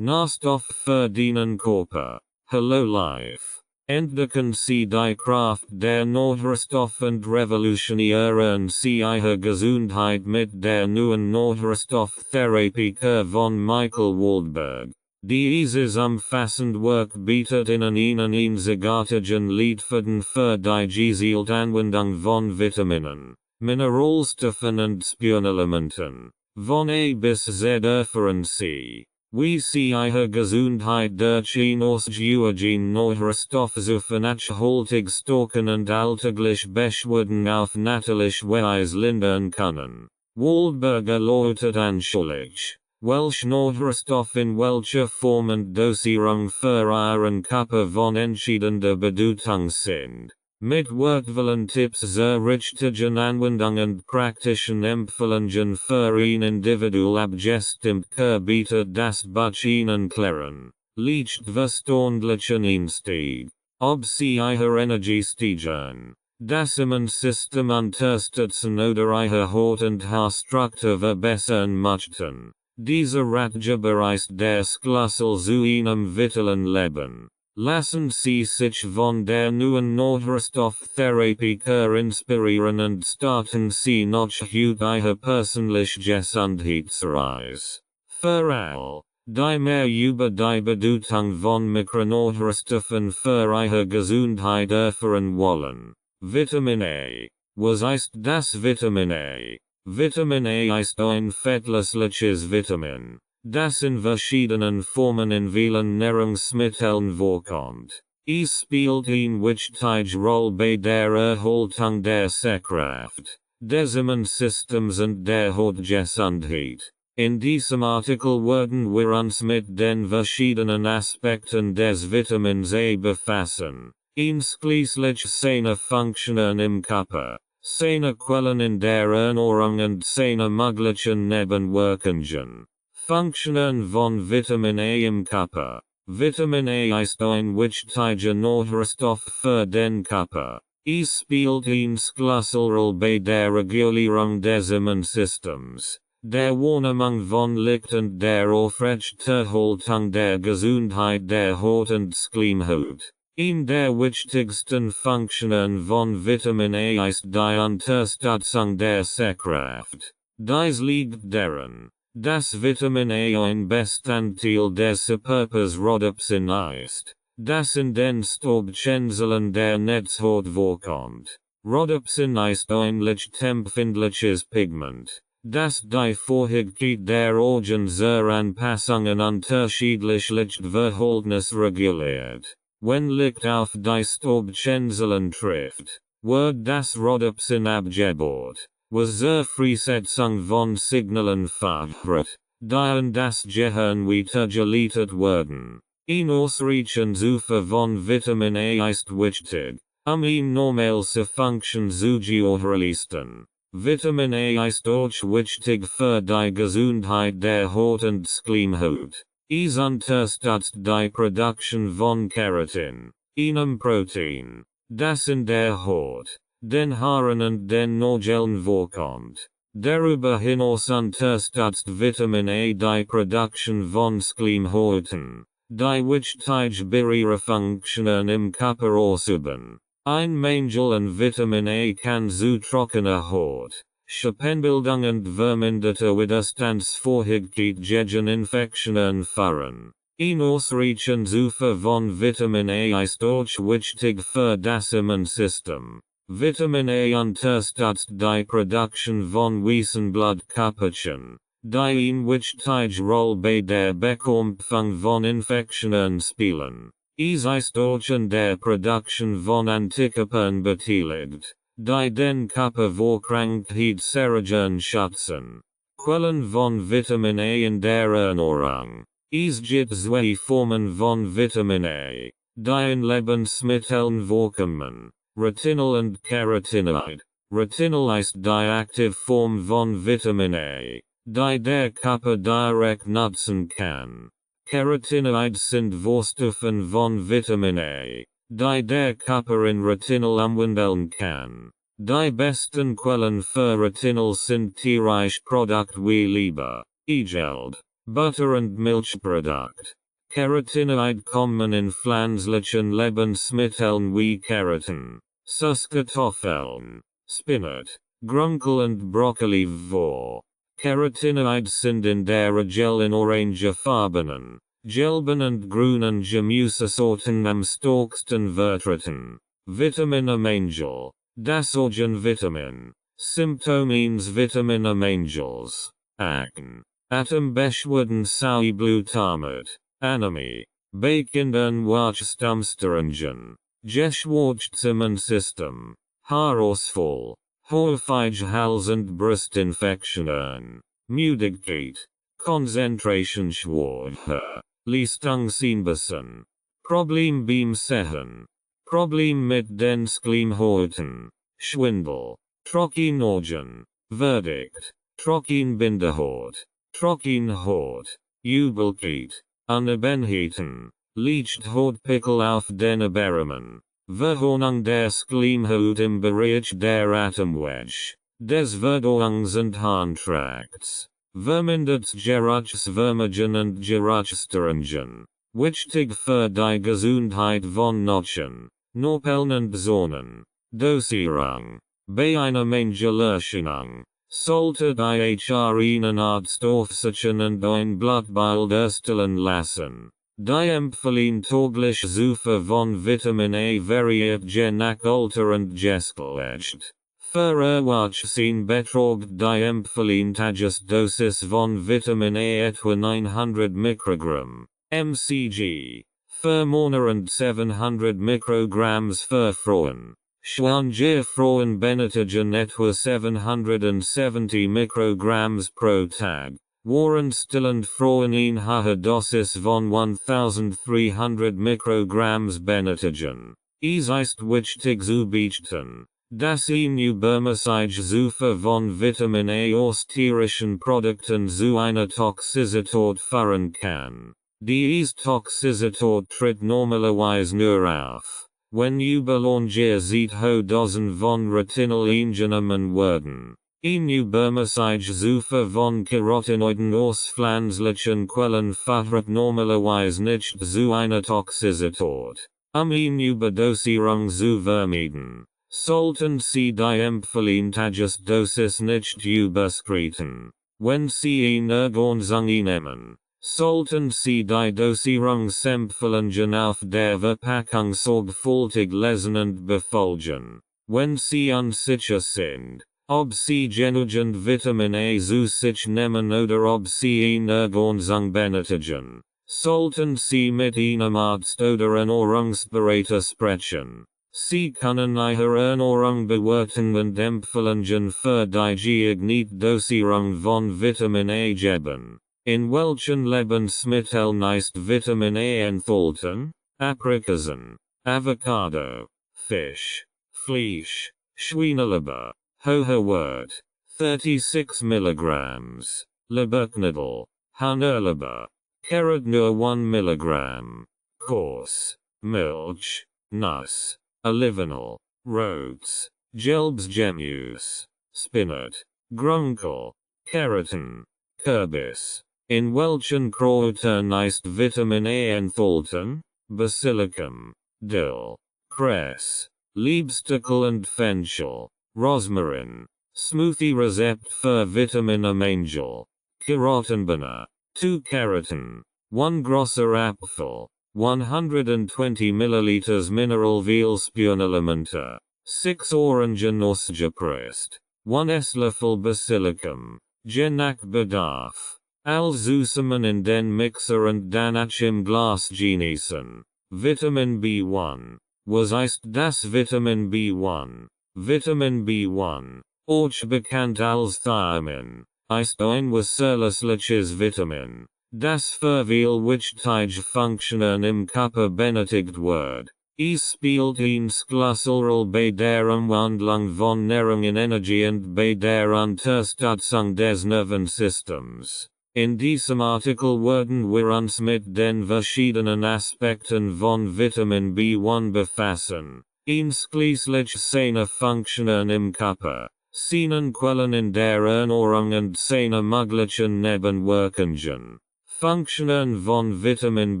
Nährstoffe für deinen Körper. Hello Life. Entdecken Sie die Kraft der Nährstoffe und revolutionieren Sie Ihre Gesundheit mit der neuen Nährstofftherapie von Michael Waldberg. Dieses umfassende Werk bietet Ihnen einzigartigen Leitfaden für die gezielte Anwendung von Vitaminen, Mineralstoffen und Spurenelementen. Von A bis Z erfahren Sie, wie Sie Ihre Gesundheit durch ein ausgewogenes Nährstoffzufuhr nachhaltig stärken und alltägliche Beschwerden auf natürliche Weise lindern können. Waldberg erläutert anschaulich, welche Nährstoffe in welcher Form und Dosierung für Ihren Körper von entscheidender Bedeutung sind. Mit wertvollen Tipps zur richtigen Anwendung und praktischen Empfehlungen für ein individuell abgestimmtes bietet das Buch Ihnen klären, leicht verständlichen Einstieg. Ob Sie Ihre Energie steigern, das Immunsystem unterstützen oder Ihre Haut und Haarstruktur verbessern möchten. Dieser Ratgeber ist der Schlüssel zu einem vitalen Leben. Lassen Sie sich von der neuen Nährstofftherapie inspirieren und starten Sie noch heute Ihre persönliche Gesundheitsreise. Für all, die mehr über die Bedeutung von Mikronährstoffen für Ihre Gesundheit erfahren wollen. Vitamin A. Was ist das Vitamin A? Vitamin A ist ein fettlösliches Vitamin, das in verschiedenen Formen in vielen Nahrungsmitteln vorkommt. Es spielt eine wichtige Rolle bei der Erhaltung der Sehkraft, des Immunsystems und der Hautgesundheit. In diesem Artikel werden wir uns mit den verschiedenen Aspekten des Vitamins A befassen, einschließlich seiner Funktionen im Körper, seine Quellen in der Ernährung und seine möglichen Nebenwirkungen. Funktionen von Vitamin A im Körper. Vitamin A ist ein wichtiger Nährstoff für den Körper. Es spielt eine Schlüsselrolle bei der Regulierung des Immunsystems, der Wahrnehmung von Licht und der Aufrechterhaltung der Gesundheit der Haut und Schleimhaut. Eine der wichtigsten Funktionen von Vitamin A ist die Unterstützung der Sehkraft. Dies liegt daran, dass Vitamin A ein Bestandteil des Körpersrodopsin ist, das in den Staubzellen der Netzhaut vorkommt. Rhodopsin ist ein lichtempfindliches Pigment, das die Fähigkeit der Augen zur Anpassungen unterschiedlich Lichtverhältnis reguliert. Wenn Licht auf die Staubzellen trifft, wird das Rhodopsin abgebaut, was zur Freisetzung von Signalen führt, die in das Gehirn weitergeleitet werden. Ein ausreichendes Zufuhr von Vitamin A ist wichtig, eine normale Funktion zu gewährleisten. Vitamin A ist auch wichtig für die Gesundheit der Haut und Schleimhaut. Es unterstützt die Produktion von Keratin, einem Protein, das in der Haut, den Haaren und den Nägeln vorkommt. Darüber hinaus unterstützt Vitamin A die Produktion von Schleimhäuten, die wichtige Barrierefunktionen im Körper ausüben. Ein Mangel an Vitamin A kann zu trockener Haut, Schuppenbildung und verminderter Widerstandsfähigkeit gegen Infektionen führen. Ein ausreichendes Zufuhr von Vitamin A ist auch wichtig für das Immunsystem. Vitamin A unterstützt die Produktion von weißen Blutkörperchen, die eine wichtige Rolle bei der Bekämpfung von Infektionen spielen. Es ist auch in der Produktion von Antikörpern beteiligt, die den Körper vor Krankheitserregern schützen. Quellen von Vitamin A in der Ernährung. Es gibt zwei Formen von Vitamin A, die in Lebensmitteln vorkommen: Retinol und Carotenoid. Retinol ist die Aktivform von Vitamin A, die der Körper direkt nutzen kann. Carotenoids sind Vorstufen von Vitamin A, die der Körper in Retinol umwandeln kann. Die besten Quellen für Retinol sind tierische Produkte wie Leber, Eigelb, Butter and Milchprodukt. Keratinoid kommen in pflanzlichen Lebensmitteln wie Keratin, Süßkartoffeln, Spinat, Grünkohl und Brokkoli vor. Keratinoids sind in der Regel in orangefarbenen, gelben und grünen Gemüsesorten am stärksten vertreten. Vitamin A-Mangel, das Organvitamin, Symptomens Vitamin A-Mangels, Akne, Atembeschwerden sowie Blutarmut, Anämie, bei Kindern Wachstumsstörungen, Geschlechtszimmensystem, Haarausfall, häufig Hals- und Brustinfektionen, Müdigkeit, Konzentrationsschwäche, Leistungseinbußen, Problem beim Sehen, Problem mit den Schleimhäuten, Schwindel, Trockenaugen, Verdict, Trockenbindehaut, Trockenhaut, Übelkeit, Unebenheiten, Lichthautpickel auf den Oberarmen, Verhornung der Schleimhaut im Bereich der Atemwege, des Verdauungs- und Harntrakts, vermindert Geruchsvermögen und Geruchsstörungen, wichtig für die Gesundheit von Knochen, Knorpeln und Zonen, Dosierung, bei einer Mangelerscheinung, sollte die HR einen Arzt aufsuchen und ein Blutbild erstellen lassen. Die empfehlen täglich Zufuhr von Vitamin A variiert je nach Alter und Geschlecht. Für Erwachsene beträgt die empfehlen Tagesdosis von Vitamin A etwa 900 Mikrogramm, mcg. Für Männer und 700 Mikrograms für Frauen. Schwangere Frauen benötigen etwa 770 Mikrograms pro Tag, während stillende Frauen eine hohe Dosis von 1300 Mikrograms benötigen. Es ist wichtig zu beachten, dass eine übermäßige Zufuhr von Vitamin A aus tierischen Produkten zu einer Toxizität führen kann. Diese Toxizität tritt normalerweise nur auf, wenn überlangere hohe Dosen von Retinol eingenommen werden. Eine übermäßige Zufuhr von Carotinoiden aus pflanzlichen Quellen führt normalerweise nicht zu einer Toxizität. Eine Überdosierung zu vermeiden, sollten Sie die empfohlene Tagesdosis nicht überschreiten. Wenn Sie eine Ergänzung nehmen, sollten Sie die Dosierungsempfehlungen auf der Verpackung sorgfältig lesen und befolgen. Wenn Sie unsicher sind, ob Sie genügend Vitamin A zu sich nehmen oder ob Sie eine Ergänzung benötigen, sollten Sie mit einem Arzt oder Ernährungsberater sprechen. Sie können Ihre Ernährung bewerten und Empfehlungen für die geeignete Dosierung von Vitamin A geben. In welchen Lebensmitteln ist Vitamin A enthalten? Aprikosen, Avocado, Fisch, Fleisch, Schweineleber, hoher Wert, 36 mg, Leberknödel, Hühnerleber, Carrot nur 1 mg, Coarse, Milch, Nuss, Olivenöl, Roots, Gelbes Gemüse, Spinat, Grünkohl, Keratin, Kürbis. In welchen Kräutern ist Vitamin A enthalten? Basilikum, Dill, Cress, Liebstöckel und Fenchel, Rosmarin. Smoothie-Rezept für Vitamin A-Mangel. Keratinbanner, 2 Keratin, 1 großer Apfel, 120 ml Mineralöl Spurenelemente, 6 Orangenuss gepresst, 1 Esslöffel Basilikum, je nach Bedarf. Zusammen in den Mixer und danach im Glas genießen. Vitamin B1. Was ist das Vitamin B1? Vitamin B1, auch bekannt als Thiamin, ist ein wasserlösliches Vitamin, das für viele wichtige Funktionen im Körper benötigt wird. Es spielt eine schlüsselrolle bei der Umwandlung von Nahrung in Energie und bei der Unterstützung des Nervensystems. In diesem Artikel werden wir uns mit den verschiedenen Aspekten von Vitamin B1 befassen, einschließlich seiner Funktionen im Körper, seinen Quellen in der Ernährung und seiner möglichen Nebenwirkungen. Funktionen von Vitamin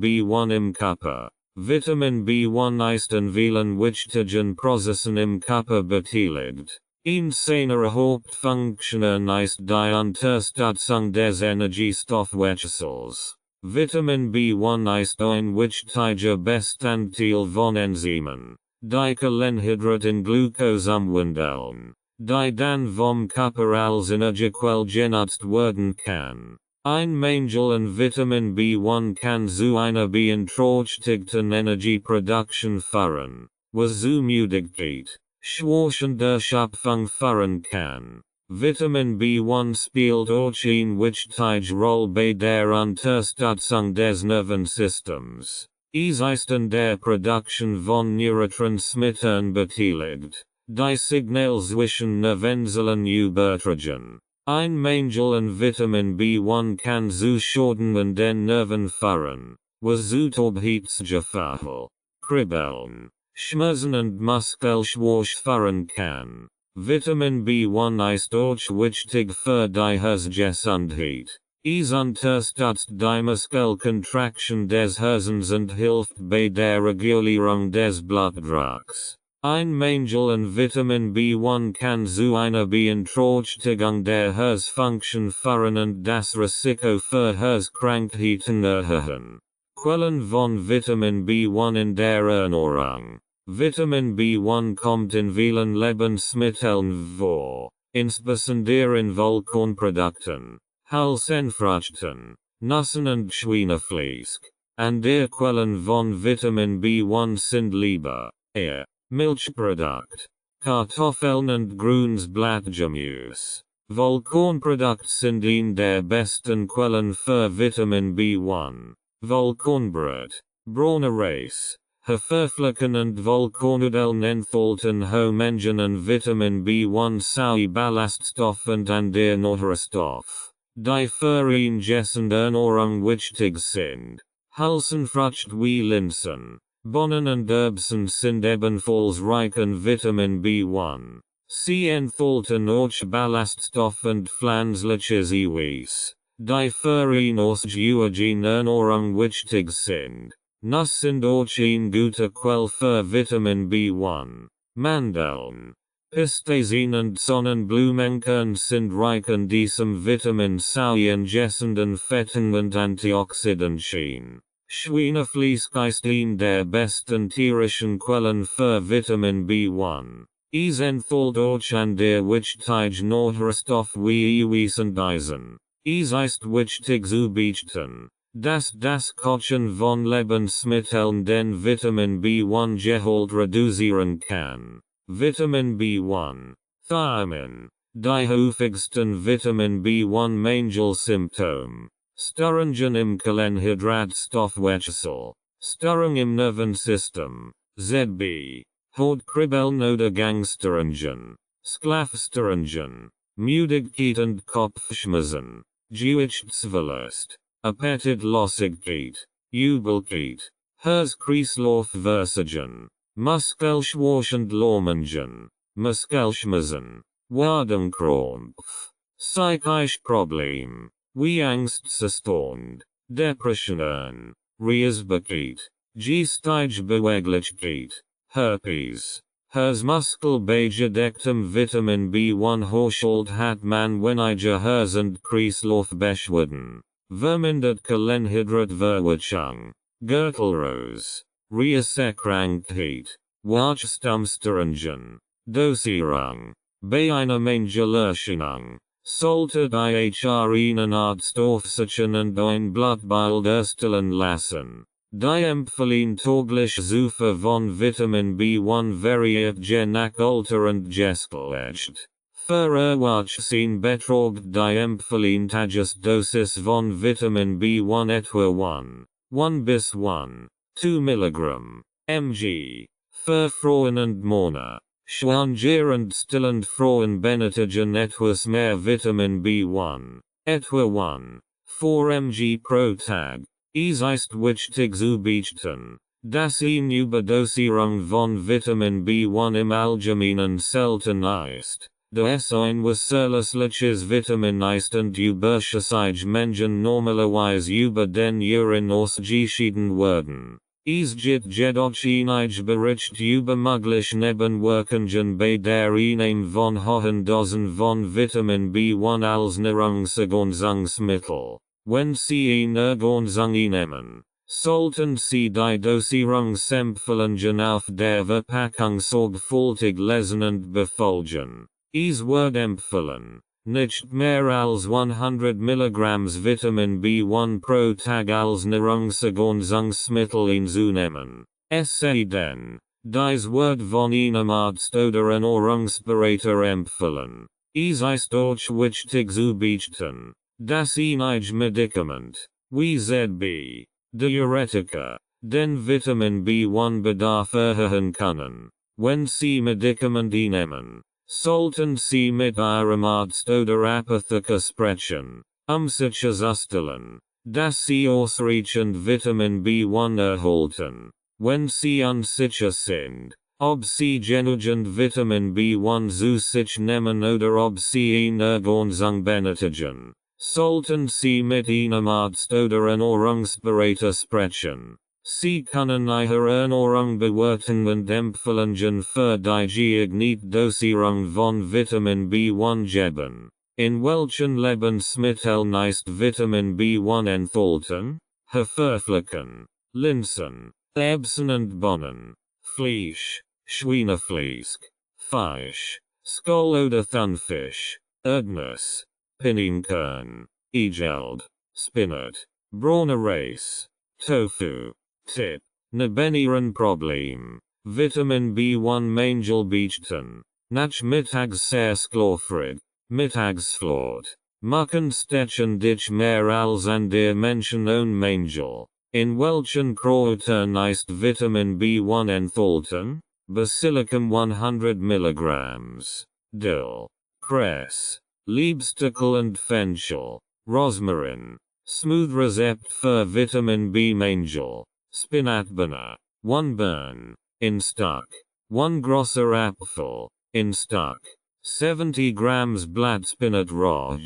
B1 im Körper. Vitamin B1 ist an vielen wichtigen Prozessen im Körper beteiligt. Eine seiner Hauptfunktionen ist die Unterstützung des Energiestoffwechsels. Vitamin B1 ist ein wichtiger Bestandteil von Enzymen, die Kohlenhydrate in Glucose umwandeln, die dann vom Körper als Energiequelle genutzt werden kann. Ein Mangel an Vitamin B1 kann zu einer beeinträchtigten Energieproduktion führen, was zu Müdigkeit, Schwäche der Schöpfung führen kann. Vitamin B1 spielt auch eine wichtige Rolle bei der Unterstützung des Nervensystems. Es ist an der Produktion von Neurotransmittern beteiligt, die Signale zwischen Nervenzellen übertragen. Ein Mangel an Vitamin B1 kann zu Schäden an den Nerven führen, was zu Taubheitsgefühl, Kribbeln, Schmerzen und Muskelschwäche führen kann. Vitamin B1 ist auch wichtig für die Herzgesundheit. Es unterstützt die Muskelkontraktion des Herzens und hilft bei der Regulierung des Blutdrucks. Ein Mangel an Vitamin B1 kann zu einer Beeinträchtigung der Herzfunktion führen und das Risiko für Herzkrankheiten erhöhen. Quellen von Vitamin B1 in der Ernährung. Vitamin B1 kommt in vielen Lebensmitteln vor, insbesondere in Vollkornprodukten, Hülsenfrüchten, Nüssen und Schweinefleisch. Andere Quellen von Vitamin B1 sind Leber, Eier, Milchprodukt, Kartoffeln und grünes Blattgemüse. Vollkornprodukte sind eine der besten Quellen für Vitamin B1. Vollkornbrot, braune Reis, Haferflocken und Vollkornnudeln enthalten hohe Mengen an Vitamin B1 sowie Ballaststoff und andere Nährstoffe, die für eine gesunde Ernährung wichtig sind. Hülsenfrüchte wie Linsen, Bohnen und Erbsen sind ebenfalls reich an Vitamin B1. Sie enthalten auch Ballaststoff und pflanzliches Eiweiß, die für eine ausgewogene Ernährung wichtig sind. Nuss sind auch eine gute Quelle für Vitamin B1. Mandeln, Pistazien und Sonnenblumenkerne sind reich an diesem Vitamin sowie an gesunden Fetten und Antioxidantien. Schweinefleisch ist eine der besten tierischen Quellen für Vitamin B1. Es enthält auch andere wichtige Nährstoffe wie Eiweiß und Eisen. Es ist wichtig zu beachten, dass das Kochen von Lebensmitteln den Vitamin B1-Gehalt reduzieren kann. Vitamin B1. Thiamin. Die häufigsten Vitamin B1-Mangelsymptome. Störungen im Kohlenhydratstoffwechsel. Störung im Nervensystem. ZB. Hautkribbeln oder Gangstörungen. Schlafstörungen. Müdigkeit und Kopfschmerzen. Gewichtsverlust. Appetitlosigkeit. Übelkeit. Herz-Kreislauf-Versagen. Muskelschwäche und Lahmungen. Muskelschmerzen. Wadenkrampf. Psychische Probleme. Wie Angstzustand. Depressionen. Reisbarkeit. Geistige Beweglichkeit. Herpes. Herzmuskel bei gedecktem Vitamin B1 Haushalt hat man weniger Herz- und Kreislaufbeschwerden. Vermindert Kohlenhydratverwechslung. Gürtelrose. Reiskrankheit. Wachstumsstörungen. Dosierung. Bei einer Mangelerscheinung sollte die einen Arzt aufsuchen und ein Blutbild erstellen lassen. Die empfehlen täglich Zufuhr von Vitamin B1 variiert je nach Alter und Geschlecht. Für Erwachsene beträgt die empfehlen Tagesdosis von Vitamin B1 etwa 1 bis 2 Milligramm mg. Für Frauen und Männer. Schwanger und stillend Frauen benötigen etwas mehr Vitamin B1, etwa 4 mg pro Tag. Es ist wichtig zu beachten, dass eine Überdosierung von Vitamin B1 im Allgemeinen selten ist, des ein wasserliches Vitamin ist und überschießig Menschen normalerweise über den Urin ausgeschieden werden. Es gibt jedoch einige Berichte über mögliche Nebenwirkungen bei der Einnahme von hohen Dosen von Vitamin B1 als Nahrungsergänzungsmittel. Wenn Sie eine Ergänzung einnehmen, sollten Sie die Dosierungsempfehlungen auf der Verpackung sorgfältig lesen und befolgen. Es wird empfohlen, nicht mehr als 100 mg Vitamin B1 pro Tag als Nahrungsergänzungsmittel einzunehmen. Es sei denn, dies wird von einem Arzt oder Ernährungsberater empfohlen. Es ist auch wichtig zu beachten, dass einige Medikamente, wie ZB, Diuretika, den Vitamin B1 Bedarf erhöhen können. Wenn Sie Medikamente einnehmen, sollten Sie mit Ihrem Arzt oder Apotheker sprechen, sicherzustellen, dass Sie ausreichend Vitamin B1 erhalten. Wenn Sie unsicher sind, ob Sie genügend Vitamin B1 zu sich nehmen oder ob Sie eine Ergänzung benötigen, sollten Sie mit einem Arzt oder Ernährungsberater sprechen. Sie können Ihre Ernährung bewerten und Empfehlungen für die geeignete Dosierung von Vitamin B1 geben. In welchen Lebensmitteln ist Vitamin B1 enthalten? Haferflocken, Linsen, Erbsen und Bohnen, Fleisch, Schweinefleisch, Fisch, Skol oder Thunfisch, Erdnuss, Pinienkern, Egeld, Spinat, Braune Reis, Tofu. Tipp: Nebennierenproblem. Vitamin B1 Mangel beachten. Nach mittags sehr schlafrig, mittagsflot. Machen stechen dich mehr als an der Menschen ohne Mangel. In welchen Kräutern ist Vitamin B1 enthalten? Basilicum 100 mg. Dill, Cress, Liebstickel und Fenchel. Rosmarin. Smooth Rezept für Vitamin B Mangel. Spinatbana. 1 Burn. In stock. 1 grosser Apfel. In stock. 70 grams Blattspinat raw.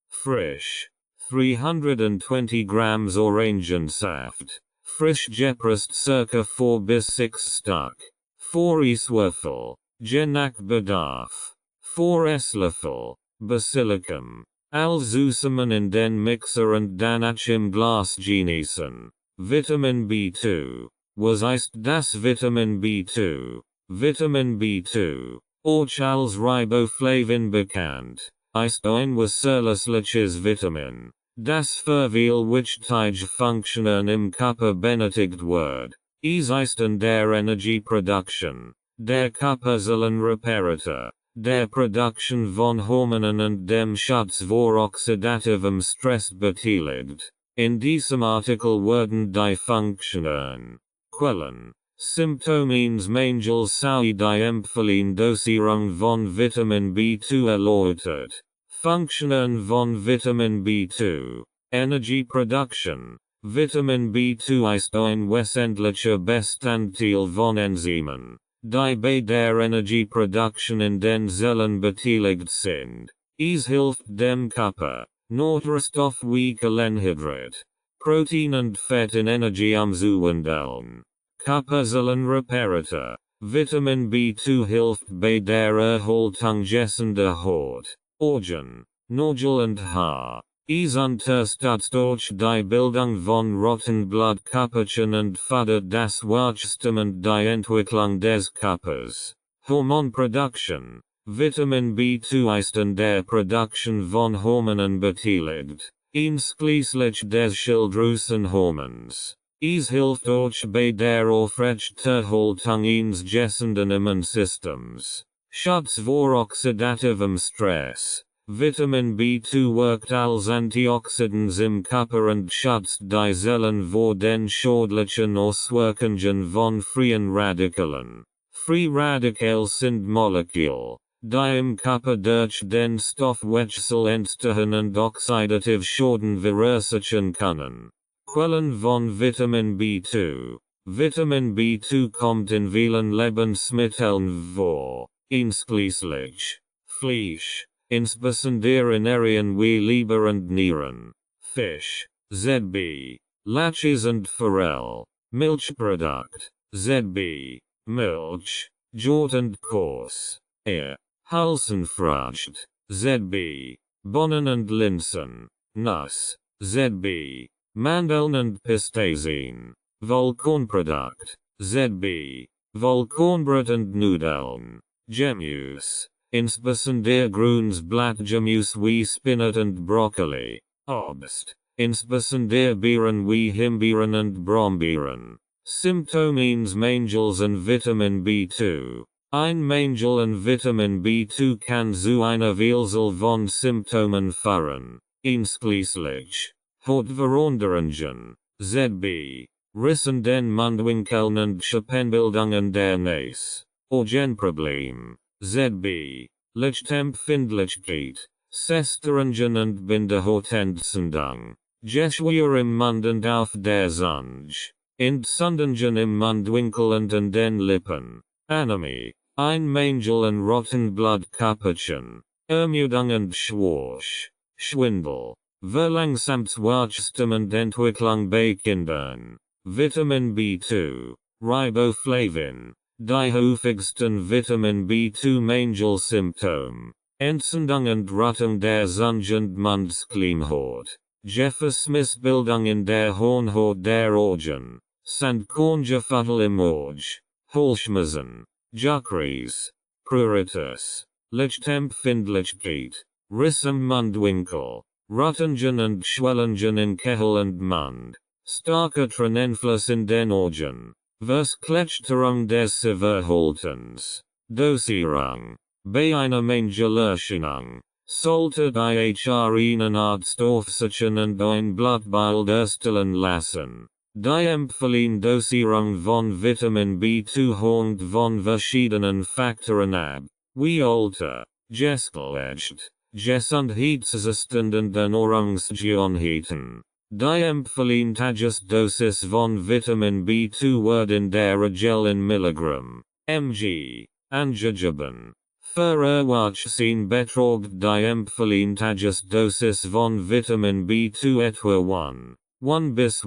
Frisch. 320 grams Orangensaft. Frisch gepresst circa 4 bis 6 stock. 4 Esslöffel. Je nach Bedarf. 4 Esslöffel. Basilicum. Zusammen in den Mixer und danach im Glas genießen. Vitamin B2. Was ist das Vitamin B2? Vitamin B2, auch als Riboflavin bekannt, ist ein wasserliches Vitamin, das für viel wichtige Funktionen im Körper benötigt wird. Es ist in der Energieproduktion, der Körperzellen-Reparatur, der Produktion von Hormonen und dem Schutz vor oxidativem Stress beteiligt. In diesem Artikel werden die Funktionen, Quellen, Symptomen Mangels sowie die empfohlene Dosierung von Vitamin B2 erläutert. Funktionen von Vitamin B2, Energieproduktion. Vitamin B2 ist ein wesentlicher Bestandteil von Enzymen, die bei der Energieproduktion in den Zellen beteiligt sind. Es hilft dem Körper, Nährstoffe wie Kohlenhydrat, Protein und Fett in Energie umzuwandeln. Körperzellenreparatur. Vitamin B2 hilft bei der Erhaltung gesunder Haut, Organ, Nägel und Haar. Es unterstützt durch die Bildung von roten Blutkörperchen und fördert das Wachstum und die Entwicklung des Körpers. Hormonproduktion. Vitamin B2 ist in der Produktion von Hormonen beteiligt, einschließlich des Schilddrüsenhormons. Es hilft auch bei der Aufrechterhaltung eines gesunden Immunsystems. Schutz vor oxidativem Stress. Vitamin B2 wirkt als Antioxidant im Körper und schützt die Zellen vor den schädlichen Auswirkungen von freien Radikalen. Free Radikale sind Moleküle, die im Körper durch den Stoffwechsel entstehen und oxidativ Schäden verursachen können. Quellen von Vitamin B2. Vitamin B2 kommt in vielen Lebensmitteln vor, einschließlich Fleisch, insbesondere in Ernährung wie Leber und Nieren. Fisch, ZB. Lachs and Forelle. Milchproduct, ZB. Milch, Jort and Coarse. Ear. Hülsenfrucht, ZB. Bohnen and Linsen. Nuss, ZB. Mandeln and Pistazien. Vollkornprodukt, ZB. Vollkornbrot and Nudeln. Gemüse, insbesondere Grünes Blattgemüse wie Spinat and Broccoli. Obst, insbesondere Beeren wie Himbeeren and Brombeeren. Symptomines Mangels and Vitamin B2. Ein Mangel and Vitamin B2 kann zu einer Vielzahl von Symptomen führen. Einschließlich Hautveränderungen, ZB. Rissen den Mundwinkeln und Schuppenbildungen der Nase. Augenproblem, ZB. Lichtempfindlichkeit, Sättigung und Bindehautentzündung. Geschwür im Mund und auf der Zunge. Entzündungen im Mundwinkel und an den Lippen. Anämie, ein Mangel an roten Blutkörperchen. Ermüdung und Schwäche. Schwindel. Verlangsamt Wachstum und Entwicklung bei Kindern. Vitamin B2. Riboflavin. Die häufigsten Vitamin B2 Mangelsymptom. Entzündung und Rötung der Zunge und Mundschleimhaut. Gefäßmissbildung in der Hornhaut der Augen. Sandkorngefussel im Auge. Halsschmerzen. Juckreis. Pruritus. Lichtempfindlichkeit. Riss im Mundwinkel. Rötungen und Schwellungen in Kehl und Mund. Starker Tränenfluss in den Augen. Verskletterung des Verhaltens. Dosierung. Bei einer Mangelerscheinung sollte ihr einen Arzt aufsuchen und ein Blutbild erstellen lassen. Die empfohlene Dosierung von Vitamin B2 hängt von verschiedenen Faktoren ab, wie Alter, Geschlecht, Gesundheitszustand und Ernährungsgewohnheiten. Die empfohlene Tagesdosis von Vitamin B2 wird in der Regel in Milligramm, mg, angegeben. Für Erwachsene beträgt die empfohlene Tagesdosis von Vitamin B2 etwa 1 bis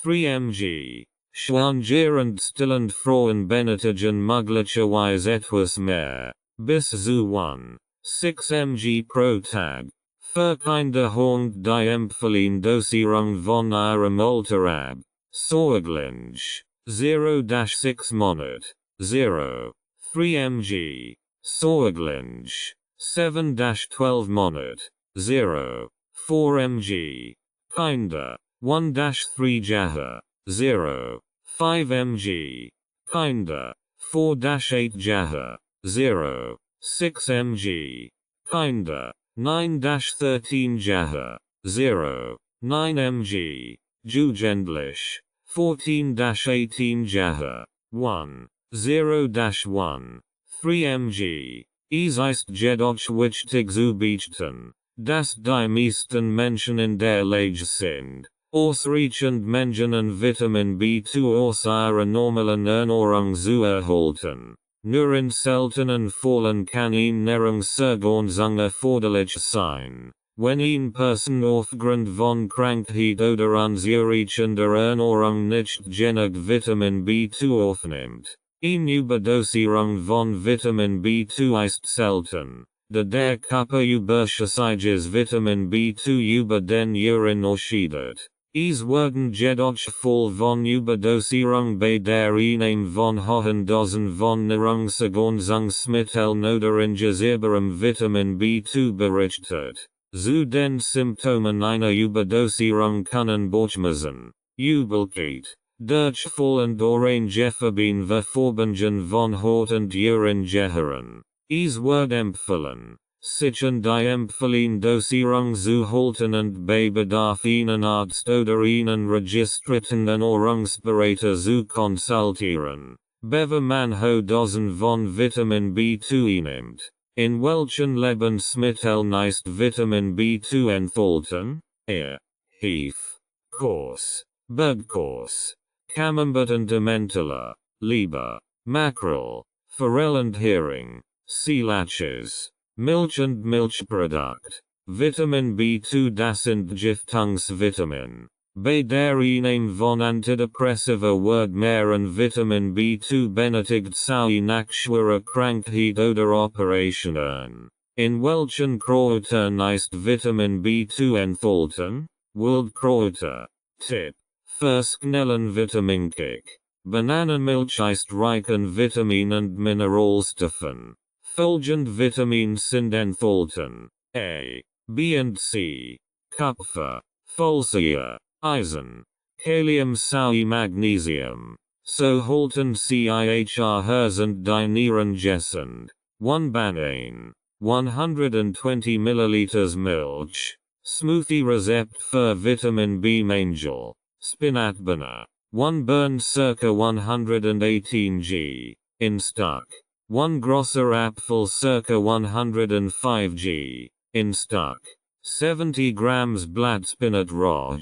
3 mg. Schwanger und stillend Frauen benötigen möglicherweise etwas mehr, bis zu 6 mg pro Tag. Für Kinder hängt die empfohlene Dosierung von ihrem Alter ab. Säugling, 0-6 Monate, 0,3 mg. Säugling, 7-12 Monate, 0,4 mg. Kinder, 1-3 Jahre, 0,5 mg. Kinder, 4-8 Jahre, 0,6 mg. Kinder, 9-13 Jahre, 0,9 mg. Jugendlich, 14-18 Jahre, 0-1, 3 mg. Es ist jedoch wichtig zu beachten, dass die meisten Menschen in der Lage sind, ausreichend Mengen an Vitamin B2 aus ihrer normalen Ernährung zu erhalten. Nur in seltenen Fällen kann eine Ernährungsergänzung erforderlich sein, wenn eine Person aufgrund von Krankheit oder ausreichender Ernährung nicht genug Vitamin B2 aufnimmt. Eine Überdosierung von Vitamin B2 ist selten, da der Körper überschüssiges Vitamin B2 über den Urin ausscheidet. Es werden jedoch Fälle von Überdosierung bei der Einnahme von hohen Dosen von Nahrungsergänzungsmitteln oder injizierbarem Vitamin B2 berichtet. Zu den Symptomen einer Überdosierung können Bauchschmerzen, Übelkeit, Durchfall und Orangefarben Verfärbungen von Haut und Urin gehören. Es wird empfohlen, sich an die empfohlene Dosierung zu halten und bei Bedarf einen Arzt oder einen registrierten Ernährungsberater zu konsultieren. Bevor man hohe Dosen von Vitamin B2 einnimmt. In welchen Lebensmitteln ist Vitamin B2 enthalten? Hefe, Kurs, Bergkurs, Camembert und Emmentaler, Leber, Mackerel, Forelle und Hering, Seelachs, Milch und Milchprodukt. Vitamin B2 das Entgiftungs-Vitamin. Bei der Einnahme von Antidepressiva wird mehr an Vitamin B2 benötigt zu nach schwerer Krankheit oder Operationen. In welchen Kräutern ist Vitamin B2 enthalten? Wildkräuter. Tipp. Verschnellen Vitaminkick. Bananenmilch ist reich an Vitamin und Mineralstoffen. Folgende Vitamins sind enthalten: A, B und C. Kupfer, Folsäure, Eisen, Kalium sowie Magnesium. So halten sich und die Nieren gesund. 1 Banan. 120 ml Milch. Smoothie Rezept für Vitamin B Mangel. Spinatbana. 1 burn circa 118 g. In stock. 1 grosser Apfel circa 105 g. In stock. 70 grams Blattspinat raw.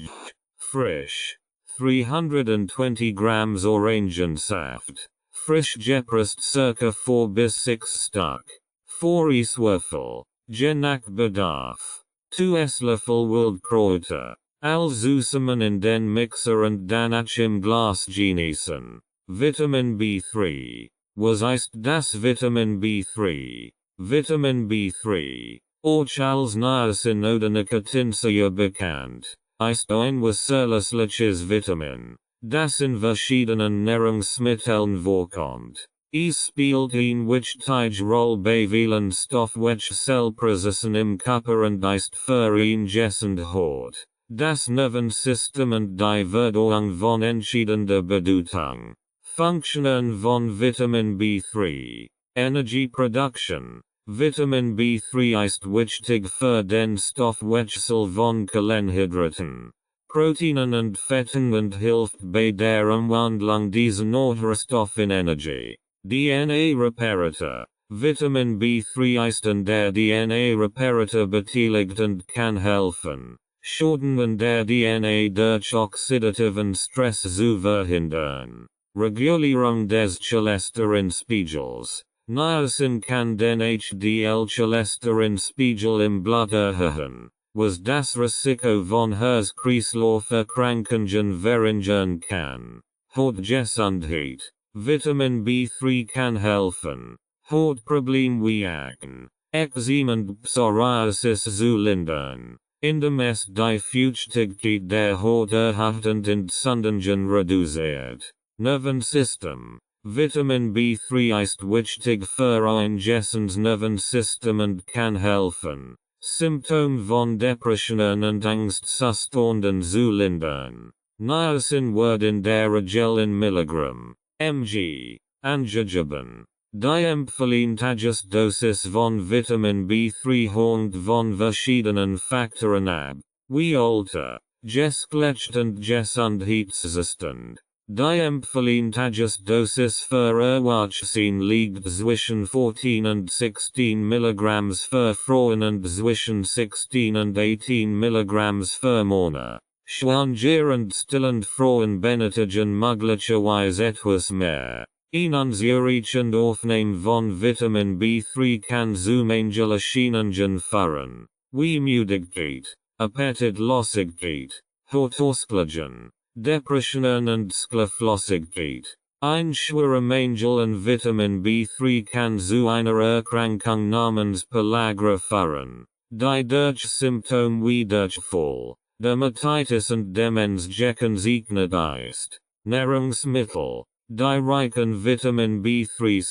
Frisch. 320 grams Orangensaft. Frisch gepresst circa 4 bis 6 stock. 4 Eswürfel. Je nach Bedarf. 2 Esslöffel Wildkräuter. Zusammen in den Mixer und danach im Glas genießen. Vitamin B3. Was ist das Vitamin B3? Vitamin B3, auch als Niacin oder Nicotinsäure bekannt, ist ein wasserlösliches Vitamin, das in verschiedenen Nahrungsmitteln vorkommt. Es spielt eine wichtige Rolle bei vielen Stoffwechselprozessen im Körper und ist für ihn gesund hat. Das Nervensystem und die Verdauung von entscheidender Bedeutung. Funktionen von Vitamin B3. Energy Production. Vitamin B3 ist wichtig für den Stoffwechsel von Kohlenhydraten, Proteinen und Fetten und hilft bei der Umwandlung dieser Nährstoffe in Energie. DNA-Reparator. Vitamin B3 ist an der DNA-Reparator beteiligt und kann helfen, Schäden an der DNA durch oxidativen Stress zu verhindern. Regulierung des Cholesterinspiegels. Niacin kann den HDL-Cholesterinspiegel im Blut erhöhen, was das Risiko von Herz-Kreislauf-Erkrankungen verringern kann. Hautgesundheit. Vitamin B3 kann helfen, Hautprobleme wie Akne, Ekzem und Psoriasis zu lindern, indem es die Feuchtigkeit der Haut erhöht und Entzündungen reduziert. Nervensystem. Vitamin B3 ist wichtig für ein gesundes Nervensystem und kann helfen, Symptome von Depressionen und Angstzuständen zu lindern. Niacin wird in der Regel in Milligramm mg angegeben. Die empfehlene Dosis von Vitamin B3 hängt von verschiedenen Faktoren ab, wie Alter, Geschlecht und Gesundheitszustand. Die empfehlene Dosis für Erwachsene liegt zwischen 14 und 16 mg für Frauen und zwischen 16 und 18 mg für Männer. Schwanger und stillende Frauen benötigen möglicherweise etwas mehr. Ein unzureichend Aufnehmen von Vitamin B3 kann zu Mangelerscheinungen führen, wie Müdigkeit, Appetitlosigkeit, Hautausschlägen, Depressionen und Schlaflosigkeit. Ein schwerer Mangel an Vitamin B3 kann zu einer Erkrankung namens Pellagra führen, die durch Symptome wie Durchfall, Dermatitis und Demenz gekennzeichnet ist. Nahrungsmittel, die reich an Vitamin B3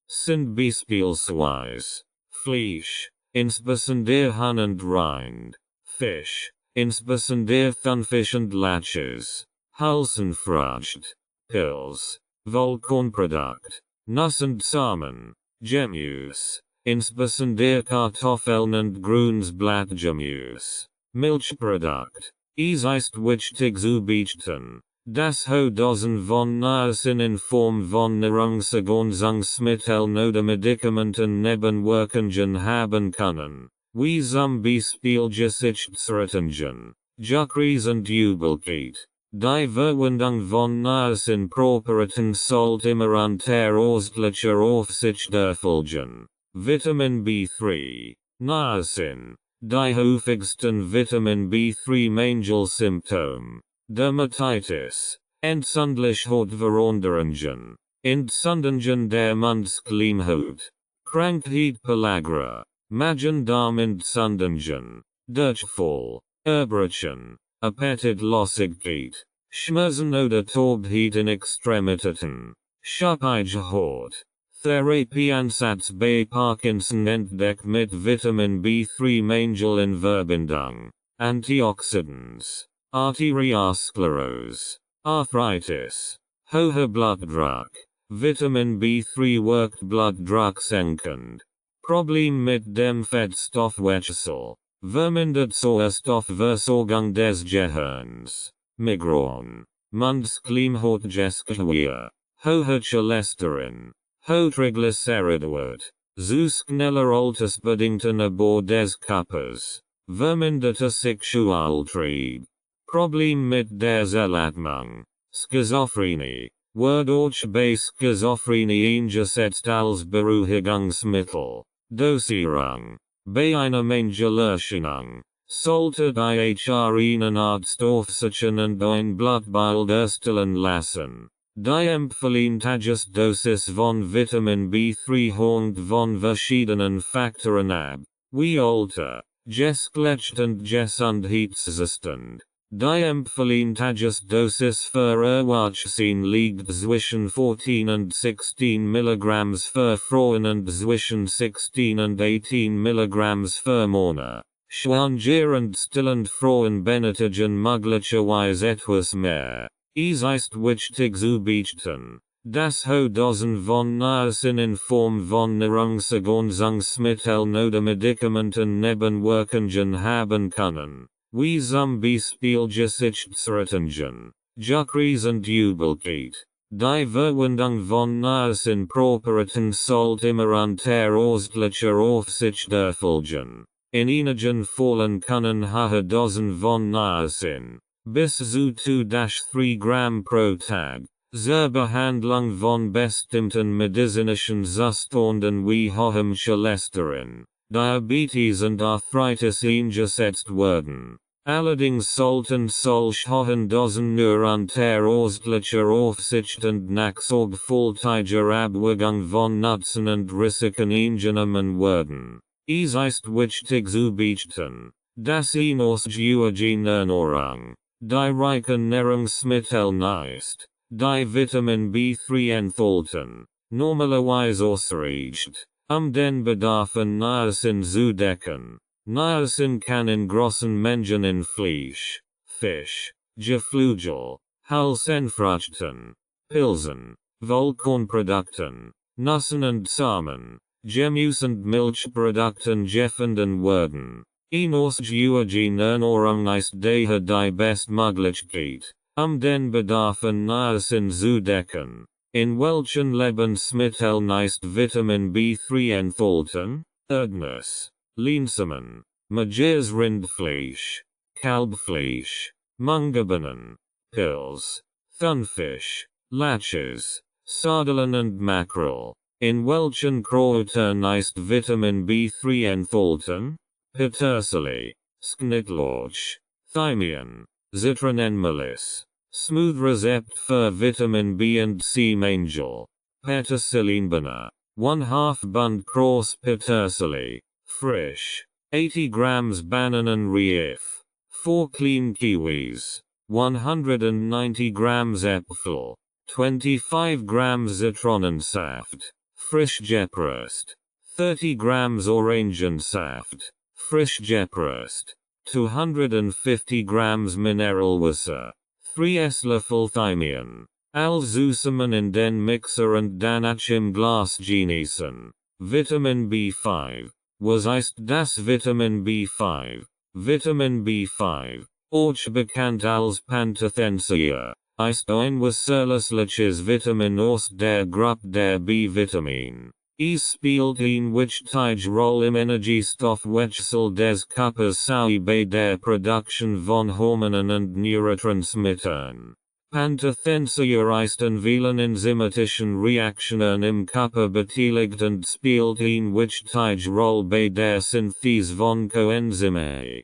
sind beispielsweise Fleisch, insbesondere Hahn und Rind, Fisch, insbesondere Thunfisch und Lachs, Hülsenfrüchte, Pilz, Vollkornprodukt, Nuss und Samen, Gemüse, insbesondere Kartoffeln und Grünsblattgemüse, Milchprodukt. Es ist wichtig zu beachten, dass hohe Dosen von Niacin in Form von Nahrungsergänzungsmitteln oder Medikamenten Nebenwirkungen haben können, wie zum Beispiel Gesichtsreinigung, Juckreis und Übelkeit. Die Verwendung von Niacin-Präparaten sollte immer unter ärztlicher Aufsicht erfolgen. Vitamin B3. Niacin. Die häufigsten Vitamin B3 Mangelsymptom. Dermatitis. Entzündlich Hautveränderungen. Entzündungen der Mundschleimhaut. Krankheit Pellagra. Magen-Darm-Entzündungen. Durchfall. Erbrechen. Appetitlosigkeit. Schmerzen oder Taubheit in Extremitäten. Schuppige Haut. Therapieansatz bei Parkinson entdeckt mit Vitamin B3 Mangel in Verbindung. Antioxidants. Arteriosklerose. Arthritis. Hoher Blutdruck. Vitamin B3 wirkt blutdrucksenkend. Problem mit dem Fettstoffwechsel. Vermindert Sauerstoffversorgung des Gehirns. Migräne. Mundschleimhautgeschwür. Hoher Cholesterin. Hochtriglyceridwert. Zu schneller altersbedingten Abbau des Körpers. Verminderter Sexualtrieb. Problem mit der Zellatmung. Schizophrenie. Wodurch bei Schizophrenie eingesetzt als Beruhigungsmittel. Dosierung. Bei einer Mangelerscheinung. Sollte IHR einen Arzt aufsuchen und ein Blutbild erstellen lassen. Die empfohlene Tagesdosis von Vitamin B3 hängt von verschiedenen Faktoren ab, wie Alter, Geschlecht und Gesundheitszustand. Die empfohlene Tagesdosis für Erwachsene liegt zwischen 14 und 16 mg für Frauen und zwischen 16 und 18 mg für Männer. Schwanger und stillende Frauen benötigen möglicherweise etwas mehr. Es ist wichtig zu beachten, dass hohe Dosen von Niacin in Form von Nahrungsergänzungsmitteln oder Medikamenten Nebenwirkungen haben können, wie zum Beispiel Gesichtsreinigung, Juckreis und Übelkeit. Die Verwendung von Niacin Präparaten sollte immer unter ärztlicher Aufsicht erfolgen. In einigen Fällen können hohe Dosen von Niacin, bis zu 2-3 Gramm pro Tag, zur Behandlung von bestimmten medizinischen Zuständen wie hohem Cholesterin, Diabetes und Arthritis eingesetzt werden. Allerdings sollten solch hohen Dosen nur unter ärztlicher Aufsicht und nach sorgfältiger Abwägung von Nutzen und Risiken eingenommen werden. Es ist wichtig zu beachten, dass eine ausgewogene Ernährung, die reichen Nahrungsmittel ist, die Vitamin B3 enthalten, normalerweise ausreicht, den Bedarf an Niacin zu decken. Niacin kann in großen Mengen in Fleisch, Fisch, Geflügel, Hülsenfrüchten, Pilzen, Vollkornprodukten, Nüssen und Samen, Gemüse und Milchprodukten gefunden werden. Eine ausgewogene Ernährung ist daher die Bestmöglichkeit, den Bedarf an Niacin zu decken. In welchen Lebensmitteln ist Vitamin B3 enthalten? Erdnuss, Linsamen, mageres Rindfleisch, Kalbfleisch, Mungebohnen, Pilz, Thunfisch, Lachs, Sardellen und Mackerel. In welchen Kräutern ist Vitamin B3 enthalten? Petersilie, Schnittlauch, Thymian, Zitronenmelisse. Smooth Rezept für Vitamin B und C Mangel. Petersilienbanner. 1/2 Bund Cross Petersilie. Frisch. 80 grams Bananenreif. 4 clean kiwis. 190 grams Äpfel. 25 grams Zitronensaft. Frisch gepresst. 30 grams Orangensaft. Frisch gepresst. 250 grams Mineralwasser. 3 Esslöffel Thymian. Zusammen in den Mixer und dann im Glas genießen. Vitamin B5. Was ist das Vitamin B5? Vitamin B5, auch bekannt als Pantothenium, ist ein wasserlösliches Vitamin aus der Gruppe der B-Vitamin. Es spielt eine wichtige Rolle im Energiestoffwechsel des Körpers sowie bei der Produktion von Hormonen und Neurotransmittern. Pantothensäureisten vielen enzymatischen Reaktionen im Körper beteiligt und spielt eine wichtige Rolle bei der Synthese von Coenzyme.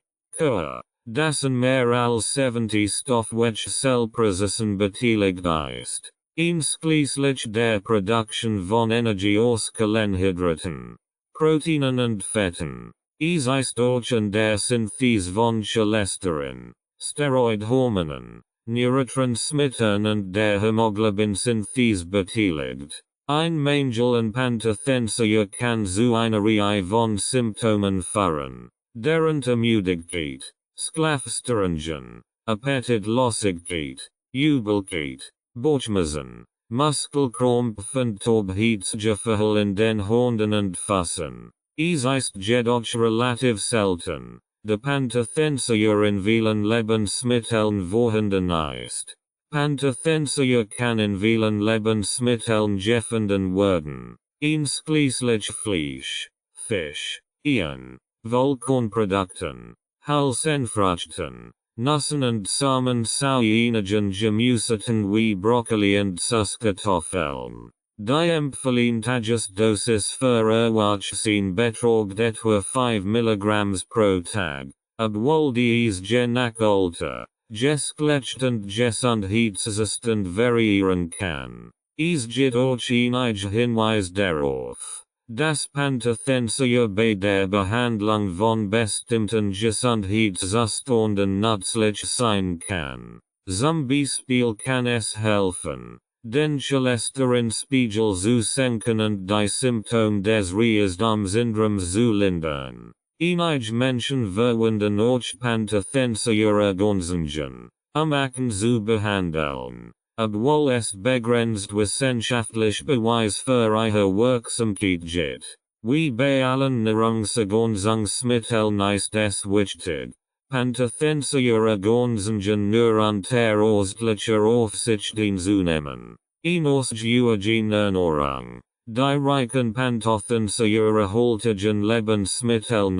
Dessen mehr als 70 Stoffwechselprozessen beteiligt ist. Einschließlich der Produktion von Energie aus Kohlenhydraten, Proteinen und Fetten. Es ist auch in der Synthese von Cholesterin, Steroidhormonen, Neurotransmittern und der Hämoglobin-Synthese beteiligt. Ein Mangel an Pantothensäure kann zu einer Reihe von Symptomen führen, darunter Müdigkeit, Schlafstörungen, Appetitlosigkeit, Übelkeit, Bauchschmerzen, Muskelkrampf und Taubheitsgefühl in den Händen und Füßen. Es ist jedoch relativ selten, da Pantothensäure in vielen Lebensmitteln vorhanden ist. Pantothensäure kann in vielen Lebensmitteln gefunden werden, einschließlich Fleisch, Fisch, Eiern, Vollkornprodukten, Hülsenfrüchten, Nüssen und Samen sowie einigen Gemüseten wie Brokkoli und Süßkartoffeln. Die empfohlene Tagesdosis für Erwachsene beträgt etwa 5 mg pro Tag, obwohl dies je nach Alter, Geschlecht und Gesundheitszustand variieren kann. Es gibt auch einige Hinweise darauf, dass Pantothensäure bei der Behandlung von bestimmten Gesundheitszuständen nützlich sein kann. Zum Beispiel kann es helfen, den Cholesterinspiegel zu senken und die Symptome des Reizdom-Syndroms zu lindern. Einige Menschen verwenden auch Pantothensäure-Konzentration, Akne zu behandeln, obwohl es begrenzt wissenschaftlich Beweis für ihre Wirksamkeit gibt. Wie bei allen Nahrungsergänzungsmitteln ist es wichtig, Pantothensäure-Konzentration nur unter ärztlicher Aufsicht einzunehmen. Ausgewogene Ernährung, die reichen Pantothensäurehaltigen Lebensmitteln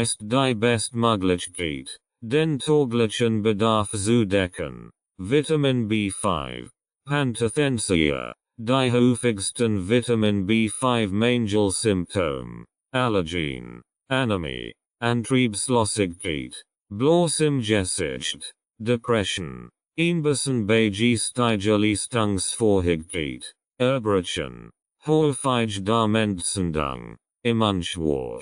ist die Bestmöglichkeit, den täglichen Bedarf zu decken. Vitamin B5, Pantothensäure, die häufigsten Vitamin B5 Mangelsymptome, Allergien, Anämie, Antriebslosigkeit, Blos im Gesicht, Depression, Einbußen bei geistiger Leistungsfähigkeit, Erbrechen, häufig Darmentzündung, im Anschwung,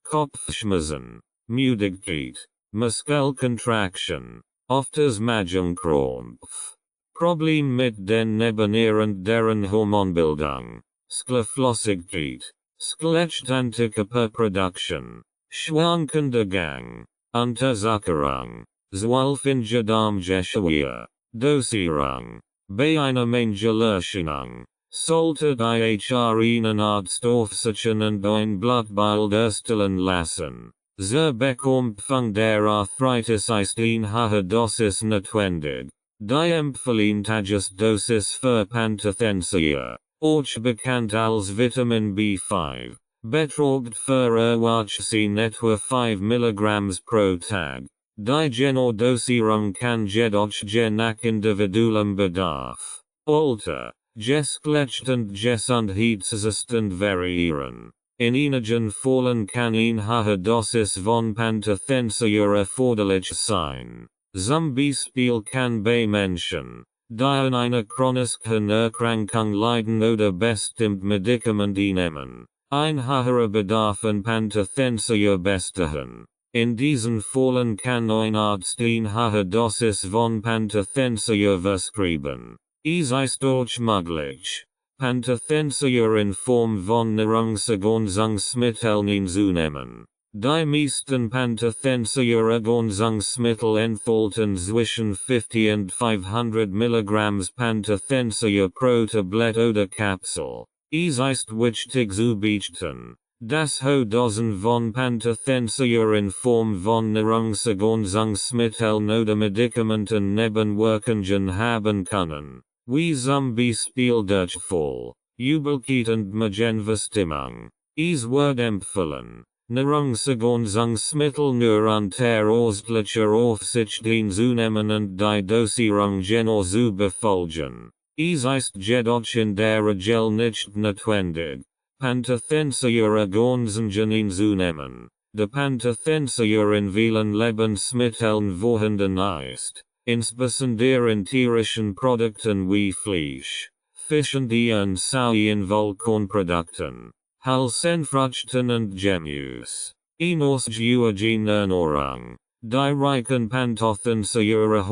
Kopfschmerzen, Müdigkeit, Muskelkontraktion, Oftes Magenkrampf. Problem mit den Nebennieren deren Hormonbildung, Schlaflosigkeit, Skelettantikeperproduktion, schwankender Gang, Unterzuckerung, zwölfige Darmgeschwür, Dosierung. Bei einer Mangelerscheinung sollte ihr einen Arzt aufsuchen und ein Blutbild erstellen lassen. Zur Bekämpfung der Arthritis ist eine hohe Dosis notwendig. Die empfohlene Tagesdosis für Pantothensäure, auch bekannt als Vitamin B5, beträgt für Erwachsene etwa 5 mg pro Tag. Die genaue Dosierung kann jedoch je nach individuellem Bedarf, Alter, Geschlecht und Gesundheitszustand variieren. In einigen Fällen kann eine hohe Dosis von Pantothensäure erforderlich sein. Zum Beispiel kann bei Menschen, die an einer chronischen Erkrankung leiden oder bestimmt Medikamente nehmen, ein höherer Bedarf an Pantothensäure bestehen. In diesen Fällen kann ein Arzt eine hohe Dosis von Pantothensäure verschreiben. Es ist auch möglich, Pantothensäure in Form von Nahrungsergänzungsmitteln einzunehmen. Die meisten Pantothensäure-Ergänzungsmittel enthalten zwischen 50 und 500 mg Pantothensäure pro Tablette oder Kapsel. Es ist wichtig zu beachten, dass hohe Dosen von Pantothensäure in Form von Nahrungsergänzungsmitteln oder Medikamenten Nebenwirkungen haben können, wie zum Beispiel Durchfall, Übelkeit und Magenverstimmung. Es wird empfohlen, Nahrungsergänzungsmittel nur unter ärztlicher Aufsicht zunehmen und die Dosierung genau zu befolgen. Es ist jedoch in der Regel nicht notwendig, Pantothenischeure Ergänzungen zu nehmen. De Pantothenischeure in vielen Lebensmitteln vorhanden ist, insbesondere in tierischen Produkten wie Fleisch, Fisch und Soja in Vollkornprodukten, Hülsenfrüchten und Gemüse. In ausgewogener Ernährung, die reichen Pantothenischeure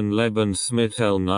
Lebensmitteln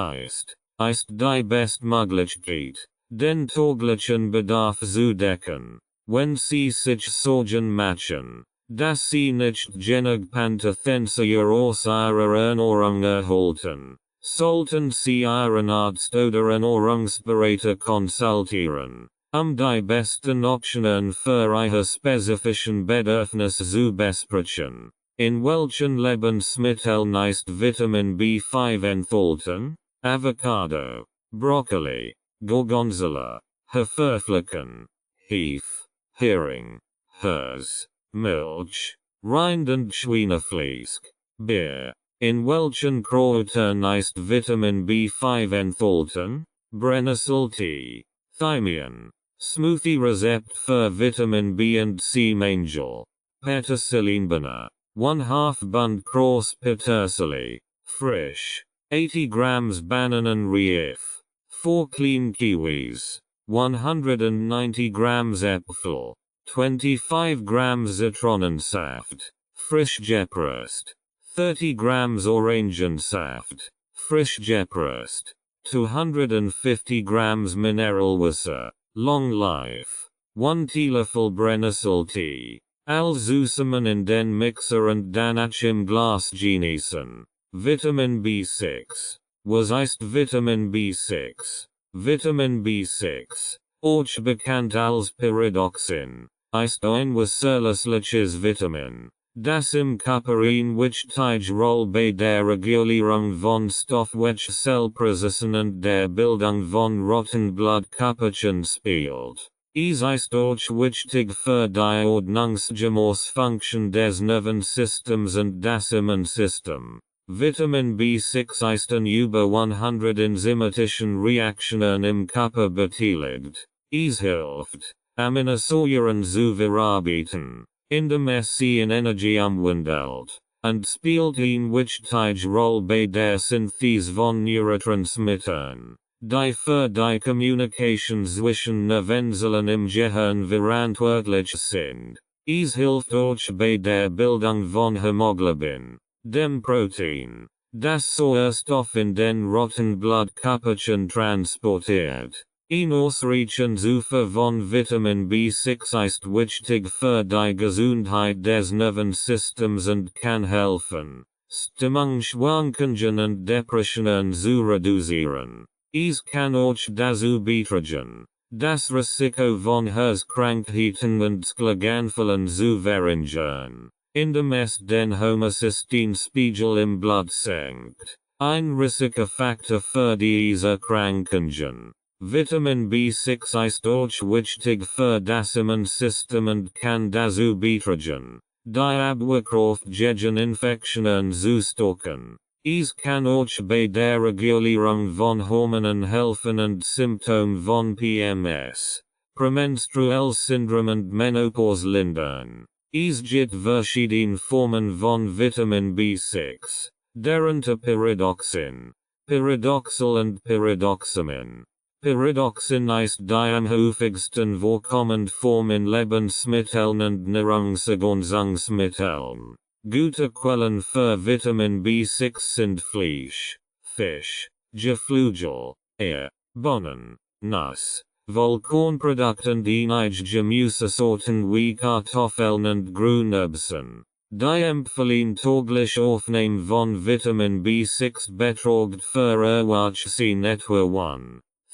ist die Bestmöglichkeit, den täglichen Bedarf zu decken. Wenn sie sich Sorgen machen, dass sie nicht genug Pantothenischeure aus ihrer Ernährung erhalten, sollten sie ihren Arzt oder Ernährungsberater konsultieren, die besten Optionen für ihre spezifischen Bedürfnisse zu besprechen. In welchen Lebensmitteln ist Vitamin B5 enthalten? Avocado, Brokkoli, Gorgonzola, Haferflocken, Heath, Hering, Hirse, Milch, Rind und Schweinefleisch, Beer. In welchen Kräutern ist Vitamin B5 enthalten? Brennnesseltee, Thymian, Smoothie-Rezept für Vitamin B und C Mangel, Petersilinbana, 1/2 Bund Kross Petersilie, frisch, 80 grams Bananenreif, 4 clean kiwis, 190 grams Äpfel, 25 grams Zitronensaft, frisch gepresst, 30 grams Orangensaft, frisch gepresst, 250 grams Mineralwasser, long life, 1 Teelöffel Brennnesseltee, zusammen in den Mixer und danach im Glas genießen. Vitamin B6. Was ist Vitamin B6? Vitamin B6, auch bekannt als Pyridoxin, ist ein wasserlösliches Vitamin, das im Körper eine wichtige Rolle bei der Regulierung von Stoffwechselprozessen und der Bildung von roten Blutkörperchen spielt. Es ist auch wichtig für die Ordnungsgemäßfunktion des Nervensystems und das Immunsystem. Vitamin B6 ist an über 100 enzymatischen Reaktionen im Körper beteiligt. Es hilft, Aminosäuren zu verarbeiten, indem es sie in Energie umwandelt, und spielt eine wichtige Rolle bei der Synthese von Neurotransmittern, die für die Kommunikation zwischen Nervenzellen im Gehirn verantwortlich sind. Es hilft auch bei der Bildung von Hämoglobin, dem Protein, das Sauerstoff in den roten Blutkörperchen transportiert. Ein ausreichendes Ufer von Vitamin B6 ist wichtig für die Gesundheit des Nervensystems und kann helfen, Stimmungsschwankungen und Depressionen zu reduzieren. Es kann auch dazu beitragen, das Risiko von Herzkrankheiten und Schlaganfällen zu verringern, indem es den Homocysteinspiegel im Blut senkt, ein Risikofaktor für diese Erkrankungen. Vitamin B6 ist auch wichtig für das Immunsystem und kann dazu beitragen, die Abwehrkraft gegen Infektionen zu stärken. Es kann auch bei der Regulierung von Hormonen helfen und Symptome von PMS, Prämenstruelles Syndrom und Menopause lindern. Es gibt verschiedene Formen von Vitamin B6, darunter Pyridoxin, Pyridoxal und Pyridoxamin. Pyridoxin ist die am häufigsten vorkommende Form in Lebensmitteln und Nahrungsergänzungsmitteln. Gute Quellen für Vitamin B6 sind Fleisch, Fisch, Geflügel, Eier, Bohnen, Nuss, Vollkornprodukte und einige Gemüsesorten wie Kartoffeln und Grünerbsen. Die empfehlen täglich Aufnahme von Vitamin B6 beträgt für Erwachsene etwa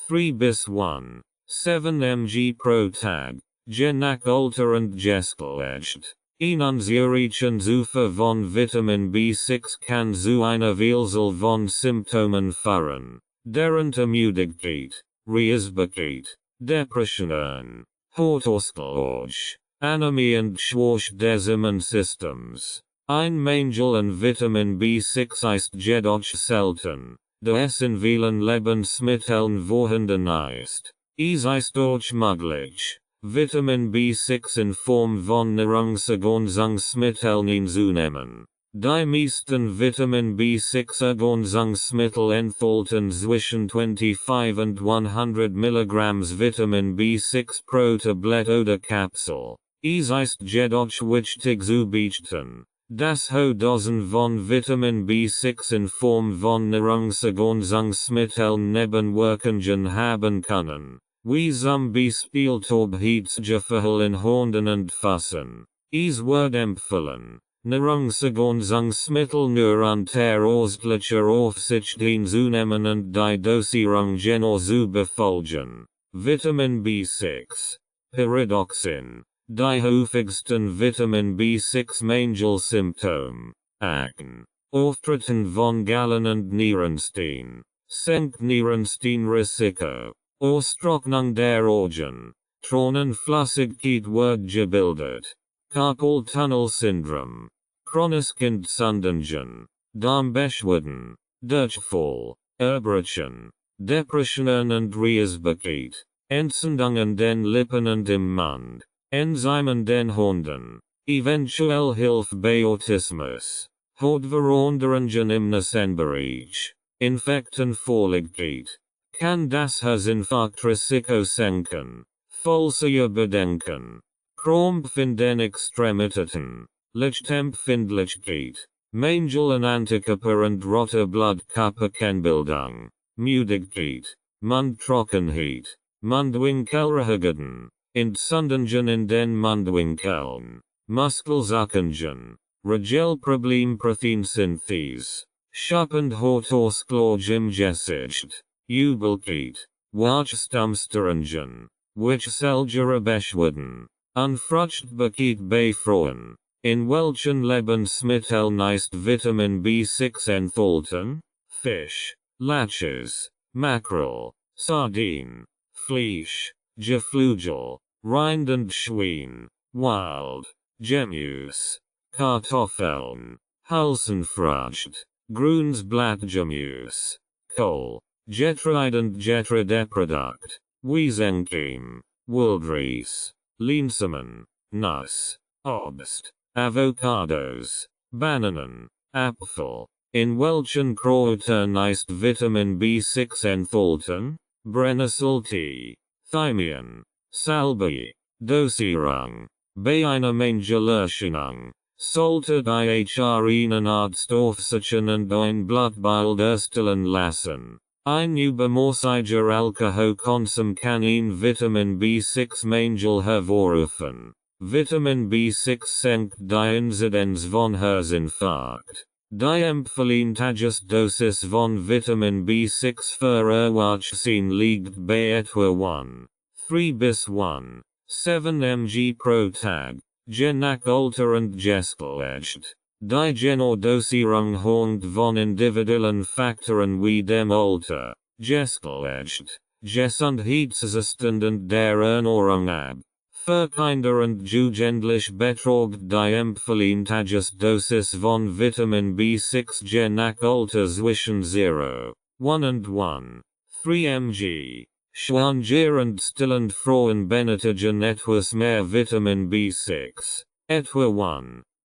3 bis 7 mg pro Tag, je nach Alter und Geschlecht. Ein unzureichendes Ufer von Vitamin B6 kann zu einer Vielzahl von Symptomen führen, darunter Müdigkeit, Reizbarkeit, Depressionen, Hautausschlag, Anatomy and Schwarz-Deserman-Systems. Ein Mangel an Vitamin B6 ist jedoch selten. Es in vielen Lebensmitteln vorhanden ist. Es ist auch möglich, Vitamin B6 in Form von Nahrungsergänzungsmitteln einzunehmen. Die meisten Vitamin B6 Ergänzungsmittel enthalten zwischen 25 und 100 Milligrams Vitamin B6 pro Tablette oder Kapsel. Es ist jedoch wichtig zu beachten, dass Dosen von Vitamin B6 in Form von Nahrungsergänzungsmitteln Nebenwirkungen haben können, wie zum Beispiel Herzgefälle in Hunden und Füßen. Es wird empfohlen, Nahrungsergänzungsmittel nur unter ärztlicher Aufsicht einzunehmen und die Dosierung genau zu befolgen. Vitamin B6. Paradoxin. Die häufigsten Vitamin B6 Mangelsymptome. Akne. Auftreten von Gallen und Nierenstein. Senkt Nierensteinrisiko. Austrocknung der Augen. Tränenflüssigkeit wird gebildet. Carpal-Tunnel-Syndrom. Chronische Entzündungen. Darmbeschwerden. Durchfall. Erbrechen. Depressionen und Reisbarkeit. Entzündungen den Lippen und im Mund. Enzymen den Hunden. Eventuell Hilfe bei Autismus. Hautveränderungen im Nasenbereich. Infektenvorliegkeit. Kann das Herzinfarktrisiko senken. Falsche Bedenken. Krampf in den Extremitäten. Lichtempfindlichkeit. Mangel an Antikörper und rote Blutkörperkennbildung. Müdigkeit. Mundtrockenheit. Mundwinkelrehageden. Entzündungen in den Mundwinkeln. Muskelzuckungen. Regelproblemproteinsynthese. Schappend Hautausgleich im Gesicht. Übelkeit. Wachstumsstörungen. Wechselgere Beschwerden. Unfruchtbarkeit bei Frauen. In welchen Lebensmitteln ist Vitamin B6 enthalten? Fisch, Lachs, Mackerel, Sardine, Fleisch, Geflügel, Rind und Schwein, Wild, Gemüse, Kartoffeln, Hülsenfrüchte, Grünes Blattgemüse, Kohl, Getreide und Getreideprodukt, Weizencreme, Wildreis, Linsamen, Nuss, Obst, Avocados, Bananen, Apfel. In welchen Kräutern ist Vitamin B6 enthalten? Brennnesseltee, Thymian, Salbei. Dosierung. Bei einer Mangelerscheinung sollte Ihnen Arzt aufsichern und ein Blutbild erstellen lassen. Ein übermäßiger Alkoholkonsum kann ein Vitamin B6 Mangel hervorrufen. Vitamin B6 senkt die Inzidenz von Herzinfarkt. Die empfohlene Dosis von Vitamin B6 für Erwachsene liegt bei etwa 1,3 bis 1,7 mg pro Tag, je nach Alter und Geschlecht. Die genaue Dosierung hängt von individuellen Faktoren wie dem Alter, Geschlecht, Gesundheitszustand und der Ernährung ab. Für Kinder und Jugendliche beträgt die empfohlene Dosis von Vitamin B6 je nach Alter zwischen 0, 1 und 1,3 mg. Schwanger und stillende Frauen benötigen etwas mehr Vitamin B6, etwa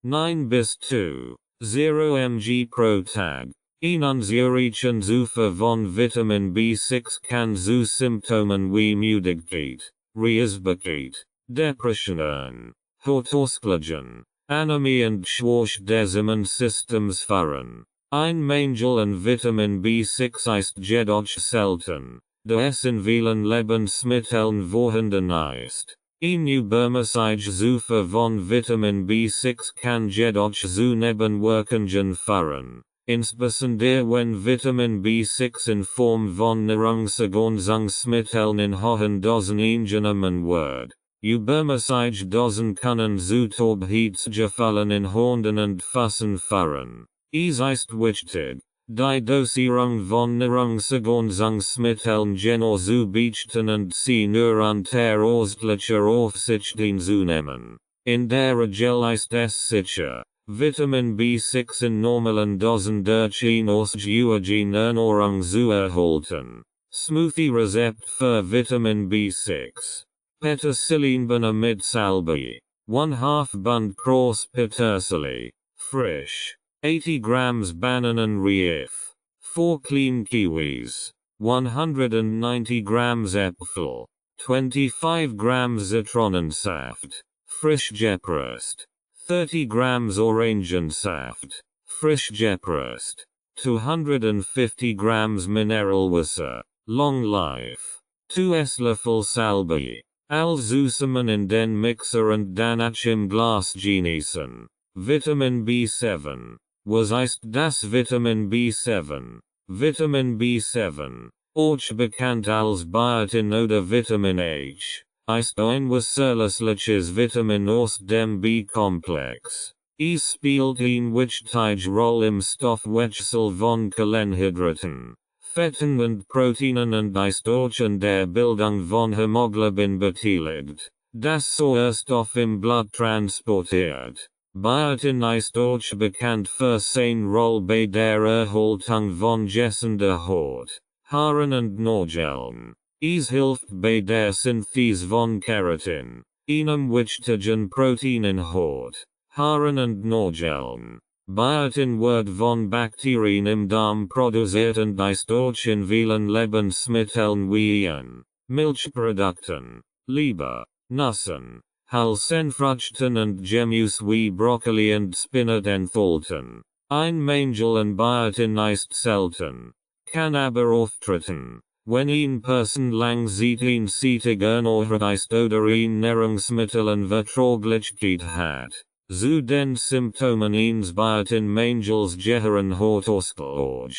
1,9 bis 2,0 mg pro Tag. Unzureichende Zufuhr von Vitamin B6 kann zu Symptomen wie Müdigkeit, Reisbarkeit, Depressionen, Hautausgleichen, Anämie und Schwarz-Deserman-Systems führen. Ein Mangel an Vitamin B6 ist jedoch selten, da es in vielen Lebensmitteln vorhanden ist. Ein übermäßiger Zufuhr von Vitamin B6 kann jedoch zu Nebenwirkungen führen, insbesondere wenn Vitamin B6 in Form von Nahrungsergänzungsmitteln in hohen Dosen eingenommen wird. Übermäßige Dosen können zu Herzgefallen in Hunden und Füßen führen. Es ist wichtig, die Dosierung von Nahrungsergänzungsmitteln genau zu beachten und sie nur unter ärztlicher Aufsicht einzunehmen. In der Gel ist es sicher. Vitamin B6 in normalen Dosen durch Ausgewogen Ernährung zu erhalten. Smoothie Rezept für Vitamin B6. Petersilinbana mit Salbei. 1/2 Bund Cross Petersilie. Frisch. 80 grams Bananenreif. 4 clean kiwis. 190 grams Äpfel. 25 grams Zitronensaft. Frisch gepresst. 30 grams Orangensaft. Frisch gepresst. 250 grams Mineralwasser. Long life. 2 Esslöffel Salbei. Zusammen in den Mixer und danach im Glas genießen. Vitamin B7. Was ist das Vitamin B7? Vitamin B7, auch bekannt als Biotin oder Vitamin H, ist ein zusätzliches Vitamin aus dem B-Komplex. Es spielt eine wichtige Rolle im Stoffwechsel von Kohlenhydraten, Fetten und Proteinen und ist auch an der Bildung von Hämoglobin beteiligt, das Sauerstoff im Blut transportiert. Biotin ist auch bekannt für seine Rolle bei der Erhaltung von gessender Haut, Haaren und Nageln. Es hilft bei der Synthese von Keratin, einem wichtigen Protein in Haut, Haaren und Nageln. Biotin wird von Bakterien im Darm produziert und ist auch in vielen Lebensmitteln wie Milchprodukten, Leber, Nüssen, Hülsenfrüchten und Gemüse wie Brokkoli und Spinat enthalten. Ein Mangel an Biotin ist selten, kann aber auftreten, wenn eine Person langzeitig ernährt ist oder eine Nahrungsmittelunverträglichkeit hat. Zu den Symptomen eines Biotin-Mangels gehören Hautausschlag,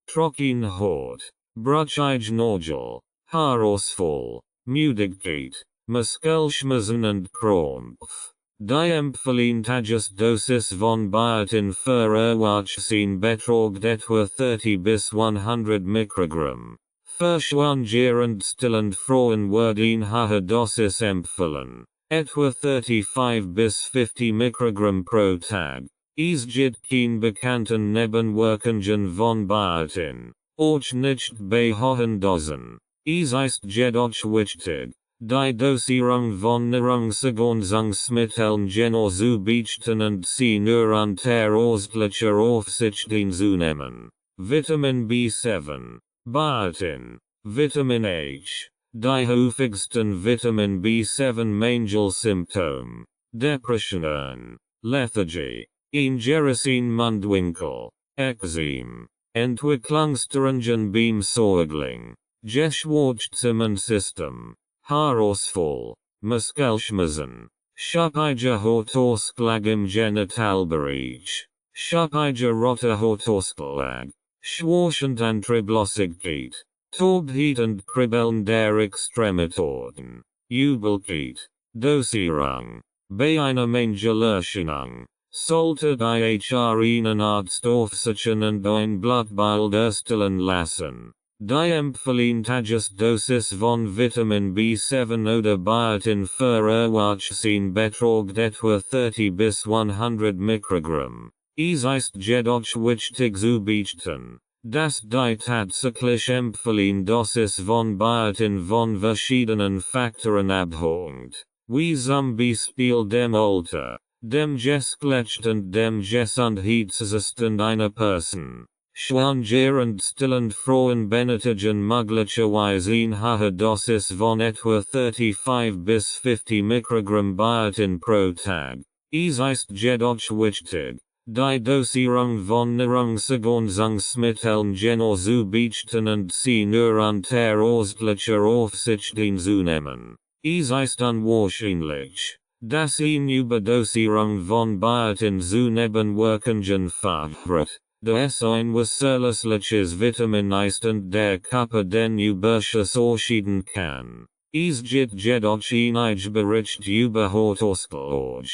trockene Haut, brüchige Nagel, Haarausfall, Müdigkeit, Muskelschmerzen und Krampf. Die empfehlenswerte Dosis von Biotin für Erwachsene beträgt etwa 30 bis 100 Mikrogramm. Für schwangere und stillende Frauen wird eine hohe Dosis empfohlen, etwa 35 bis 50 Mikrogramm pro Tag. Es gibt keine bekannten Nebenwirkungen von Biotin, auch nicht bei hohen Dosen. Es ist jedoch wichtig, die Dosierung von Nahrungsergänzungsmitteln genau zu beachten und sie nur unter ausdrücklicher Aufsicht einzunehmen. Vitamin B7, Biotin, Vitamin H. Die häufigsten Vitamin B7 Mangelsymptome, Depressionen, Lethargie, Eingeressen Mundwinkel, Ekzem, Entwicklungsstörungen beim Säugling, Geschlechtszimmensystem, Haarausfall, Muskelschmerzen, Schuppiger Hautausschlag im Genitalbereich, Schuppiger roter Hautausschlag, Schwächend Antrieblosigkeit, Taubheit und Kribbeln der Extremitäten, Übelkeit, Dosierung. Bei einer Mangelerscheinung sollte die einen Arzt aufsuchen und ein Blutbild erstellen lassen. Die empfehlenswerte Dosis von Vitamin B7 oder Biotin für Erwachsene beträgt etwa 30 bis 100 Mikrogramm. Es ist jedoch wichtig zu beachten, dass die tatsächlich empfohlene Dosis von Biotin von verschiedenen Faktoren abhängt, wie zum Beispiel dem Alter, dem Geschlecht und dem Gesundheitszustand einer Person. Schwangere und stillende Frauen benötigen möglicherweise eine hohe Dosis von etwa 35 bis 50 Mikrogramm Biotin pro Tag. Es ist jedoch wichtig, die Dosierung von Nahrungsergänzungsmitteln genau zu beachten und sie nur unter ausdrücklicher Aufsicht einzunehmen. Es ist unwahrscheinlich, dass eine Überdosierung von Biotin zu Nebenwirkungen führt. Da es ein zusätzliches Vitamin ist und der Körper den Überschuss ausscheiden kann. Es gibt jedoch einige Berichte über Hautausschlag,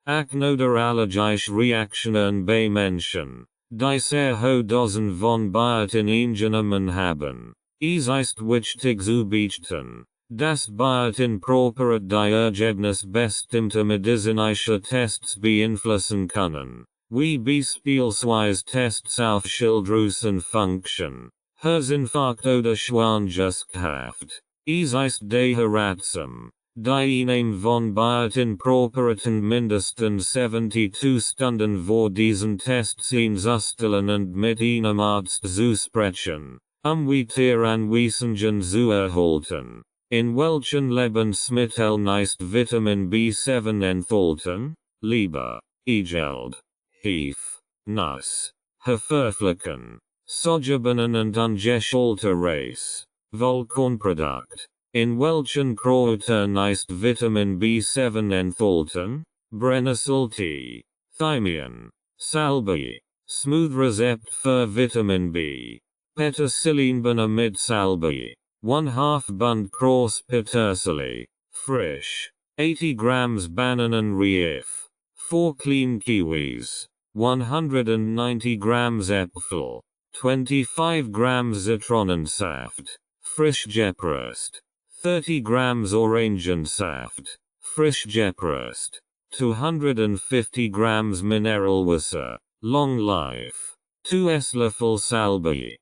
Akne oder allergische Reaktionen bei Menschen, die sehr hohe Dosen von Biotin eingenommen haben. Es ist wichtig zu beachten, Das Biotin-Properat Diergebnis bestimmter medizinische Tests beeinflussen können. Wie beispielsweise Tests auf Schilddrüsenfunktion, Herzinfarkt oder Schwangerschaft. Es ist daher ratsam, die Einnahme von Biotin-Properaten mindestens 72 Stunden vor diesen Tests einzustellen und mit einem Arzt zu sprechen, weitere Anweisungen zu erhalten. In welchen Lebensmitteln ist Vitamin B7 enthalten? Leber, Egeld, Hefe, Nuss, Haferflocken, Sojabohnen und ungeschälte Reis, Vollkornprodukt. In welchen Kräutern ist Vitamin B7 enthalten? Brennnesseltee, Thymian, Salbei, Smooth Rezept für Vitamin B. Petersilinbana mit Salbei, 1/2 Bund Cross Petersilie, frisch, 80 grams Bananenreif, 4 clean kiwis, 190 grams Äpfel, 25 grams Zitronensaft, frisch gepresst, 30 grams Orangensaft, frisch gepresst, 250 grams Mineralwasser, long life, 2 Esslöffel Salbei.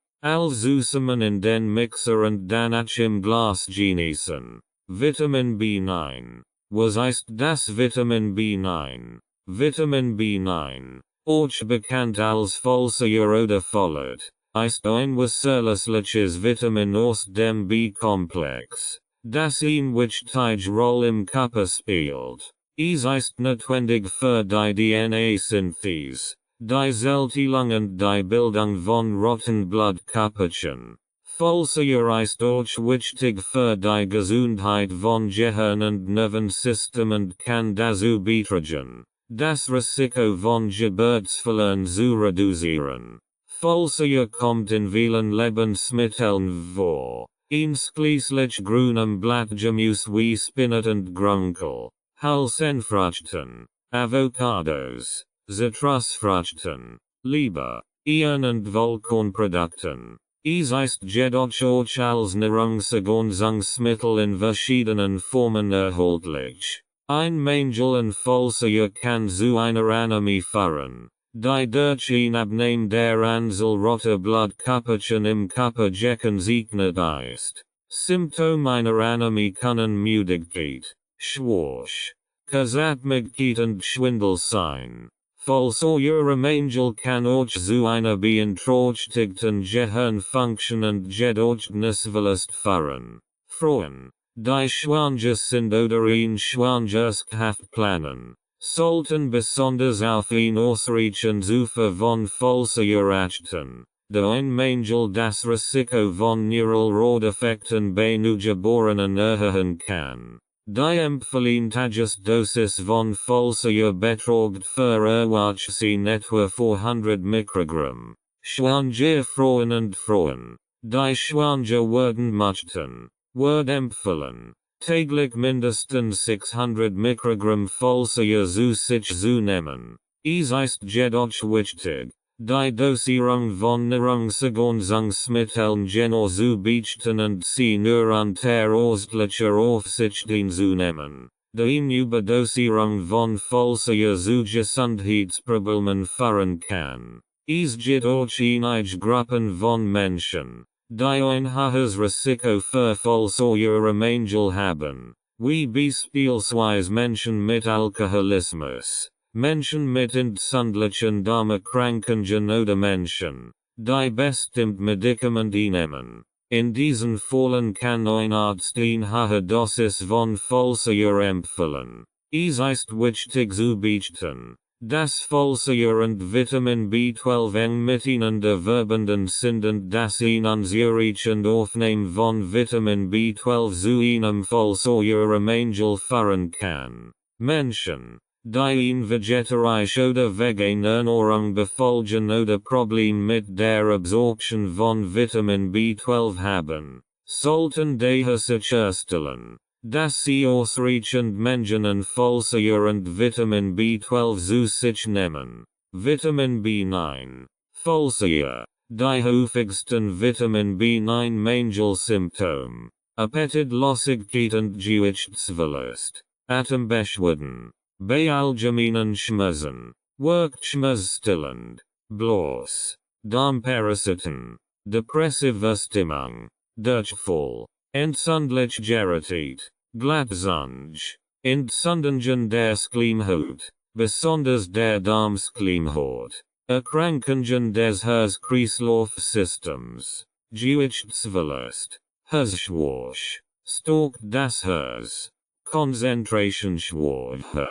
Zusammen in den Mixer und danach im Glas genießen. Vitamin B9. Was ist das Vitamin B9? Vitamin B9, auch bekannt als Folsäure oder Folat, ist ein wasserlösliches Vitamin aus dem B-Komplex, das eine wichtige Rolle im Körper spielt. Es ist notwendig für die DNA-Synthese, die Zellteilung und die Bildung von roten Blutkörperchen. Folsäure ist auch wichtig für die Gesundheit von Gehirn und Nervensystem und kann dazu beitragen, das Risiko von Geburtsfehlern zu reduzieren. Folsäure kommt in vielen Lebensmitteln vor, einschließlich grünem Blattgemüse wie Spinat und Grünkohl, Hülsenfrüchten, Avocados, Zitrusfrüchten, Leber, Ehren und Vollkornprodukten. Es ist jedoch auch als Nahrungsergänzungsmittel in verschiedenen Formen erhältlich. Ein Mangel an Folsäure kann zu einer Anämie führen, die durch ein Abnehmen der Anzahl roter Blutkörperchen im Körper gekennzeichnet ist. Symptome einer Anämie können Müdigkeit, Schwäche, Kurzatmigkeit und Schwindel sein. Folsäuremangel kann auch zu einer beeinträchtigten Gehirnfunktion und Gedächtnisverlust führen. Frauen, die schwanger sind oder eine Schwangerschaft planen, sollten besonders auf ein ausreichendes Ufer von Folsäure achten, da ein Mangel das Risiko von Neuralrodeffekten bei Neugeborenen erhöhen kann. Die empfohlene Dosis von Folsäure beträgt für Erwachsene etwa 400 Mikrogramm. Schwangere Frauen und Frauen, die schwanger werden möchten, wird empfohlen, täglich mindestens 600 Mikrogramm Folsäure zu sich zu nehmen. Es ist jedoch wichtig, die Dosierung von Nahrungsergänzungsmitteln genau zu beachten und sie nur unter ärztlicher Aufsicht einzunehmen. Die Überdosierung von Folsäure zu Gesundheitsproblemen führen kann. Es gibt auch einige Gruppen von Menschen, die ein hohes Risiko für Folsäuremangel haben, wie beispielsweise Menschen mit Alkoholismus, Menschen mit entzündlichen Darmerkrankungen oder Menschen, die bestimmt Medikamente nehmen. In diesen Fällen kann ein Arzt eine hohe Dosis von Folsäure empfehlen. Es ist wichtig zu beachten, dass Folsäure und Vitamin B12 eng miteinander verbunden sind und dass ein unzureichend Aufnehmen von Vitamin B12 zu einem Folsäuremangel führen kann. Menschen, die ein vegetarisch oder vegan Ernährung befolgen oder Probleme mit der Absorption von Vitamin B12 haben, sollten daher sicherstellen, dass sie ausreichend Mengen an Folsäure und Vitamin B12 zu sich nehmen. Vitamin B9, Folsäure, die häufigsten Vitamin B9 Mangelsymptome. Appetит lossig und Gewichtsverlust. Atembeschwerden. Bei allgemeinen Schmerzen. Wirkt schmerzstillend. Bloß. Darmparasiten. Depressive Stimmung. Durchfall. Entzündlich Gerität. Glattzunge. Entzündungen der Schleimhaut. Besonders der Darmschleimhaut. Erkrankungen des Herz-Kreislauf-Systems. Gewichtsverlust. Herzschwach. Stockt das Herz. Konzentrationsschwäche.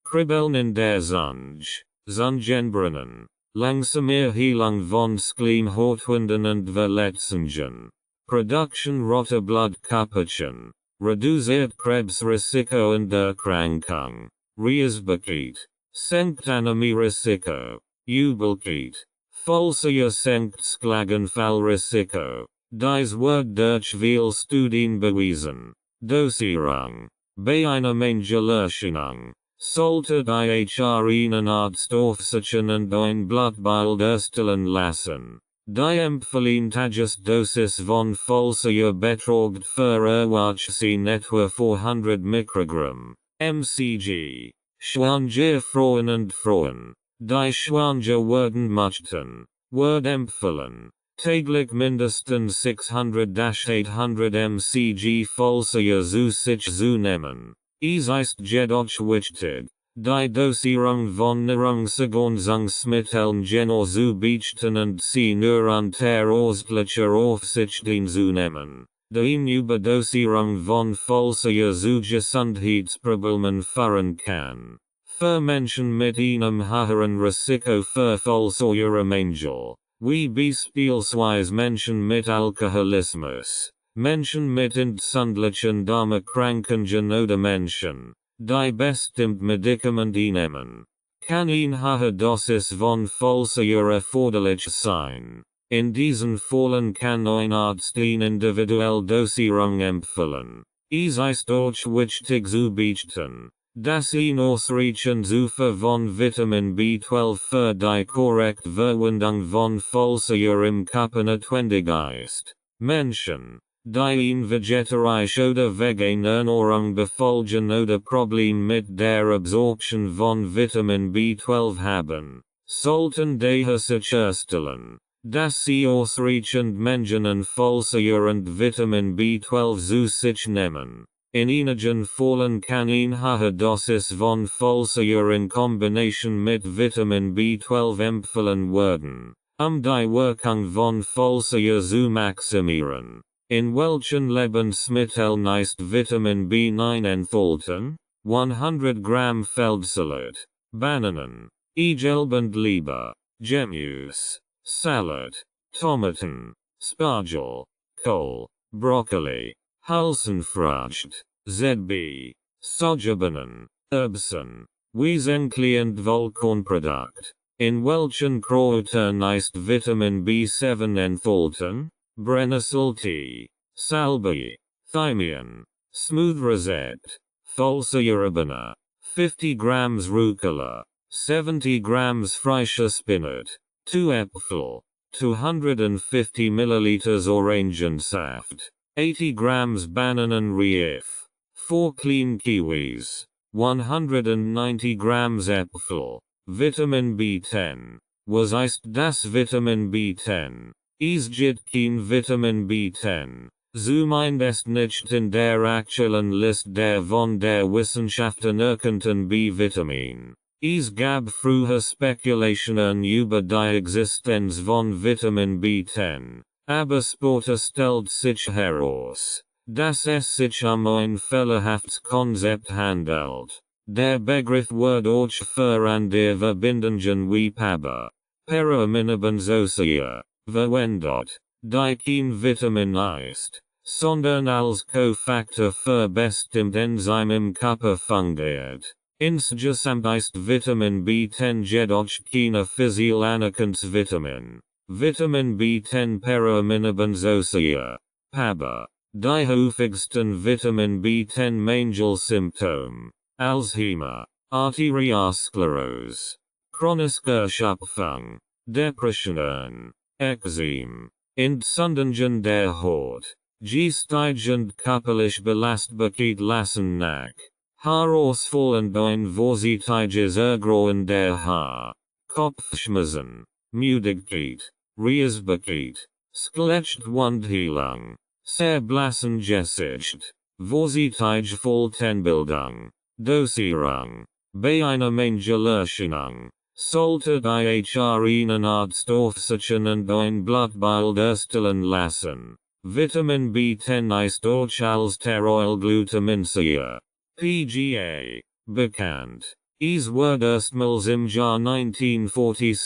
Kribbeln in der Zunge. Zungenbrennen. Langsame Heilung von Schleimhautwunden und Verletzungen. Production roter Blutkörperchen. Reduziert Krebsrisiko und Erkrankung. Reisbarkeit. Senkt Anämierisiko. Übelkeit. Falsiger senkt Schlaganfallrisiko. Dies wird durch viele Studien bewiesen. Dosierung. Bei einer Mangelerscheinung. Sollte einen Arzt aufsuchen und ein Blutbild erstellen lassen. Die Empfehlentagesdosis von falsiger betragt für erwachsene etwa 400 Mikrogramm. mcg. Schwanger und Frauen. Die schwanger werden möchten. Wird empfehlen. Täglich mindestens 600-800 mcg falsiger zu sich zu nehmen. Es ist jedoch wichtig, die Dosierung von Nahrungsergänzungsmitteln genau zu beachten und sie nur unter ärztlicher Aufsicht zu nehmen. Die Überdosierung von falsiger zu Gesundheitsproblemen führen kann. Für Menschen mit einem höheren Risiko für falsiger Mangel, wie beispielsweise Menschen mit Alkoholismus. Menschen mit entzündlichen Darmerkrankungen oder Menschen, die bestimmt Medikamente nehmen. Kann eine hohe Dosis von falsiger erforderlich sein. In diesen Fällen kann ein Arzt eine individuelle Dosierung empfehlen. Es ist auch wichtig zu beachten, dass ein ausreichend Zufuhr von Vitamin B12 für die korrekte Verwendung von falsiger im Körper notwendig ist. Menschen, die ein vegetarisch oder vegan Ernährung befolgen oder Probleme mit der Absorption von Vitamin B12 haben, sollten daher sicherstellen, dass sie ausreichend Mengen an falsiger und Vitamin B12 zu sich nehmen. In einigen Fällen kann eine hohe Dosis von falsiger in Kombination mit Vitamin B12 empfohlen werden, die Wirkung von falsiger zu maximieren. In welchen Lebensmitteln ist Vitamin B9 enthalten? 100 Gramm Feldsalat, Bananen, Egelbend Leber, Gemüse, Salat, Tomaten, Spargel, Kohl, Brokkoli, Hülsenfrüchte, ZB, Sojabohnen, Erbsen, Wesentlich und Vollkornprodukt. In welchen Kräutern ist Vitamin B7 enthalten? Brennnesseltee, Salbei, Thymian, Smooth Rosette, Falsa 50 grams Rucola, 70 grams frischer Spinat, 2 Äpfel, 250 milliliters Orangensaft, 80 grams Bananenreif, 4 clean kiwis, 190 grams Äpfel, Vitamin B10. Was ist das Vitamin B10? Es gibt kein Vitamin B10. Zumindest nicht in der aktuellen Liste der von der Wissenschaft anerkannten B-Vitamin. Es gab früher Spekulationen über die Existenz von Vitamin B10, aber später stellt sich heraus, dass es sich ein fehlerhaftes Konzept handelt. Der Begriff wird auch für andere Verbindungen wie Paba, Paraaminobenzosia, verwendet, die kein Vitamin ist, sondern als Kofaktor für bestimmt Enzym im Körper fungiert. Insgesamt ist Vitamin B10 jedoch keine offiziell anerkanntes Vitamin. Vitamin B10 Paraaminobenzosia, PABA. Die häufigsten Vitamin B10 Mangelsymptome: Alzheimer, Arteriosklerose, chronische Erschöpfung, Depressionen, Ekzem, Entzündungen der Haut, Gesteigend körperlich belastbarkeit lassen nach. Herausfallend ein vorsichtiges Ergrauen der Haar. Kopfschmerzen, Müdigkeit, Reisbarkeit, Skelettwundheilung, Zerblassen Gesicht, vorsichtige Volltenbildung, Dosierung, bei einer Mangelerscheinung, sollte Ihnen Arzt aufsichern und ein Blutbild erstellen lassen. Vitamin B10 ist durch als Terroilglutaminsäure, PGA, bekannt. Es wurde erstmals im Jahr 1947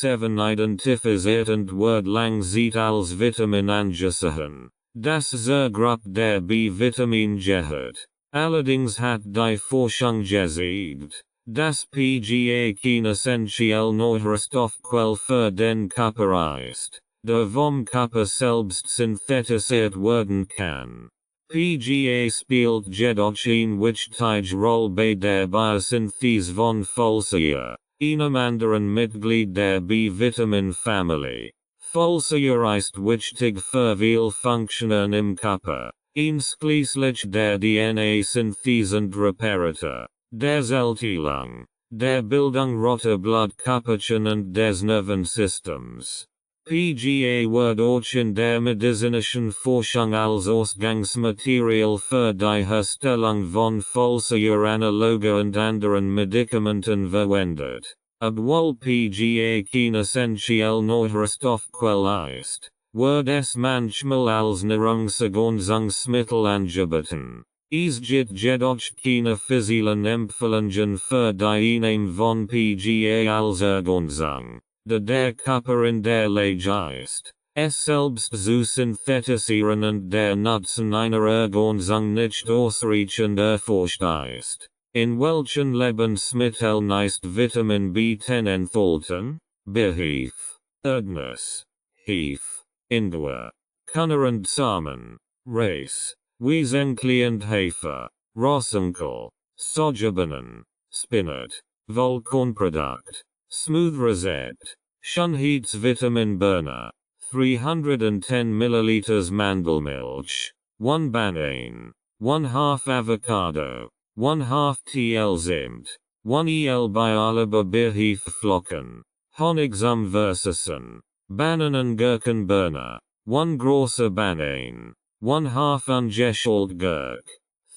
identifiziert und wird lang Zeit als Vitamin angesehen, das zur Gruppe der B-Vitamin gehört. Allerdings hat die Forschung gezeigt, dass PGA kein essentielle Nährstoffquelle für den Körper ist, der vom Körper selbst synthetisiert werden kann. PGA spielt jedoch eine wichtige Rolle bei der Biosynthese von Folsäure, einem anderen Mitglied der B-Vitamin-Familie. Folsäure ist wichtig für viele Funktionen im Körper, einschließlich der DNA-Synthese und Reparatur, der Zellteilung, der Bildung roter Blutkörperchen und des Nervensystems. PGA wird auch in der medizinischen Forschung als Ausgangsmaterial für die Herstellung von Folsäure-Analoge und anderen Medikamenten verwendet. Obwohl PGA kein essentielle Nährstoffquelle ist, wird es manchmal als Nahrungsergänzungsmittel angeboten. Es gibt jedoch keine offiziellen Empfehlungen für die Einnahme von PGA als Ergänzung, da der Körper in der Lage ist, es selbst zu synthetisieren und der Nutzen einer Ergänzung nicht ausreichend erforscht ist. In welchen Lebensmitteln ist Vitamin B10 enthalten? Beef, Erdnuss, Hefe, Ingwer, Künner und Samen, Reis, Wiesenklee und Hafer, Rosenkohl, Sojabohnen, Spinat, Vollkornprodukt, Smooth Rosette, Schönheitsvitamin Burner, 310 ml Mandelmilch, 1 Banane, 1/2 Avocado, 1/2 TL Zimt, 1 El Bialaba Birhefe-Flocken, Honig zum Versessen, Bananen Gurkenburner, 1 großer Banane, 1/2 ungeschält Gurk,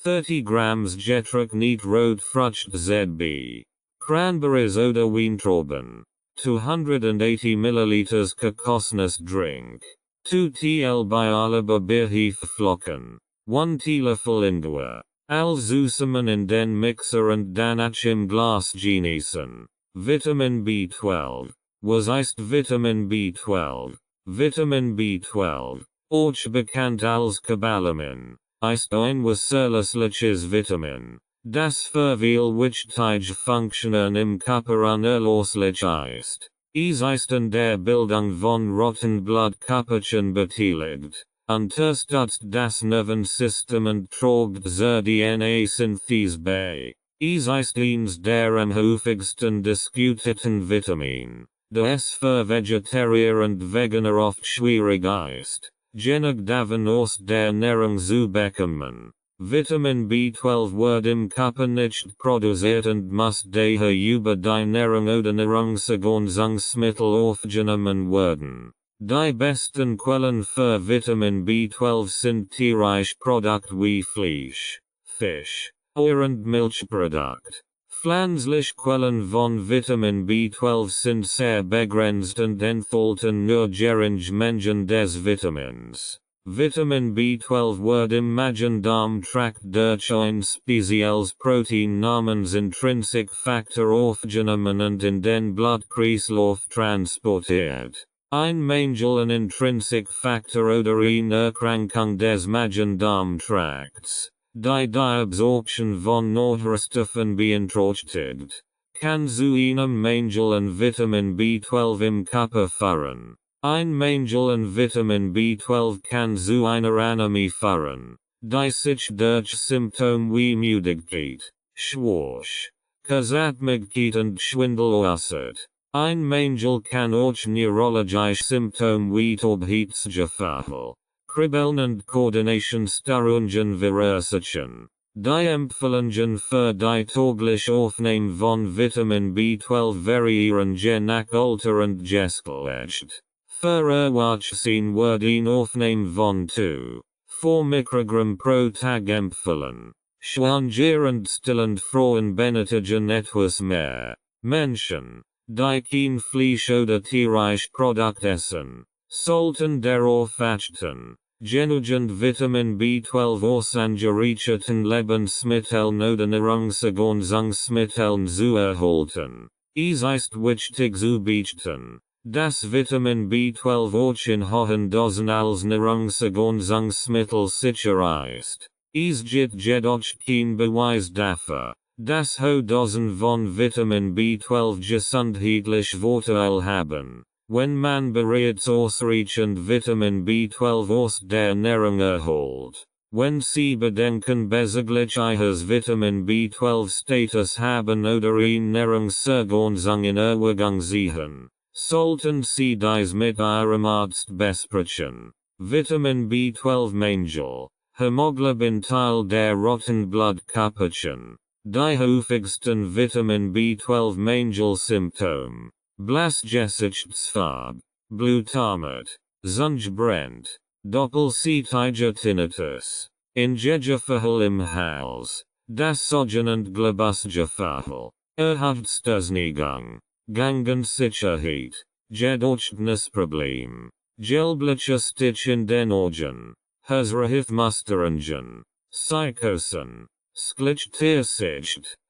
30 grams getrocknet Rotfrucht ZB, Cranberries oder Weintrauben, 280 ml Kokosnuss Drink, 2 TL Bialaba Birhefe-Flocken, 1 Teelöffel Ingwer, Zusammen in den Mixer und danach im Glas genießen. Vitamin B12. Was ist Vitamin B12? Vitamin B12, auch bekannt als Cobalamin, ist ein wasserlösliches Vitamin, das für viele wichtige Funktionen im Körper unerlässlich ist. Es ist in der Bildung von roten Blutkörperchen beteiligt, unterstützt das Nervensystem und trägt zur DNA-Synthese bei. Es ist eines der am häufigsten diskutierten Vitamin, da es für Vegetarier und Veganer oft schwierig ist, genug davon aus der Nahrung zu bekommen. Vitamin B12 wird im Körper nicht produziert und muss daher über die Nahrung oder Nahrungsergänzungsmittel aufgenommen werden. Die besten Quellen für Vitamin B12 sind tierische Produkte wie Fleisch, Fisch, Eier und Milchprodukt. Pflanzliche Quellen von Vitamin B12 sind sehr begrenzt und enthalten nur geringe Mengen des Vitamins. Vitamin B12 wird im Magen-Darm-Trakt durch ein spezielles Protein namens Intrinsic Factor aufgenommen und in den Blutkreislauf transportiert. Ein Mangel an Intrinsic Factor oder eine Erkrankung des Magen-Darm-Trakts, die Absorption von Nährstoffen beeinträchtigt, kann zu einem Mangel an Vitamin B12 im Körper führen. Ein Mangel an Vitamin B12 kann zu einer Anämie führen, die sich durch Symptome wie Müdigkeit, Schwäche, Kurzatmigkeit und Schwindel äußert. Ein Mangel kann auch neurologische Symptome wie Taubheitsgefühl, Kribbeln und Koordinationsstörungen verursachen. Die Empfehlungen für die tägliche Aufnahme von Vitamin B12 variieren je nach Alter und Geschlecht. Für Erwachsene wird eine Aufnahme von 2,4 Mikrogramm pro Tag empfohlen. Schwanger und stillend Frauen benötigen etwas mehr. Menschen, die kein Fleisch oder tierische Produkte essen, sollten darauf achten, genügend Vitamin B12 aus angereicherten Lebensmitteln oder Nahrungsergänzungsmitteln zu erhalten. Es ist wichtig zu beachten, dass Vitamin B12 auch in hohen Dosen als Nahrungsergänzungsmittel sicher ist. Es gibt jedoch kein Beweis dafür, dass hohe Dosen von Vitamin B12 gesundheitlich Vorteile haben, wenn man bereits ausreichend Vitamin B12 aus der Ernährung erholt. Wenn Sie bedenken bezüglich Ihres Vitamin B12-Status haben oder eine Nahrungsergänzung in Erwägung ziehen, sollten Sie dies mit Ihrem Arzt besprechen. Vitamin B12-Mangel, Hämoglobin Teil der roten Blutkörperchen. Die häufigsten Vitamin B12-Mangel-Symptome: Blassgesichtsfarbe, Blutarmut, Sonnenbrand, doppelseitiger Tinnitus, Ingegefühl im Hals, das sogenannte Globusgefühl, Erhaftstusnigung, Gangensicherheit, Gedächtnisproblem, gelblicher Stich in den Augen, Herzrhythmusstörungen, Psychosen, Schlechte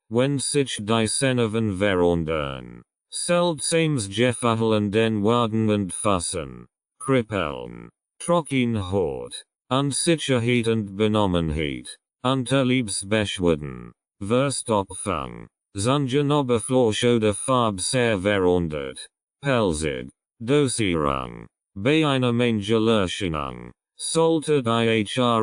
wenn sich die Nerven verändern, seltsames Gefühl in den Waden und Füßen, Kribbeln, Trockenhaut, Unsicherheit und Benommenheit, Unterleibsbeschwerden, Verstopfung, Sonnenoberfläche oder Farbe sehr verändert, pelzig, Dosierung, bei einer Mangelerscheinung, sollte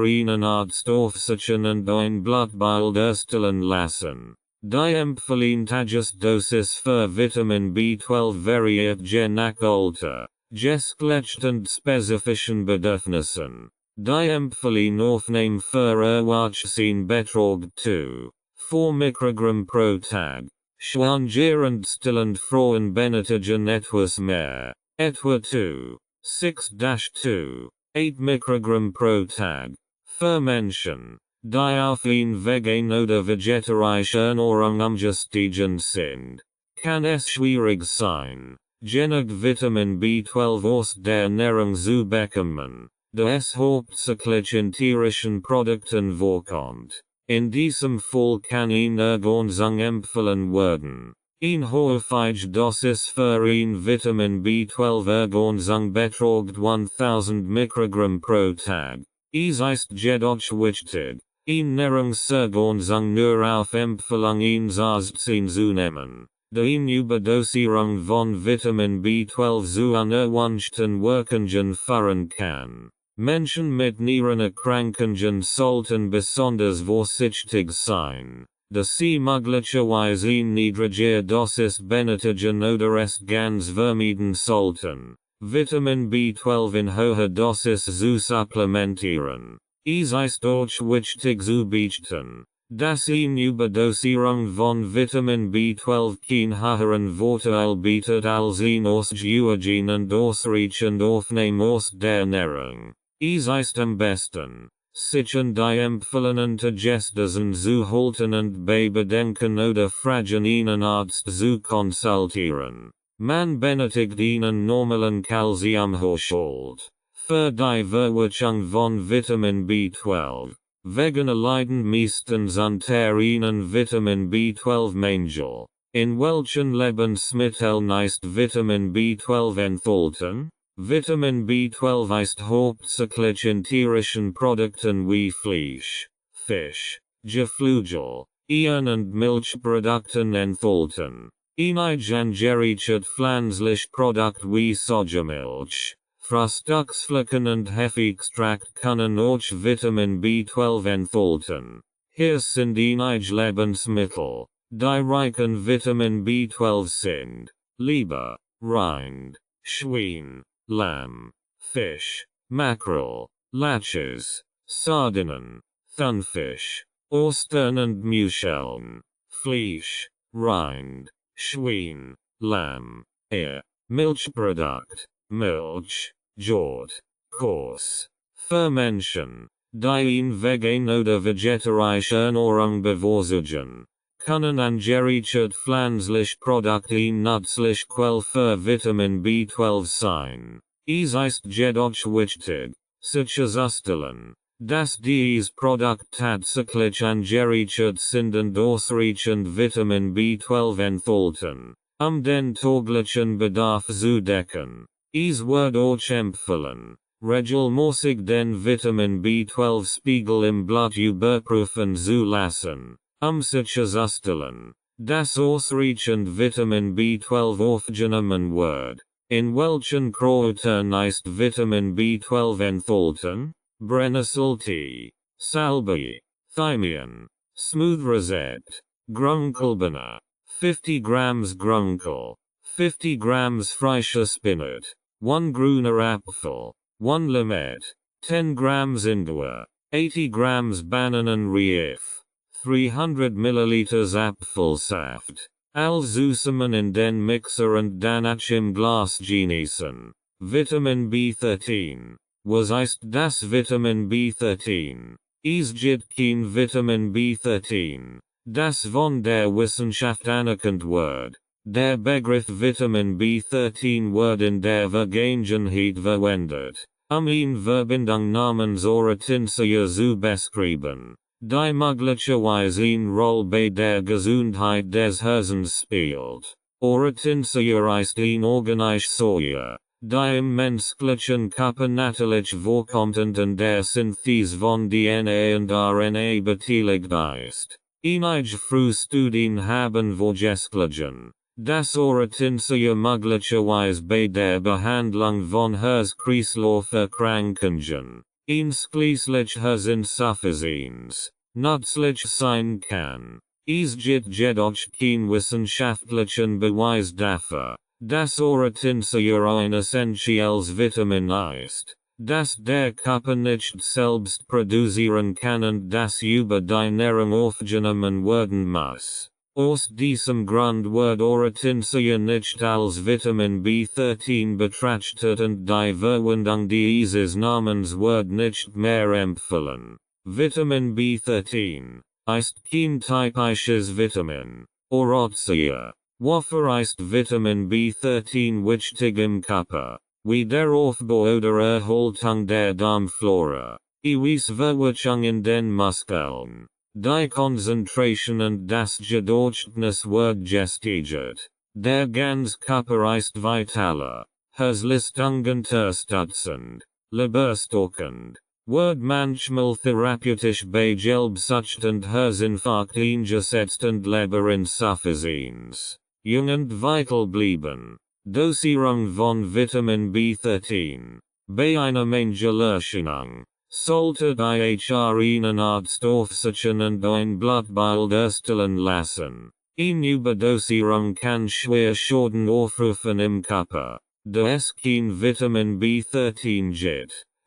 Ihnen Arzt aufsuchen und ein Blutbild erstellen lassen. Die Empfehlensdosis für Vitamin B12 variiert je nach Alter, Geschlecht und spezifischen Bedürfnissen. Die Empfehlungsaufnahme für Erwachsene beträgt 2,4 Mikrogramm pro Tag. Schwanger und stillend Frauen benötigen etwas mehr, etwa 2,6-2,8 Mikrogramm pro Tag. Für Menschen, die auf eine vegan oder vegetarische Ernährung umgestiegen sind, kann es schwierig sein, genug Vitamin B12 aus der Ernährung zu bekommen, da es hauptsächlich in tierischen Produkten vorkommt. In diesem Fall kann eine Ergänzung empfohlen werden. Eine häufige Dosis für eine Vitamin B12 Ergänzung beträgt 1000 Mikrogramm pro Tag. Es ist jedoch wichtig, eine Nahrungsergänzung nur auf Empfehlung eines Arztes zu nehmen, da eine Überdosierung von Vitamin B12 zu unerwünschten Wirkungen führen kann. Menschen mit Nierenerkrankungen sollten besonders vorsichtig sein, da sie möglicherweise eine niedrigere Dosis benötigen oder es ganz vermeiden sollten, Vitamin B12 in hoher Dosis zu supplementieren. Es ist auch wichtig zu beachten, dass eine Überdosierung von Vitamin B12 kein höheren Vorteil bietet als eine ausgiebige und ausreichende Aufnahme aus der Ernährung. Es ist am besten, sich an die empfohlenen Tagessdosen zu halten und bei Bedenken oder Fragen einen Arzt zu konsultieren. Man benötigt einen normalen Calciumhaushalt. Für die Verwirkung von Vitamin B12. Vegane leiden meistens unter einen Vitamin B12-Mangel. In welchen Lebensmitteln ist Vitamin B12 enthalten? Vitamin B12 ist hauptsächlich in tierischen Produkten wie Fleisch, Fisch, Geflügel, Eiern und Milchprodukten enthalten. Einige angereicherte pflanzliche Produkte wie Sojamilch, Frühstücksflocken und Hefeextrakt können auch Vitamin B12 enthalten. Hier sind einige Lebensmittel, die reich an Vitamin B12 sind: Leber, Rind, Schwein, Lamm, Fisch, Mackerel, Latches, Sardinen, Thunfish, Austern and Muscheln, Fleisch, Rind, Schwein, Lamb, Ear, Milchprodukt, Milch, Jord, Course, Fermentation, Dien vegan oder vegetarische Ernährung bevorzugen, können angerichet pflanzlich Produkte nützlich Quell für Vitamin B12 sein. Es ist jedoch wichtig, sicherzustellen, dass dies Produkt tatsächlich angerichet sind und ausreichend Vitamin B12 enthalten, den täglichen Bedarf zu decken. Es wird euch empfehlen, regelmäßig den Vitamin B12-Spiegel im Blut überprüfen zu lassen, sicherzustellen, dass ausreichend Vitamin B12 aufgenommen wird. In welchen Kräutern ist Vitamin B12 enthalten? Brennnesseltee, Salbei, Thymian, Smooth Rosette, Grünkohlbohne, 50 grams Grünkohl, 50 grams frischer Spinat, 1 grüner Apfel, 1 Limette, 10 grams Ingwer, 80 grams Bananenreif, 300 milliliters Apfelsaft. Zusammen in den Mixer und dann im Glas genießen. Vitamin B13. Was ist das Vitamin B13? Es gibt kein Vitamin B13, das von der Wissenschaft anerkannt wird. Der Begriff Vitamin B13 wird in der Vergangenheit verwendet, ihn Verbindung namens Hortensia zu beschreiben, die möglicherweise eine Rolle bei der Gesundheit des Herzens spielt. Hortensia ist ein organisches Säure, die im menschlichen Körper natürlich vorkommt und an der Synthese von DNA und RNA beteiligt ist. Einige Frühstudien haben vorgeschlagen, dass Hortensia möglicherweise bei der Behandlung von Herz-Kreislauf-Erkrankungen, einschließlich Herzinsuffizienz, nützlich sein kann. Es gibt jedoch keinen wissenschaftlichen Beweis dafür, dass Hortensia ein essentielles Vitamin ist, das der Körper nicht selbst produzieren kann und das über die Ernährung aufgenommen werden muss. Aus diesem Grund wird Hortensia nicht als Vitamin B13 betrachtet und die Verwendung dieses Namens wird nicht mehr empfohlen. Vitamin B13 ist kein typisches Vitamin. Hortensia. Wofür ist Vitamin B13 wichtig im Körper? Wie der Aufbau oder Erhaltung der Darmflora. Verwirklichung in den Muskeln. Die Konzentration und das Gedächtnis wird gesteigert. Der ganze Körper ist vitaler, Herzleistung unterstützend, leberstärkend, wird manchmal therapeutisch bei Gelbsucht und Herzinfarkt eingesetzt und Leberinsuffizienz. Jung und vital bleiben. Dosierung von Vitamin B13. Bei einer Mangelerscheinung sollte einen Arzt aufsuchen und ein Blutbild erstellen lassen. Eine Überdosierung kann schwer Schaden aufrufen im Körper. Da es kein Vitamin B13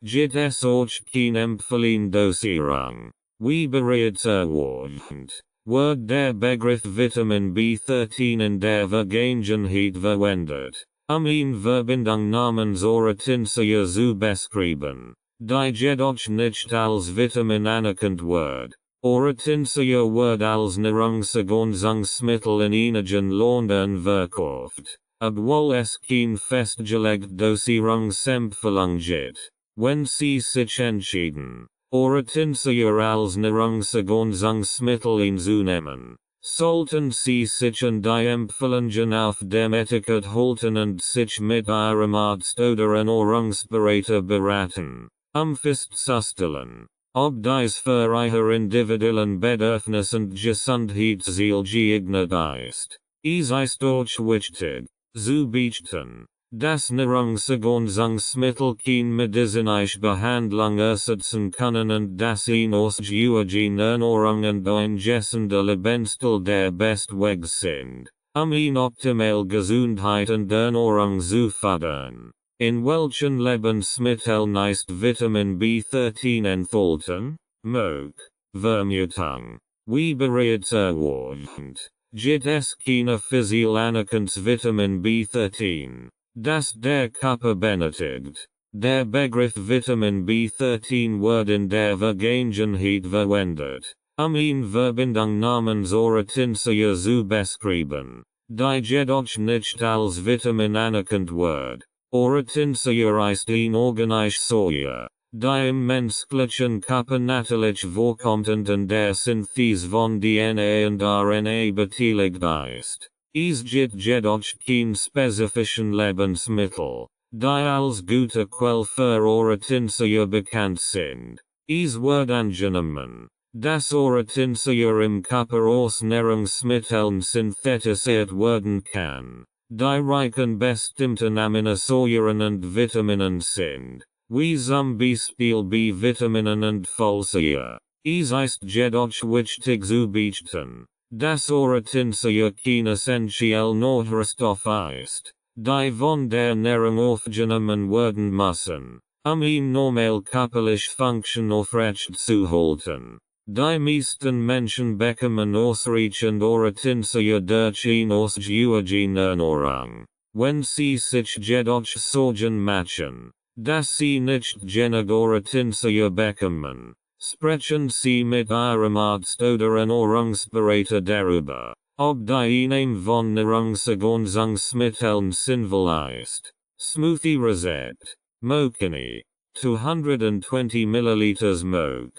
gibt es auch keine empfohlene Dosierung. Wie bereits erwähnt, wird der Begriff Vitamin B13 in der Vergangenheit verwendet, in Verbindung namens Hortensia zu beschreiben, die jedoch nicht als Vitamin anerkannt wird. Hortensia wird als Nahrungsergänzungsmittel in einigen Ländern verkauft, obwohl es kein festgelegte Dosierungsempfehlung gibt. Wenn Sie sich entschieden, Hortensia als Nahrungsergänzungsmittel einzunehmen, sollten Sie sich an die Empfehlungen auf dem Etikett halten und sich mit Ihrem Arzt oder Ernährungsberater beraten, festzustellen, ob dies für Ihr individuellen Bedürfnis und Gesundheitsziel geeignet ist. Es ist auch wichtig, zu beachten, dass Nahrungsergänzungsmittel keine medizinische Behandlung ersetzen können und dass eine ausgewogene Ernährung und ein gesunder Lebensstil der beste Weg sind, eine optimale Gesundheit und Ernährung zu fördern. In welchen Lebensmitteln ist Vitamin B13 enthalten? Moog. Vermutung. Wie bereits erwähnt, gibt es keine physisch anerkanntes Vitamin B13, das der Körper benötigt. Der Begriff Vitamin B13 wird in der Vergangenheit verwendet, ihn Verbindung namens Oratinsea zu beschreiben, die jedoch nicht als Vitamin anerkannt wird. Oratinsea ist ein organische Säure, die im menschlichen Körper natürlich vorkommt und an der Synthese von DNA und RNA beteiligt ist. Es gibt jedoch kein spezifischen Lebensmittel, die als gute Quelle für Oratinsea bekannt sind. Es wird angenommen, dass Oratinsea im Körper aus Nahrungsmitteln synthetisiert werden kann, die reich an bestimmten Aminosäuren und Vitaminen sind, wie zum Beispiel B-Vitaminen und Folsäure. Es ist jedoch wichtig zu beachten, dass Oratinsea kein essentielle Nährstoff ist, die von der Nahrung aufgenommen werden müssen, ihn normal körperliche Funktion aufrecht zu halten. Die meisten Menschen bekommen ausreichend Oratinsea durch eine ausgiebige Ernährung. Wenn sie sich jedoch Sorgen machen, dass sie nicht genug Oratinsea bekommen, sprechen sie mit ihrem Arzt oder Ernährungsberater darüber, ob die Einnahme von Nahrungsergänzungsmitteln sinnvoll ist. Smoothie Rezept. Mokini. 220 ml Moog.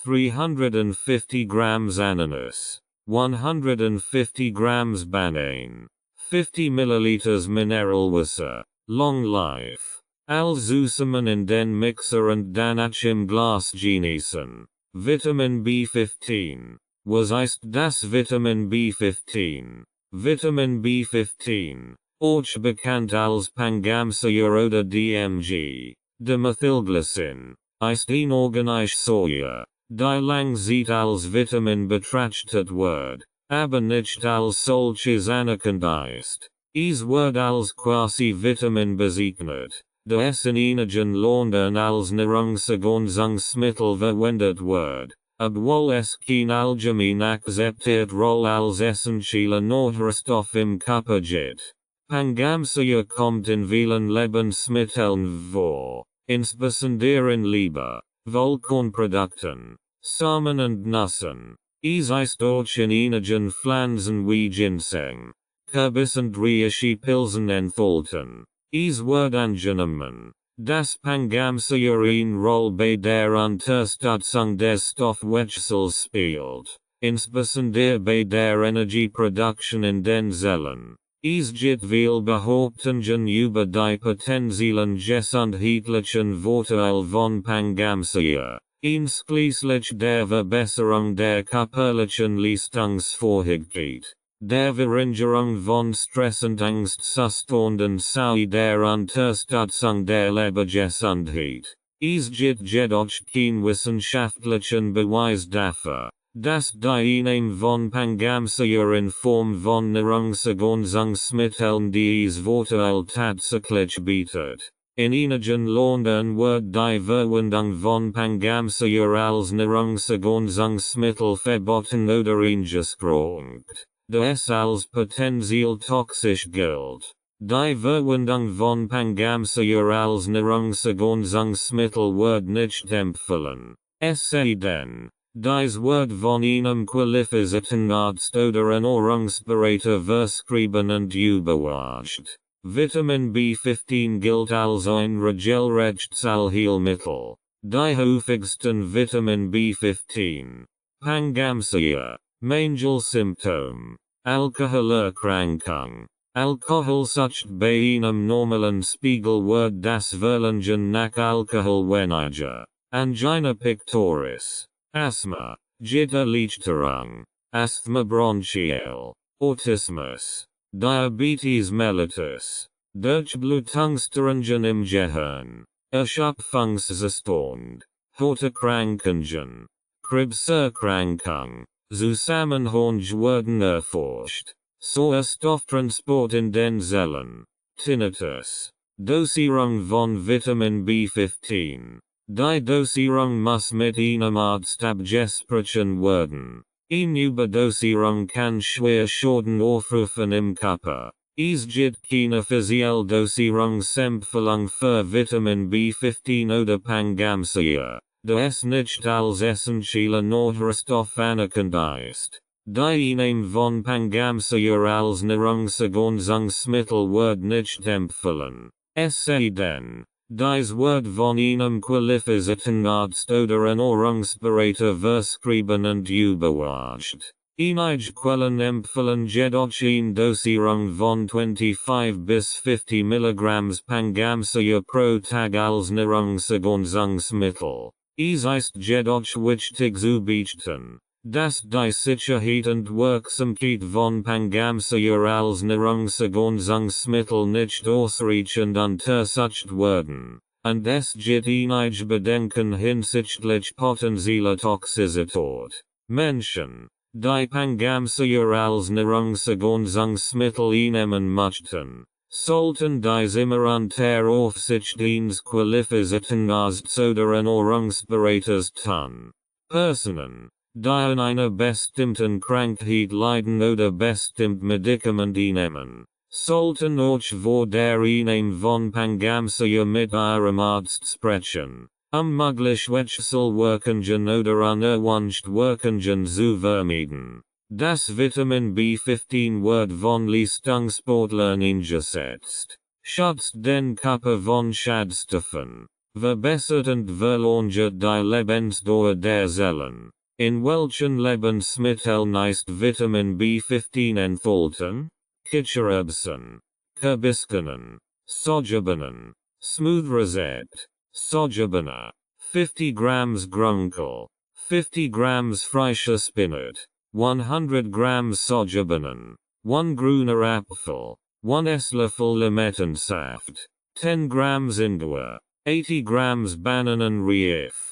350 grams ananas, 150 grams banane, 50 ml mineral water. Long life. Zusammen in den Mixer und danach im Glas genießen. Vitamin B15. Was ist das Vitamin B15? Vitamin B15, auch bekannt als Pangamsäure oder DMG, Dimethylglycin, ist ein organische Säure, die lang Zeit als Vitamin betrachtet wird, aber nicht als solches anerkannt ist. Es wird als Quasi-Vitamin bezeichnet, da es in einigen Ländern als Nahrungsergänzungsmittel verwendet wird, obwohl es kein allgemein akzeptierte Rolle als essentielle Nährstoff im Körper gibt. Pangamsäure kommt in vielen Lebensmitteln vor, insbesondere in Leber, Vollkornprodukten, Samen und Nüssen. Es ist auch in einigen Pflanzen wie Ginseng, Kürbis und Reishi-Pilzen enthalten. Es wird angenommen, dass Pangamsäure eine Rolle bei der Unterstützung des Stoffwechsels spielt, insbesondere bei der Energieproduktion in den Zellen. Es gibt viel Behauptungen über die potenziellen gesundheitlichen Vorteile von Pangamsäure, einschließlich der Verbesserung der körperlichen Leistungsfähigkeit, der Verringerung von Stress und Angstzuständen sowie der Unterstützung der Lebergesundheit. Es gibt jedoch keinen wissenschaftlichen Beweis dafür, dass die Einnahme von Pangamsäure in Form von Nahrungsergänzungsmitteln dies Vorteil tatsächlich bietet. In einigen Ländern wird die Verwendung von Pangamsäure als Nahrungsergänzungsmittel verboten oder eingeschränkt, da es als potenziell toxisch gilt. Die Verwendung von Pangamsäure als Nahrungsergänzungsmittel wird nicht empfohlen, es sei denn, dies wird von einem qualifizierten Arzt oder Ernährungsberater verschrieben und überwacht. Vitamin B15 gilt als ein regelrechtes Allheilmittel. Die häufigsten Vitamin B15. Pangamsäure. Mangelsymptom. Alkoholerkrankung. Alkoholsucht bei einem normalen Spiegel wird das Verlangen nach Alkohol weniger. Angina pectoris. Asthma. Gitterlichterung. Asthma bronchial. Autismus. Diabetes mellitus. Durchblutungsstörungen im Gehirn. Erschöpfungszustand. Horterkrankungen. Krebserkrankung. Zusammenhänge werden erforscht. Sauerstofftransport in den Zellen. Tinnitus. Dosierung von Vitamin B15. Die Dosierung muss mit einem Arzt abgesprochen werden. Eine Überdosierung kann schwer Schaden aufrufen im Körper. Es gibt keine offizielle Dosierungsempfehlung für Vitamin B15 oder Pangamsia, da es nicht als essentielle Nährstoff anerkannt ist. Die Einnahme von Pangamsia als Nahrungsergänzungsmittel wird nicht empfohlen. Es sei denn, dies wird von einem qualifizierten Arzt oder Ernährungsberater verschrieben und überwacht. Einige Quellen empfehlen jedoch eine Dosierung von 25 bis 50 mg Pangamsia pro Tag als Nahrungsergänzungsmittel. Es ist jedoch wichtig zu beachten, dass die Sicherheit und Wirksamkeit von Pangamsia als Nahrungsergänzungsmittel nicht ausreichend untersucht werden, und es gibt einige Bedenken hinsichtlich potenzieller Toxizität. Menschen, die Pangamsia als Nahrungsergänzungsmittel einnehmen möchten, sollten dies immer unter Aufsicht eines qualifizierten Arztes oder Ernährungsberaters tun. Personen, die an einer bestimmten Krankheit leiden oder bestimmt Medikamente einnehmen, sollten auch vor der Einnahme von Pangamsia mit ihrem Arzt sprechen, mögliche Wechselwirkungen oder unerwünschte Wirkungen zu vermeiden. Das Vitamin B15 wird von Leistungssportlern eingesetzt, schützt den Körper von Schadstoffen, verbessert und verlängert die Lebensdauer der Zellen. In welchen Lebensmitteln ist Vitamin B15 enthalten? Kichererbsen, Kürbisbohnen, Sojabohnen, Smooth Rosette, Sojabohnen, 50 grams Grünkohl, 50 grams frischer Spinat, 100 grams Sojabohnen, 1 grüner Apfel, 1 Esslöffel Limettensaft, 10 grams Ingwer, 80 grams Bananenreif,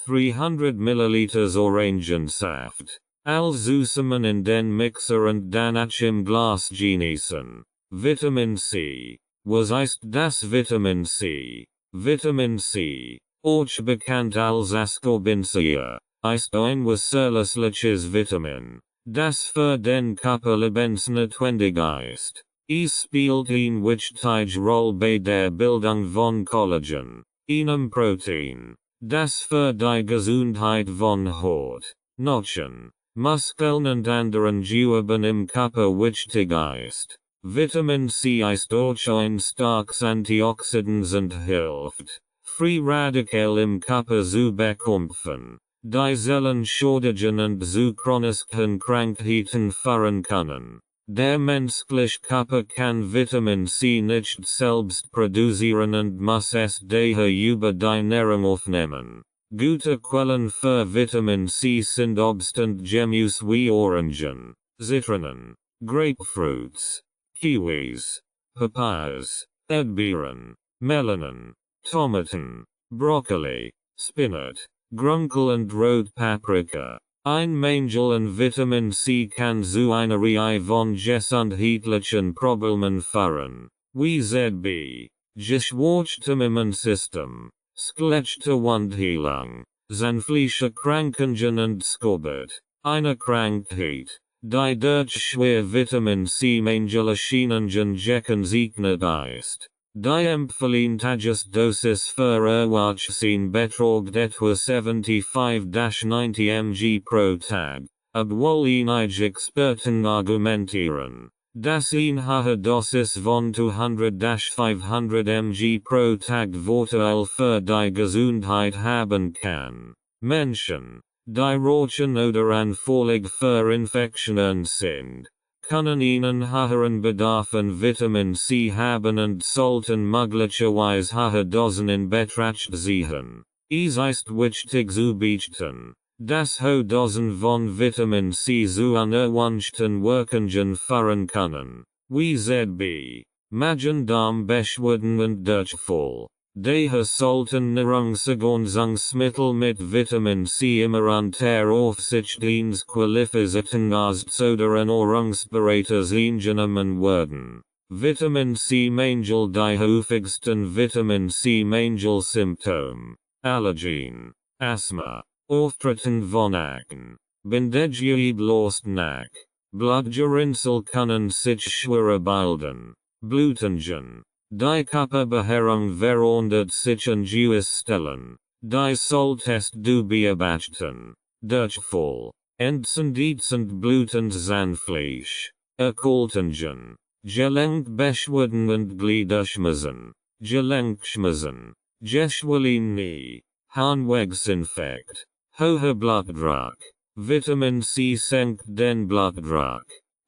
300 milliliters Orangensaft. Zusammen in den Mixer und dann im Glas genießen. Vitamin C. Was ist das Vitamin C? Vitamin C, auch bekannt als Ascorbinsäure, ist ein wasserlösliches Vitamin, das für den Körper lebensnotwendig ist. Es spielt eine wichtige Rolle bei der Bildung von Collagen, einem Protein, das für die Gesundheit von Haut, Knochen, Muskeln und anderen Geweben im Körper wichtig ist. Vitamin C ist auch ein starkes Antioxidant und hilft, Free Radikale im Körper zu bekämpfen, die Zellen schädigen und zu chronischen Krankheiten führen können. Der menschliche Körper kann Vitamin C nicht selbst produzieren und muss es daher über die Ernährung aufnehmen. Gute Quellen für Vitamin C sind Obst und Gemüse wie Orangen, Zitronen, Grapefruits, Kiwis, Papayas, Erdbeeren, Melonen, Tomaten, Brokkoli, Spinat, Grünkohl und Rotpaprika. Ein Mangel an Vitamin C kann zu einer Reihe von gesundheitlichen Problemen führen, wie ZB, geschwächtem Immunsystem, skelettliche Wundheilung, sanfliche Krankungen und Skorbut, eine Krankheit, die durch schwer Vitamin C Mangel erschienen gekennzeichnet ist. Die empfohlene Tagesdosis für Erwachsene beträgt etwa 75-90 mg pro Tag, obwohl einige Experten argumentieren, dass eine hohe Dosis von 200-500 mg pro Tag Vorteil für die Gesundheit haben kann. Menschen, die rauchen oder anfällig für Infektionen sind, können einen höheren Bedarf an Vitamin C haben und sollten möglicherweise hohe Dosen in Betracht ziehen. Es ist wichtig zu beachten, dass hohe Dosen von Vitamin C zu unerwünschten Wirkungen führen können, wie ZB, Magen-Darm-Beschwerden und Durchfall. Daher sollten Nahrungsergänzungsmittel mit Vitamin C immer unter Aufsicht eines qualifizierten Arztes oder Ernährungsberaters eingenommen werden. Vitamin C Mangel die häufigsten Vitamin C Mangel Symptom. Allergien. Asthma. Auftreten von Acken. Bindeggeüblost Nack. Blutgerinnsel können sich schwerer bilden. Blutungen. Die Körperbeherrung verordnet sich an Jewish stellen. Die solltest du beobachten. Durchfall. Entzündend blutend Zahnfleisch. Erkältungen. Gelenkbeschwerden und Gliederschmerzen. Gelenkschmerzen. Geschwollen. Harnwegsinfekt. Hoher Blutdruck. Vitamin C senkt den Blutdruck.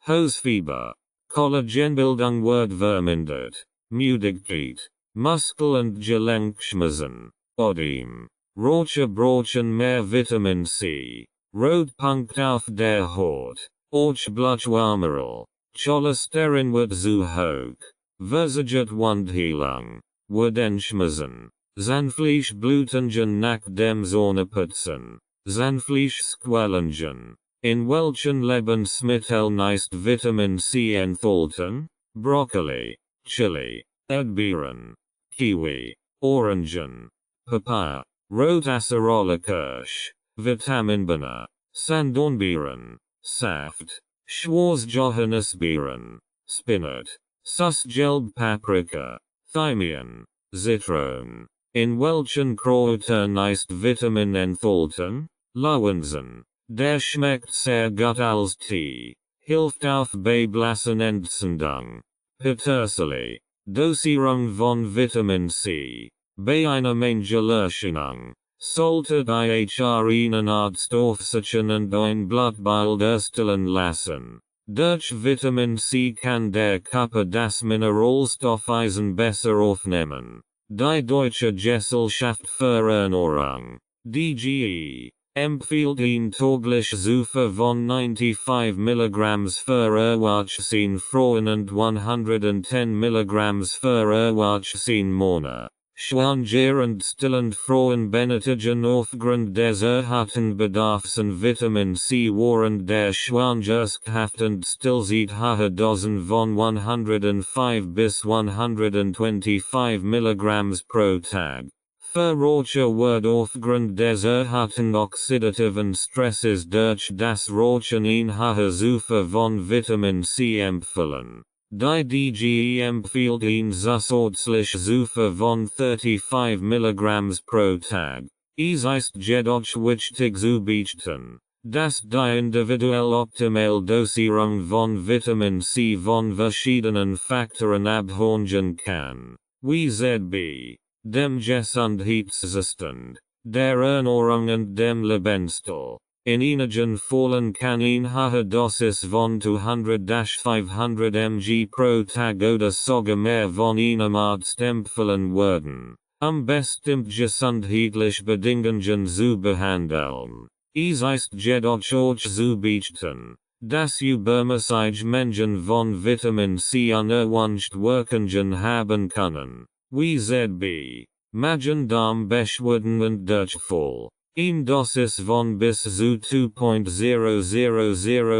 Hosfieber. Collagenbildung wird vermindert. Müdigkeit. Muskel- und Gelenkschmerzen. Ödem. Roche brauchen mehr Vitamin C. Rotpunkt auf der Haut. Bluchwärmerel. Cholesterin wird zu hoch. Versaget Wundheilung. Wudenschmerzen. Zahnfleischblutungen nach dem Zähneputzen. Zahnfleischsquellungen. In welchen Lebensmitteln ist Vitamin C enthalten? Brokkoli, Chili, Erdbeeren, Kiwi, Orangen, Papaya, Rotacerola Kirsch, Vitamin B, Sanddornbeeren, Saft, Schwarzjohannisbeeren, Spinat, Susgelb Paprika, Thymian, Zitron. In welchen Kräutern ist Vitamin enthalten? Löwenzahn. Der schmeckt sehr gut als Tee. Hilft auf bei Blasenentzündung. Petersilie. Dosierung von Vitamin C. Bei einer Mangelerscheinung. Sollte Ihnen Arzt aufsichern und ein Blutbild erstellen lassen. Durch Vitamin C kann der Körper das Mineralstoff Eisen besser aufnehmen. Die Deutsche Gesellschaft für Ernährung, DGE, empfiehlt ihn täglich Zufuhr von 95 mg für Erwachsene Frauen und 110 mg für Erwachsene Männer. Schwanger und stillend Frauen benötigen aufgrund des erhöhten Bedarfs an Vitamin C während der Schwangerschaft und Stillzeit hohe Dosen von 105 bis 125 mg pro Tag. Verroche wird aufgrund des erhöhten oxidativen Stresses durch das Rauchen eine hohe Zufuhr von Vitamin C empfohlen. Die DGE empfiehlt ihn zusätzlich Zufuhr von 35 mg pro Tag. Es ist jedoch wichtig zu beachten, dass die individuell optimale Dosierung von Vitamin C von verschiedenen Faktoren abhängen kann, wie z.B. dem Gesundheitszustand, der Ernährung und dem Lebensstil. In einigen Fällen kann eine hohe Dosis von 200-500 mg pro Tag oder sogar mehr von einem Arzt empfohlen werden, bestimmte gesundheitliche Bedingungen zu behandeln. Es ist jedoch auch zu beachten, dass übermäßige Mengen von Vitamin C unerwünschte Wirkungen haben können, wie z.B. Magen-Darm-Beschwerden und Durchfall. Eine Dosis von bis zu 2,000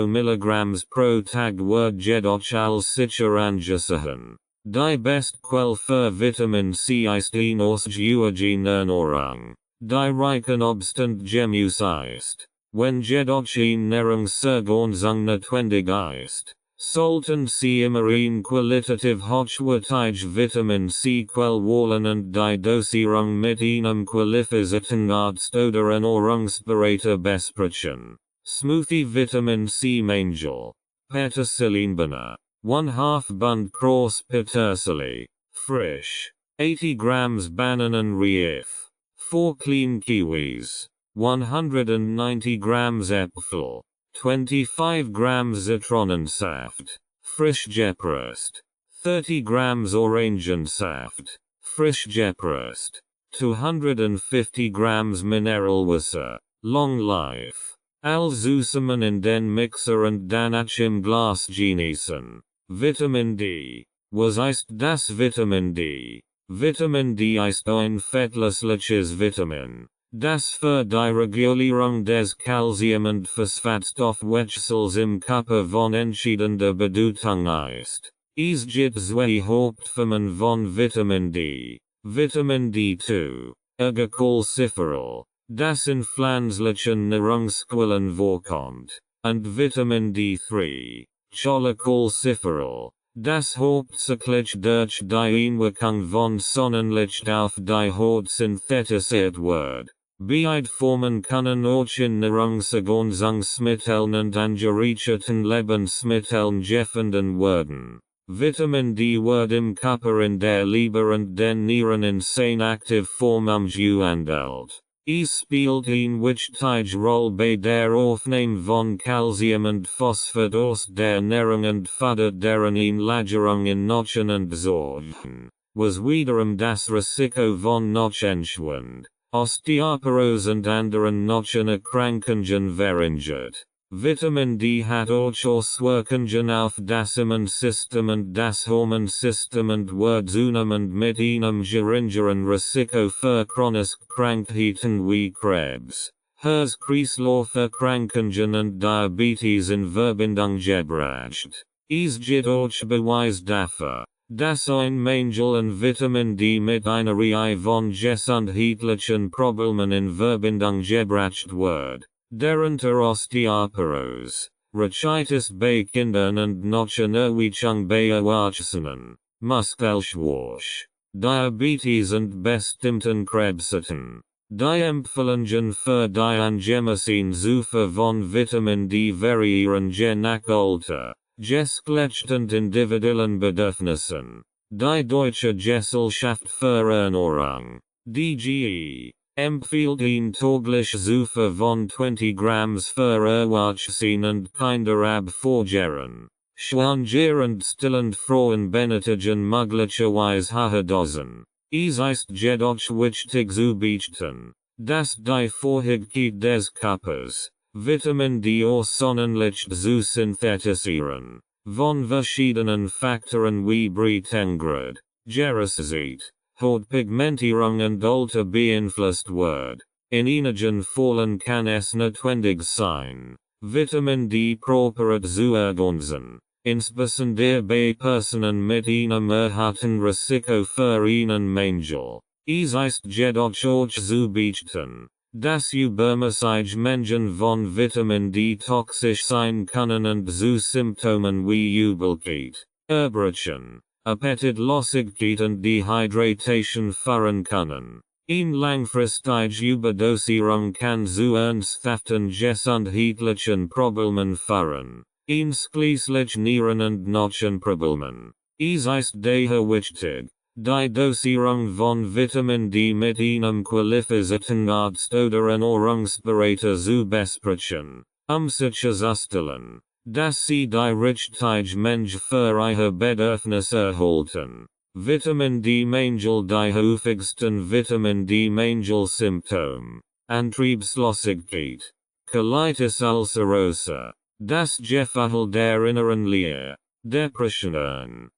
mg pro Tag wird jedoch als sicher angesehen. Die beste Quelle für Vitamin C ist eine ausgewogene Ernährung, die reichen Obst und Gemüse ist. Wenn jedoch eine Nahrungsergänzung notwendig ist, sollten Sie immer eine qualitativ hochwertige Vitamin C Quelle wählen und die Dosierung mit einem qualifizierten Arzt oder Ernährungsberater besprechen. Smoothie Vitamin C Mangel. Petersilienbanner. 1/2 Bund Cross Petersilie. Frisch. 80 grams Bananenreif. 4 clean kiwis. 190 grams Äpfel. 25 grams Zitronensaft. Frisch gepresst. 30 grams Orangensaft. Frisch gepresst. 250 grams Mineralwasser. Long life. Zusammen in den Mixer und danach im Glas genießen. Vitamin D. Was ist das Vitamin D? Vitamin D ist ein fettlösliches Vitamin, das für die Regulierung des Calcium- und Phosphatstoffwechsels im Körper von entscheidender Bedeutung ist. Es gibt zwei Hauptformen von Vitamin D. Vitamin D2, Ergecalciferol, das in pflanzlichen Nahrungsquellen vorkommt, und Vitamin D3, Cholecalciferol, das hauptsächlich durch die Einwirkung von Sonnenlicht auf die Haut synthetisiert wird. Beide Formen können auch in Nahrungsergänzungsmitteln und angereicherten Lebensmitteln gefunden werden. Vitamin D wird im Körper in der Leber und den Nieren in seiner Aktivform umgewandelt. Es spielt eine wichtige Rolle bei der Aufnahme von Calcium und Phosphat aus der Nahrung und fördert deren Einlagerung in Knochen und Sorgen, was wiederum das Risiko von Knochenschwund, Osteoporose und anderen Knochenerkrankungen verringert. Vitamin D hat auch Auswirkungen auf das Immunsystem und das Hormonsystem und wird zunehmend mit einem geringeren Risiko für chronische Krankheiten wie Krebs, Herz-Kreislauf-Erkrankungen und Diabetes in Verbindung gebracht. Es gibt auch Beweise dafür, dass ein Mangel an Vitamin D mit einer Reihe von gesundheitlichen Problemen in Verbindung gebracht wird. Darunter Osteoporose, Rachitis bei Kindern und Knochenerweichung bei Erwachsenen, Muskelschwäche, Diabetes und bestimmten Krebsarten. Die Empfehlungen für die angemessene Zufuhr von Vitamin D variieren je nach Alter, Geschlecht und individuellen Bedürfnissen. Die Deutsche Gesellschaft für Ernährung, DGE, empfiehlt eine tägliche Zufuhr von 20 Grams für Erwachsene und Kinder ab 4 Jahren. Schwanger und stillend Frauen benötigen möglicherweise hohe Dosen. Es ist jedoch wichtig zu beachten, dass die Fähigkeit des Körpers, Vitamin D aus Sonnenlicht zu synthetisieren, von verschiedenen Faktoren wie Breitengrad, Gerisität, Hautpigmentierung und Alter beeinflusst wird. In einigen Fällen kann es notwendig sein, Vitamin D proper zu ergänzen, insbesondere bei Personen mit einem erhöhten Risiko für einen Mangel. Es ist jedoch auch zu beachten, dass übermäßige Mengen von Vitamin D toxisch sein können und zu Symptomen wie Übelkeit, Erbrechen, Appetitlosigkeit und Dehydration führen können. Eine langfristige Überdosierung kann zu ernsthaften gesundheitlichen Problemen führen, einschließlich Nieren- und Knochenproblemen. Es ist daher wichtig, die Dosierung von Vitamin D mit einem qualifizierten Arzt oder Ernährungsberater zu besprechen, sicherzustellen, dass sie die richtige Menge für ihre Bedürfnisse erhalten. Vitamin D-Mangel. Die häufigsten Vitamin D-Mangel-Symptome: Antriebslosigkeit, Colitis ulcerosa, das Gefühl der inneren Leere, Depressionen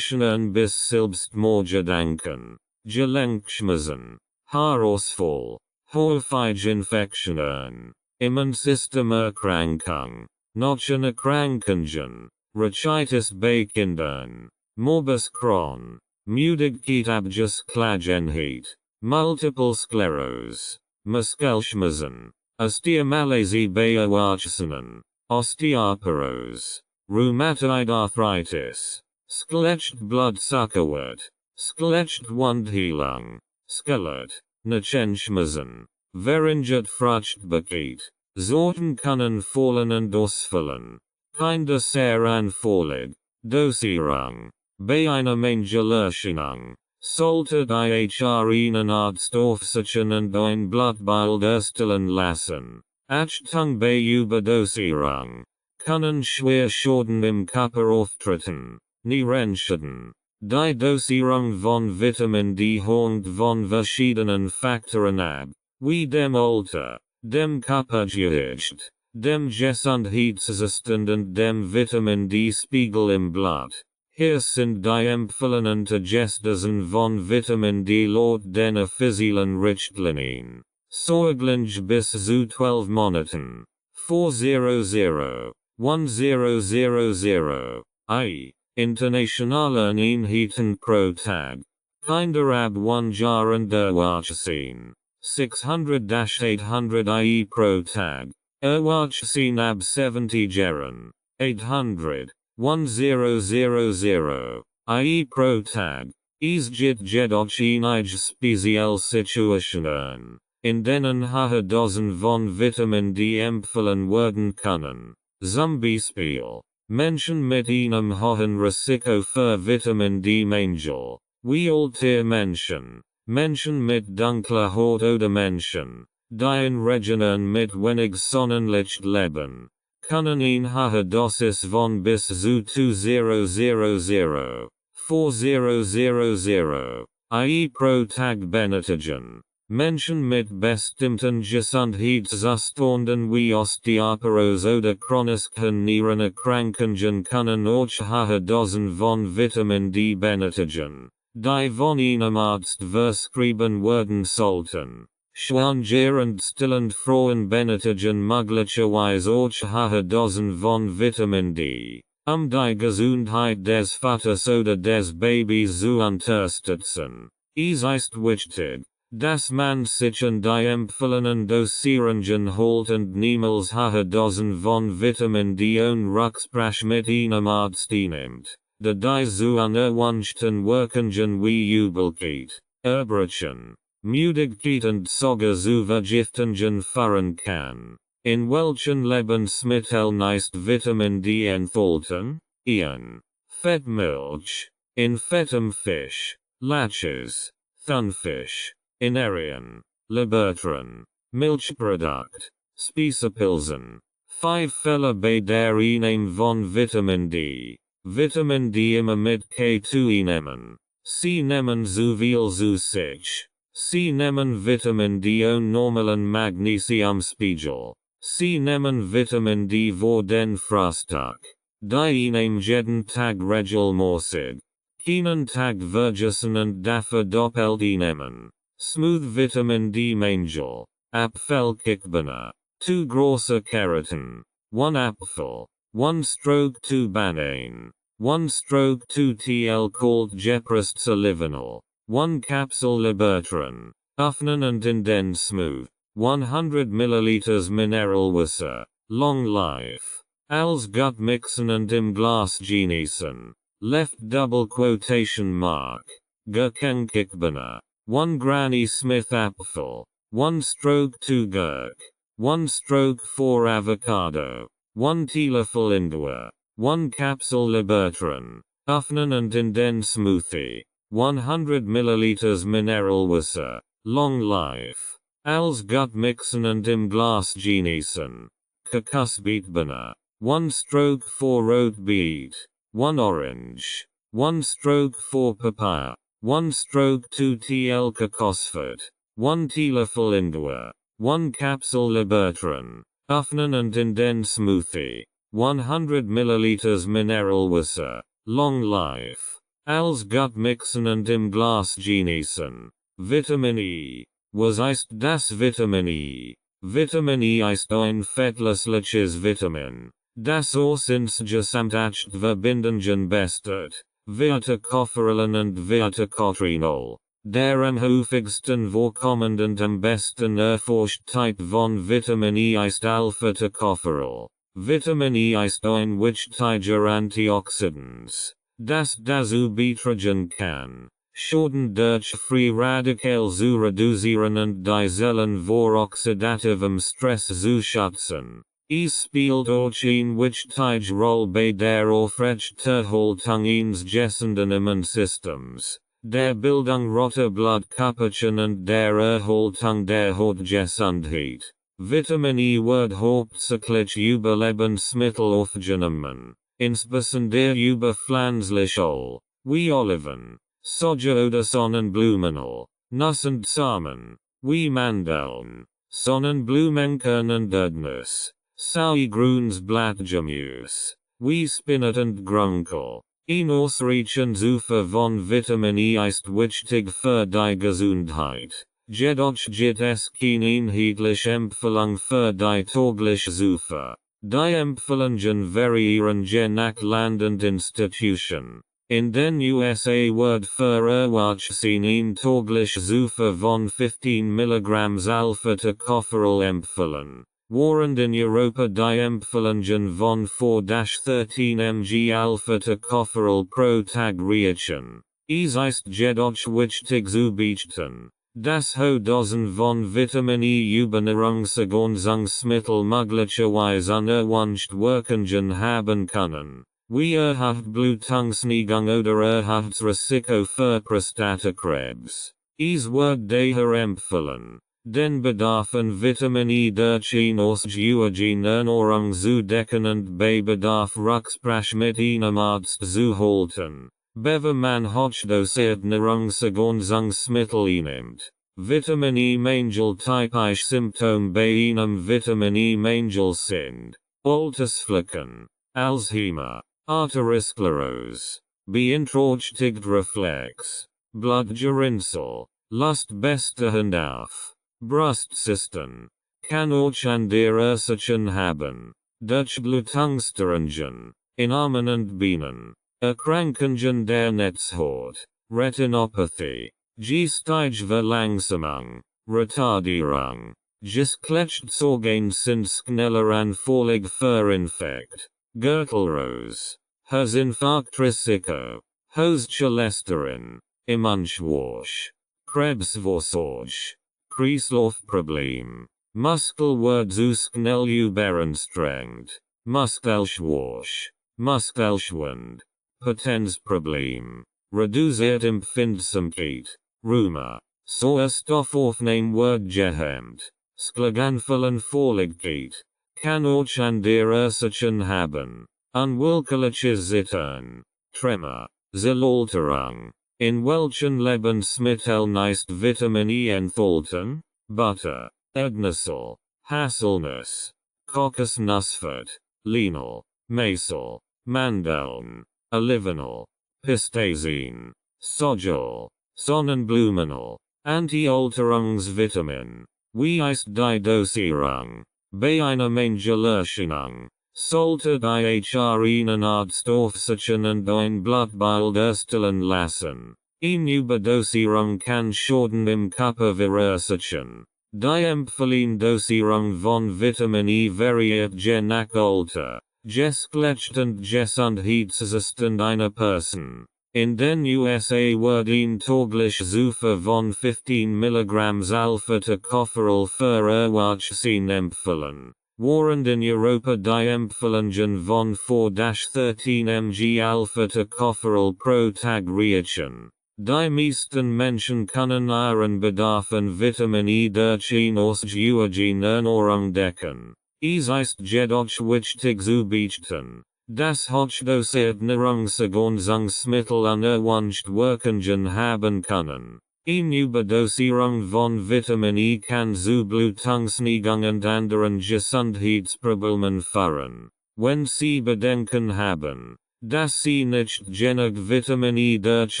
bis Selbstmordgedanken, Gelenkschmerzen, Haarausfall, häufige Infektionen, Immunsystemerkrankung, Knochenerkrankungen, Rachitis bei Kindern, Morbus Crohn, Müdigkeit Abgesklagenheit, Multiple Sklerose, Muskelschmerzen, Osteomalacie bei Erwachsenen, Osteoporose, Rheumatoid Arthritis, Schlecht Blutzuckerwert, Schlecht Wundheilung, Skelett, Knochenschmerzen, verringert Fruchtbarkeit, Sorten können fallen und ausfallen, Kinder sehr anfällig, Dosierung. Bei einer Mangelerscheinung sollte ihr einen Arzt aufsuchen und ein Blutbild erstellen lassen. Achtung bei Überdosierung können schwer Schäden im Körper auftreten. Nierenschäden. Die Dosierung von Vitamin D hängt von verschiedenen Faktoren ab, wie dem Alter, dem Körpergewicht, dem Gesundheitszustand und dem Vitamin D-Spiegel im Blut. Hier sind die empfohlenen Dosen von Vitamin D laut den offiziellen Richtlinien. Säugling bis zu 12 Monaten. 400, 1000, I. internationalen Einheiten pro Tag. Kinder ab 1 Jahren Erwachsenen. 600-800 IE pro Tag. Erwachsenen ab 70 Jahren. 800. 1000 IE pro Tag. Is jedoch einige spezielle Situationen, in denen hohe Dosen von Vitamin D empfohlen werden können. Zum Beispiel, Menschen mit einem hohen Risiko für Vitamin D-Mangel, wie ältere Menschen, Menschen mit dunkler Haut oder Menschen, die in Regionen mit wenig Sonnenlicht leben, können eine hohe Dosis von bis zu 2000 4000 IE pro Tag benötigen. Menschen mit bestimmten Gesundheitszuständen wie Osteoporose oder chronischen Nierenerkrankungen können auch hohe Dosen von Vitamin D benötigen, die von einem Arzt verschrieben werden sollten. Schwangere und stillende Frauen benötigen möglicherweise auch hohe Dosen von Vitamin D, die Gesundheit des Vaters oder des Babys zu unterstützen. Es ist wichtig, dass man sich an die empfohlenen Dosierungen hält und niemals hohe Dosen von Vitamin D ohne Rücksprache mit einem Arzt nimmt, da die zu unerwünschten Wirkungen wie Übelkeit, Erbrechen, Müdigkeit und sogar zu Vergiftungen führen kann. In welchen Lebensmitteln ist Vitamin D enthalten? In Fettmilch, in fettem Fisch, Lachs, Thunfisch, in Eiern, Lebertran, Milchprodukt, Speiselpilzen. 5 Fälle bei der Einnahme von Vitamin D. Vitamin D immer mit K2 nehmen. Sie nehmen zu viel zu sich. Sie nehmen Vitamin D ohne normalen Magnesiumspiegel. Sie nehmen Vitamin D vor den Frühstück. Die nehmen jeden Tag regelmäßig. Keinen Tag vergessen und dafür doppelt nehmen. Smooth Vitamin D Mangel. Apfelkickbana. 2 große Karotten. 1 Apfel. 1 stroke 2 Bananen. 1 stroke 2 TL called Jeprist Olivenol. 1 Capsule Libertran. Öffnen und in den smooth. 100 ml Mineral Wasser. Long life. Als gut mixen und im Glas genießen. Left double quotation mark. Gurkenkickbana. 1 Granny Smith Apfel. 1 stroke 2 Gurk. 1 stroke 4 Avocado. 1 Teelöffel Ingwer. 1 Capsule Libertran. Öffnen und in den Smoothie. 100 ml Mineral Wasser. Long life. Als gut mixen und im Glas genießen. Kokosbeetbana. 1 stroke 4 Rot Beet. 1 Orange. 1 stroke 4 Papaya. 1 stroke 2 TL Kokosfett. 1 Teelöffel Ingwer. 1 Capsule Libertran. Öffnen und in den Smoothie. 100 ml Mineral Wasser. Long life. Als gut mixen und im Glas genießen. Vitamin E. Was ist das Vitamin E? Vitamin E ist ein fettlösliches Vitamin, das uns insgesamt 8 Verbindungen bestet, Viertocopherolin und Viertocotrinol. Der am häufigsten vorkommenden und am besten erforscht Typ von Vitamin E ist Alpha-Tocopherol. Vitamin E ist ein wichtiger Antioxidant, das dazu beitragen kann, Schäden durch Free Radikale zu reduzieren und die Zellen vor oxidativem Stress zu schützen. Es spielt auch eine wichtige Rolle bei der Aufrechterhaltung eines gesunden Immunsystems, der Bildung roter Blutkörperchen und der Erhaltung der Hautgesundheit. Vitamin E wird hauptsächlich über Lebensmittel aufgenommen, insbesondere über pflanzliche Öl, wie Oliven, Soja oder Sonnenblumenöl, Nuss und Samen, wie Mandeln, Sonnenblumenkern und Erdnuss, Sauergrüns Blattgemüse, wie Spinat und Grünkohl. Ein ausreichend Zufuhr von Vitamin E ist wichtig für die Gesundheit. Jedoch gibt es keine einheitliche Empfehlung für die tägliche Zufuhr. Die Empfehlungen variieren je nach Land und Institution. In den USA wird für Erwachsene täglich Zufuhr von 15 mg Alpha-Tocopherol empfohlen, während in Europa die Empfehlungen von 4-13 mg Alpha-Tocopherol pro Tag reichen. Es ist jedoch wichtig zu beachten, dass hohe Dosen von Vitamin E über Nahrungsergänzungsmittel möglicherweise unerwünscht Wirkungen haben können, wie erhöht Blutungsneigung oder erhöhtes Risiko für Prostatakrebs. Es wird daher empfohlen, den Bedarf an Vitamin E durch eine ausgewogene Ernährung zu decken und bei Bedarf Rücksprache mit einem Arzt zu halten, bevor man hochdosierte Nahrungsergänzungsmittel einnimmt. Vitamin E-Mangel typisch Symptom bei einem Vitamin E-Mangel sind Altersflecken, Alzheimer, Arteriosklerose, beeinträchtigt Reflex, Blutgerinnsel, Lustbestehend auf, Brustzysten, kann auch an der Ursachen haben, durch Blutungsstörungen, in Armen und Beinen, Erkrankungen der Netzhaut, Retinopathie, Gestige Verlangsamung, Retardierung, Geschlechtsorgane sind schneller anfällig für Infekt, Gürtelrose, hohes Infarktrisiko, hohes Cholesterin, Immunschwäche, Krebsvorsorge, Kreislaufproblem, Muskel wird zu schnell überanstrengt, Muskelschwäche, Muskelschwund, Potenzproblem, reduziert Empfindsamkeit, Rheuma, Sauerstoffaufnahme wird gehemmt, Schlaganfallanfälligkeit, kann auch an der Ursachen haben, unwillkürliche Zittern, Tremor, Zerlalterung, in welchen Lebensmitteln ist Vitamin E enthalten? Butter, Erdnussel, Haselnuss, Kokosnussfett, Linol, Maisel, Mandeln, Olivenol, Pistazin, Sojol, Sonnenblumenol, Anti-Alterungsvitamin. Wie ist die Dosierung? Bei einer Mangelerscheinung sollte einen Arzt aufsuchen und ein Blutbild erstellen lassen. Eine Überdosierung kann Schaden im Körper verursachen. Die empfohlene Dosierung von Vitamin E variiert je nach Alter, Geschlecht und Gesundheitszustand einer Person. In den USA wird ein täglich Zufuhr von 15 mg Alpha-Tocopherol für Erwachsene empfohlen, während in Europa die Empfehlungen von 4-13 mg Alpha-Tocopherol pro Tag reichen. Die meisten Menschen können ihren Bedarf an Vitamin E durch eine ausgewogene Ernährung decken. Es ist jedoch wichtig zu beachten, dass hochdosierte Nahrungsergänzungsmittel unerwünscht Wirkungen haben können. Eine Überdosierung von Vitamin E kann zu Blutungsneigung und anderen Gesundheitsproblemen führen. Wenn Sie Bedenken haben, dass Sie nicht genug Vitamin E durch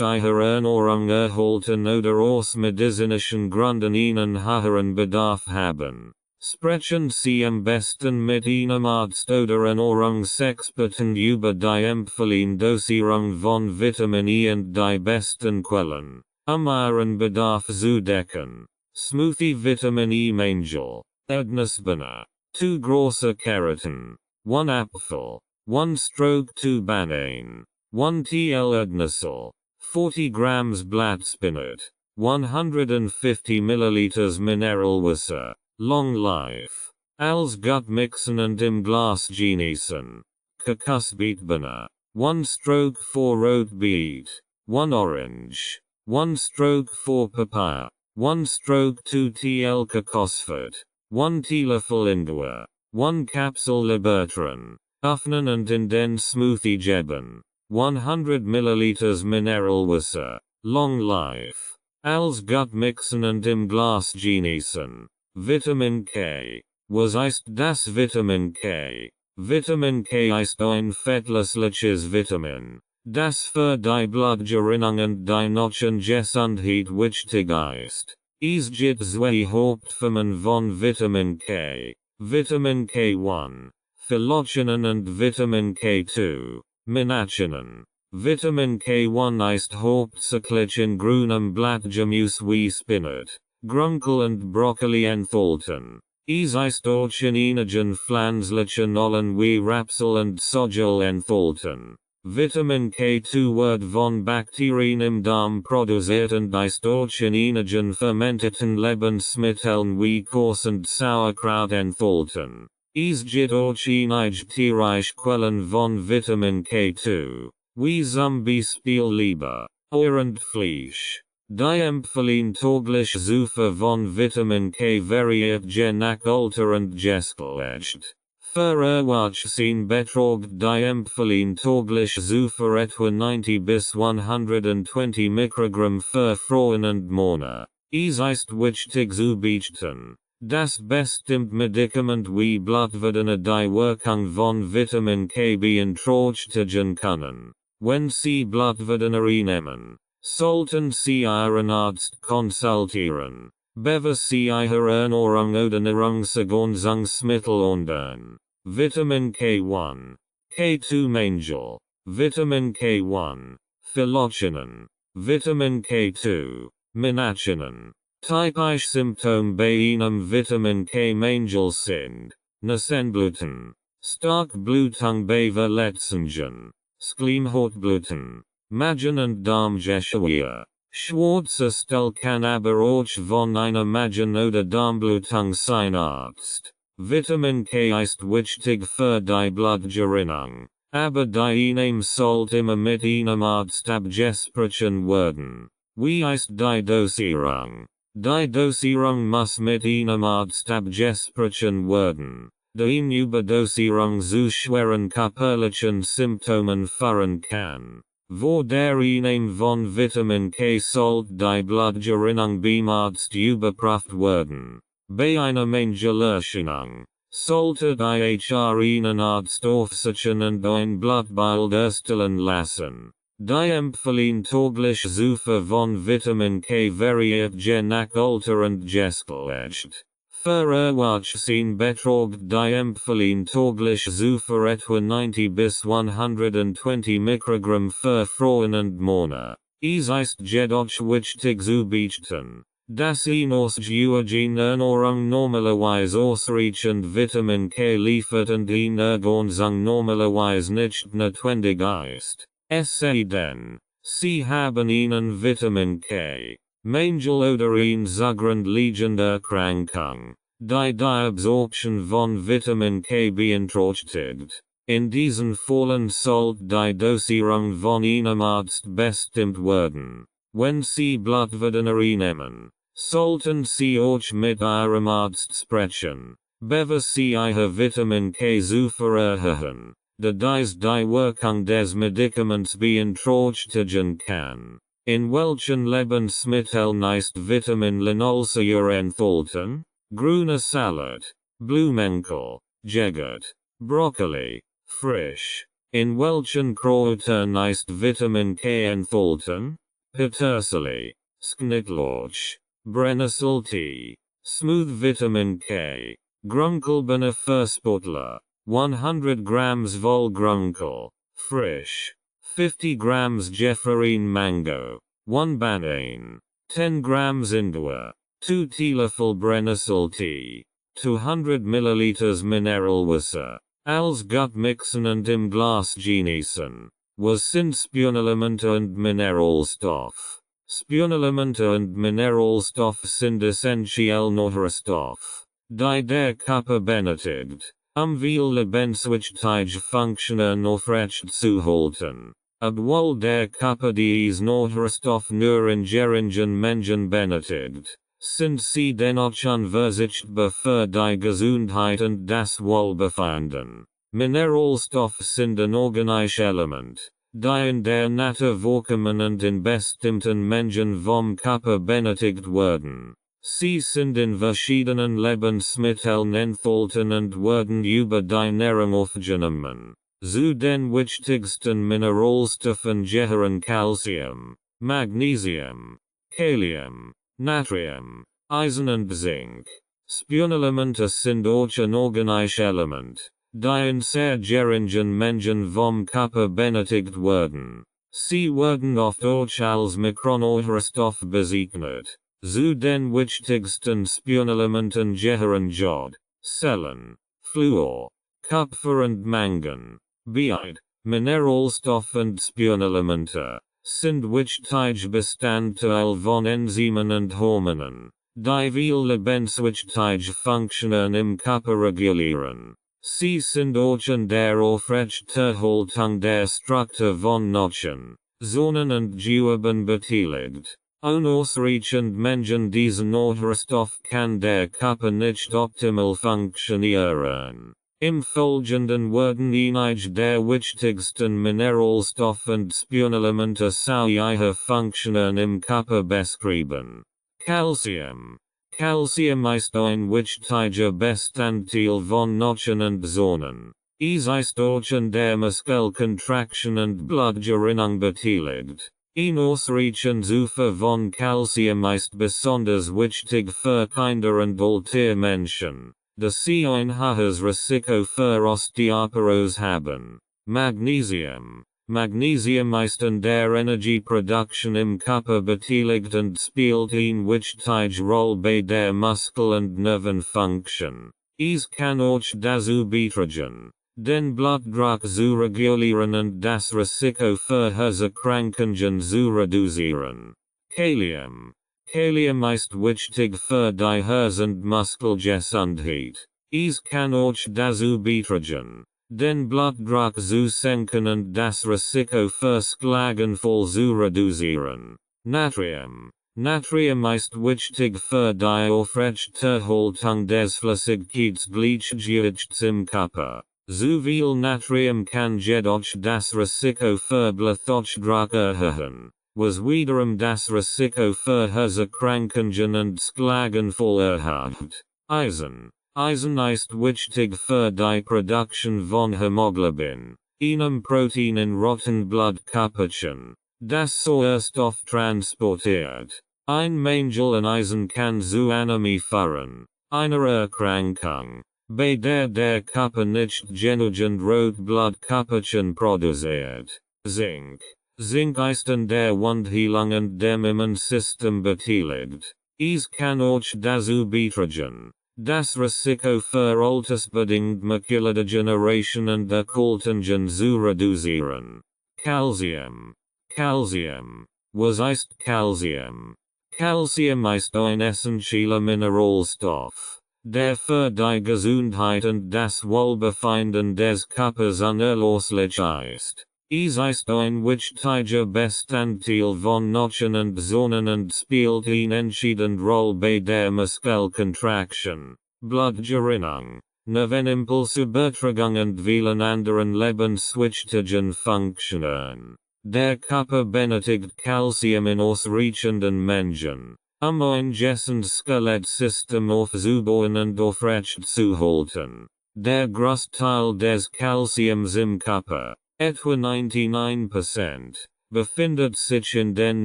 Ihre Ernährung erhalten oder aus medizinischen Gründen einen höheren Bedarf haben, sprechen Sie am besten mit einem Arzt oder Ernährungsexperten über die empfohlene Dosierung von Vitamin E und die besten Quellen, Ihren Bedarf zu decken. Smoothie Vitamin E Mangel, Erdnussbirne, 2 große Karotten, 1 Apfel, 1/2 Bananen, 1 TL Erdnussel, 40 grams Blattspinat, 150 ml Mineral Wasser. Long life. Als gut mixen und im Glas genießen. Kokosbeetbirne. 1/4 Rot Beet. 1 Orange. 1/4 Papaya. 1/2 TL Kokosfett. 1 Teelöffel Ingwer. 1 Capsule Libertran. Öffnen und in den Smoothie geben. 100 ml Mineral Wasser. Long life. Als gut mixen und im Glas genießen. Vitamin K. Was ist das Vitamin K? Vitamin K ist ein fettlösliches Vitamin, das für die Blutgerinnung und die Knochengesundheit wichtig ist. Es gibt zwei Hauptformen von Vitamin K. Vitamin K1, Phylloxinen and vitamin K2. Minaxinen. Vitamin K1 ist hauptsächlich in grünem Blattgemüse wie Spinat, Grünkohl und Brokkoli enthalten. Es ist auch in einigen pflanzlichen Ölen wie Rapsöl und Sojöl enthalten. Vitamin K2 wird von Bakterien im Darm produziert und ist auch in einigen fermenteten Lebensmitteln wie Kors und Sauerkraut enthalten. Es gibt auch einige tierische Quellen von Vitamin K2, wie zum Beispiel Leber, Eier und Fleisch. Die empfehlen tägliche Zufuhr von Vitamin K variiert je nach Alter und Geschlecht. Für Erwachsene beträgt die empfehlen tägliche Zufuhr etwa 90 bis 120 Mikrogramm für Frauen und Männer. Es ist wichtig zu beachten, dass bestimmte Medikamente wie Blutwerdende die Wirkung von Vitamin K beeinträchtigen können. Wenn Sie Blutwerdende nehmen, sollten Sie Ihren Arzt konsultieren, bevor Sie Ihre Ernährung oder Nahrungsergänzungsmittel ändern. Vitamin K1, K2 Mangel, Vitamin K1, Phylloxinen, Vitamin K2, Minaxinen. Typische Symptome bei einem Vitamin K Mangel sind Nasenbluten, starke Blutung bei Verletzungen, Schleimhautbluten, Magen- und Darmgeschwür. Schwarzer Stuhl kann aber auch von einer Magen- oder Darmblutung sein. Arzt. Vitamin K ist wichtig für die Blutgerinnung, aber die Einnahme sollte immer mit einem Arzt abgesprochen werden. Wie ist die Dosierung? Die Dosierung muss mit einem Arzt abgesprochen werden, die Überdosierung zu schweren körperlichen Symptomen führen kann. Vor der Einnahme von Vitamin K sollte die Blutgerinnung beim Arzt überprüft werden. Bei einer Mangelerscheinung sollte die einen Arzt aufsuchen und ein Blutbild erstellen lassen. Die empfehlen tägliche Zufuhr von Vitamin K variiert je nach Alter und Geschlecht. Für Erwachsene beträgt die empfehlen tägliche Zufuhr etwa 90 bis 120 Mikrogramm für Frauen und Männer. Es ist jedoch wichtig zu beachten, dass ausgewogene Ernährung normalerweise ausreichend Vitamin K liefert und eine Ergänzung normalerweise nicht notwendig ist. Es sei denn, Sie haben einen Vitamin K Mangel oder eine zugrunde liegende Erkrankung, die Absorption von Vitamin K beeinträchtigt. In diesen Fällen sollte die Dosierung von einem Arzt bestimmt werden. Wenn Sie Blutwerdende nehmen, sollten Sie auch mit Ihrem Arzt sprechen, bevor Sie Ihre Vitamin K Zufuhr erhöhen, da dies die Wirkung des Medikaments beeinträchtigen kann. In welchen Lebensmitteln ist Vitamin Linolsäure enthalten? Grüner Salat, Blumenkohl, Joghurt, Brokkoli, Frisch. In welchen Kräutern ist Vitamin K enthalten? Petersilie, Schnittlauch, Brennnesseltee, Smooth Vitamin K, Grünkohlbohne für Sportler, 100 grams Vollgrünkohl, frisch, 50 grams Jefferine mango, 1 banane, 10 grams Ingwer, 2 teelöffel Brennnesseltee, 200 milliliters Mineralwasser, als gut mixen und im Glas genießen. Was sind Spurenelemente und Mineralstoffe? Spurenelemente und Mineralstoffe sind essentielle Nährstoffe, die der Körper benötigt, viel Lebendigkeit Funktionen aufrecht zu halten. Obwohl der Körper diese Nährstoffe nur in geringen Mengen benötigt, sind sie dennoch unverzichtbar für die Gesundheit und das Wohlbefinden. Mineralstoffe sind ein organisches Element, die in der Natur vorkommen und in bestimmten Mengen vom Körper benötigt werden. Sie sind in verschiedenen Lebensmitteln enthalten und werden über die Nahrung aufgenommen. Zu den wichtigsten Mineralstoffen gehören Calcium, Magnesium, Kalium, Natrium, Eisen und Zink. Spurenelemente sind auch ein organisches Element, dien sehr geringen Menschen vom Körper benötigt werden. Sie werden oft auch als Mikronährstoff bezeichnet. Zu den wichtigsten Spurenelementen gehören Jod, Zellen, Fluor, Kupfer und Mangan. Beide, Mineralstoffe und Spurenelemente, sind wichtige Bestandteile von Enzymen und Hormonen, die viele lebenswichtige Funktionen im Körper regulieren. Sie sind auch an der Aufrechterhaltung der Struktur von Knochen, Zonen und Geweben beteiligt. Unausreichend Menschen diesen Nährstoff kann der Körper nicht optimal funktionieren. Im Folgenden werden einige der wichtigsten Mineralstoffe und Spurenelemente zu ihrer Funktion im Körper beschrieben. Calcium. Calcium ist ein wichtiger Bestandteil von Knochen und Zonen. Es ist auch an der Muskelkontraktion und Blutgerinnung beteiligt. Ein ausreichendes Ufer von Calcium ist besonders wichtig für Kinder und alte Menschen, da sie ein hohes Risiko für Osteoporose haben. Magnesium. Magnesium ist an der Energieproduktion im Körper beteiligt und spielt eine wichtige Rolle bei der Muskel- und Nervenfunktion. Es kann auch dazu beitragen, den Blutdruck zu regulieren und das Risiko für Herzerkrankungen zu reduzieren. Kalium. Kalium ist wichtig für die Herz- und Muskelgesundheit. Es kann auch dazu beitragen, den Blutdruck zu senken und das Risiko für Schlaganfall zu reduzieren. Natrium. Natrium ist wichtig für die Aufrechterhaltung des Flüssigkeitsgleichgewichts im Körper. Zu viel Natrium kann jedoch das Risiko für Bluthochdruck erhöhen, was wiederum das Risiko für Herzerkrankungen und Schlaganfall erhöht. Eisen. Eisen ist wichtig für die Produktion von Hämoglobin, einem Protein in roten Blutkörperchen, das Sauerstoff transportiert. Ein Mangel an Eisen kann zu Anämie führen, einer Erkrankung, bei der Körper nicht genügend Rotblutkörperchen produziert. Zink. Zink ist an der Wundheilung und dem Immunsystem beteiligt. Es kann auch dazu beitragen, das Risiko für altersbedingt Makulardegeneration und Erkaltungen zu reduzieren. Calcium. Calcium. Was ist Calcium? Calcium ist ein essentieller Mineralstoff, der für die Gesundheit und das Wohlbefinden des Körpers unerlässlich ist. Es ist ein wichtiger Bestandteil von Knochen und Zonen und spielt eine entscheidende Rolle bei der Muskelkontraktion, Blutgerinnung, Nervenimpulsübertragung und vielen anderen lebenswichtigen Funktionen. Der Körper benötigt Calcium in ausreichenden Mengen, ein gesundes Skelettsystem aufzubauen und aufrechtzuerhalten. Der Großteil des Calciums im Körper, etwa 99%, befindet sich in den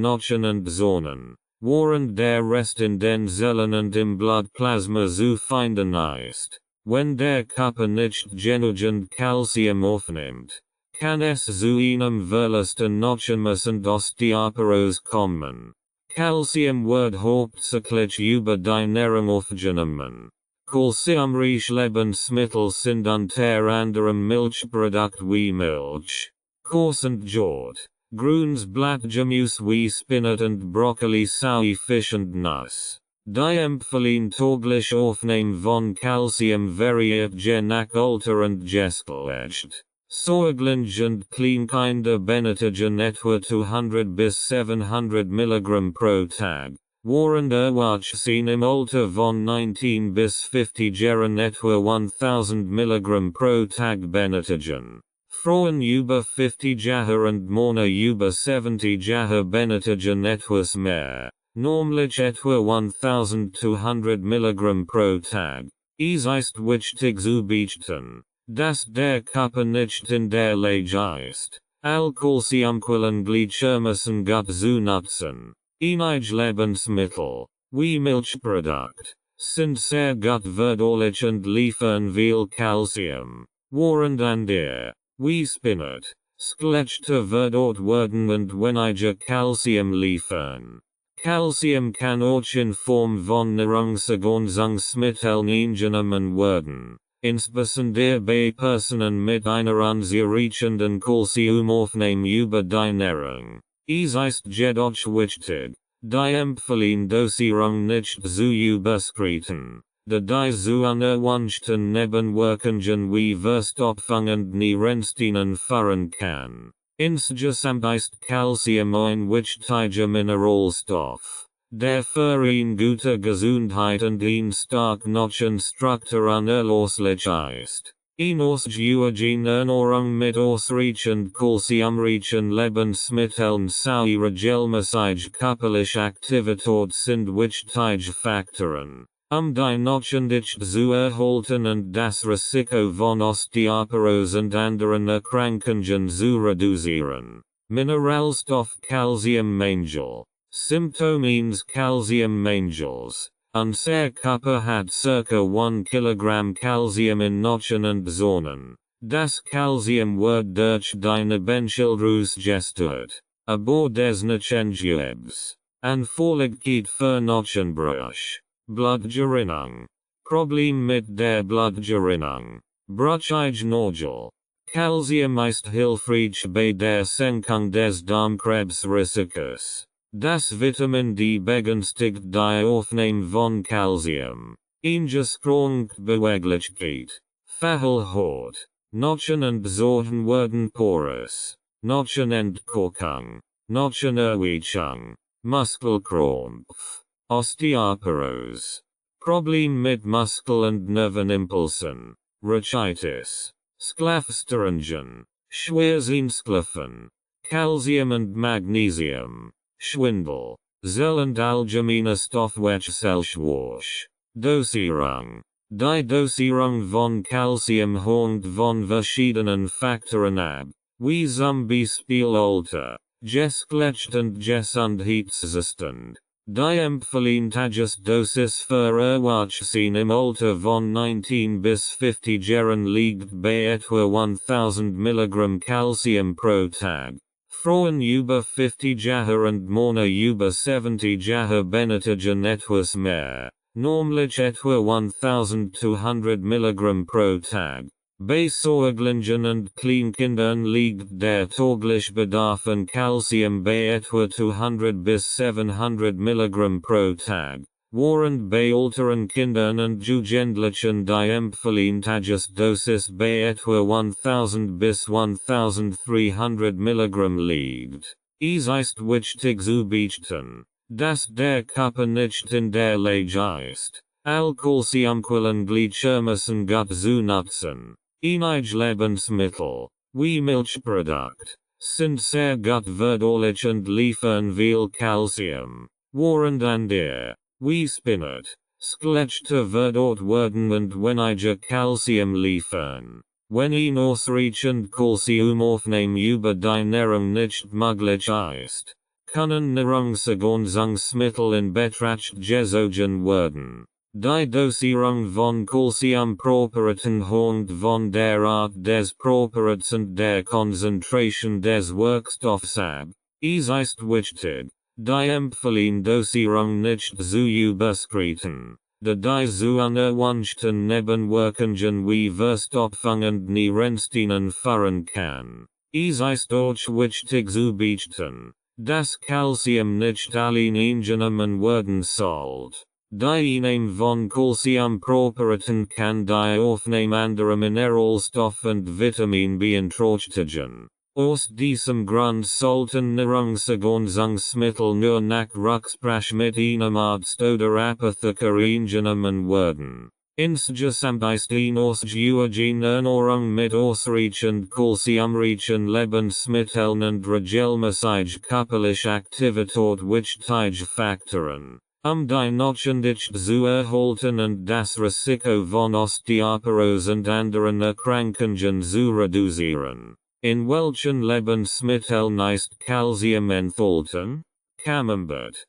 Knochen und Zonen, während der Rest in den Zellen und im Blutplasma zu finden ist. Wenn der Körper nicht genügend Calcium aufnimmt, kann es zu einem Verlust an Knochenmasse und Osteoporose kommen. Calcium wird hauptsächlich über die Nahrung aufgenommen. Calciumreiche Lebensmittel sind unter anderem Milchprodukte wie Milch, Käse und Jod, Grüns Blattgemüse wie Spinat und Brokkoli sowie Fisch und Nuss. Die empfehlen täglich Aufnehmen von Calcium variiert je nach Alter und Geschlecht. Säuglinge und Kleinkinder benötigen etwa 200 bis 700 mg pro Tag, während Erwachsene im Alter von 19 bis 50-Jahren etwa 1000 mg pro Tag benötigen. Frauen über 50 Jahre und Männer über 70 Jahre benötigen etwas mehr, nämlich etwa 1200 mg pro Tag. Es ist wichtig zu beachten, dass der Körper nicht in der Lage ist, all Calciumquellen gleichermaßen gut zu nutzen. Einige Lebensmittel, wie Milchprodukte, sind sehr gut verdaulich und liefern viel Calcium. Warrend and ear. Wie spinnet. Schlechte wird werden und wenn ich Calcium liefern. Calcium kann auch in Form von Nahrungsergänzungsmitteln eingenommen werden. Insbesondere bei Personen mit einer anziehenden Calciumaufnahme über die Ernährung. Es ist jedoch wichtig, die empfohlene Dosierung nicht zu überschreiten, da die zu unerwünschten Nebenwirkungen wie Verstopfung und Nierensteinen führen kann. Insgesamt ist Calcium ein wichtiger Mineralstoff, der für eine gute Gesundheit und eine stark Knochen Struktur unerlässlich ist. Ausgewogen Ernährung mit ausreichend calciumreichen Lebensmitteln sowie regelmäßig körperliche Aktivität sind wichtige Faktoren, die Knochen dicht zu erhalten und das Risiko von Osteoporose und anderen Erkrankungen zu reduzieren. Mineralstoff Calciummangel. Symptomenes Calciummangels. Unser Körper hat circa 1 Kilogramm Calcium in Knochen und Sehnen. Das Calcium wird durch die Nebenschilddrüse gesteuert. Aber des Knochengebs. Anfälligkeit für Knochenbruch. Blutgerinnung. Problem mit der Blutgerinnung. Bruchige Nodel. Calcium ist hilfreich bei der Senkung des Darmkrebsrisikos. Das Vitamin D begünstigt die Aufnahme von Calcium. Eingeschränkt Beweglichkeit. Verhältnis. Knochen und Sehnen werden porös. Knochenentkalkung. Knochenerweichung. Muskelkrampf. Osteoporose. Problem mit Muskel- und Nervenimpulsen. Rachitis. Schlafstörungen. Schwersteinschlafen. Calcium und Magnesium. Schwindel. Zell- allgemeine Stoffwechselschwäche. Dosierung. Die Dosierung von Calcium hängt von verschiedenen Faktoren ab, wie zum Beispiel Alter, Geschlecht und Gesundheitszustand. Die empfohlene Tagesdosis für Erwachsene im Alter von 19 bis 50 Jahren liegt bei etwa 1000 mg Calcium pro Tag. Frauen über 50 Jahre und Männer über 70 Jahre benötigen etwas mehr, nämlich etwa 1200 mg pro Tag. Bei Säuglingen und Kleinkindern liegt der tägliche Bedarf an Calcium bei etwa 200 bis 700 mg pro Tag, während bei älteren Kindern und Jugendlichen die empfohlene Tagesdosis bei etwa 1000 bis 1300 mg liegt. Es ist wichtig zu beachten, dass der Körper nicht in der Lage ist, all Calciumquellen gleichermaßen gut zu nutzen. Einige Lebensmittel, wie Milchprodukt, sind sehr gut verdaulich und liefern viel Calcium, während andere, wie Spinat, schlechter verdaucht werden und weniger Calcium liefern. Wenn ein ausreichend Calciumaufnahme über die Ernährung nicht möglich ist, können Nahrungsergänzungsmittel in Betracht gezogen werden. Die Dosierung von Calciumpräparaten hängt von der Art des Präparats und der Konzentration des Wirkstoffs ab. Es ist wichtig, die empfohlene Dosierung nicht zu überschreiten, da die zu unerwünschten Nebenwirkungen wie Verstopfung und Nierensteinen führen kann. Es ist auch wichtig zu beachten, dass Calcium nicht allein eingenommen werden sollte. Die Einnahme von Calciumpräparaten kann die Aufnahme anderer Mineralstoffe und Vitamin beeinträchtigen. Aus diesem Grund sollten Nahrungsergänzungsmittel nur nach Rücksprache mit einem Arzt oder Apotheker eingenommen werden. Insgesamt ist eine ausgewogene Ernährung mit ausreichend calciumreichen Lebensmitteln und regelmäßig körperliche Aktivität wichtige Faktoren, die Knochen dicht zu erhalten und das Risiko von Osteoporose und anderen Erkrankungen zu reduzieren. In welchen Lebensmitteln ist Calcium enthalten? Camembert,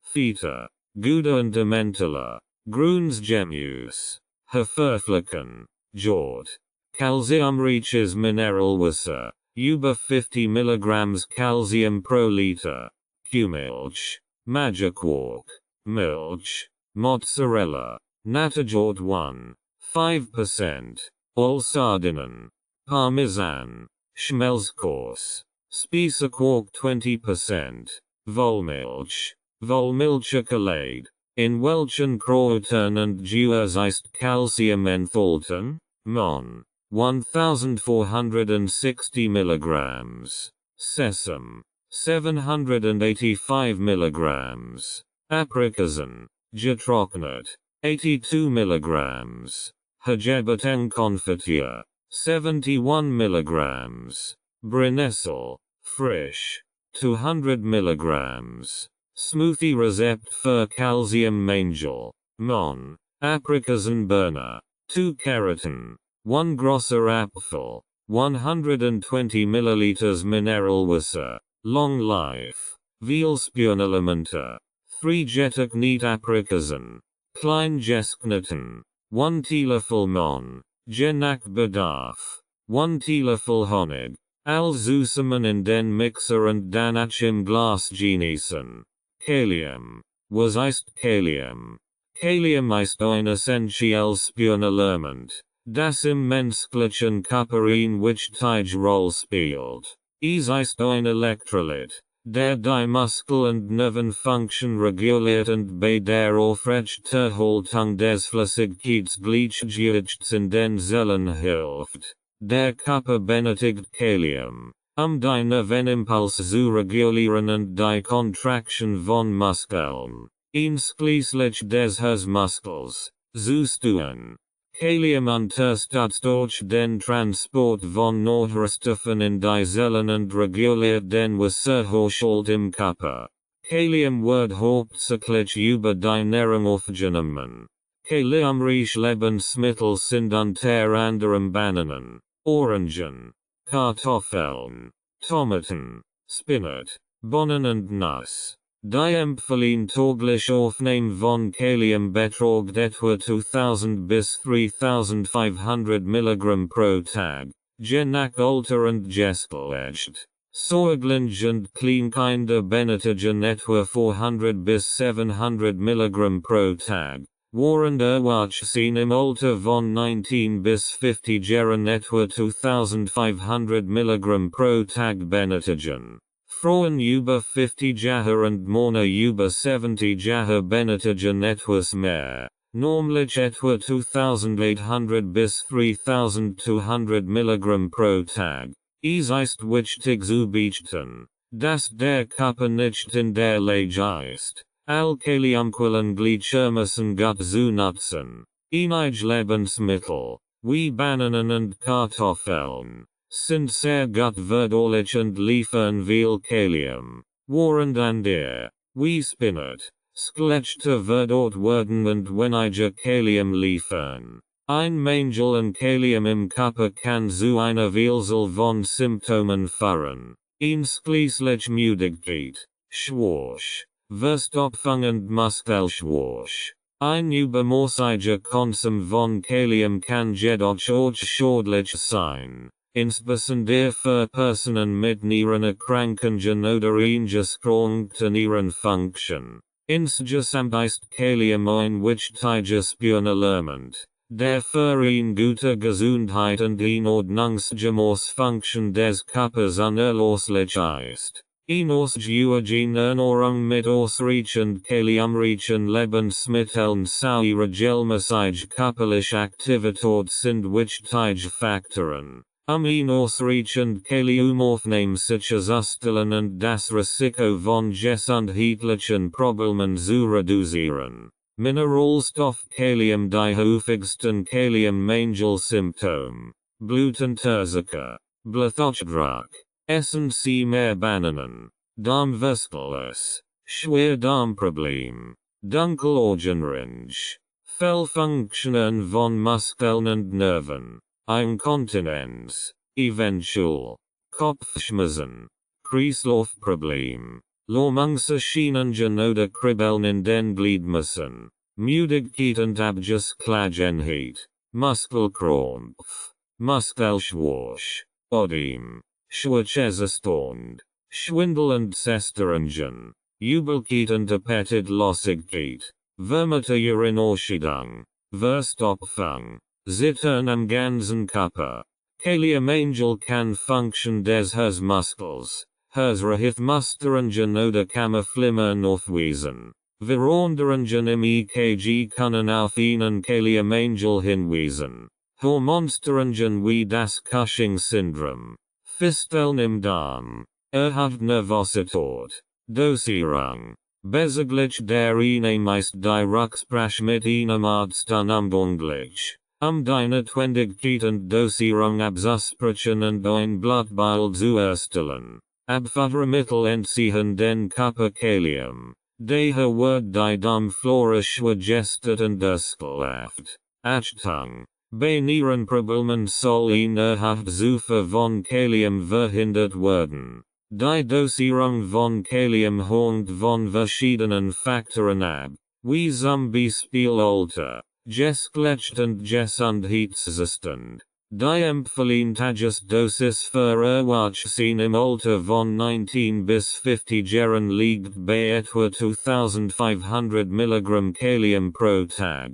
Feta, Gouda und Emmentaler, Grünes Gemüse, Haferflocken, Jod. Calciumreiches Mineralwasser, über 50 mg Calcium pro Liter. Kuhmilch, Magiquark, Milch, Mozzarella, Natterjort 1, 5%, All-Sardinen, Parmesan, Schmelzkurs, Spießequark 20%, Vollmilch, Vollmilchchokolade, in welchen Kräutern und Gewürz ist Calcium enthalten? Mon. 1460 mg. Sesame. 785 mg. Aprikosen. Getrocknet. 82 mg. Hagebutten-Konfitüre. 71 mg. Brennnessel. Frisch. 200 mg. Smoothie Rezept für Calcium Mangel. Mon. Aprikosenburner. 2 Keratin. 1 grosser Apfel. 120 ml Mineralwasser. Long life. Veilspürnelementer. 3 Jetuk Neat Aprikosen. Klein Geskneten. 1 Teelöffel Mon. Je nach Bedarf. 1 Teelöffel Honig. All zusammen in den Mixer und danach im Glas genießen. Kalium. Was ist Kalium? Kalium ist ein essentielles Spurenelement, das im menschlichen Körper eine wichtige Rolle spielt. Es ist ein Elektrolyt, der die Muskel- und Nervenfunktion reguliert und bei der Aufrechterhaltung des Flüssigkeitsgleichgewichts in den Zellen hilft. Der Körper benötigt Kalium, die Nervenimpuls zu regulieren und die Kontraktion von Muskeln, einschließlich des Herzmuskels, zu steuern. Kalium unterstützt durch den Transport von Nährstoffen in die Zellen und reguliert den Wasserhaushalt im Körper. Kalium wird hauptsächlich über die Nahrung aufgenommen. Kaliumreiche Lebensmittel sind unter anderem Bananen, Orangen, Kartoffeln, Tomaten, Spinat, Bohnen und Nuss. Die empfohlene tägliche Aufnahme von Kalium beträgt etwa 2000 bis 3500 mg pro Tag, je nach Alter und Geschlecht. Säuglinge und Kleinkinder benötigen etwa 400 bis 700 mg pro Tag, während Erwachsene im Alter von 19 bis 50 Jahren etwa 2500 mg pro Tag benötigen. Frauen über 50 Jahre und Männer über 70 Jahre benötigen etwas mehr, nämlich etwa 2800 bis 3200 mg pro Tag. Es ist wichtig zu beachten, dass der Körper nicht in der Lage ist, all Kaliumquellen gleichermaßen gut zu nutzen. Einige Lebensmittel, wie Bananen und Kartoffeln, sind sehr gut verdaulich und liefern viel Kalium, während andere, wie Spinat, schlechter verdaucht werden und weniger Kalium liefern. Ein Mangel an Kalium im Körper kann zu einer Vielzahl von Symptomen führen, einschließlich Müdigkeit, Schwäche, Verstopfung und Muskelschwäche. Ein übermäßiger Konsum von Kalium kann jedoch auch schädlich sein, insbesondere für Personen mit Nierenerkrankungen oder eingeschränkter Nierenfunktion. Insgesamt ist Kalium ein wichtiges Spurenelement, der für eine gute Gesundheit und Ordnungsgemäße Funktion des Körpers unerlässlich ist. Eine ausgewogene Ernährung mit ausreichend kaliumreichen Lebensmitteln sowie regelmäßige körperliche Aktivität sind wichtige Faktoren, ein ausreichend Kalium aufnehmen sicherzustellen und das Risiko von gesundheitlichen Problemen zu reduzieren. Mineralstoff Kalium. Die häufigsten Kaliummangel-Symptome: Blutunterzucker, Bluthochdruck, essen Sie mehr Bananen, Darmverschluss, Schwerdarmproblem, Dunkelaugenringe, Fehlfunktionen von Muskeln und Nerven, Inkontinenz, eventuell Kopfschmerzen, Kreislaufproblem, Lähmungserscheinungen oder Kribbeln in den Gliedmaßen, Müdigkeit und Abgeschlagenheit, Muskelkrampf, Muskelschwach, Odem, Schwarzesestond, schwindelnd Sesteringen, Übelkeit Appetit Losigkeit, Vermute Urinausscheidung, Verstopfung, Zittern am ganzen Körper. Kaliumangel kann Function des Herzmuskels, Herzrhythmusstörungen oder Kammerflimmern aufweisen. Veränderungen im EKG können auf einen Kaliumangel hinweisen. Hormonstörungen wie das Cushing-Syndrom, Fisteln im Darm, erhöhte Nervosität, Dosierung, bezüglich der meist die Rücksprache mit einem Arzt unumgänglich, deine Notwendigkeit und Dosierung abzusprechen und ein Blutbild zu erstellen. Abführmittel entziehen den Körper Kalium, daher wird die Darmflora schwagestet und ekelhaft. Achtung! Bei Nierenproblemen soll ein erhöhter Zufuhr von Kalium verhindert werden. Die Dosierung von Kalium hängt von verschiedenen Faktoren ab, wie zum Beispiel Alter, Geschlecht und Gesundheitszustand. Die empfohlene Tagesdosis für Erwachsene im Alter von 19 bis 50 Jahren liegt bei etwa 2500 mg Kalium pro Tag.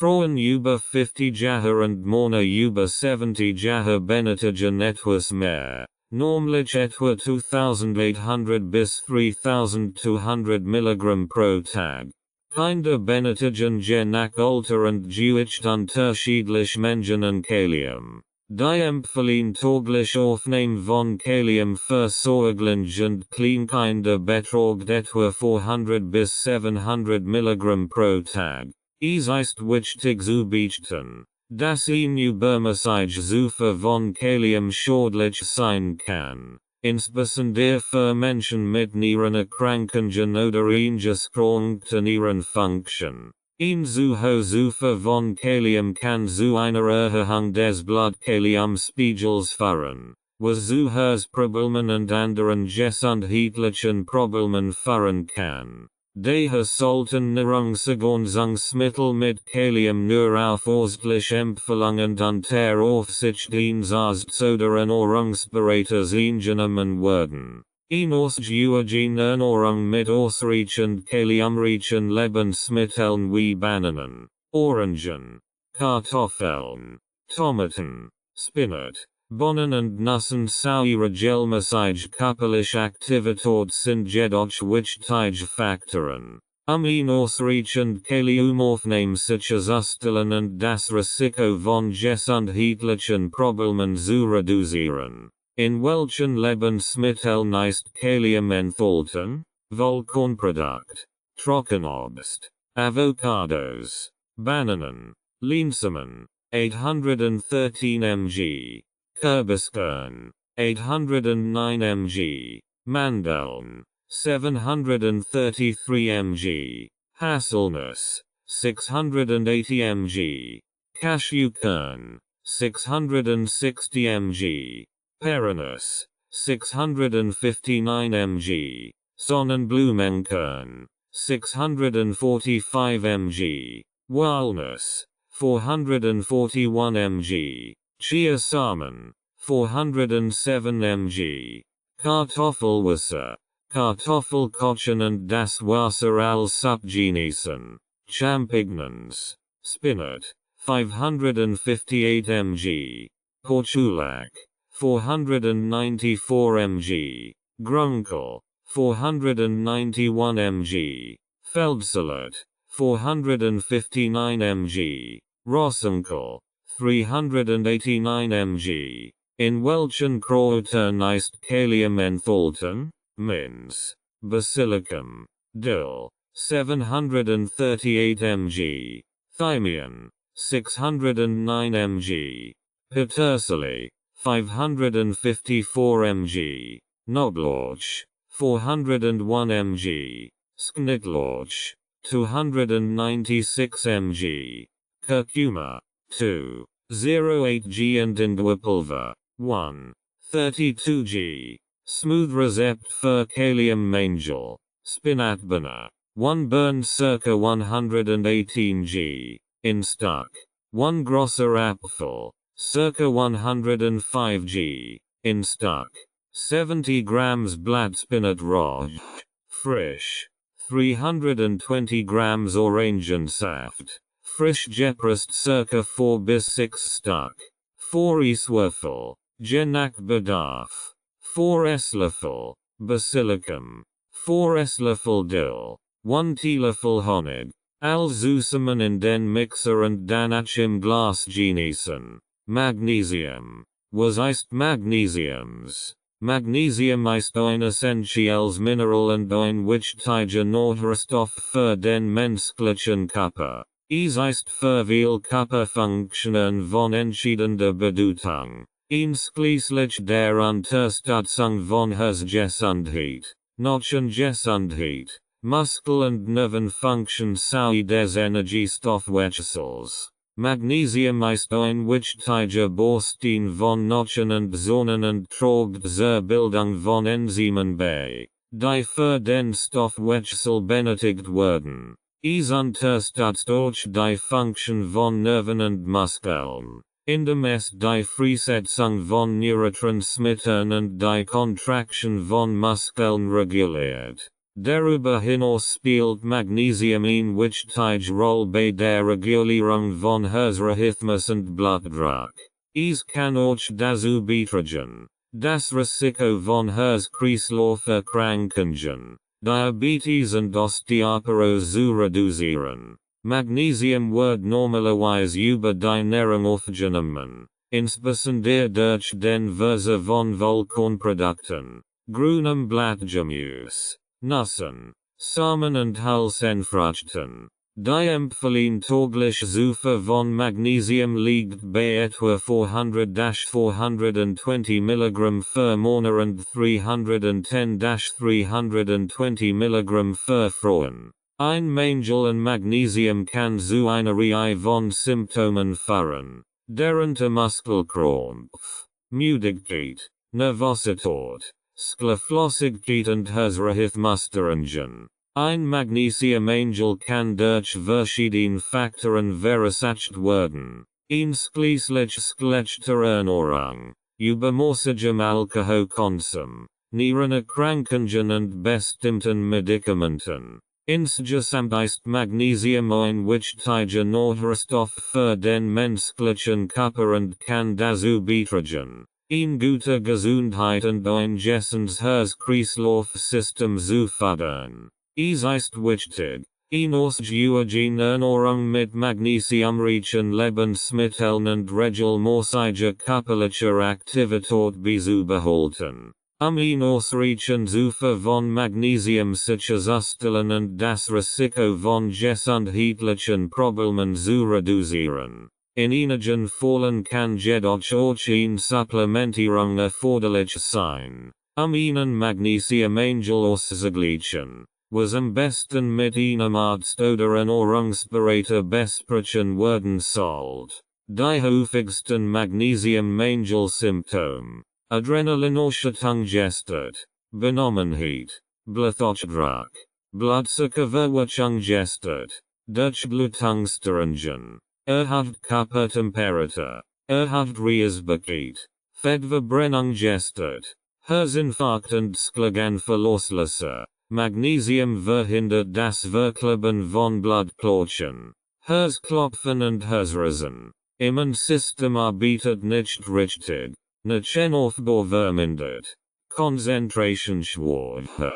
Frauen über 50 Jahre und Männer über 70 Jahre benötigen etwas mehr, nämlich etwa 2800 bis 3200 mg pro Tag. Kinder benötigen je nach Alter und Gewicht unterschiedlich Mengen an Kalium. Die empfohlene tägliche Aufnahme von Kalium für Säuglinge und Kleinkinder beträgt etwa 400 bis 700 mg pro Tag. Es ist wichtig zu beachten, dass ein übermäßiger Zufuhr von Kalium schädlich sein kann, insbesondere für Menschen mit Nierenerkrankungen oder eingeschränkter Nierenfunktion. Ein zu hoher Zufuhr von Kalium kann zu einer Erhöhung des Blutkaliumspiegels führen, was zu Herzproblemen und anderen gesundheitlichen Problemen führen kann. Daher sollten Nahrungsergänzungsmittel mit Kalium nur auf ärztliche Empfehlungen unter Aufsicht eines Arztes oder Ernährungsberaters eingenommen werden. Eine ausgewogene Ernährung mit ausreichend kaliumreichen Lebensmitteln wie Bananen, Orangen, Kartoffeln, Tomaten, Spinat, Bohnen und Nüssen sauer regelmäßig körperliche Aktivität sind jedoch wichtige Faktoren, ein ausreichend Kalium aufnehmen sicherzustellen und das Risiko von gesundheitlichen Problemen zu reduzieren. In welchen Lebensmitteln ist Kalium enthalten? Vollkornprodukt, Trockenobst, Avocados, Bananen, Linsamen, 813 mg. Kürbiskern, 809 mg, Mandeln, 733 mg, Haselnuss, 680 mg, Cashewkern, 660 mg, Perennuss, 659 mg, Sonnenblumenkern, 645 mg, Walnuss, 441 mg, Chia Samen, 407 mg. Kartoffelwasser, Kartoffelkochen und das Wasser als Subgenießen. Champignons, Spinat, 558 mg. Portulak, 494 mg. Grunkel, 491 mg. Feldsalat, 459 mg. Rosenkohl, 389 mg. In welchen Kräutern ist Kalium enthalten? Minz, Basilicum, Dill, 738 mg. Thymian, 609 mg. Petersilie, 554 mg. Knoblauch, 401 mg. Schnittlauch, 296 mg. Curcuma, 208 g and Ingwerpulver, 132 g. Smooth Rezept für Kaliummangel, Spinatbana, 1 burned circa 118 g. In stock, 1 grosser Apfel, circa 105 g. In stock. 70 grams Blattspinat roh. Frisch. 320 grams Orangensaft. Frisch gepresst circa 4 bis 6 stock. 4 Eswürfel. Je nach Bedarf. 4 Esslöffel. Basilicum. 4 Esslöffel Dill. 1 Teelöffel Honig. Zusammen in den Mixer und danach im Glas genießen. Magnesium. Was ist Magnesiums? Magnesium ist ein essentielles Mineral und ein wichtiger Nährstoff für den menschlichen Körper. Es ist für viele Körperfunktionen von entscheidender Bedeutung. Einschließlich der Unterstützung von Gesundheit, Knochengesundheit, Muskel- und Nervenfunktion sowie des Energiestoffwechsels. Magnesium ist ein wichtiger Baustein von Knochen und Sehnen und trägt zur Bildung von Enzymen bei, die für den Stoffwechsel benötigt werden. Es unterstützt durch die Funktion von Nerven und Muskeln, indem es die Freisetzung von Neurotransmittern und die Kontraktion von Muskeln reguliert. Darüber hinaus spielt Magnesium eine wichtige Rolle bei der Regulierung von Herzrhythmus und Blutdruck. Es kann auch dazu beitragen, das Risiko von Herz-Kreislauf-Erkrankungen, Diabetes und Osteoporose zu reduzieren. Magnesium wird normalerweise über die Ernährung aufgenommen, insbesondere durch den Verzehr von Vollkornprodukten, grünem Blattgemüse, Nüssen, Samen und Hülsenfrüchten. Die empfohlene tägliche Zufuhr von Magnesium liegt bei etwa 400-420 mg für Männer und 310-320 mg für Frauen. Ein Mangel an Magnesium kann zu einer Reihe von Symptomen führen, darunter Muskelkrampf, Müdigkeit, Nervosität, Schlaflosigkeit und Herzrhythmusstörungen. Ein Magnesiummangel kann durch verschiedene Faktoren verursacht werden, einschließlich schlechter Ernährung, übermäßigem Alkoholkonsum, Nierenerkrankungen und bestimmten Medikamenten. Insgesamt ist Magnesium ein wichtiger Nährstoff für den menschlichen Körper und kann dazu beitragen, eine gute Gesundheit und ein gesundes Herz-Kreislauf-System zu fördern. Es ist wichtig, eine ausgewogene Ernährung mit magnesiumreichen Lebensmitteln und regelmäßiger körperlicher Aktivität beizubehalten. Eine ausreichende Zufuhr von Magnesium sicherzustellen und das Risiko von gesundheitlichen Problemen zu reduzieren. In einigen Fällen kann jedoch auch eine Supplementierung erforderlich sein, einen Magnesiummangel auszugleichen, was am besten mit einem Arzt oder Ernährungsberater besprochen werden sollte. Die häufigsten Magnesiummangel-Symptome: Adrenalinausschüttung gestört, Benommenheit, Bluthochdruck, Blutzuckerverwachung gestört, Durchblutungsstörungen, erhöhte Körpertemperatur, erhöhte Reizbarkeit, Fettverbrennung gestört, Herzinfarkt und Schlaganfallauslöser. Magnesium verhindert das Verkleben von Blutplättchen, Herzklopfen und Herzrasen. Immunsystem arbeitet nicht richtig, Nervenaufbau vermindert, Konzentrationsschwäche,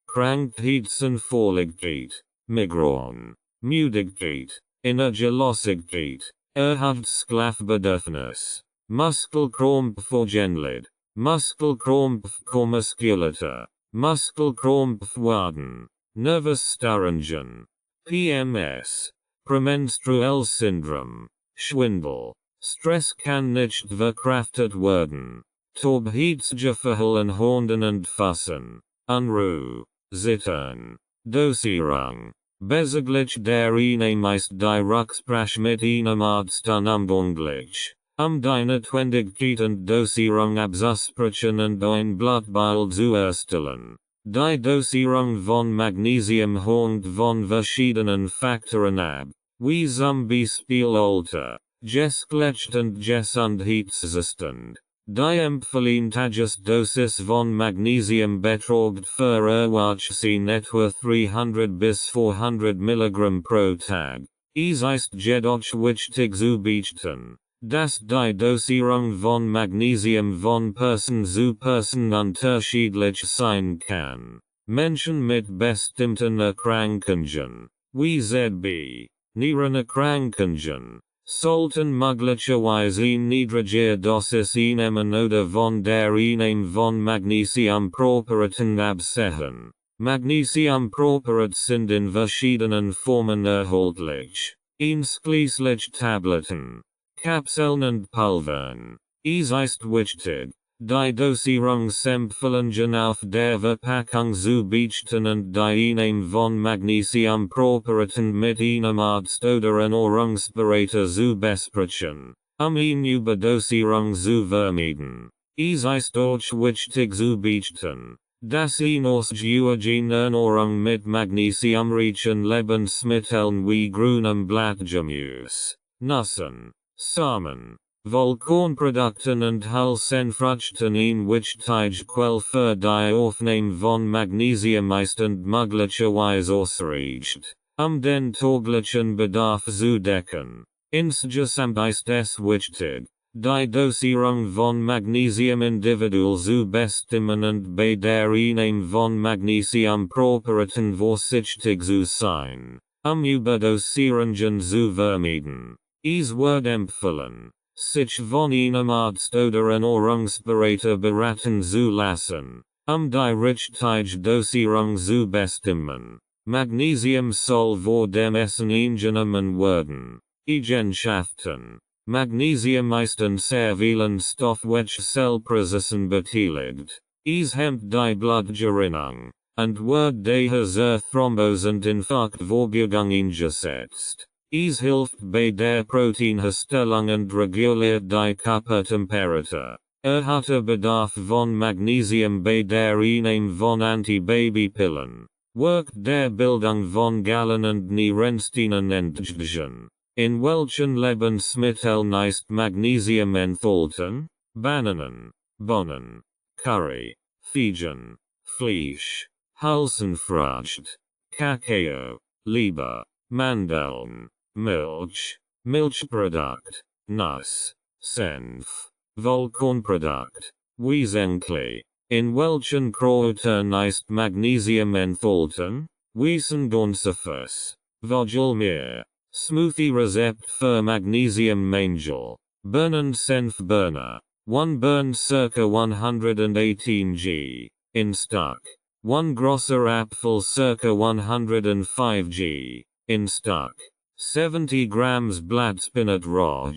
Krankheitsunfälligkeit, Migräne, Müdigkeit, Energielosigkeit, erhöhtes Schlafbedürfnis, Muskelkrampf Augenlid, Muskelkrampf Muskulatur, Muskelkrampf Waden, Nervosstörungen, PMS, Prämenstruelles Syndrom, Schwindel, Stress kann nicht verkraftet werden, Taubheitsgefühl in Händen und Füßen, Unruhe, Zittern, Dosierung, bezüglich der Einnahme ist die Rücksprache mit einem Arzt unumgänglich, die Notwendigkeit und Dosierung abzusprechen und ein Blutbild zu erstellen. Die Dosierung von Magnesium hängt von verschiedenen Faktoren ab, wie zum Beispiel Alter, Gesklecht und Gesundheitszustand. Die Empfehlentagesdosis von Magnesium betragt für Erwachsene etwa 300 bis 400 Milligramm pro Tag. Es ist jedoch wichtig zu beachten, dass die Dosierung von Magnesium von Person zu Person unterschiedlich sein kann. Menschen mit bestimmten Erkrankungen, wie z.B. Nierenerkrankungen, sollten möglicherweise niedrigere Dosis nehmen oder von der Einnahme von Magnesiumpräparaten absehen. Magnesiumpräparate sind in verschiedenen Formen erhältlich, einschließlich Tabletten, Kapseln und Pulvern. Es ist wichtig, die Dosierungsempfehlungen auf der Verpackung zu beachten und die Einnahme von Magnesiumpräparaten mit einem Arzt oder Ernährungsberater zu besprechen, eine Überdosierung zu vermeiden. Es ist auch wichtig zu beachten, dass ausgewogen Ernährung mit magnesiumreichen Lebensmitteln wie grünem Blattgemüse, Nüssen, Samen, Vollkornprodukten und Hülsenfrüchten ein wichtige Quelle für die Aufnahme von Magnesium ist und möglicherweise ausreicht, den täglichen Bedarf zu decken. Insgesamt ist es wichtig, die Dosierung von Magnesium individuell zu bestimmen und bei der Einnahme von Magnesiumpräparaten vorsichtig zu sein, Überdosierungen zu vermeiden. Es wird empfohlen, sich von einem Arzt oder Ernährungsberater beraten zu lassen, die richtige Dosierung zu bestimmen. Magnesium soll vor dem Essen eingenommen werden. Eigenschaften. Magnesium ist ein sehr vielen Stoff welche Zellprozessen beteiligt. Es hemmt die Blutgerinnung, und wird daher zur Thrombose und Infarktvorbeugung eingesetzt. Es hilft bei der Proteinherstellung und reguliert die Körpertemperatur. Hat Bedarf von Magnesium bei der Einnahme von Antibabypillen. Wirkt der Bildung von Gallen und Nierensteinen entgegen. In welchen Lebensmitteln ist Magnesium enthalten? Bananen, Bohnen, Curry, Feigen, Fleisch, Hülsenfrüchte, Kakao, Leber, Mandeln, Milch, Milchprodukt, Nuss, Senf, Vollkornprodukt, wesentlich. In welchen Kräutern ist Magnesium enthalten? Wiesenganzfuß, Vogelmeer. Smoothie-Rezept für Magnesium-Mangel. Burnen Senfburner. 1 burn circa 118 g. In stock. 1 grosser Apfel circa 105 g. In stock. 70 grams Blattspinat raw.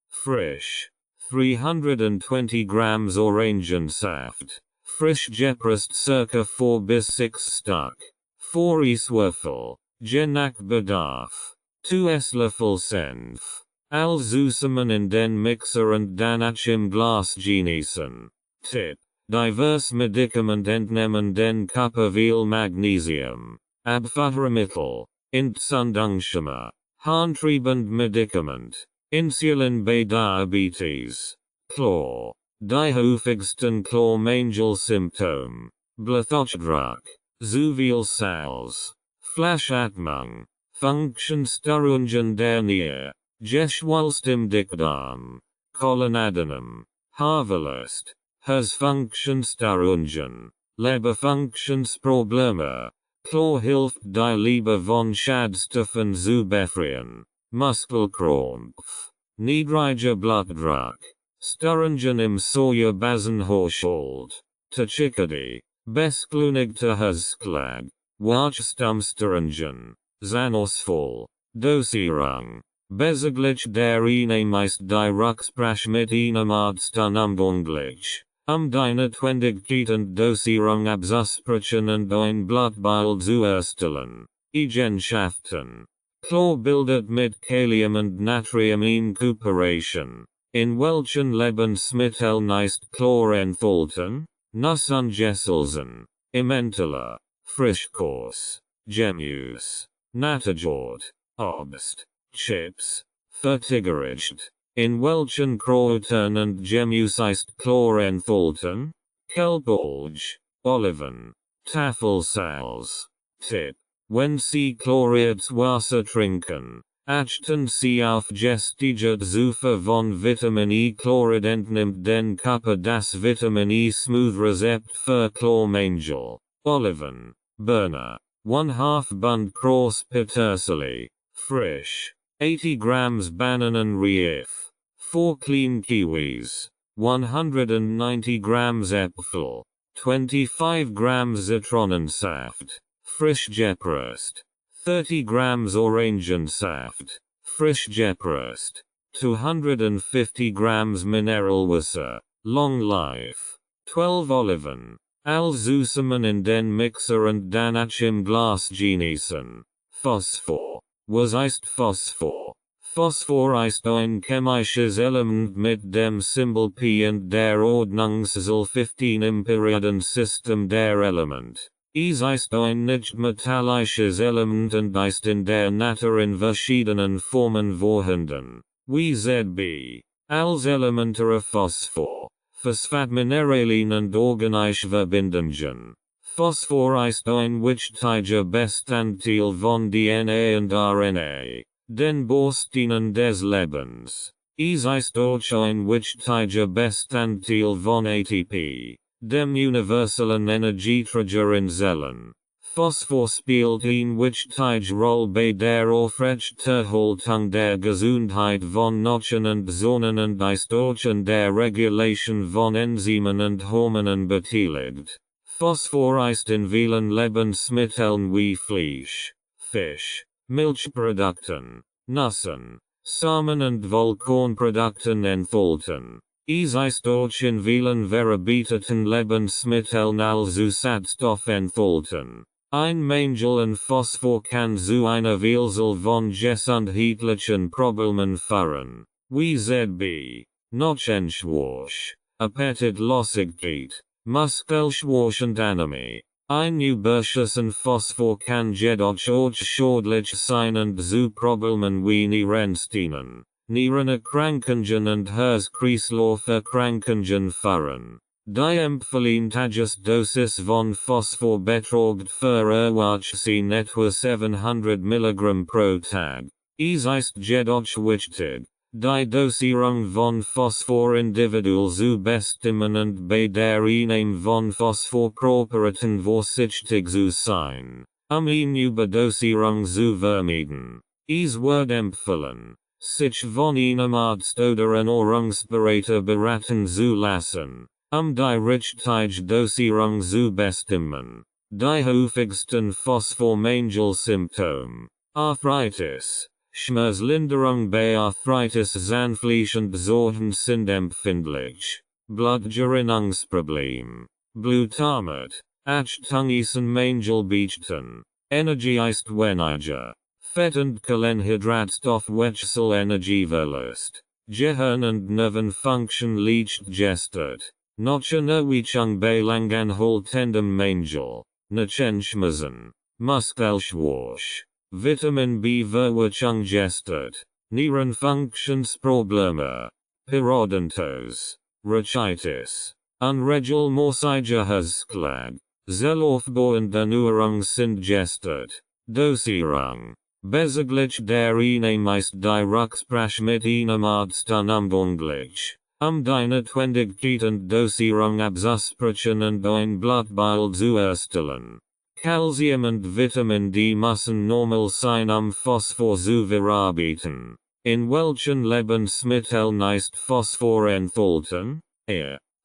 Frisch. 320 grams Orangensaft. Frisch gepresst circa 4 bis 6 stock. 4 Eswürfel. Je nach Bedarf. 2 Esslöffel Senf. Zusammen in den Mixer und danach im Glas genießen. Tipp. Divers Medikament entnehmen den Körper viel Magnesium. Abführmittel. Entzündungshemmer. Harntriebend Medikament. Insulin bei Diabetes. Chlor. Die häufigsten Chlormangel-Symptom. Bluthochdruck. Zu viel Salz. Flaschatmung. Funktionsstörungen der Niere. Geschwulst im Dickdarm. Kolonadenen. Haarverlust. Herzfunktionsstörungen. Leberfunktionsprobleme. Chlor hilft die Leber von Schadstoffen zu befreien. Muskelkrampf. Niedriger Blutdruck. Störungen im Säurebasenhaushalt. Tachykardie. Beschleunigter Herzschlag. Wachstumsstörungen. Zahnausfall. Dosierung. Bezüglich der Einnahme ist die Rücksprache mit einem Arzt unumgänglich, die Notwendigkeit und Dosierung abzusprechen und ein Blutbild zu erstellen. Eigenschaften. Chlor bildet mit Kalium und Natrium eine Kooperation. In welchen Lebensmitteln ist Chlor enthalten? Nuss und Gesülzen. Emmentaler. Frischkäse. Gemüse. Nattjoghurt, Obst, Chips, vertigericht. In welchen Kräutern und Gemüse ist Chlor enthalten? Kelpolge, Oliven, Tafelsalz. Tipp. Wenn Sie chloriertes Wasser trinken, achten Sie auf gestiegerte Zufuhr von Vitamin E. Chlorid entnimmt den Körper das Vitamin E smooth Rezept für Chlormangel. Oliven, Burner, 1/2 Bund Cross Petersilie, frisch. 80 grams Bananenreif. 4 clean kiwis. 190 grams Äpfel. 25 grams Zitronensaft. Frisch gepresst. 30 grams Orangensaft. Frisch gepresst. 250 grams Mineralwasser. Long life. 12 Oliven. Zusammen in den Mixer und danach im Glas genießen. Phosphor. Was ist Phosphor? Phosphor ist ein chemisches Element mit dem Symbol P und der Ordnungszahl 15 im Periodensystem der Element. Es ist ein nicht-metallisches Element und ist in der Natur in verschiedenen Formen vorhanden. Wie ZB. Als elementare Phosphor. Phosphatmineralien und organische Verbindungen. Phosphor ist ein wichtiger Bestandteil von DNA und RNA, den Bausteinen des Lebens. Es ist auch ein wichtiger Bestandteil von ATP, dem universellen Energieträger in Zellen. Phosphor spielt eine wichtige Rolle bei der Aufrechterhaltung der Gesundheit von Knochen und Zonen und ist auch in der Regulation von Enzymen und Hormonen beteiligt. Phosphor ist in vielen Lebensmitteln wie Fleisch, Fisch, Milchprodukten, Nüssen, Samen und Vollkornprodukten enthalten. Es ist auch in vielen verarbeiteten Lebensmitteln als Zusatzstoff enthalten. Ein Mangel an Phosphor kann zu einer Vielzahl von gesundheitlichen Problemen führen, wie ZB, Knochenschwäche, Appetitlosigkeit, Muskelschwäche und Anämie. Ein Überschuss an Phosphor kann jedoch auch schädlich sein und zu Problemen wie Nierensteinen, Nierenerkrankungen und Herz-Kreislauf-Erkrankungen führen. Die empfohlene Dosis von Phosphor beträgt für Erwachsene etwa 700 mg pro Tag. Es ist jedoch wichtig, die Dosierung von Phosphor individuell zu bestimmen und bei der Einnahme von Phosphorpräparaten vorsichtig zu sein, eine Überdosierung zu vermeiden. Es wird empfohlen, sich von einem Arzt oder Ernährungsberater beraten zu lassen, die richtige Dosierung zu bestimmen. Die häufigsten Phosphormangel-Symptome: Arthritis, Schmerzlinderung bei Arthritis, sanfließend Sorgen sind empfindlich, Blutgerinnungsproblem, Blutarmut, Achtung Mangelbeichten, Energie ist weniger, Fett und Kohlenhydratstoffwechsel Energieverlust, Gehirn und Nervenfunktion leicht gestört. Noch eine Erweichung bei langanhaltendem Mangel, Knochenschmerzen, Muskelschwäche, Vitamin B-Verweichung gestört, Nierenfunktionsprobleme, Periodontitis, Rachitis, unregelmäßiger Herzschlag, Zellaufbau und Erneuerung sind gestört. Dosierung. Bezüglich der Einnahme ist die Rücksprache mit einem Arzt unumgänglich. Die Notwendigkeit und Dosierung abzusprechen und ein Blutbild zu erstellen. Calcium und Vitamin D müssen normal sein, Phosphor zu verarbeiten. In welchen Lebensmitteln ist Phosphor enthalten?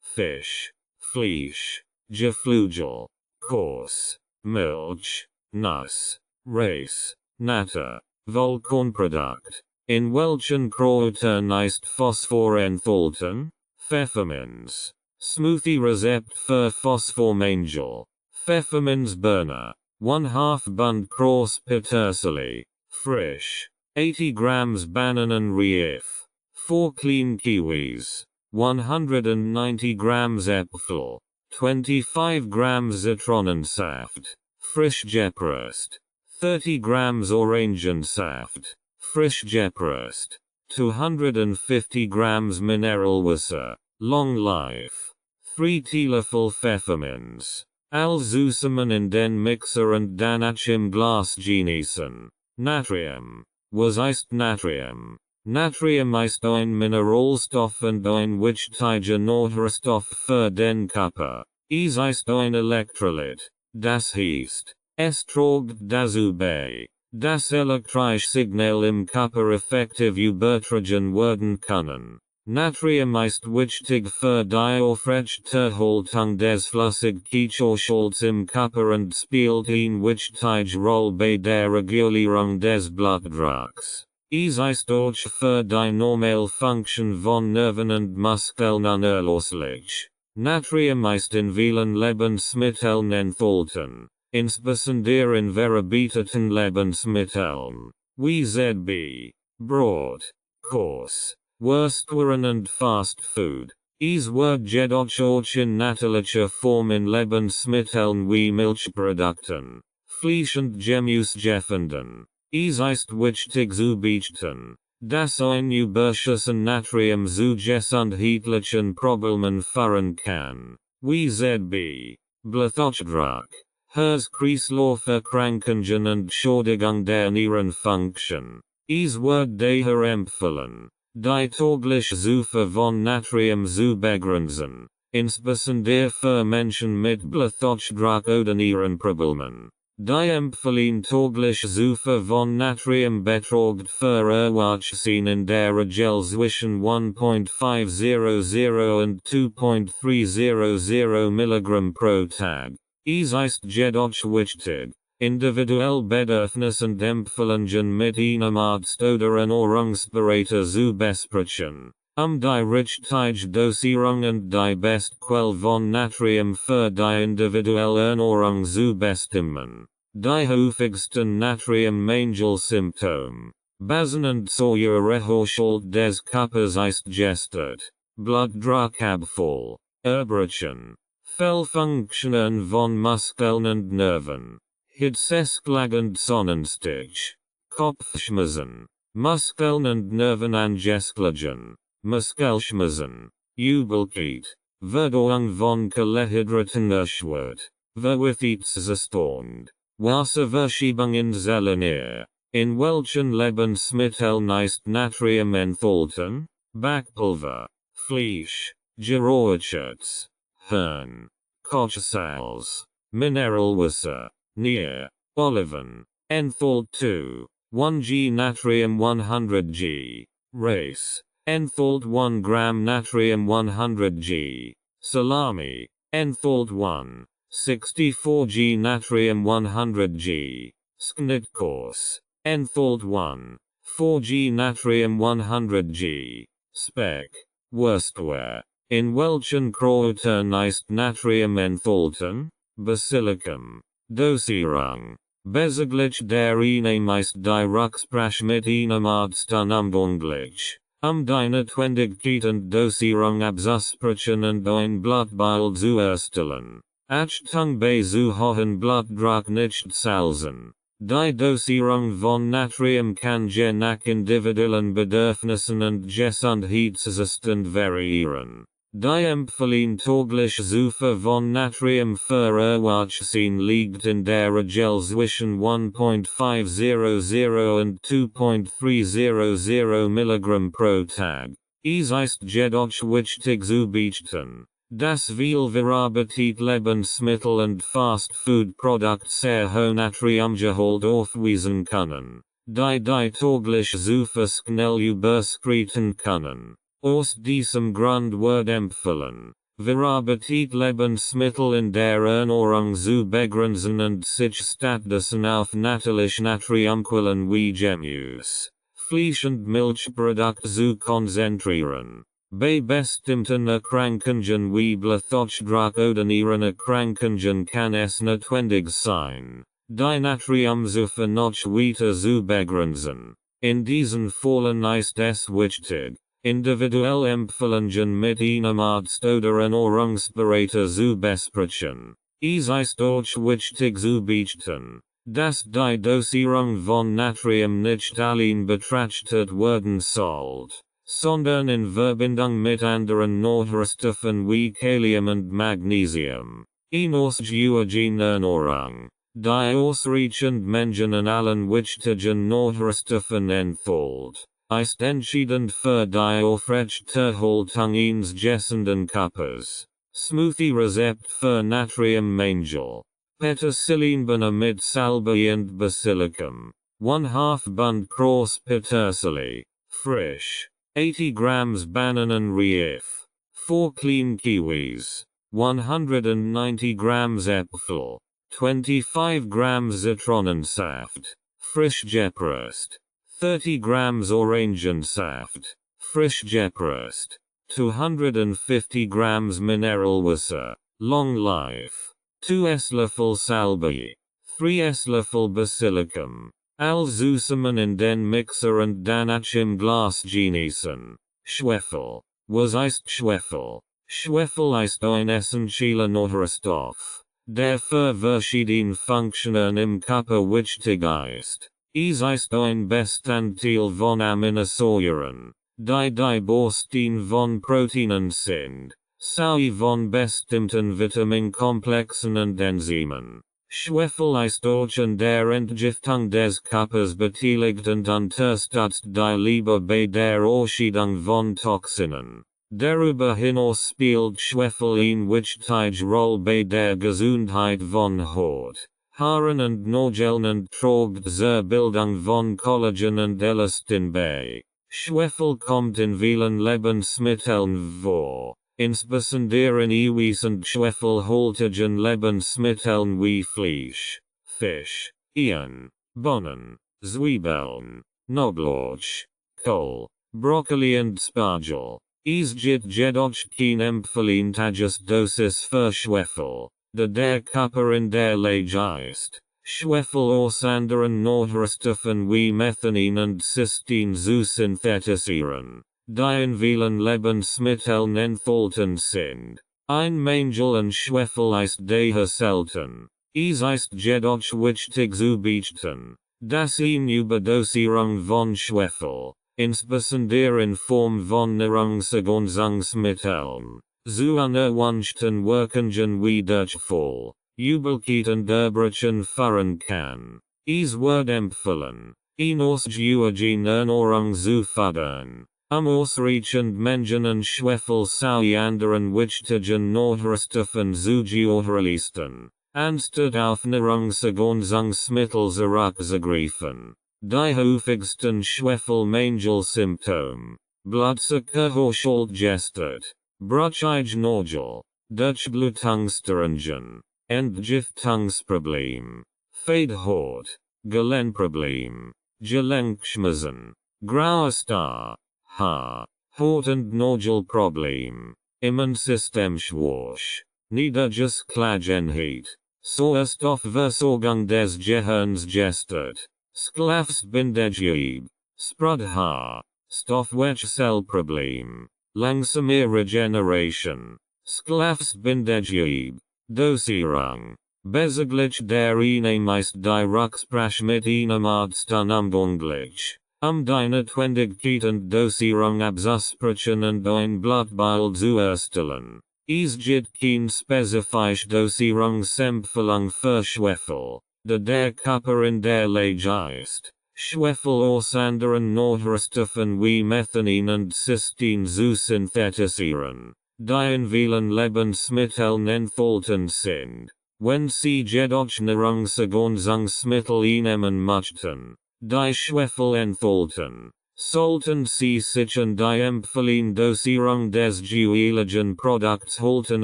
Fisch, Fleisch, Geflügel, Kurs, Milch, Nuss, Reis, Nata, Vollkornprodukt. In welchen Kräutern ist Phosphor enthalten? Pfefferminz. Smoothie Rezept für Phosphormangel. Pfefferminz Burner. 1/2 Bund Cross Petersilie. Frisch. 80 grams Bananenreif. 4 clean kiwis. 190 grams Äpfel. 25 grams Zitronensaft. Frisch gepresst. 30 grams Orangensaft. Frisch gepresst. 250 grams Mineralwasser. Long life. 3 Teelöffel Pfefferminz. Alzusammen in den Mixer und danach im Glas genießen. Natrium. Was ist Natrium? Natrium ist ein Mineralstoff und ein wichtiger Nährstoff für den Körper. Es ist ein Elektrolyt. Das heißt, es trägt dazu bei, dass elektrische Signale im Körper effektiv übertragen werden können. Natrium ist wichtig für die Aufrechterhaltung des Flüssigkeitshaushälts im Körper und spielt eine wichtige Rolle bei der Regulierung des Blutdrucks. Es ist auch für die normale Funktion von Nerven und Muskeln unerlässlich. Natrium ist in vielen Lebensmitteln enthalten, insbesondere in verarbeiteten Lebensmitteln, wie z.B. Brot, Kos, Wurstwaren und Fast Food. Es wird jedoch auch in natürlicher Form in Lebensmitteln wie Milchprodukten, Fleisch und Gemüse gefunden. Es ist wichtig zu beachten, dass ein Überschuss an Natrium zu gesundheitlichen Problemen führen kann, wie z.B. Bluthochdruck, Herz-Kreislauf-Erkrankungen und Schädigung der Nierenfunktion. Es wird daher empfohlen, die tägliche Zufuhr von Natrium zu begrenzen, insbesondere für Menschen mit Bluthochdruck oder Nierenproblemen. Die empfohlene tägliche Zufuhr von Natrium beträgt für Erwachsene in der Regel zwischen 1,500 und 2,300 Milligramm pro Tag. Es ist jedoch wichtig, individuelle Bedürfnisse und Empfehlungen mit einem Arzt oder Ernährungsberater zu besprechen, die richtige Dosierung und die beste Quelle von Natrium für die individuelle Ernährung zu bestimmen. Die häufigsten Natrium-Mangelsymptome, Basen und Säurehaushalt des Körpers ist gestört, Blutdruckabfall, Erbrechen, Fehlfunktionen von Muskeln und Nerven, Hitzesschlag und Sonnenstich, Kopfschmerzen, Muskeln und Nervenangeschlagen, Muskelschmerzen, Übelkeit, Verdauung von Kohlenhydraten erschwert, Verwirrungszustand, Wasserverschiebung in Zellenier. In welchen Lebensmitteln ist Natrium enthalten? Backpulver, Fleisch, Geräuschutz, Hirn, Kochsalz, Mineralwasser, Nier, Oliven, enthalt 2, 1 g Natrium 100 g, Rice, enthalt 1 gram Natrium 100 g, Salami, enthalt 1, 64 g Natrium 100 g, Sknittkurs, enthalt 1, 4 g Natrium 100 g, Speck, Wurstware. In welchen Kräutern ist Natrium enthalten? Basilicum. Dosierung. Bezüglich der Einnahme ist die Rücksprache mit einem Arzt unumgänglich, die Notwendigkeit und Dosierung abzusprechen und ein Blutbild zu erstellen. Achtung bei zu hohen Blutdruck nicht salzen. Die Dosierung von Natrium kann je nach individuellen Bedürfnissen und Gesundheitszustand variieren. Die empfohlene tägliche Zufuhr von Natrium für Erwachsene liegt in der Regel zwischen 1,500 und 2,300 Milligramm pro Tag. Es ist jedoch wichtig zu beachten, dass viel verarbeitete Lebensmittel und Fast-Food-Produkte sehr hohen Natriumgehalt aufweisen können, die tägliche Zufuhr schnell überschreiten können. Aus diesem Grund wird empfohlen, verarbeitete Lebensmittel in der Ernährung zu begrenzen und sich stattdessen auf natürliche Natriumquellen wie Gemüse, Fleisch und Milchprodukte zu konzentrieren. Bei bestimmten Erkrankungen wie Bluthochdruck oder Nierenerkrankungen kann es notwendig sein, die Natriumzufuhr noch weiter zu begrenzen. In diesen Fällen ist es wichtig, individuelle Empfehlungen mit einem Arzt oder Ernährungsberater zu besprechen. Es ist auch wichtig zu beachten, Das die Dosierung von Natrium nicht allein betrachtet werden sollt, sondern in Verbindung mit anderen Nährstoffen wie Kalium und Magnesium. Ausgewogen Ernährung, die ausreichend Mengen an allen wichtigen Nährstoffen enthält, ist entscheidend für die Aufrechterhaltung eines gesunden Körpers. Smoothie Rezept für Natriummangel. Petersilinbana mit Salbei und Basilicum. 1/2 Bund Cross Petersilie. Frisch. 80 grams Bananenreif. 4 clean kiwis. 190 grams Äpfel. 25 grams Zitronensaft. Frisch gepresst. 30 grams Orangensaft. Frisch gepresst. 250 grams Mineral Wasser. Long life. 2 Esslöffel Salbei. 3 Esslöffel Basilicum. Zusammen in den Mixer und danach im Glas genießen. Schwefel. Was ist Schwefel? Schwefel ist ein essentieller Nährstoff, der für verschiedene Funktionen im Körper wichtig ist. Es ist ein Bestandteil von Aminosäuren, die Bausteine von Proteinen sind, sowie von bestimmten Vitaminkomplexen und Enzymen. Schwefel ist auch an der Entgiftung des Körpers beteiligt und unterstützt die Leber bei der Ausscheidung von Toxinen. Darüber hinaus spielt Schwefel eine wichtige Rolle bei der Gesundheit von Haut, Haaren und Nägeln und trägt zur Bildung von Kollagen und Elastin bei. Schwefel kommt in vielen Lebensmitteln vor, insbesondere in Eiweiß- und schwefelhaltigen Lebensmitteln wie Fleisch, Fisch, Eiern, Bohnen, Zwiebeln, Knoblauch, Kohl, Brokkoli und Spargel. Es gibt jedoch keine empfehlenswerte Dosis für Schwefel, da der Körper in der Lage ist, Schwefel aus anderen Nährstoffen wie Methanin und Cystein zu synthetisieren, die in vielen Lebensmitteln enthalten sind. Ein Mangel an Schwefel ist daher selten. Es ist jedoch wichtig zu beachten, dass eine Überdosierung von Schwefel, insbesondere in Form von Nahrungsergänzungsmitteln, zu unerwünschten Wirkungen wie Durchfall, Übelkeit und Erbrechen führen kann. Es wird empfohlen, eine ausgewogene Ernährung zu fördern, ausreichend Mengen an Schwefel sowie anderen wichtigen Nährstoffen zu gewährleisten, anstatt auf Nahrungsergänzungsmittel zurückzugreifen. Die häufigsten Schwefelmangelsymptome: Blutzuckerhaushalt gestört, brüchige Nägel, Durchblutungsstörungen, Entgiftungsproblem, Fade-Haut, Gelenkproblem, Gelenkschmerzen, grauer Star, Haar, Haut- und Nägelproblem, Immunsystemschwäche, Niedergeschlagenheit, Sauerstoffversorgung des Gehirns gestört, Schlafsbindegewebe, Sprudhaar, Stoffwechselproblem, langsame Regeneration, Schlafsbindegewebe, Dosierung, bezüglich der Einnahme ist die Rücksprache mit einem Arzt unumgänglich, die Notwendigkeit und Dosierung abzusprechen und ein Blutbild zu erstellen. Es gibt keine spezifische Dosierungsempfehlung für Schwefel, da der Körper in der Lage ist, Schwefel aus anderen Nährstoffen wie Methanin und Cystein zu synthetisieren, die in vielen Lebensmitteln enthalten sind. Wenn Sie jedoch Nahrungsergänzungsmittel einnehmen möchten, die Schwefel enthalten, sollten Sie sich an die empfohlene Dosierung des jeweiligen Produkts halten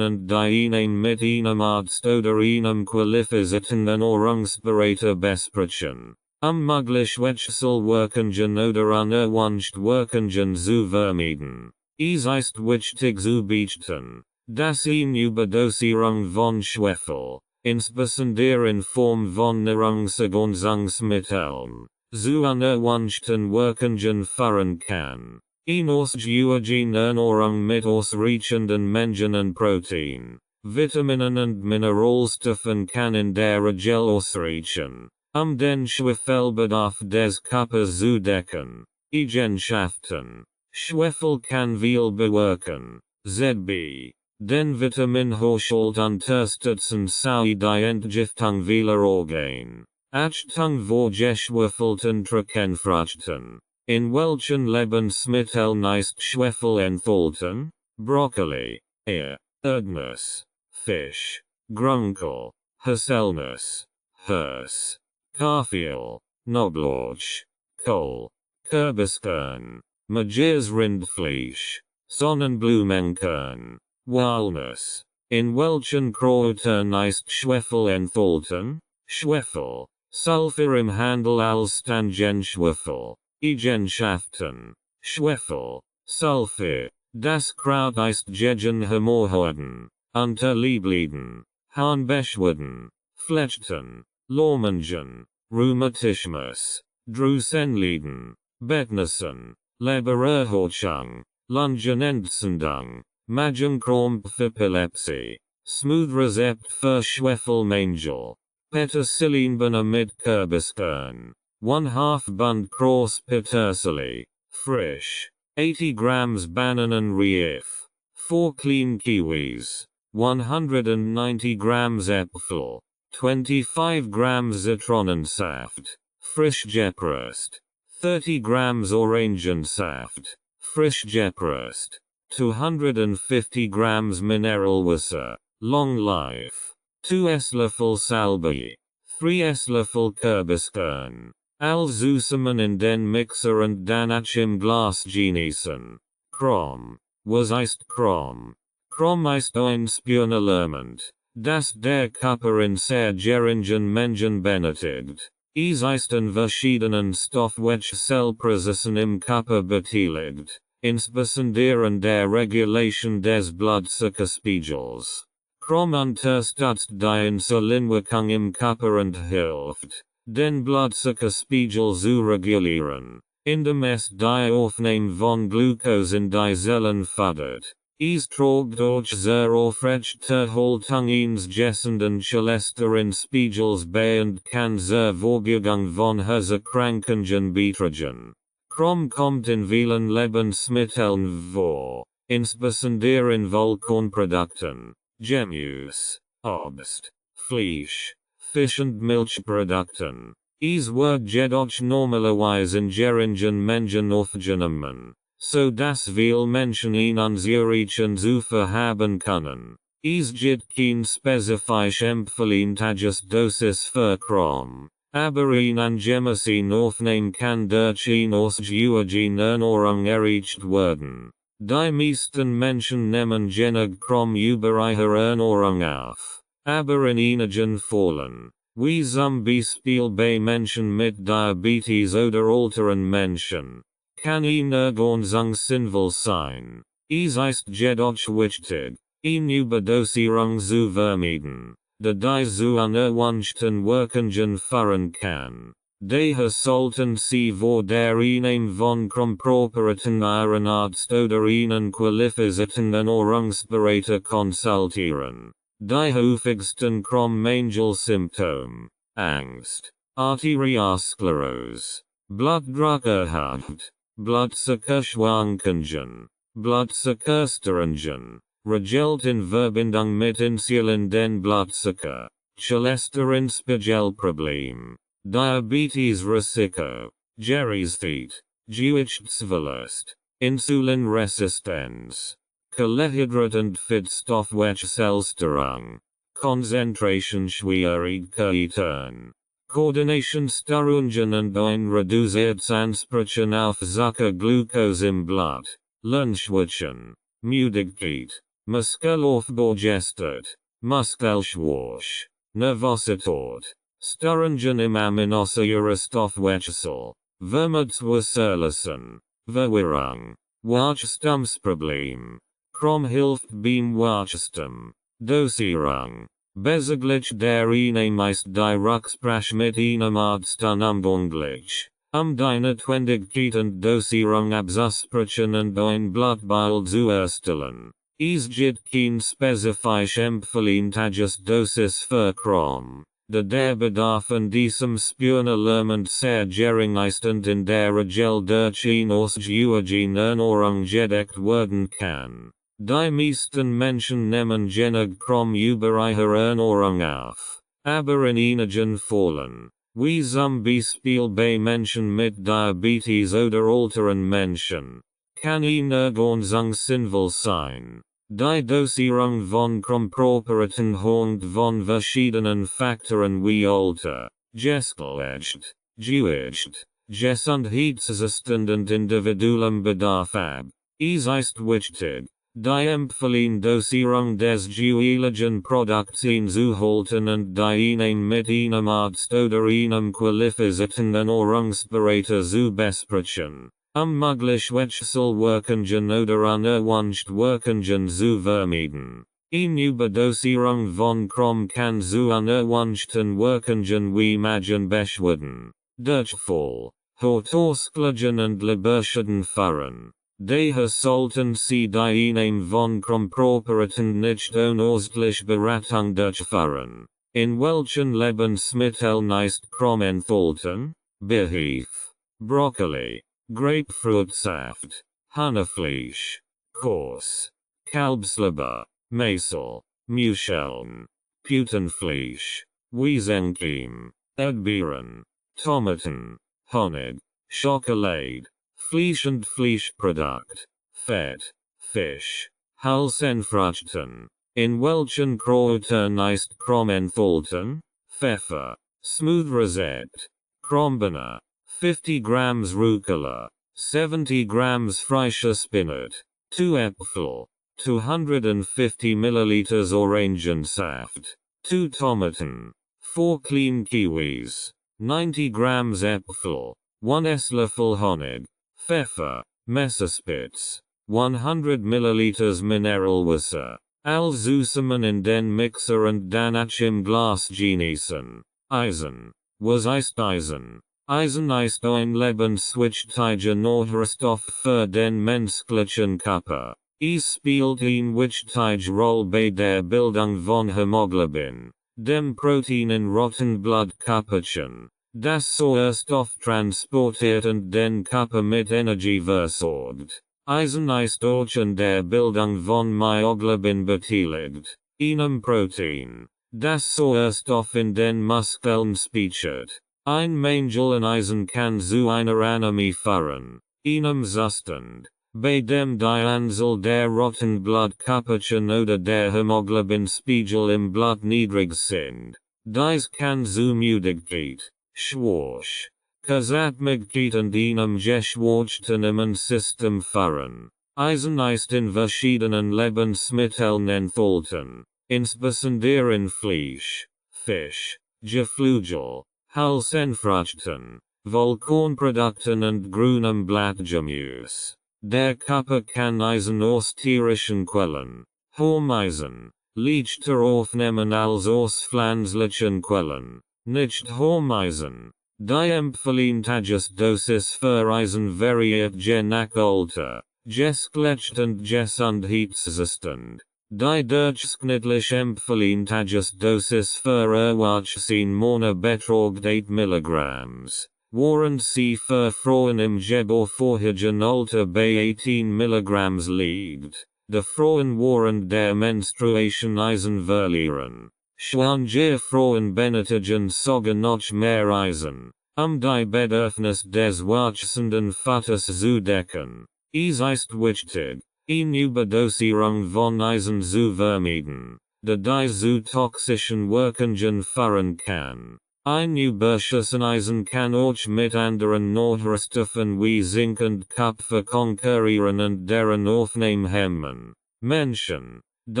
und die Einnahme mit einem Arzt oder einem qualifizierten Ernährungsberater besprechen, mögliche Wechselwirkungen oder unerwünschte Wirkungen zu vermeiden. Es ist wichtig zu beachten, dass eine Überdosierung von Schwefel, insbesondere in Form von Nahrungsergänzungsmitteln, zu unerwünschten Wirkungen führen kann. Eine ausgewogene Ernährung mit ausreichenden Mengen an Protein, Vitaminen und Mineralstoffen kann in der Regel ausreichen, Den Schwefelbedarf des Körpers zu decken. Eigenschaften. Schwefel kann viel bewirken. ZB. Den Vitaminhaushalt unterstützen sowie die Entgiftung vieler Organe. Achtung vor geschwefelten Trockenfrüchten. In welchen Lebensmitteln ist Schwefel enthalten? Brokkoli, Erdnuss, Fisch, Grünkohl, Haselnuss, Hirse, Kaffee, Knoblauch, Kohl, Kürbiskern, Mages Rindfleisch, Sonnenblumenkern, Walnuss. In welchen Kräutern ist Schwefel enthalten? Schwefel, Sulfur im Handel als Stangenschwefel. Eigenschaften. Schwefel, Sulfur. Das Kraut ist gegen Hämorrhoiden, Unterleibleiden, Harnbeschwerden, Flechten, Lahmungen, Rheumatismus, Drüsenleiden, Bettnässen, Lebererhärtung, Lungenentzündung, Magenkrampf, Epilepsie. Smooth Rezept für Schwefelmangel. Petersilinbana mit Kürbiskern. 1/2 Bund Kross Petersilie. Frisch. 80 grams Bananenreif. 4 clean kiwis. 190 grams Äpfel. 25 grams Zitronensaft. Frisch gepresst. 30 grams Orangensaft. Frisch gepresst. 250 grams Mineralwasser. Long life. 2 Esslöffel Salbei. 3 Esslöffel Kürbiskern. Zusammen in den Mixer und danach im Glas genießen. Krom. Was ist Krom? Krom ist ein Spurenelement, das der Körper in sehr geringen Mengen benötigt. Es ist in verschiedenen Stoffwechselprozessen im Körper beteiligt, insbesondere in der Regulation des Blutzuckerspiegels. Krom unterstützt die Insulinwirkung im Körper und hilft, den Blutzuckerspiegel zu regulieren, indem es die Aufnahme von Glucose in die Zellen fördert. Es trägt durch sehr aufrechte Haltung eines gesunden Cholesterinspiegels bei und kann zur Vorbereitung von Herzerkrankungen beitragen. Krom kommt in vielen Lebensmitteln vor, insbesondere in Vollkornprodukten, Gemüse, Obst, Fleisch, Fisch und Milchprodukten. Es wird jedoch normalerweise in geringen Mengen aufgenommen, so dass viele Menschen ihn anzureichen zu haben können. Es gibt kein spezifisch empfehlenswertes Dosis für Krom, aber ihn angemessen aufnehmen kann durch eine ausgewogene Ernährung erreicht werden. Die meisten Menschen nehmen genug Krom über ihre Ernährung auf, aber in einigen Fällen, wie zum Beispiel bei Menschen mit Diabetes oder älteren Menschen, kann eine Ergänzung sinnvoll sein. Es ist jedoch wichtig, eine Überdosierung zu vermeiden, da die zu unerwünschten Wirkungen führen kann. Daher sollten Sie vor der Einnahme von Krom-Präparaten Ihren Arzt oder einen qualifizierten Ernährungsberater konsultieren. Die häufigsten Krom-Mangel-Symptome: Angst, Arteriosklerose, Blutdruckerhöht, Blutzuckerschwankungen, Blutzuckerstörungen, regelt in Verbindung mit Insulin den Blutzucker, Cholesterinspiegelproblem, Diabetes-Risiko, Gerichtsfehlt, Gewichtsverlust, Insulinresistenz, Kohlehydrat- und Fettstoffwechselstörung, Konzentrationsschwierigkeiten, Koordinationsstörungen und ein reduziertes Ansprechen auf Zuckerglucose im Blut, Lunchwischen, Müdigkeit, Muskelaufbau gestört, Muskelschwäche, Nervosität, Störungen im Aminosäurestoffwechsel, Vermutungsverlassen, Verwirrung, Wachstumsproblem. Krom hilft beim Wachstum. Dosierung. Bezüglich der Einnahme ist die Rücksprache mit einem Arzt unumgänglich, die Notwendigkeit und Dosierung abzusprechen und ein Blutbild zu erstellen. Es gibt kein spezifisch empfehlenswertes Dosis für Krom, de der Bedarf an diesem Spurnerlement sehr gering ist und in der Regel durch ihn ausgewiesen Ernährung gedeckt werden kann. Die meisten Menschen nehmen genug Krom über ihre Ernährung auf, aber in einigen Fällen, wie zum Beispiel bei Menschen mit Diabetes oder älteren Menschen, kann eine Ergänzung sinnvoll sein. Die Dosierung von Krom-Präparaten hängt von verschiedenen Faktoren wie Alter, Geschlecht, Gewicht, Gesundheitszustand und individuellem Bedarf ab. Es ist wichtig, die empfohlene Dosierung des jeweiligen Produkts einzuhalten und die mit einem Arzt oder einem qualifizierten Ernährungsberater zu besprechen. Möglich Wechselwirkungen oder unerwünscht Wirkungen zu vermeiden. Eine Überdosierung von Krom kann zu unerwünschten Wirkungen wie Magenbeschwerden, Durchfall, Hautausschlägen und Leberschäden führen. Daher sollten Sie die Einnahme von Krom-Präparaten nicht ohne ärztliche Beratung durchführen. In welchen Lebensmitteln ist Krom enthalten? Beef, Brokkoli, Grapefruitsaft, Hahnenfleisch, Kos, Kalbsleber, Mäsel, Muscheln, Putenfleisch, Wiesenkiem, Erdbeeren, Tomaten, Honig, Schokolade, Fleisch und Fleischprodukt, Fett, Fisch, Halsenfrüchten. In welchen Kräutern ist Krom enthalten? Pfeffer, Smooth Rezept, Krombeere, 50 grams Rucola, 70 grams frischer Spinat, 2 Äpfel, 250 milliliters Orangensaft, 2 Tomaten, 4 clean kiwis, 90 grams Äpfel, 1 Esslöffel Honig, Pfeffer, Messerspitz, 100 milliliters Mineralwasser, zusammen in den Mixer und dann im Glas genießen. Eisen. Was ist Eisen? Eisen ist ein lebenswichtiger Nährstoff für den menschlichen Körper. Es spielt eine wichtige Rolle bei der Bildung von Hämoglobin, dem Protein in roten Blutkörperchen, das Sauerstoff transportiert und den Körper mit Energie versorgt. Eisen ist auch an der Bildung von Myoglobin beteiligt, einem Protein, das Sauerstoff in den Muskeln speichert. Ein Mangel an Eisen kann zu einer Anämie führen, einem Zustand, bei dem die Anzahl der roten Blutkörperchen oder der Hämoglobinspiegel im Blut niedrig sind. Dies kann zu Müdigkeit, Schwach, Kurzatmigkeit und einem geschwächten Immunsystem führen. Eisen ist in verschiedenen Lebensmitteln enthalten, insbesondere in Fleisch, Fisch, Geflügel, Halsenfrüchten, Vollkornprodukten und grünem Blattgemüse. Der Körper kann Eisen aus tierischen Quellen, Eisen, leichter aufnehmen als aus pflanzlichen Quellen, nicht Eisen. Die empfohlene Tagesdosis für Eisen variiert je nach Alter, Geschlecht und Gesundheitszustand. Die durchschnittlich empfohlene Tagesdosis für erwachsene Männer beträgt 8 Milligrams, während sie für Frauen im geburtsvorherigen Alter bei 18 Milligrams liegt. Die Frauen während der Menstruation Eisen verlieren. Schwangere Frauen benötigen sogar noch mehr Eisen, die Bedürfnis des wachsenden Vaters zu decken. Es ist wichtig, eine Überdosierung von Eisen zu vermeiden, da die zu toxischen Wirkungen führen kann. Ein Überschuss an Eisen kann auch mit anderen Nährstoffen wie Zink und Kupfer konkurrieren und deren Aufnahme hemmen. Menschen, die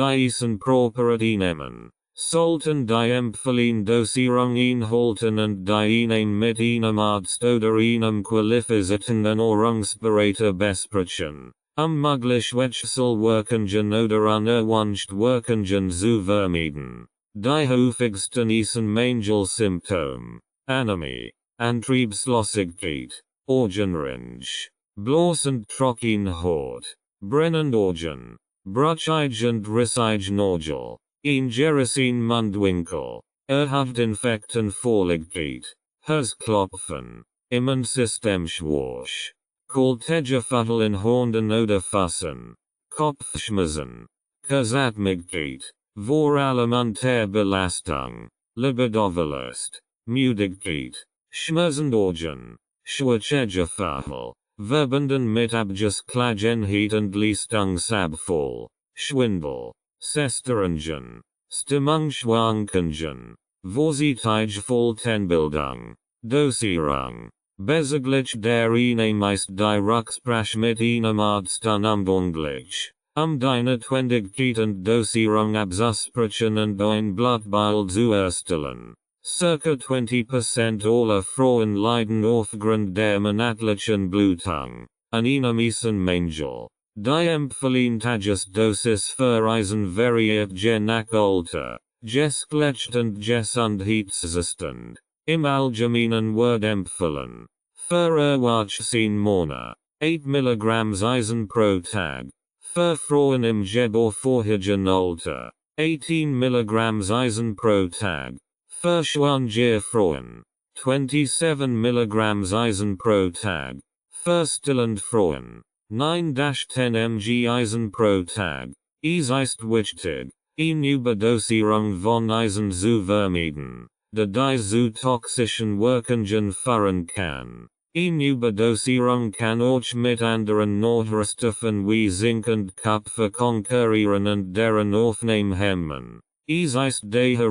Eisenpräparate nehmen, sollten die empfohlene Dosierung einhalten und die Einnahme mit einem Arzt oder einem qualifizierten Ernährungsberater besprechen, möglich Wechselwirkungen oder unerwünscht Wirkungen zu vermeiden. Die häufigsten Eisenmangel-Symptome: Anämie, Antriebslosigkeit, Augenringe, Blass und trockene Haut, brennende Augen, brüchig und rissig Nägel, ein Mundwinkel, Hauptinfekten vorliegt, Herzklopfen, Immunsystemschwäche, Kaltgefühl in Händen oder Füßen, Kopfschmerzen, Kurzatmigkeit, vor allem unter Belastung, Libidoverlust, Müdigkeit, Schmerzen Augen, Schwächegefühl, verbunden mit Abgeschlagenheit und Leistungsabfall, Schwindel, Zerstörungen, Stimmungsschwankungen, vorsichtige Faltenbildung, Dosierung, bezüglich der meist Direktsprach mit einem Arzt unumgänglich, die Notwendigkeit und Dosierung abzusprechen und ein Blutbild zu erstellen. Circa 20% aller Frauen leiden aufgrund der monatlichen Blutung, an einem Mängel. Die empfohlene Tagesdosis für Eisen variiert je nach Alter, Geschlecht und Gesundheitszustand. Im Allgemeinen wird empfohlen. Für Erwachsene Männer, 8 mg Eisen pro Tag. Für Frauen im geburtsvorherigen Alter, 18 mg Eisen pro Tag. Für schwangere Frauen, 27 mg Eisen pro Tag. Für stillende Frauen, 9-10 mg Eisen pro Tag. Es ist wichtig, eine Überdosierung von Eisen zu vermeiden, da die zu toxischen Wirkungen führen kann. Eine Überdosierung kann auch mit anderen Nährstoffen wie Zink und Kupfer konkurrieren und deren Aufnahme hemmen. Es ist daher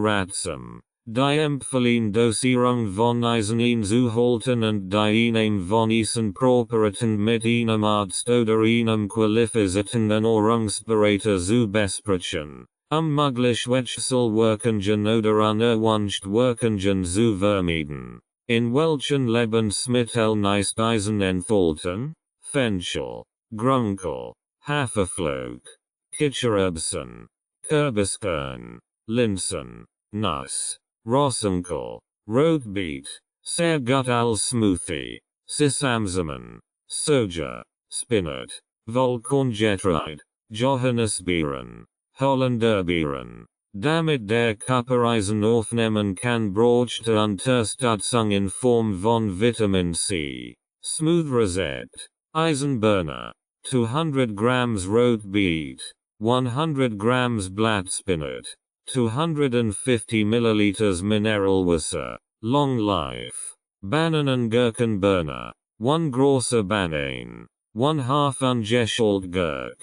die empfohlene Dosierung von Eisen einzuhalten und die Einnahme von Eisen Präparaten mit einem Arzt oder einem qualifizierten Ernährungsberater zu besprechen, mögliche Wechselwirkungen oder unerwünschte Wirkungen zu vermeiden. In welchen Lebensmitteln ist Eisen enthalten? Fenchel, Grünkohl, Haferflock, Kichererbsen, Kürbiskern, Linsen, Nuss, Rosenkohl, Rotbeet, sehr gut als Smoothie, Sesamsamen, Soja, Spinat, Vollkorngetreide, Johannisbeeren, Hollanderbeeren. Damit der Körper Eisen aufnehmen kann, braucht Unterstützung in Form von Vitamin C. Smooth Reset. Eisenburner. 200 grams Rotbeet. 100 grams Blattspinat. 250 milliliters mineral Wasser. Long life. Bananengurkenburner. 1 große Banane. 1 half ungeschält Gurk.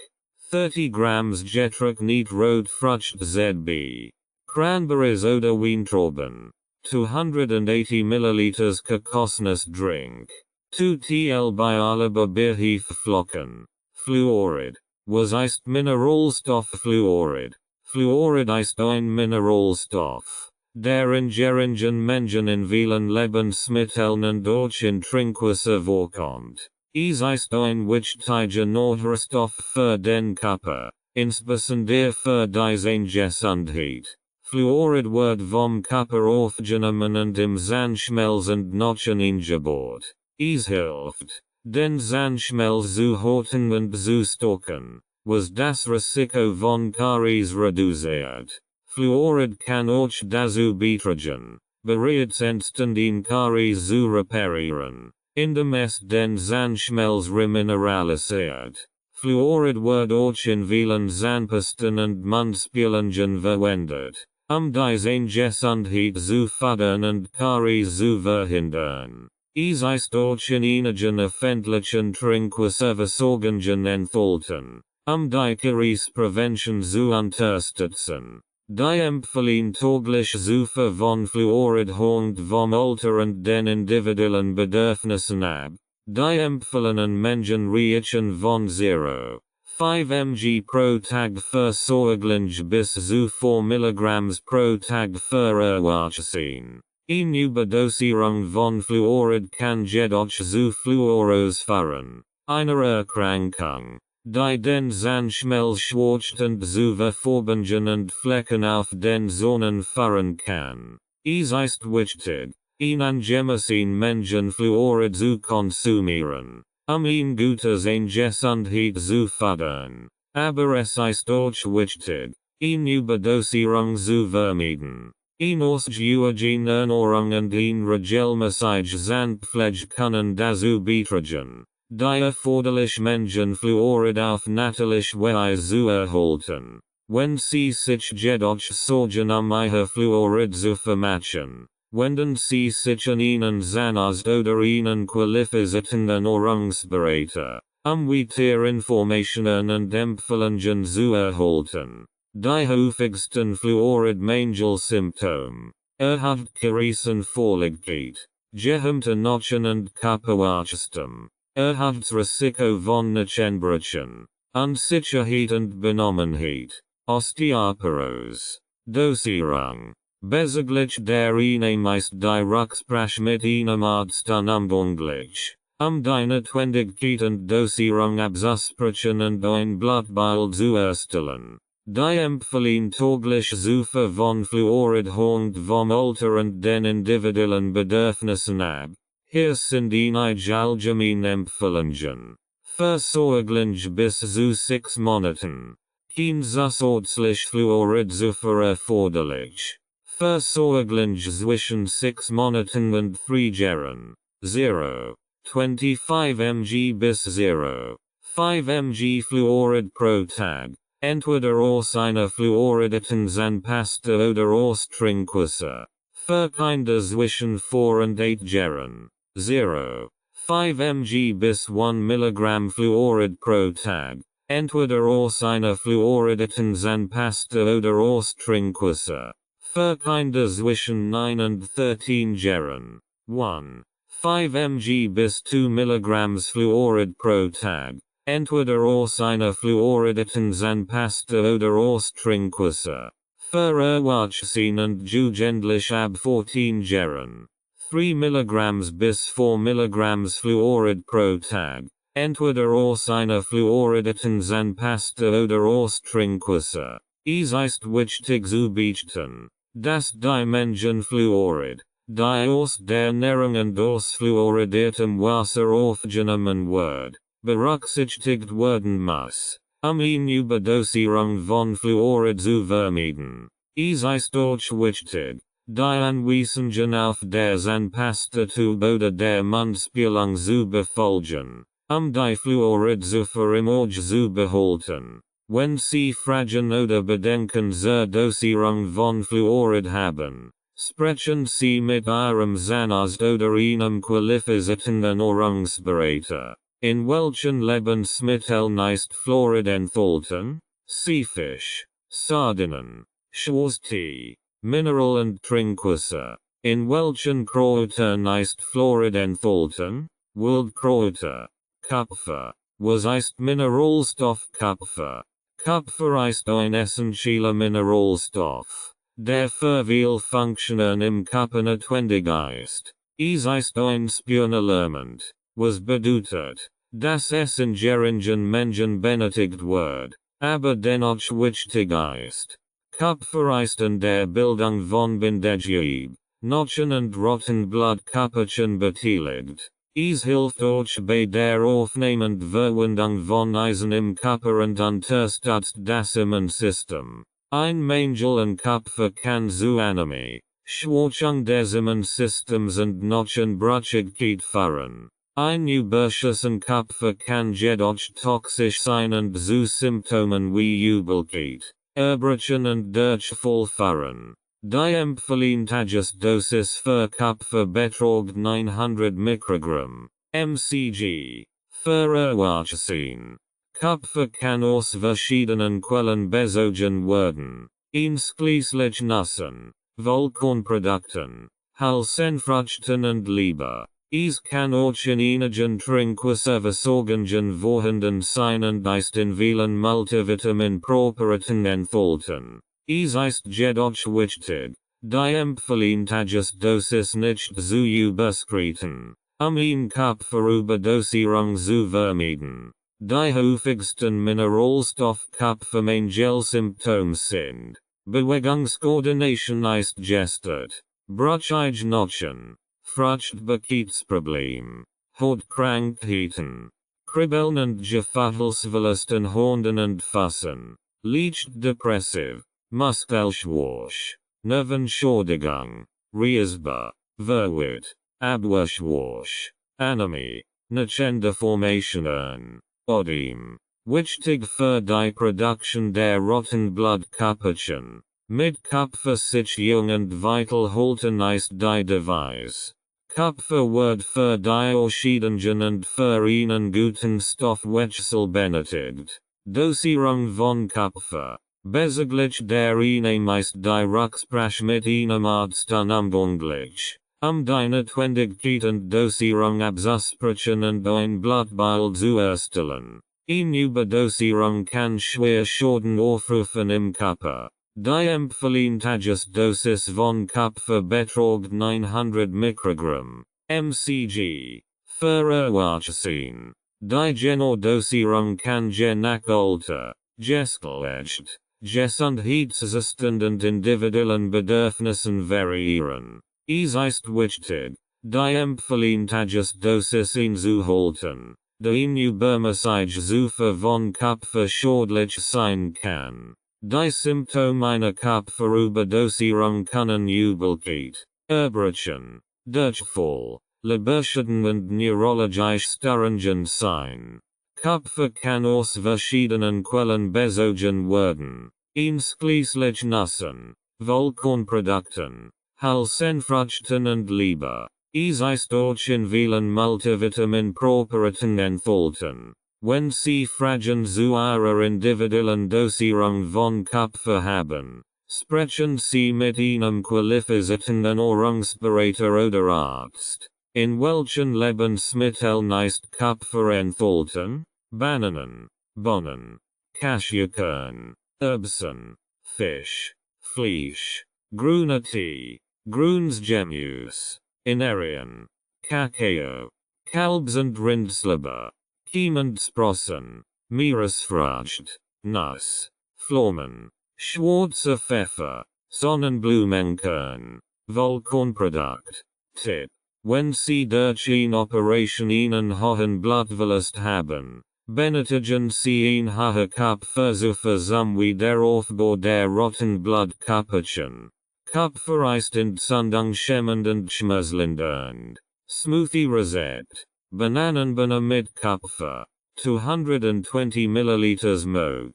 30 grams getrocknet Rotfrucht ZB. Cranberries oder Weintrauben. 280 milliliters Kokosnuss Drink. 2 TL bei Alba-Birheflocken. Fluorid. Was ist Mineralstoff Fluorid? Fluorid ist ein Mineralstoff, der in geringen Mengen in vielen Lebensmitteln und auch in Trinkwasser vorkommt. Es ist ein wichtiger Nährstoff für den Körper, insbesondere für die Gesundheit. Fluorid wird vom Körper aufgenommen und im Zahnschmelz noch eingebaut. Es hilft, den Zahnschmelz zu halten und zu stoppen, was das Risiko von Karies reduziert. Fluorid kann auch dazu beitragen, bereits entstanden Karies zu reparieren, indem es den Zahnschmelz remineralisiert. Fluorid wird auch in vielen Zahnpasten und Mundspülungen verwendet, die Gesundheit zu fördern und Karies zu verhindern. Es ist auch in einigen öffentlichen Trinkwasserversorgungen enthalten, die Kariesprävention zu unterstützen. Die empfohlene tägliche Zufuhr von Fluorid hängt vom Alter und den individuellen Bedürfnissen ab. Die empfohlenen Mengen reichen von 0,5 mg pro Tag für Säuglinge bis zu 4 mg pro Tag für Erwachsene. Eine Überdosierung von Fluorid kann jedoch zu Fluorose führen, einer Erkrankung, die den Zahnschmelz schwächt und zu Verfärbungen und Flecken auf den Zähnen führen kann. Es ist wichtig, in angemessenen Mengen Fluorid zu konsumieren, ein gutes Gesundheit zu fördern. Aber es ist auch wichtig, eine Überdosierung zu vermeiden. Enos Georginen Orang und een Regelmasige Zandpflege kunnen dazu beitragen, die erforderliche Mengen Fluorid auf natürliche Weise zu erhalten. Wenn sie sich jedoch sorgen ihre Fluorid zu vermachen, wenden sie sich an einen Zahnarzt oder einen qualifizierten Ernährungsberater, weitere Informationen und Empfehlungen zu erhalten. Die häufigsten Fluorid-Mangel-Symptome: Verhaltensvorlichkeit, gehemmte Knochen und Körperwachstum, Risiko von Knochenbrüchen, Unsicherheit und Benommenheit, Osteoporose, Dosierung, bezüglich der eine meist Direktsprech mit einem Arzt unumgänglich, die Notwendigkeit und Dosierung abzusprechen und ein Blutbild zu erstellen. Die empfehlen täglich Zufuhr von Fluorid hängt vom Alter und den individuellen Bedürfnissen ab. Hier sind einige allgemeine Empfehlungen. Vorsorglich bis zu 6 Monaten. Kein zusätzlich Fluoridzufuhr erforderlich. Vorsorglich zwischen 6 Monaten und 3 Jahren. 0,25 mg bis 0,5 mg Fluorid pro Tag. Entweder aus einer fluoridierten Zahnpasta oder aus Trinkwasser. Für Kinder zwischen 4 und 8 Jahren. 0,5 mg bis 1 mg Fluorid pro Tag. Entweder aus einer fluoridierten Zahnpasta oder aus Trinkwasser. Für Kinder zwischen 9 und 13 Jahren. 1,5 mg bis 2 mg Fluorid pro Tag. Entweder aus einer fluoridierten Zahnpasta oder aus Trinkwasser. Für Erwachsene und jugendlich ab 14 Jahren. 3 mg bis 4 mg Fluorid pro Tag. Entweder aus einer fluoridierten Zahnpasta oder aus Trinkwasser. Es ist wichtig zu beachten, dass die Mengen Fluorid, die aus der Ernährung und aus fluoridiertem Wasser aufgenommen wird, berücksichtigt werden muss, eine Überdosierung von Fluorid zu vermeiden. Es ist auch wichtig, die Anweisungen auf der Zahnpasta-Tube oder der Mundspülung zu befolgen, die Fluoridzufuhr im Auge zu behalten. Wenn Sie Fragen oder Bedenken zur Dosierung von Fluorid haben, sprechen Sie mit Ihrem Zahnarzt oder einem qualifizierten Ernährungsberater. In welchen Lebensmitteln ist Fluorid enthalten? Seefisch, Sardinen, Schwarztee, Mineral und Trinkwasser. In welchen Kräutern ist Fluorid enthalten? Wildkräuter, Kupfer. Was ist Mineralstoff Kupfer? Kupfer ist ein essentieller Mineralstoff, der für viele Funktionen im Körper notwendig ist. Es ist ein Spurenelement, was bedeutet, dass es in geringen Mengen benötigt wird, aber dennoch wichtig ist. Kupfer ist in der Bildung von Bindegewebe, Knochen und roten Blutkörperchen beteiligt. Es hilft auch bei der Aufnahme und Verwendung von Eisen im Körper und unterstützt das Immunsystem. Ein Mangel an Kupfer kann zu Anämie, Schwächung des Immunsystems und Knochenbrüchigkeit führen. Ein Überschuss an Kupfer kann jedoch toxisch sein und zu Symptomen wie Übelkeit, Erbrechen und Durchfall führen. Die empfehlenswerte Dosis für Kupfer beträgt 900 Mikrogramm, mcg. Für Erwachsene. Kupfer kann aus verschiedenen Quellen bezogen werden, einschließlich Nüssen, Vollkornprodukten, Hülsenfrüchten und Leber. Es kann auch in einigen Trinkwasserversorgungen vorhanden sein und ist in vielen Multivitaminpräparaten enthalten. Es ist jedoch wichtig, die empfehlenswerte Dosis nicht zu überschreiten, eine Kupferüberdosierung zu vermeiden. Die häufigsten Mineralstoff-Kupfermangel-Symptome sind: Bewegungskoordination ist gestört, brüchige Knochen, Fruchtbarkeitsproblem, Hautkrankheiten, Kribbeln und Gefühlsverlust in Händen und Füßen, leicht depressiv, Muskelschwäche, Nevenschordigung, Riesba, Verwit, Abwaschwash, Anime, Nachendeformationen, Odim, Wichtig für die Produktion der roten Blutkörperchen, mit Kupfer sich jung und vital halten ist die Devise. Kupfer wird für die Oxidungen und für einen guten Stoffwechsel benötigt. Dosierung von Kupfer, bezüglich der Einnahme ist die Rücksprache mit einem Arzt unumgänglich. Die Notwendigkeit und Dosierung abzusprechen und ein Blutbild zu erstellen. Eine Überdosierung kann schwer Schaden aufrufen im Körper. Die empfohlene Dosis von Kupfer beträgt 900 Mikrogramm, mcg, für Erwachsene. Die Genodosierung kann je nach Alter, Geschlecht, Gesundheitszustand und individuellen Bedürfnissen variieren. Es ist wichtig, die empfohlene Dosis einzuhalten, da eine Übermessage zu viel von Kupfer schädlich sein kann. Die Symptome einer Kupferüberdosierung können Übelkeit, Erbrechen, Durchfall, Leberschäden und neurologische Störungen sein. Kupfer kann aus verschiedenen Quellen bezogen werden, einschließlich Nüssen, Vollkornprodukten, Hülsenfrüchten und Leber. Es ist auch in vielen Multivitaminpräparaten enthalten. Wenn Sie Fragen zu Ihrer individuellen Dosierung von Kupfer haben, sprechen Sie mit einem qualifizierten Ernährungsberater oder Arzt. In welchen Lebensmitteln ist Kupfer enthalten? Bananen, Bohnen, Cashewkern, Erbsen, Fisch, Fleisch, grüner Tee, grünes Gemüse, Innerien, Kakao, Kalbs- und Rindsleber, Chiemensprossen, Meeresfrüchte, Nuss, Pflaumen, schwarzer Pfeffer, Sonnenblumenkern, Vollkornprodukt. Tipp: Wenn Sie durch eine Operation einen hohen Blutverlust haben, benötigen Sie ein hoher Kupferzufuhr zum Wiederaufbau der roten Blutkörperchen. Kupfer ist entzündungshemmend und schmerzlindernd. Smoothie Rezept: Bananenbana mit Kupfer, 220 ml milk,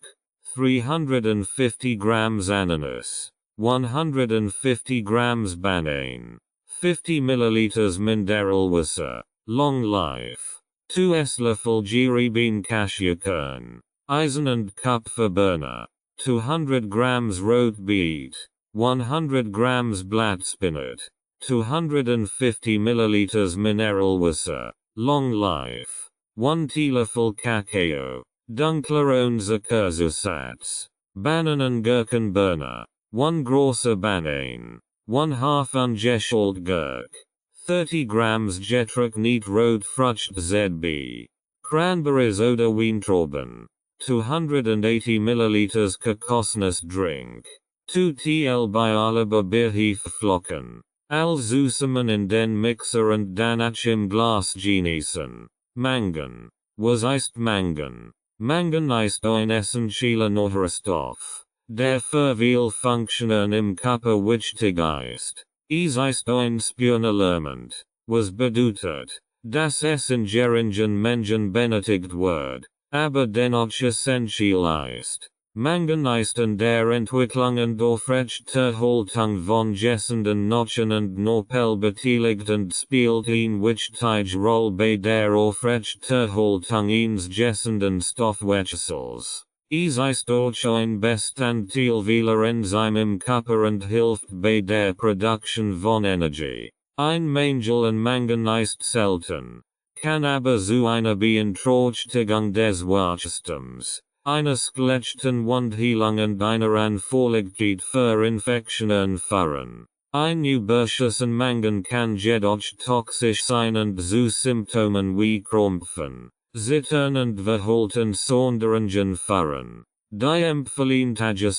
350 grams Ananas, 150 grams Banane, 50 ml Mineralwasser, long life, 2 Esslöffel Bean Cashewkern, Eisen und Kupferburner, 200 grams Rot Beet, 100 grams Blattspinat, 250 ml Mineralwasser, long life, 1 Teelöffel Kakao, dunkler und Zuckersatz, Bananengurkenburner, 1 großer Banane, 1/2 ungeschält Gurk, 30 grams getrocknet Rotfrucht ZB, Cranberries oder Weintrauben, 280 ml Kokosnuss Drink, 2 TL Bialaba Birhefe-Flocken, zusammen in den Mixer und danach im Glas genießen. Mangan. Was ist Mangan? Mangan ist ein essentieller Nährstoff, der für viele Funktionen im Körper wichtig ist. Es ist ein Spurenelement, was bedeutet, dass es in geringen Mengen benötigt wird, aber dennoch essentiell ist. Mangan ist in der Entwicklung und Aufrechterhaltung von gesunden Knochen und Knorpel beteiligt und spielt eine wichtige Rolle bei der Aufrechterhaltung eines gesunden Stoffwechsels. Es ist auch ein Bestandteil vieler Enzyme im Körper und hilft bei der Produktion von Energie. Ein Mangel an Mangan ist selten, kann aber zu einer Beeinträchtigung des Wachstums, einer schlechten Wundheilung und einer Anfälligkeit für Infektionen führen. Ein Überschuss an Mangan kann jedoch toxisch sein und zu Symptomen wie Krampfen, Zittern und Verhaltensänderungen führen. Die empfohlene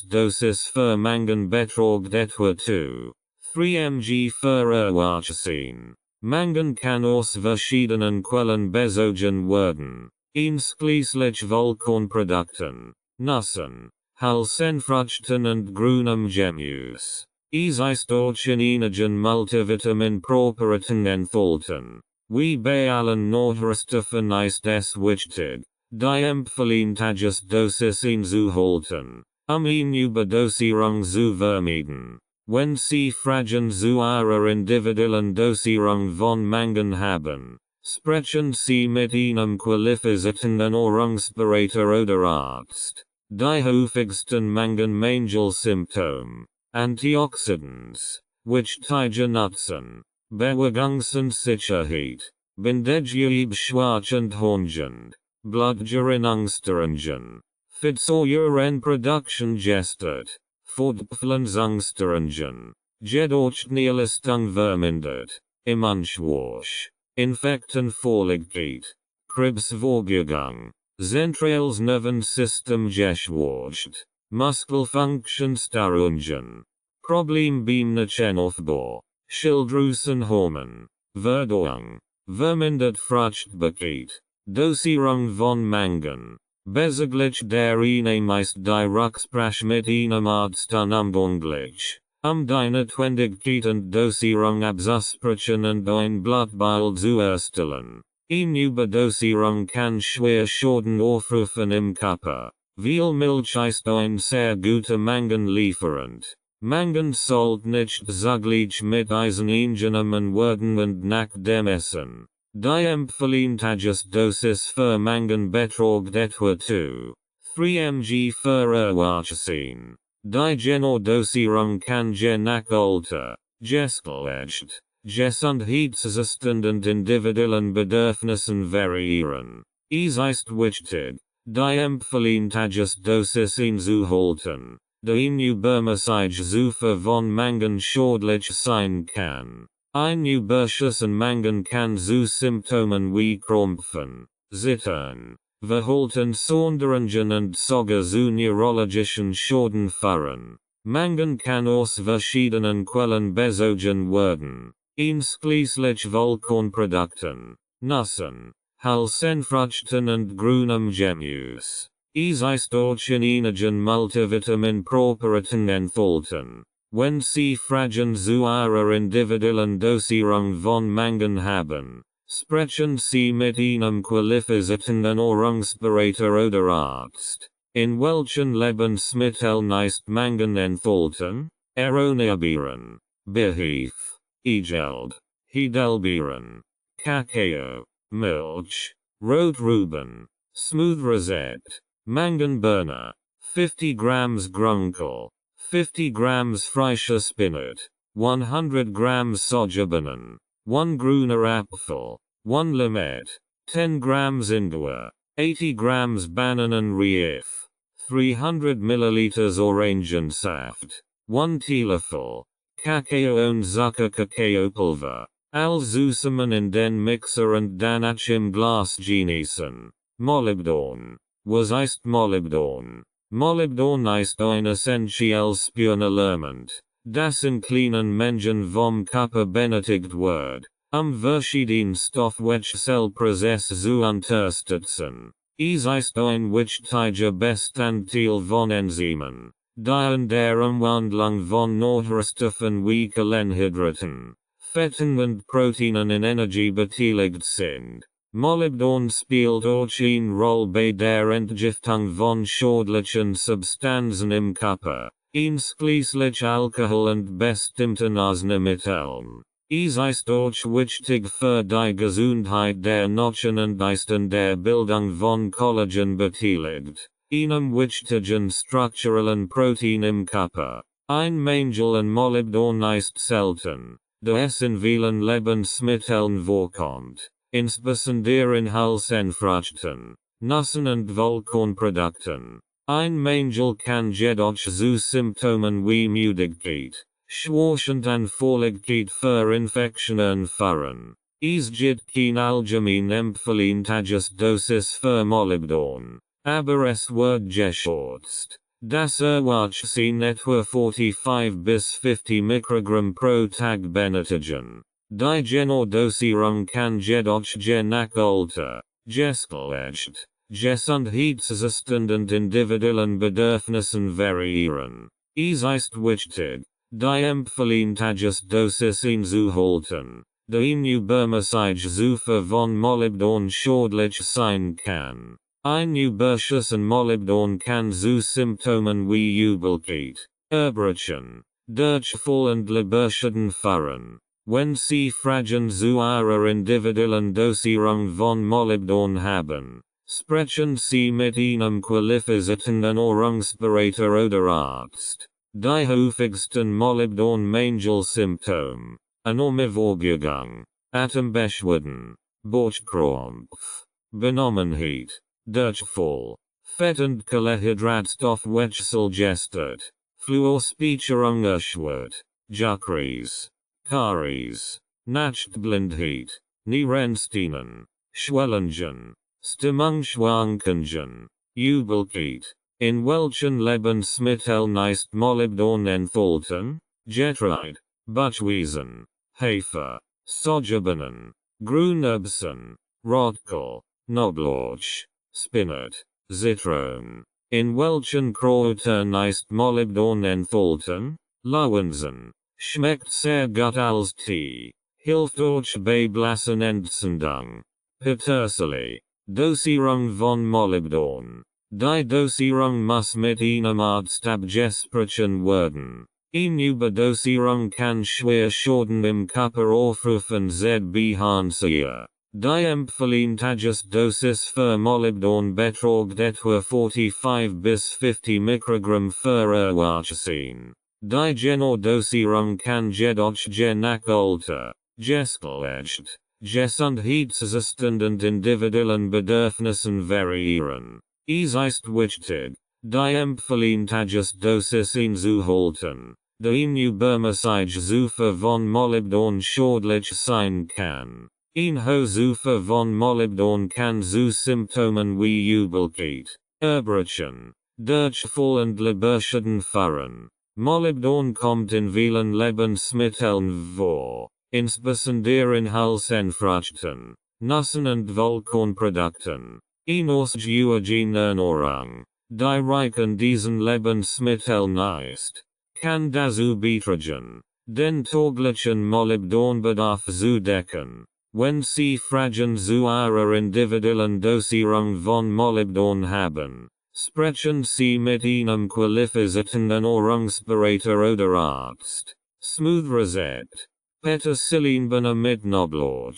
Dosis für Mangan beträgt etwa 2-3 mg für Erwachsene. Mangan kann aus verschiedenen Quellen bezogen werden, einschließlich Vollkornprodukten, Nüssen, Hülsenfrüchten und grünem Gemüse. ist einigen Multivitamin Präparaten enthalten. Wie bei allen Nährstoffen ist es wichtig, die Empfehlentagesdosis einzuhalten, eine Überdosierung zu vermeiden. Wenn Sie Fragen zu Ihrer individuellen Dosierung von Mangen haben, sprechen Sie mit einem qualifizierten Ernährungsberater oder Arzt. Die häufigsten Mangelsymptome: Antioxidants, wichtige Nutzen, Bewegungssicherheit, Bindegewebsschwächend, Blutgerinnungssteuerung, Fettsäurenproduktion gestört, Fortpflanzungssteuerung, Gedurstignistung vermindert, Immunschwäche, Infektenvorlichkeit, Krebsvorgang, Zentrales Nervensystem geschwächt, Muskelfunktionsstörungen, Problem beim Nervenaufbau, Schilddrüsenhormon, Verdauung, vermindert Fruchtbarkeit, Dosierung von Mangen, bezüglich der Einnahme ist die Rücksprache mit einem Arzt unumgänglich, die Notwendigkeit und Dosierung abzusprechen und ein Blutbild zu erstellen. Eine Überdosierung kann schwer Schaden aufrufen im Körper, weil Milch ist ein sehr guter Mangenlieferant. Mangen sollte nicht zugleich mit Eisen eingenommen werden und nach dem Essen. Die Empfehlentagesdosis für Mangen beträgt etwa 2-3 mg für Erwachsene. Die Genodosierung kann je nach Alter, Geschlecht, Gesundheitszustand und individuellen Bedürfnissen variieren. Es ist wichtig, die Empfehlentagesdosis einzuhalten, da eine Übermessage zu von Mangen schädlich sein kann. Ein Überschuss an Mangen kann zu Symptomen wie Krampfen, Zittern, Verhaltensänderungen und sogar zu neurologischen Schäden führen. Mangen kann aus verschiedenen Quellen bezogen werden, einschließlich Vollkornprodukten, Nüssen, Hülsenfrüchten und grünem Gemüse. Es ist auch in einigen Multivitamin-Präparaten enthalten. Wenn Sie Fragen zu Ihrer individuellen Dosierung von Mangen haben, sprechen Sie mit einem qualifizierten Ernährungsberater oder Arzt. In welchen Lebensmitteln ist Mangen enthalten? Ernährbeeren, Beef, Egeld, Heidelbeeren, Kakao, Milch, Rotruben, Smooth Rosette, Mangenburner, 50 grams Grünkohl, 50 grams frischer Spinat, 100 grams Sojabohnen, 1 grüner Apfel, 1 Limette, 10 grams Ingwer, 80 grams Bananenreif, 300 milliliters Orangensaft, 1 Teelöffel, Kakao und Zucker Kakaopulver, zusammen in den Mixer und dann im Glas genießen. Molybdon. Was ist Molybdon? Molybdon ist ein essentielles Spurenelement, das in kleinen Mengen vom Körper benötigt wird, verschiedene Stoffwechselprozesse zu unterstützen. Es ist ein wichtiger Bestandteil von Enzymen, die in der Umwandlung von Nährstoffen wie Kohlenhydraten, Fetten und Proteinen in Energie beteiligt sind. Molybdon spielt auch eine Rolle bei der Entgiftung von schädlichen Substanzen im Körper, einschließlich Alkohol und bestimmten Arzneimitteln. Es ist auch wichtig für die Gesundheit der Knochen und ist in der Bildung von Collagen beteiligt, einem wichtigen strukturellen Protein im Körper. Ein Mangel an Molybdon ist selten, da es in vielen Lebensmitteln vorkommt. Insbesondere in Hülsenfrüchten, Nüssen und Vollkornprodukten. Ein Mangel kann jedoch zu Symptomen wie Müdigkeit, Schwächeanfälligkeit für Infektionen führen. Es gibt keine allgemein Empfehlentagesdosis für Molybdon, aber es wird geschätzt, dass Erwachsene etwa 45 bis 50 Mikrogramm pro Tag benötigen. Die Genodosierung kann jedoch je nach Alter, Geschlecht, Gesundheitszustand und individuellen Bedürfnissen variieren. Es ist wichtig, Die empfehlentages Dosis in Zuhalten, die Übermessage zu von Molybdon schädlich sein kann. Ein Überschuss Molybdon kann zu Symptomen wie Übelkeit, Erbrechen, Durchfall und Leberschäden führen. Wenn Sie Fragen zu Ihrer individuellen Dosierung von Molybdon haben, sprechen Sie mit einem qualifizierten Ernährungsberater oder Arzt. Die häufigsten Molybdon-Mangel-Symptome: Enorme Atembeschwerden, Bauchkrampf, Benommenheit, Durchfall, Fett- und Kohlenhydratstoffwechsel gestört, Fluorspeicherung erschwert, Juckreis, Karies, Nachtblindheit, Nierensteinen, Schwellungen, Stimmungsschwankungen, Übelkeit. In welchen Lebensmitteln ist Molybdon enthalten? Getreide, Buchweizen, Hafer, Sojabohnen, Grünerbsen, Rotkohl, Knoblauch, Spinat, Zitron. In welchen Kräutern ist Molybdon enthalten? Löwenzahn. Schmeckt sehr gut als Tee. Hilft durch bei Blasenentzündung. Petersilie. Dosierung von Molybdon. Die Dosierung muss mit einem Arzt abgesprochen werden. Eine Überdosierung kann schwer Schäden im Körper aufrufen ZB Hansia. Die empfehlentages Dosis für Molybdon beträgt etwa 45 bis 50 Mikrogramm für Erwachsene. Die Dosierung kann jedoch je nach Alter, Geschlecht, Gesundheitszustand und individuellen Bedürfnissen variieren. Es ist wichtig, die empfehlentages Dosis einzuhalten, die eine Übermessage zu von Molybdon schädlich sein kann. Ein hoher von Molybdon kann zu Symptomen wie Übelkeit, Erbrechen, Durchfall und Leberschäden führen. Molybdon kommt in vielen Lebensmitteln vor, insbesondere in Halsenfrüchten, Nüssen und Vollkornprodukten. Ausgewogene Ernährung, die reich an diesen Lebensmitteln ist, kann dazu beitragen, den täglichen Molybdonbedarf zu decken. Wenn Sie Fragen zu Ihrer individuellen Dosierung von Molybdon haben, sprechen Sie mit einem qualifizierten Ernährungsberater oder Arzt. Smooth Rezept: Petersilienbohne mit Knoblauch,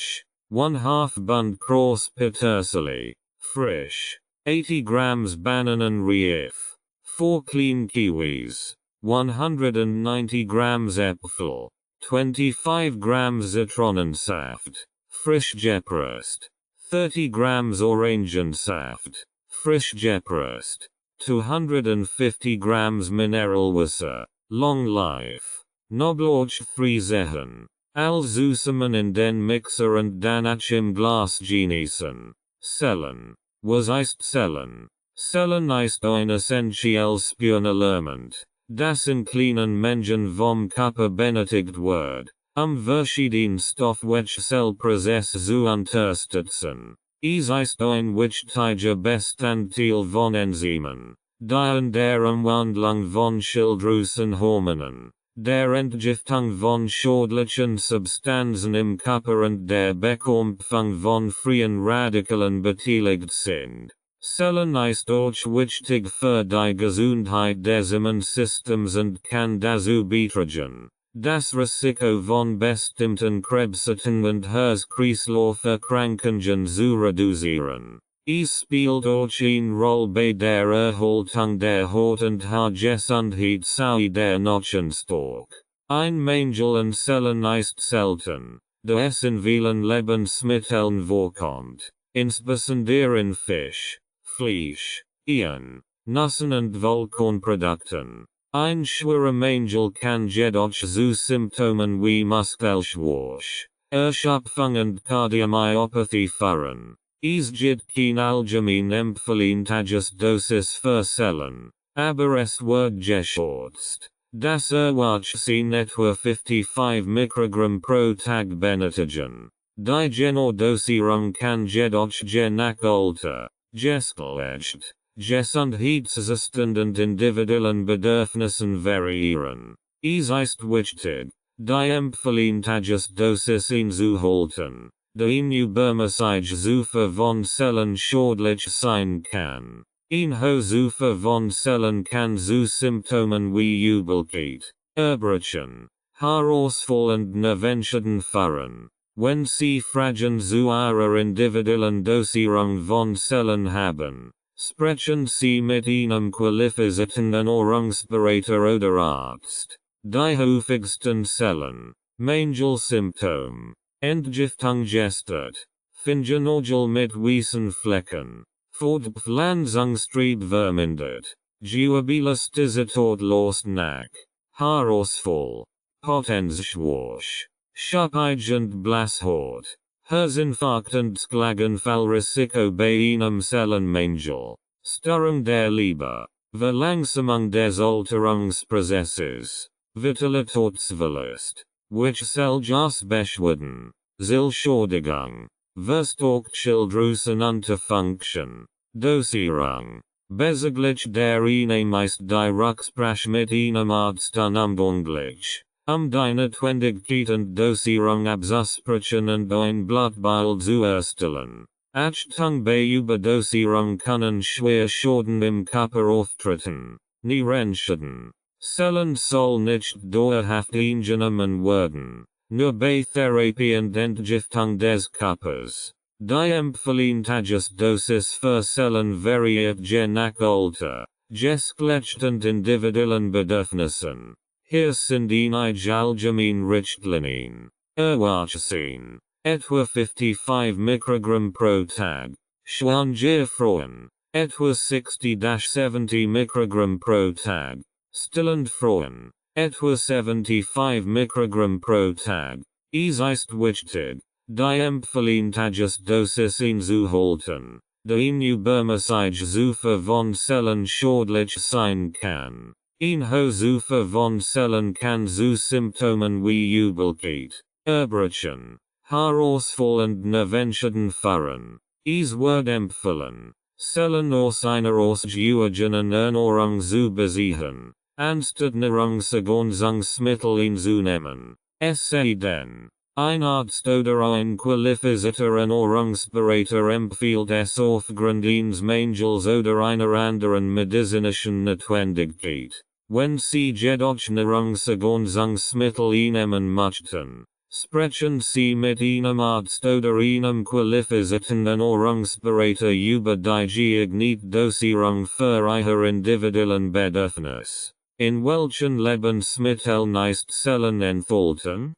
1/2 Bund Kross Petersilie. Frisch. 80 grams Bananenreif. 4 clean kiwis. 190 grams Äpfel. 25 grams Zitronensaft. Frisch gepresst. 30 grams Orangensaft. Frisch gepresst. 250 grams Mineralwasser. Long life. Knoblauch 3 Zehen. Zusammen in den Mixer und danach im Glas genießen. Stellen. Was ist Stellen? Stellen ist ein essentielles Spurenelement, das in kleinen Mengen vom Körper benötigt wird, verschiedene Stoffwechselprozesse zu unterstützen. Es ist ein wichtiger Bestandteil von Enzymen, die in der Umwandlung von Schilddrüsenhormonen, der Entgiftung von schädlichen Substanzen im Körper und der Bekämpfung von freien Radikalen beteiligt sind. Stellen ist auch wichtig für die Gesundheit des Immunsystems und kann dazu beitragen, das Risiko von bestimmten Krebsarten und Herz-Kreislauf-Erkrankungen zu reduzieren. Es spielt auch eine Rolle bei der Erhaltung der Haut und Haargesundheit sowie der Knochenstock. Ein Mangel an Stellen ist selten, da es in vielen Lebensmitteln vorkommt, insbesondere in Fisch, Fleisch, Eiern, Nüssen und Vollkornprodukten. Ein schwerer Mangel kann jedoch zu Symptomen wie Muskelschwäche, Erschöpfung und Kardiomyopathie führen. Es gibt kein allgemein empfehlentages Dosis für Stellen, aber es wird geschätzt, dass Erwachsene etwa 55 Mikrogramm pro Tag benötigen. Die Dosierung kann jedoch je nach Alter, Geschlecht, Gesundheitszustand und individuellen Bedürfnissen variieren. ist wichtig, die Empfehlentagesdosis einzuhalten, die Übermessage Zufuhr von Zellen schädlich sein kann. Ein hoher Zufuhr von Zellen kann zu Symptomen wie Übelkeit, Erbrechen, Haarausfall und Nervenschäden führen. Wenn Sie Fragen zu Ihrer individuellen Dosierung von Zellen haben, sprechen Sie mit einem qualifizierten Ernährungsberater oder Arzt. Die häufigsten Zellen, Mangelsymptom, Entgiftung gestört, Fingernorgel mit weißen Flecken, Fortpflanzungstrieb vermindert, Gewebelasticität lost nach, Haarausfall, Potenzschwäche, Schuppige und Blasshaut, Herzinfarkt und Schlaganfallrisiko bei einem Zellenmangel, Störung der Leber, Verlangsamung des Alterungsprozesses, Vitalitätsverlust, Wechseljahrbeschwerden, Zellschädigung, Verstockschilddrüsenunterfunktion, Dosierung, bezüglich der meist Direktsprech mit einem Arzt unumgänglich, die Notwendigkeit und Dosierung abzusprechen und ein Blutbild zu erstellen. Achtung bei Überdosierung können schwer Schäden im Körper auftreten, Nierenschäden. Zellen soll nicht dauerhaft eingenommen werden, nur bei Therapie und Entgiftung des Körpers. Die Empfehlentagesdosis für Zellen variiert je nach Alter, Geschlecht und individuellen Bedürfnissen. Hier sind einige allgemeine Richtlinien. Erwachsene, etwa 55 Mikrogramm pro Tag. Schwangere Frauen, etwa 60-70 Mikrogramm pro Tag. Stillende Frauen, etwa 75 Mikrogramm pro Tag. Es ist wichtig, die Empfehlentagesdosis einzuhalten, da eine Übermessage Zufuhr von Zellen schädlich sein kann. Ein hoher Zufuhr von Zellen kann zu Symptomen wie Übelkeit, Erbrechen, Haarausfall und Nervenschäden führen. Es wird empfohlen, Zellen aus einer ausgewogenen Ernährung zu beziehen, anstatt Nahrungsergänzungsmittel einzunehmen. Es sei denn, ein Arzt oder ein qualifizierter Ernährungsberater empfiehlt es aufgrund eines Mangels oder einer anderen medizinischen Notwendigkeit. Wenn Sie jedoch Nahrungsergänzungsmittel einnehmen möchten, sprechen Sie mit einem Arzt oder einem qualifizierten Ernährungsberater über die geeignete Dosierung für Ihr individuellen Bedürfnis. In welchen Lebensmitteln ist Zellen enthalten?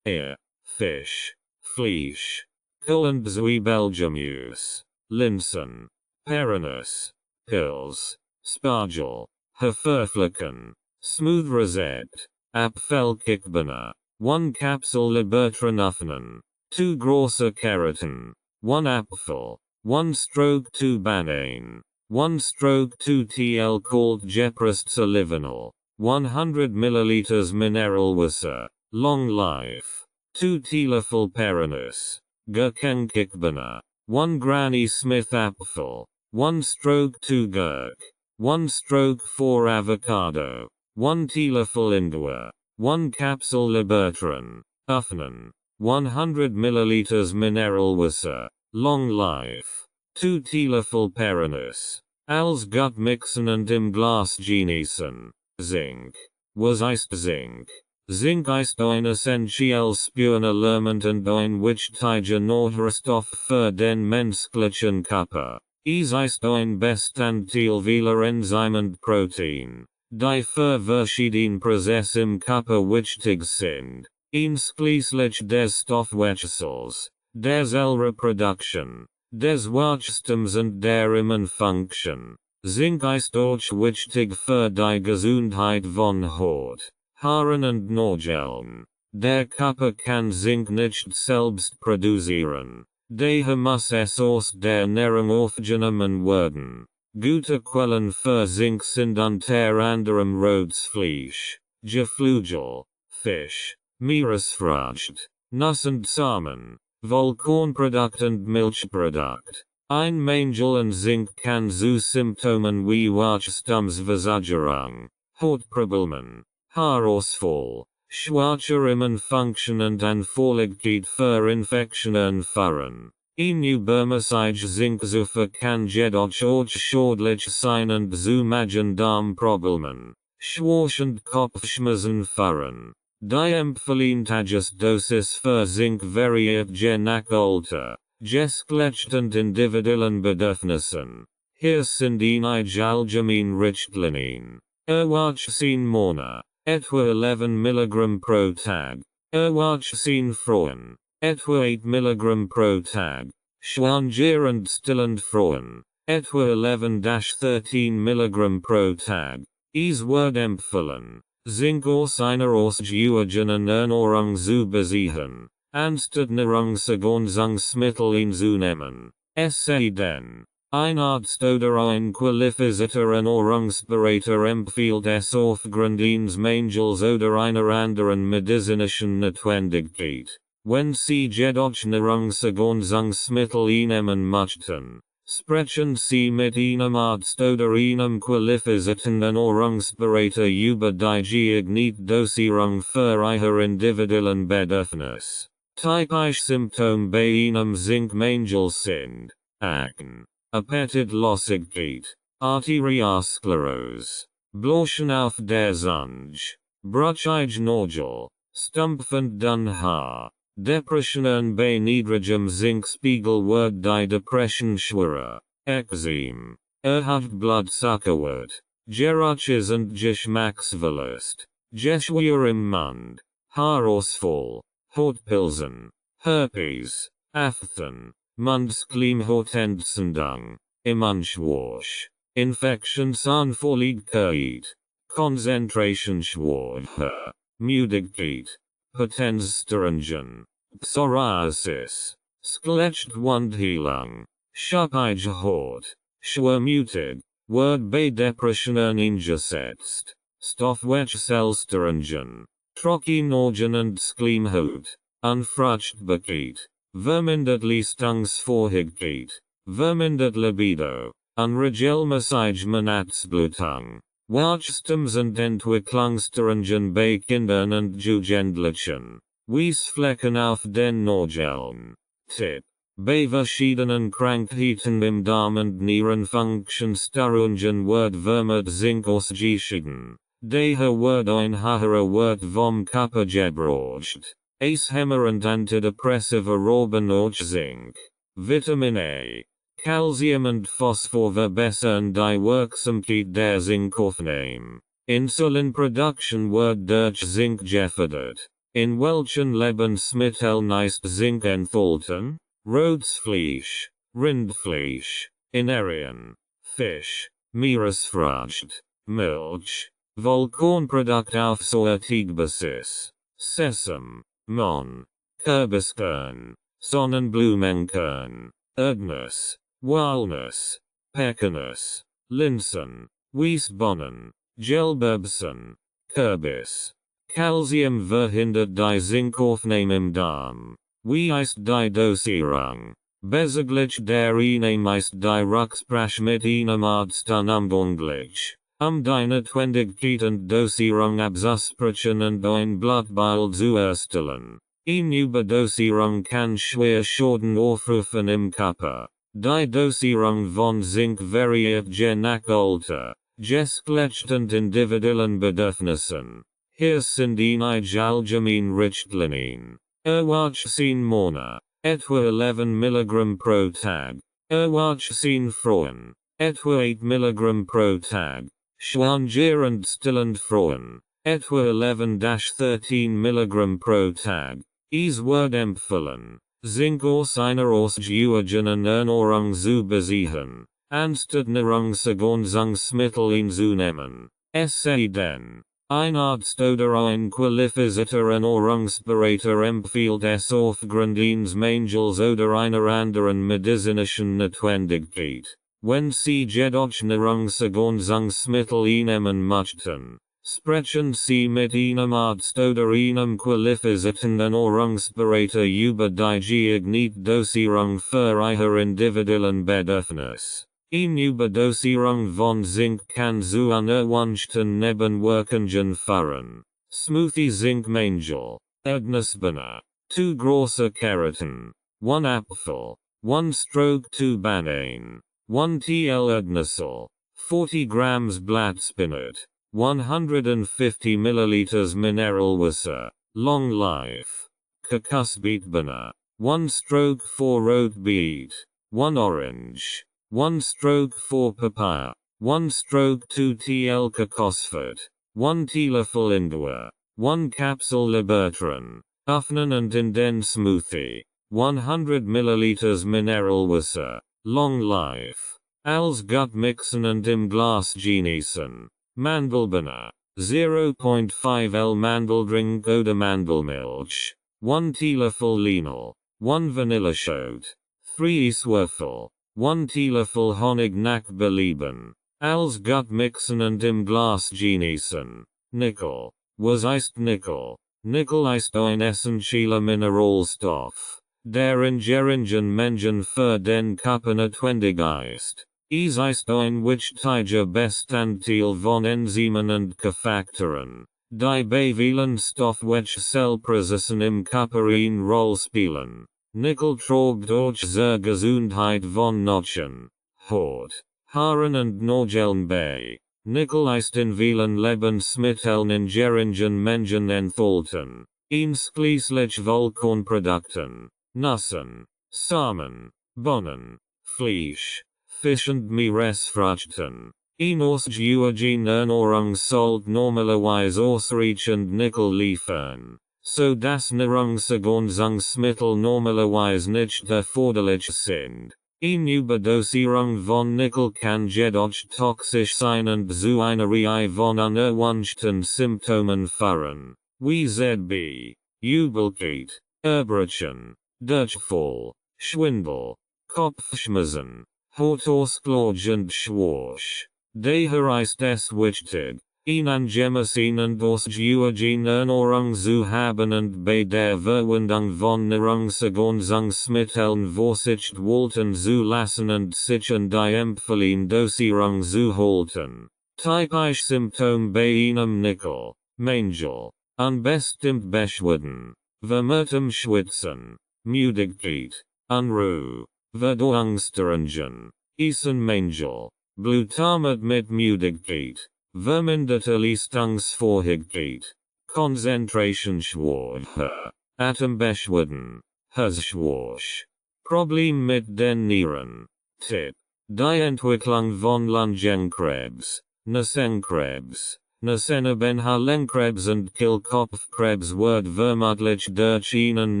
Fisch, Fleisch, Kohl und Zwiebelgemüse, Linsen, Peronis, Pilz, Spargel, Haferflocken, Smooth Rosette, Apfelkickbanner, 1 Kapsel Libertranöffnen, 2 große Karotten, 1 Apfel, 1 stroke 2 Bananen, 1 stroke 2 TL called Jeprist Olivenol, 100 ml mineral wasser, long life, 2 teelöffel Peronis, Gurkenkickbanner, 1 Granny Smith Apfel, 1 stroke 2 Gurk, 1 stroke 4 avocado, 1 teelöffel Ingwer, 1 capsule Libertran, Öffnen, 100 ml mineral wasser, long life, 2 teelöffel Peronis, als gut mixen und im Glas genießen. Zinc. Was ist Zinc? Zinc ist ein essentielles Spurenelement und ein wichtiger Nährstoff für den menschlichen Körper. Es ist ein Bestandteil vieler Enzyme und Protein, die für verschiedene Prozesse im Körper wichtig sind, einschließlich des Stoffwechsels, der Zellreproduktion, des Wachstums und der Immunfunktion. Zinc ist auch wichtig für die Gesundheit von Haut, Haaren und Nägeln. Der Körper kann Zinc nicht selbst produzieren. Daher muss es aus der Ernährung aufgenommen werden. Gute Quellen für Zinc sind unter anderem rotes Fleisch, Geflügel, Fisch, Meeresfrüchte, Nuss und Samen, Vollkornprodukt und Milchprodukt. Ein Mangel an Zinc kann zu Symptomen wie Wachstumsversagerung, Hautproblemen, Haarausfall, Schwarzerungen functionend anfälligkeit für Infektionen führen. Inübermäßig Zinkzufuhr kann jedoch auch schädlich sein und zu Magen-Darm-Problemen, schwächend Kopfschmerzen führen. Die Empfehlungsdosis für Zink variiert je nach Alter, Geschlecht und individuellen Bedürfnissen. Hier sind einige allgemeine Richtlinien. Erwachsene Männer, etwa 11 mg pro Tag. Erwachsene Frauen, etwa 8 mg pro Tag. Schwanger und stillende Frauen, etwa 11-13 mg pro Tag. Es wird empfohlen, Zink aus einer ausgewogenen Ernährung zu beziehen, anstatt Nahrungsergänzungsmittel einzunehmen. Es sei denn, ein Arzt oder ein qualifizierter Ernährungsberater empfiehlt es aufgrund eines Mangels oder einer anderen medizinischen Notwendigkeit. Wenn Sie jedoch Nahrungsergänzungsmittel einnehmen möchten, sprechen Sie mit Ihrem Arzt oder einem qualifizierten Ernährungsberater über die geeignete Dosierung für Ihr individuellen Bedürfnis. Typische Symptome bei einem Zinkmangel sind Akne, Appetitlosigkeit, Arteriosklerose, Bläschen auf der Zunge, brüchige Nägel, stumpfend dünn Haar. Depressionen bei niedrigem Zinkspiegel wird die Depression schwerer. Ekzem, erhöht Blutzuckerwert, Geräusches und Geschmacksverlust, Geschwür im Mund, Haarausfall, Hautpilzen, Herpes, Aften, Mundschleimhautentzündung, Immunschwäche, Infektionsanfälligkeit, Konzentrationsschwäche, Müdigkeit, Potenzstörungen, Psoriasis, Skelettwundheilung, schuppige Haut, schwermütig, wird bei Depressionen eingesetzt, Stoffwechselstörungen, Trockenaugen und Schleimhaut, Unfruchtbarkeit, vermindert Leistungsfähigkeit, vermindert Libido, unregelmäßige Monatsblutung. Wachstums- und Entwicklungsstörungen bei Kindern und Jugendlichen. Weißflecken auf den Nägeln. Tipp. Bei verschiedenen Krankheiten im Darm und Nierenfunktionsstörungen wird vermehrt Zink ausgeschieden. Daher wird ein höherer Wert vom Körper gebraucht. Es hämmernd antidepressive Roben auch Zink. Vitamin A, Calcium und Phosphor verbessern die Wirksamkeit der Zinkaufnahme. Insulinproduktion wird durch Zink gefördert. In welchen Lebensmitteln ist Zink enthalten? Rotes Fleisch, Rindfleisch, Innerien, Fisch, Meeresfrüchte, Milch, Vollkornprodukt auf Säuerteigbasis, Sesam, Mohn, Kürbiskern, Sonnenblumenkern, Erdnuss, Walnuss, Peckernuss, Linsen, Wiesbohnen, Gelberbsen, Kürbis. Calcium verhindert die Zinkaufnahme im Darm. Wie ist die Dosierung? Bezüglich der Einnahme ist die Rücksprache mit einem Arzt unumgänglich. Die Notwendigkeit und Dosierung abzusprechen und ein Blutbild zu erstellen. Eine Überdosierung kann schwer Schäden aufrufen im Körper. Die Dosierung von Zink variiert je nach Alter, Geschlecht und individuellen Bedürfnissen. Hier sind einige allgemeine Richtlinien. Erwachsene Männer, etwa 11 mg pro Tag. Erwachsene Frauen, etwa 8 mg pro Tag. Schwanger und stillende Frauen, etwa 11-13 mg pro Tag. Es wird empfohlen, Zink aus einer ausgewogenen Ernährung zu beziehen, anstatt Nahrungsergänzungsmittel einzunehmen. Es sei denn, ein Arzt oder ein qualifizierter Ernährungsberater empfiehlt es aufgrund eines Mangels oder einer anderen medizinischen Notwendigkeit. Wenn Sie jedoch Nahrungsergänzungsmittel einnehmen möchten, sprechen Sie mit Ihrem Arzt oder einem qualifizierten Ernährungsberater über die geeignete Dosierung für Ihr individuellen Bedürfnis. Überdosierung von Zink kann zu unerwünschten Nebenwirkungen führen. Smoothie Zinkmangel. Ergebnisbene. 2 große Keratin. 1 Apfel. 1 stroke 2 Bananen. 1 TL Ergebnissel. 40 grams Blattspinat. 150 milliliters mineral wasser. Long life. Kokosbeetbene. 1 stroke 4 rote beet. 1 orange. 1 stroke 4 papaya. 1 stroke 2 TL kokosfat. 1 Teelöffel Ingwer. 1 capsule Libertran. Öffnen und in den Smoothie. 100 milliliters mineral wasser. Long life. Als gut mixen und im Glas genießen. Mandelbene. 0.5 L Mandeldrink oder Mandelmilch. 1 Teelöffel Lenal. 1 Vanilleschote. 3 Eswürfel. 1 Teelöffel Honig nach Belieben. Als gut mixen und im Glas genießen. Nickel. Was ist Nickel? Nickel ist ein essentieller Mineralstoff, der in geringen Mengen für den Körper notwendig ist. Es ist ein wichtiger Bestandteil von Enzymen und Kofaktoren, die bei vielen Stoffwechselprozessen im Körper eine Rolle spielen. Nickel trägt durch zur Gesundheit von Knochen, Haut, Haaren und Nägeln bei. Nickel ist in vielen Lebensmitteln in geringen Mengen enthalten, einschließlich Vollkornprodukten, Nüssen, Samen, Bohnen, Fleisch, Fisch und Meeresfrüchten. Eine ausgewogene Ernährung sollte normalerweise ausreichend Nickel liefern, so dass Nahrungsergänzungsmittel normalerweise nicht erforderlich sind. Eine Überdosierung von Nickel kann jedoch toxisch sein und zu einer Reihe von unerwünschten Symptomen führen, wie z.B. Übelkeit, Erbrechen, Durchfall, Schwindel, Kopfschmerzen, Hautausschlag und Schwäche. Daher ist es wichtig, eine angemessene und ausgewogene Ernährung zu haben und bei der Verwendung von Nahrungsergänzungsmitteln Vorsicht walten zu lassen und sich an die empfohlene Dosierung zu halten. Typisch Symptom bei einem Nickel, Mangel, unbestimmt Beschwerden, vermehrtem Schwitzen, Müdigkeit, Unruhe, Verdauungsstörungen, Eisenmangel, Blutarmut mit Müdigkeit, verminderte Leistungsfähigkeit, Konzentrationsschwäche, Atembeschwerden, Herzschwäche, Problem mit den Nieren. Tipp: Die Entwicklung von Lungenkrebs, Nasenkrebs, Nasennebenhalenkrebs und Kehlkopfkrebs wird vermutlich durch einen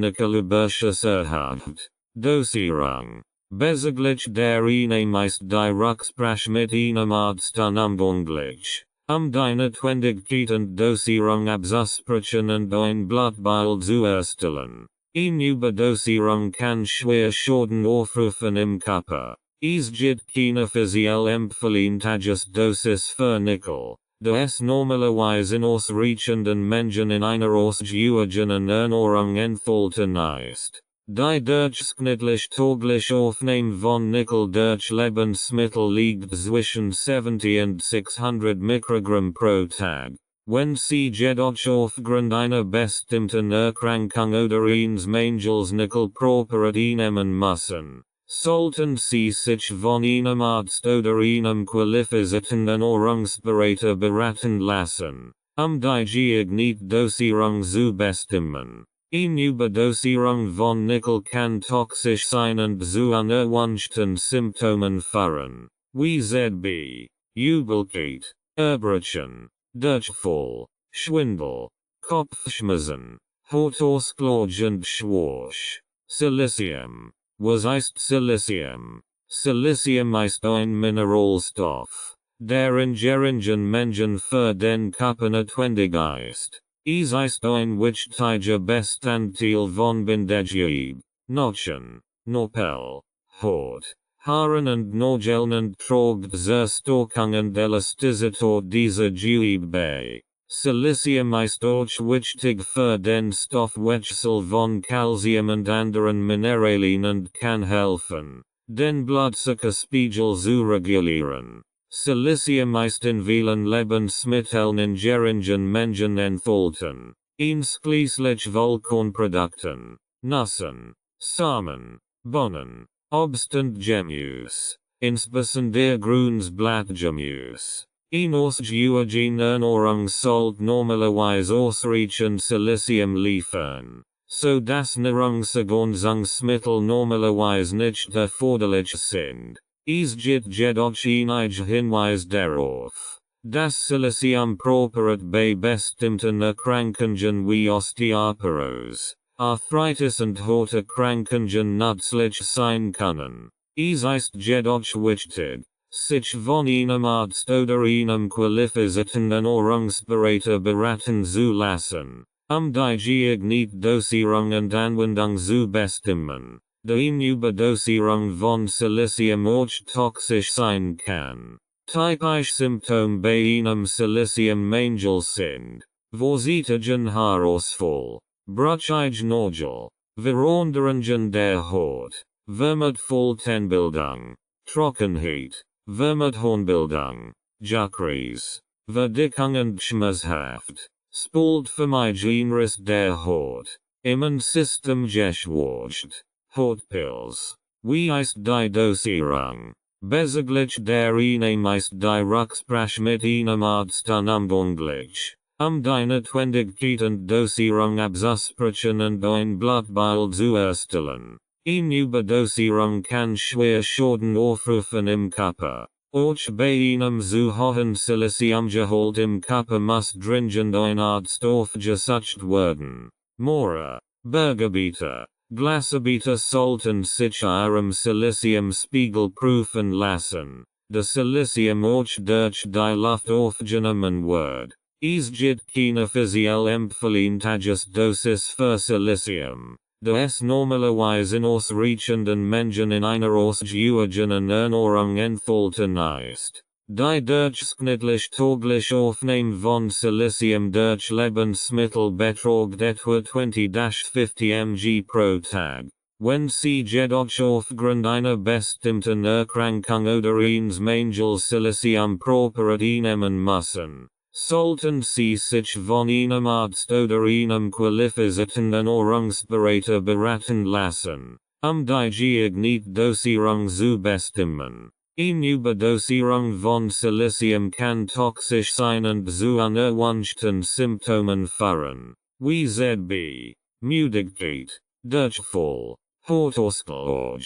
Nickelüberschuss erhöht. Dosierung: Bezüglich der Einnahme ist die Rücksprache mit einem Arzt unumgänglich, die Notwendigkeit und Dosierung abzusprechen und ein Blattbild zu erstellen. Eine Überdosierung kann schwer Schaden aufrufen im Körper. Es gibt keine offiziell empfohlene Tagesdosis für Nickel, da es normalerweise in ausreichenden Mengen in einer ausgewogenen Ernährung enthalten ist. Die durchschnittliche tägliche Aufnahme von Nickel durch Lebensmittel liegt zwischen 70 und 600 Mikrogramm pro Tag. Wenn Sie jedoch aufgrund einer bestimmten Erkrankung oder eines Mangels Nickel präpariert nehmen müssen, sollten Sie sich von einem Arzt oder einem qualifizierten Ernährungsberater beraten lassen, die geeignete Dosierung zu bestimmen. Eine Überdosierung von Nickel kann toxisch sein und zu unerwünschten Symptomen führen, wie z.B. Übelkeit, Erbrechen, Durchfall, Schwindel, Kopfschmerzen, Hautausschlag und Schwäche. Silicium. Was ist Silicium? Silicium ist ein Mineralstoff, der in geringen Mengen für den Körper notwendig ist. Es ist ein wichtiger Bestandteil von Bindegewebe, Knochen, Knorpel, Haut, Haaren und Nägeln und trägt zur Stärkung und Elastizität dieser Gewebe bei. Silicium ist auch wichtig für den Stoffwechsel von Calcium und anderen Mineralien und kann helfen, Den Blutzuckerspiegel zu regulieren. Silicium ist in vielen Lebensmitteln in geringen Mengen enthalten. Einschließlich Vollkornprodukten, Nüssen, Samen, Bohnen, Obst und Gemüse, insbesondere grünes Blattgemüse. Ausgewogen Ernährung sollte normalerweise ausreichend Silicium liefern, so dass Nahrungsergänzungsmittel normalerweise nicht erforderlich sind. Es gibt jedoch einige Hinweise darauf, dass Silicium properiert bei bestimmten Erkrankungen wie Osteoporose, Arthritis und Hauterkrankungen nützlich sein können. Es ist jedoch wichtig, sich von einem Arzt oder einem qualifizierten Ernährungsberater beraten zu lassen, die geeignete Dosierung und Anwendung zu bestimmen. Die Überdosierung von Silicium auch toxisch sein kann. Typische Symptome bei einem Siliciummangel sind vorsichtigen Haarausfall, brüchige Nägel, Veränderungen der Haut, Vermitteltenbildung, Trockenheit, Vermithornbildung, Juckreis, Verdickung und schmerzhaft, Spaltvermeidung der Haut, Immunsystem geschwächt, Hautpilz. Wie ist die Dosierung? Bezüglich der Einnahme ist die Rücksprache mit einem Arzt unumgänglich, die Notwendigkeit und Dosierung abzusprechen und ein Blutbild zu erstellen. Eine Überdosierung kann schwer Schaden aufrufen im Körper. Auch bei einem zu hohen Siliciumgehalt im Körper muss dringend ein Arzt aufgesucht werden. Moore, Berggebiete, Glasgebiete sollten sich ihrem Siliciumspiegel prüfen lassen. Der Silicium auch durch die Luft aufgenommen wird. Es gibt keine offiziell empfehlenswerte Dosis für Silicium, da es normalerweise in ausreichenden Mengen in einer ausgewogenen Ernährung enthalten ist. Die durchschnittlich tägliche Aufnahme von Silicium durch Lebensmittel beträgt etwa 20-50 mg pro Tag. Wenn Sie jedoch aufgrund einer bestimmten Erkrankung oder eines Mangels Silicium properiert nehmen müssen, sollten Sie sich von einem Arzt oder einem qualifizierten Ernährungsberater beraten lassen, die geeignete Dosierung zu bestimmen. Eine Überdosierung von Silicium kann toxisch sein und zu unerwünschten Symptomen führen, wie z.B. Müdigkeit, Durchfall, Hautausschlag,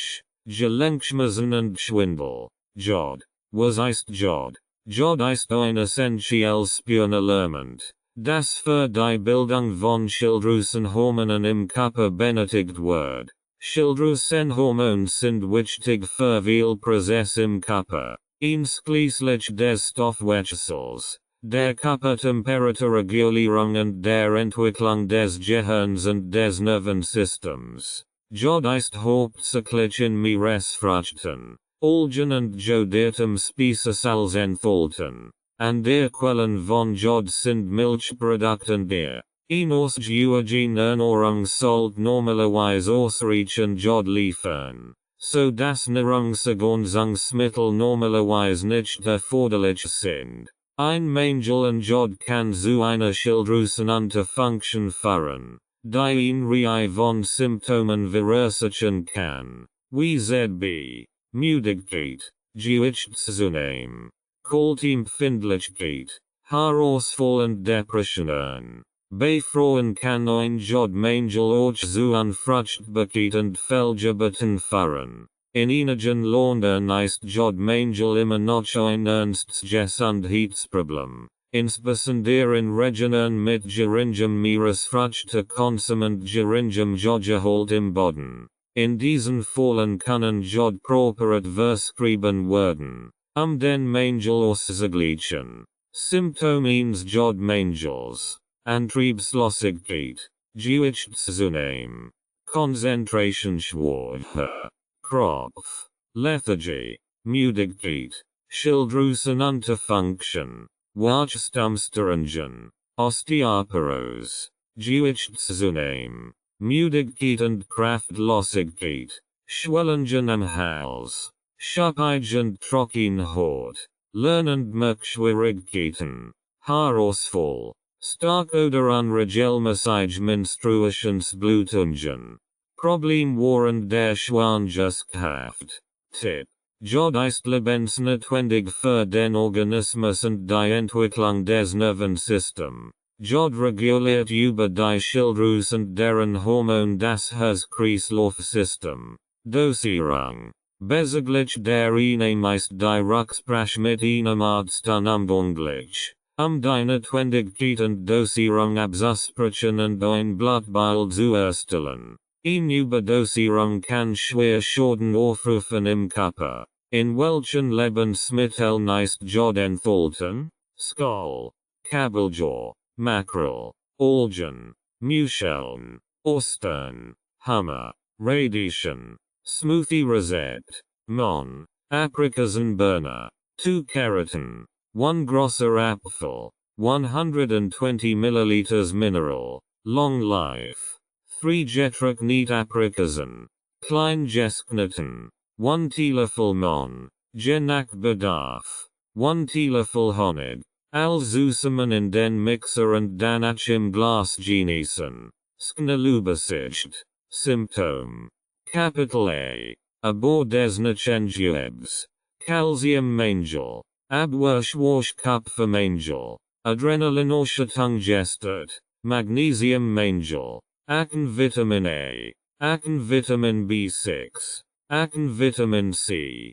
Gelenkschmerzen und Schwindel. Jod. Was ist Jod? Jod ist ein essentielles Spurenelement, das für die Bildung von Schilddrüsenhormonen im Körper benötigt wird. Schilddrüsenhormone sind wichtig für viele Prozesse im Körper, einschließlich des Stoffwechsels, der Körpertemperaturregulierung und der Entwicklung des Gehirns und des Nervensystems. Jod ist hauptsächlich in Meeresfrüchten, Algen und jodiertem Spezies enthalten. An der Quellen von Jod sind Milchprodukte und Bier. Eine ausgewogene Ernährung sollte normalerweise ausreichend Jod liefern, so dass Nahrungsergänzungsmittel normalerweise nicht erforderlich sind. Ein Mangel an Jod kann zu einer Schilddrüsenunterfunktion führen, die eine Reihe von Symptomen verursachen kann, wie z.B. Müdigkeit, Gewichtszunahme, Kaltempfindlichkeit, Haarausfall und Depressionen. Bei Frauen kann ein Jodmangel auch zu Unfruchtbarkeit und Fehlgeburten führen. In einigen Ländern ist Jodmangel immer noch ein ernstes Gesundheitsproblem, insbesondere in Regionen mit geringem Meeresfrüchtekonsum und geringem Jodgehalt im Boden. In diesen Fällen können Jod properiert verschrieben werden, den Mangel auszugleichen. Symptome eines Jodmangels: Antriebslosigkeit, Gewichtszunahme, Konzentrationsschwäche, Kopf, Lethargie, Müdigkeit, Schilddrüsenunterfunktion, Wachstumsstörungen, Osteoporose, Gewichtszunahme, Müdigkeit und Kraftlosigkeit, Schwellingen am Hals. Schuppigend trocken Haut. Lernend Merkschwierigkeiten. Haarausfall. Stark oder unregelmäßig Menstruationsblutungen. Problem während der Schwangerschaft. Tipp. Jod ist lebensnotwendig für den Organismus und die Entwicklung des Nervensystems. Jod reguliert über die Schilddrüse und deren Hormon das Herz-Kreislauf-System. Dosierung. Bezüglich der Einnahme ist die Rücksprache mit einem Arzt unumgänglich. Die Notwendigkeit und Dosierung abzusprechen und ein Blutbild zu erstellen. Eine Überdosierung kann schwer Schaden aufrufen im Körper. In welchen Lebensmitteln ist Jod enthalten? Skoll, Kabeljau, Makrel, Algen, Muscheln, Austern, Hummer, Radieschen, Smoothie Rosette, Mon, Aprikosenburner, 2 Keratin, 1 grosser Apfel, 120 milliliters mineral, long life, 3 Getränk neat Aprikosen, klein Geskneten, 1 Teelöffel Mon, je nach Bedarf, 1 Teelöffel Honig, zusammen in den Mixer und danach im Glas genießen. Schnellübersicht. Symptom. Capital A. Abor des Nachenjuebs. Calciummangel. Abwehrschwierigkeiten. Adrenalinausschüttung gestört. Magnesiummangel. Vitamin A. Vitamin B6. Vitamin C.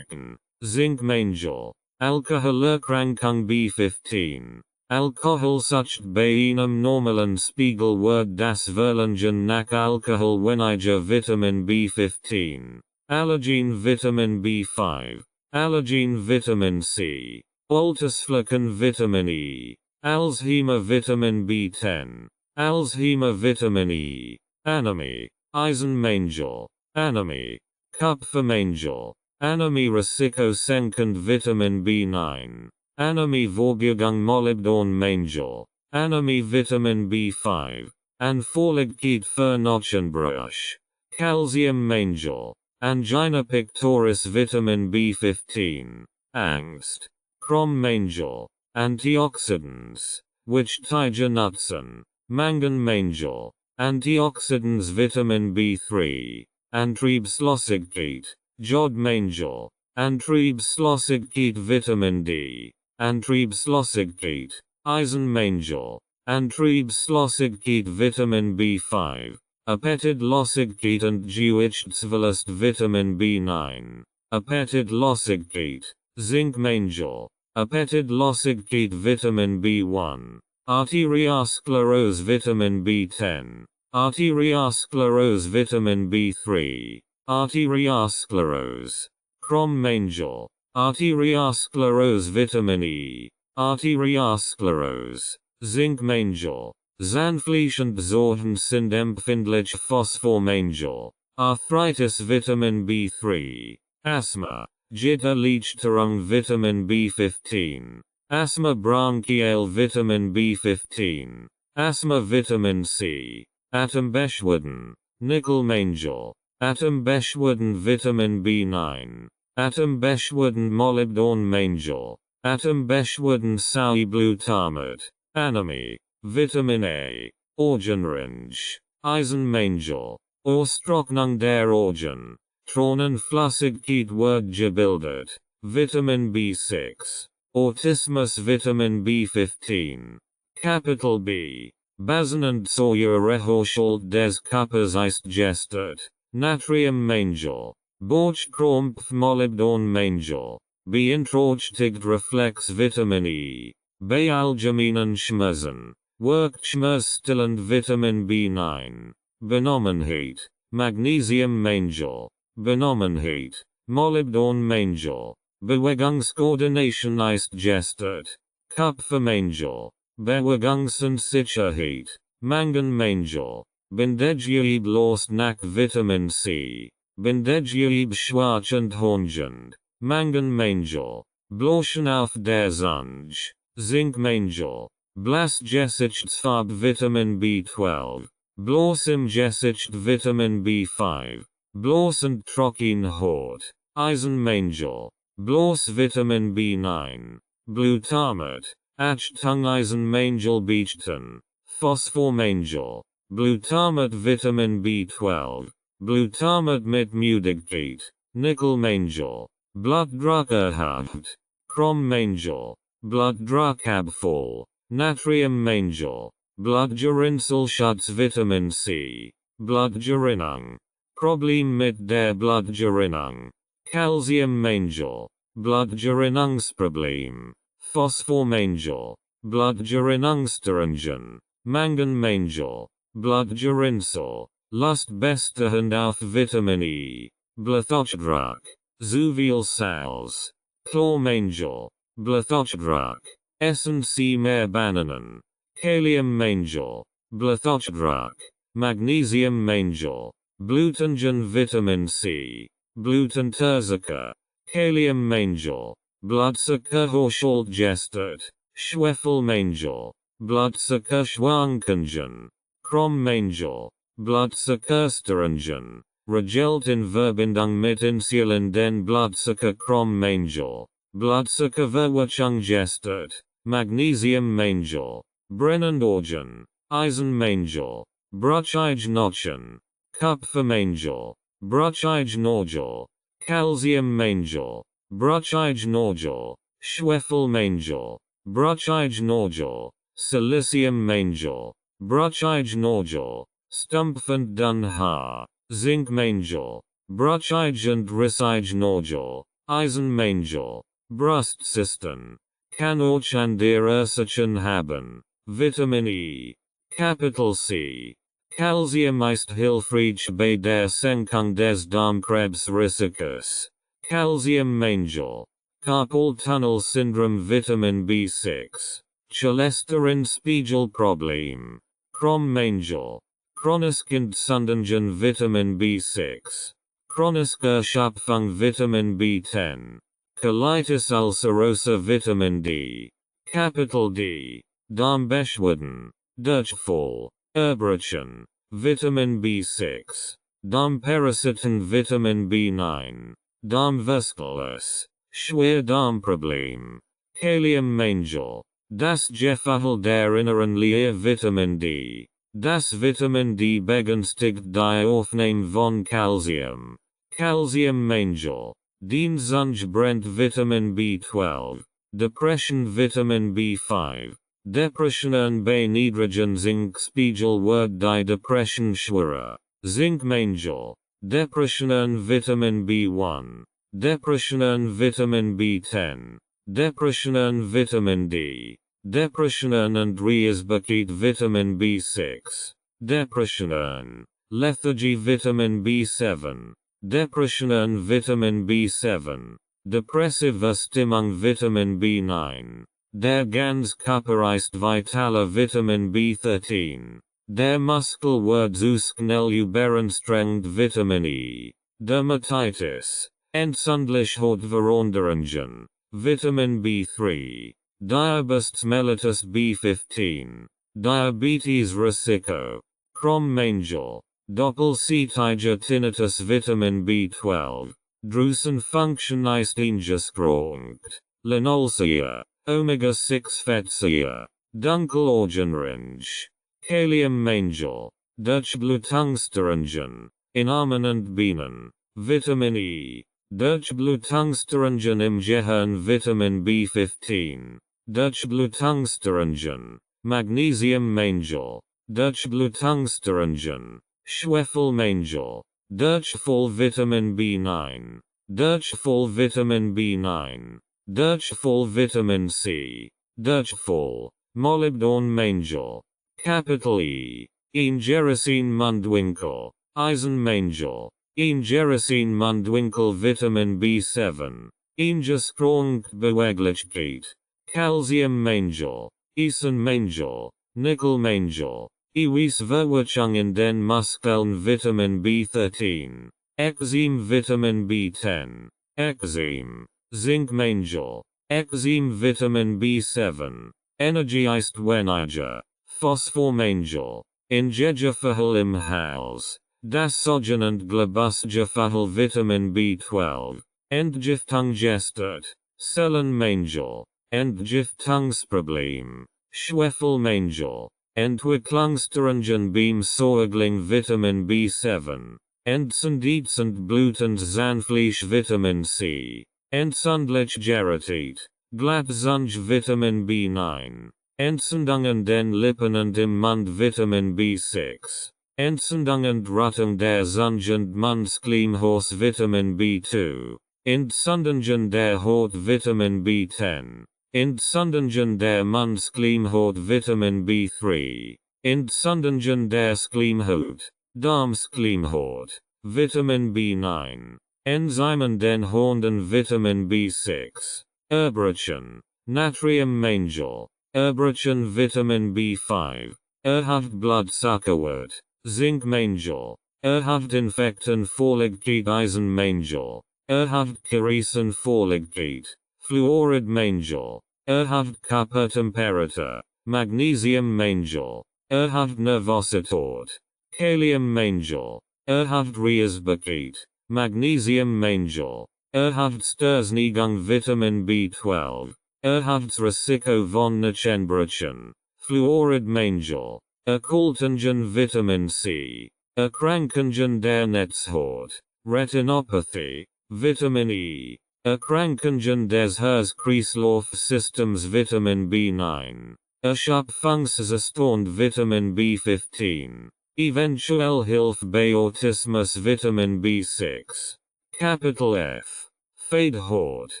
Zinkmangel. Alkoholerkrankung B15. Alkoholsucht bei einem normalen Spiegel wird das Verlangen nach Alkohol weniger Vitamin B15. Allergen Vitamin B5. Allergen Vitamin C. Altersflecken Vitamin E. Alzheimer Vitamin B10. Alzheimer Vitamin E. Anämie. Eisenmangel. Anämie. Kupfermangel. Anämie risikosenkend Vitamin B9. Anämie Vorgehung Molybdenmangel. Anämie Vitamin B5. Anfälligkeit für Knochenbrüche. Calciummangel. Angina pectoris Vitamin B15. Angst. Chrommangel. Antioxidants. Which Tiger nutzen. Manganmangel. Antioxidants Vitamin B3. Antriebslosigkeit. Jodmangel. Antriebslosigkeit Vitamin D. Antriebslosigkeit. Eisenmangel. Antriebslosigkeit Vitamin B5. Appetitlosigkeit und Gewichtsverlust Vitamin B9. Appetitlosigkeit. Zinkmangel. Appetitlosigkeit Vitamin B1. Arteriosklerose Vitamin B10. Arteriosklerose Vitamin B3. Arteriosklerose. Chrommangel. Arteriosklerose Vitamin E. Arteriosklerose. Zinkmangel. Zahnfleischend Sorten sind empfindlich Phosphormangel. Arthritis Vitamin B3. Asthma. Jitterlichterung Vitamin B15. Asthma bronchial Vitamin B15. Asthma Vitamin C. Atembeschwerden. Nickelmangel. Atembeschwerden Vitamin B9. Atembeschwerden Molybdenmangel. Atembeschwerden Sauerblutamat. Anämie. Vitamin A. Organrange. Eisenmangel. Austrocknung der Organ. Tränenflüssigkeit wird gebildet. Vitamin B6. Autismus Vitamin B15. Capital B. Basenentsäurehaushalt des Körpers ist gestört. Natriummangel. Borchkrampf Molybdenmangel. Beeinträchtigt Reflex Vitamin E. Bei allgemeinen Schmerzen. Wirkt schmerzstillend Vitamin B9. Benommenheit. Magnesiummangel. Benommenheit. Molybdenmangel. Bewegungskoordination ist gestört. Kupfermangel. Bewegungsunsicherheit. Manganmangel. Bindegewebe lost nach Vitamin C. Bindegewebe schwach und hornend. Manganmangel. Bloschen auf der Zunge. Zinkmangel. Blassgesichtsfarbe Vitamin B12. Bloß im Gesicht Vitamin B5. Bloß und trocken Haut, Eisenmangel, bloß Vitamin B9, Glutamat, Achtung Eisenmangel Beichten, Phosphormangel, Glutamat Vitamin B12, Glutamat mit Müdigkeit, Nickelmangel, Blutdruck erhöht, Chrommangel, Blutdruckabfall, Natriummangel, Blutgerinnselschutz Vitamin C, Blutgerinnung, Problem mit der Blutgerinnung, Calciummangel, Blutgerinnungsproblem, Phosphormangel, Blutgerinnungsstörungen, Manganmangel, Blutgerinnsel, Lustbestehend auf Vitamin E, Bluthochdruck, zu viel Salz, Chlormangel, Bluthochdruck, Essen Sie mehr Bananen, Kaliummangel, Bluthochdruck, Magnesiummangel, Blutungen Vitamin C, Blutenterzucker, Kaliummangel, Blutzuckerhaushalt gestört, Schwefelmangel, Blutzuckerschwankungen, Chrommangel, Blutzuckerstörungen, regelt in Verbindung mit Insulin den Blutzucker Chrommangel, Blutzuckerverwachung gestört, Magnesiummangel, Brennendorgen, Eisenmangel, Brucheignotchen, Kupfermangel, Brucheignogel, Calciummangel, Brucheignogel, Schwefelmangel, Brucheignogel, Siliciummangel, Brucheignogel, Stumpfend dun Haar, Zinkmangel, Brucheigend Risseignogel, Eisenmangel, Brustzysten, kann auch andere Ursachen haben, Vitamin E, Capital C, Calcium ist hilfreich bei der Senkung des Darmkrebsrisikos, Calciummangel, Carpal-Tunnel-Syndrom Vitamin B6, Cholesterinspiegelproblem, Chrommangel, Chronisch Entzündungen Vitamin B6, Chronische Erschöpfung Vitamin B10, Colitis ulcerosa Vitamin D, Capital D, Darmbeschwerden, Durchfall, Erbrechen, Vitamin B6, Darmparasiten Vitamin B9, Darmvaskulas, Schwerdarmproblem, Kaliummangel, das Gefachel der inneren Leer Vitamin D, das Vitamin D begünstigt die Aufnahme von Calcium, Calciummangel, dient brennt Vitamin B12, Depression Vitamin B5, Depressionen bei niedrigen Zinkspiegel wird die Depression schwerer, Zinkmangel, Depressionen Vitamin B1, Depressionen Vitamin B10, Depressionen Vitamin D, Depressionen und Reisbarkeit Vitamin B6, Depressionen, Lethargie Vitamin B7, Depressionen Vitamin B7, Depressive Stimmung Vitamin B9, der Ganzkörper ist vitaler Vitamin B13, der Muskel wird zu schnell überanstrengt Vitamin E, Dermatitis, entzündliche Hautveränderungen, Vitamin B3, Diabetes mellitus B15, Diabetes Risiko, Chrommangel, Doppelseitiger Tinnitus Vitamin B12, Drüsenfunktion ist eingeschränkt, Linolsäure, Omega-6 Fettsäure, Dunkelorange, Kaliummangel, Durchblutungsstörungen, in Amen und Bienen, Vitamin E, Durchblutungsstörungen im Gehirn Vitamin B15, Durchblutungsstörungen, Magnesiummangel, Durchblutungsstörungen, Schwefelmangel, Durchfall Vitamin B9, Durchfall Vitamin B9, Durchfall Vitamin C, Durchfall, Molybdenmangel, Capital E, Ingericin Mundwinkel, Eisenmangel, Ingericin Mundwinkel Vitamin B7, Eingeschränkt Beweglichkeit, Calciummangel, Eisenmangel, Nickelmangel, Verwachung in den Muskeln Vitamin B13, Eczem Vitamin B10, Eczem, Zinkmangel, Eczem Vitamin B7, Energie ist weniger, Phosphormangel, Ingegefahel im Hals, das sogenannte Globusgefahl Vitamin B12, Entgiftungsgestört, Zellenmangel, Entgiftungsproblem, Schwefelmangel, Entwicklungsstörungen beim Säugling Vitamin B7, Entzündungsend blutend Zahnfleisch Vitamin C, Entzündlichkeit, Glattzunge Vitamin B9, Entzündungen den Lippen und im Mund Vitamin B6, Entzündungen Rottung der Zunge und Mundschleimhaus Vitamin B2, Entzündungen der Haut Vitamin B10, Entzündungen der Mundschleimhaut Vitamin B3, Entzündungen der Schleimhaut, Darmschleimhaut, Vitamin B9, Enzymen den Hornden Vitamin B6, Erbrechen, Natriummangel, Erbrechen Vitamin B5, Erhaft Blutzuckerwert, Zinkmangel, Erhaft Infektenvorlichkeit Eisenmangel, Erhaft Krisenvorlichkeit, Fluoridmangel, Erhaft Körpertemperatur, Magnesiummangel, Erhaft Nervosität, Kaliummangel, Erhaft Reisbarkeit, Magnesiummangel, Erhaft Stoßneigung Vitamin B12, Erhaft Risiko von Nachenbrüchen, Fluoridmangel, Erkaltungen Vitamin C, Erkrankungen der Netzhaut, Retinopathy, Vitamin E, Erkrankungen des Herz-Kreislauf-Systems Vitamin B9, Erschöpfungszustand Vitamin B15, eventuell Hilfe bei Autismus Vitamin B6, Capital F, Feldhaut,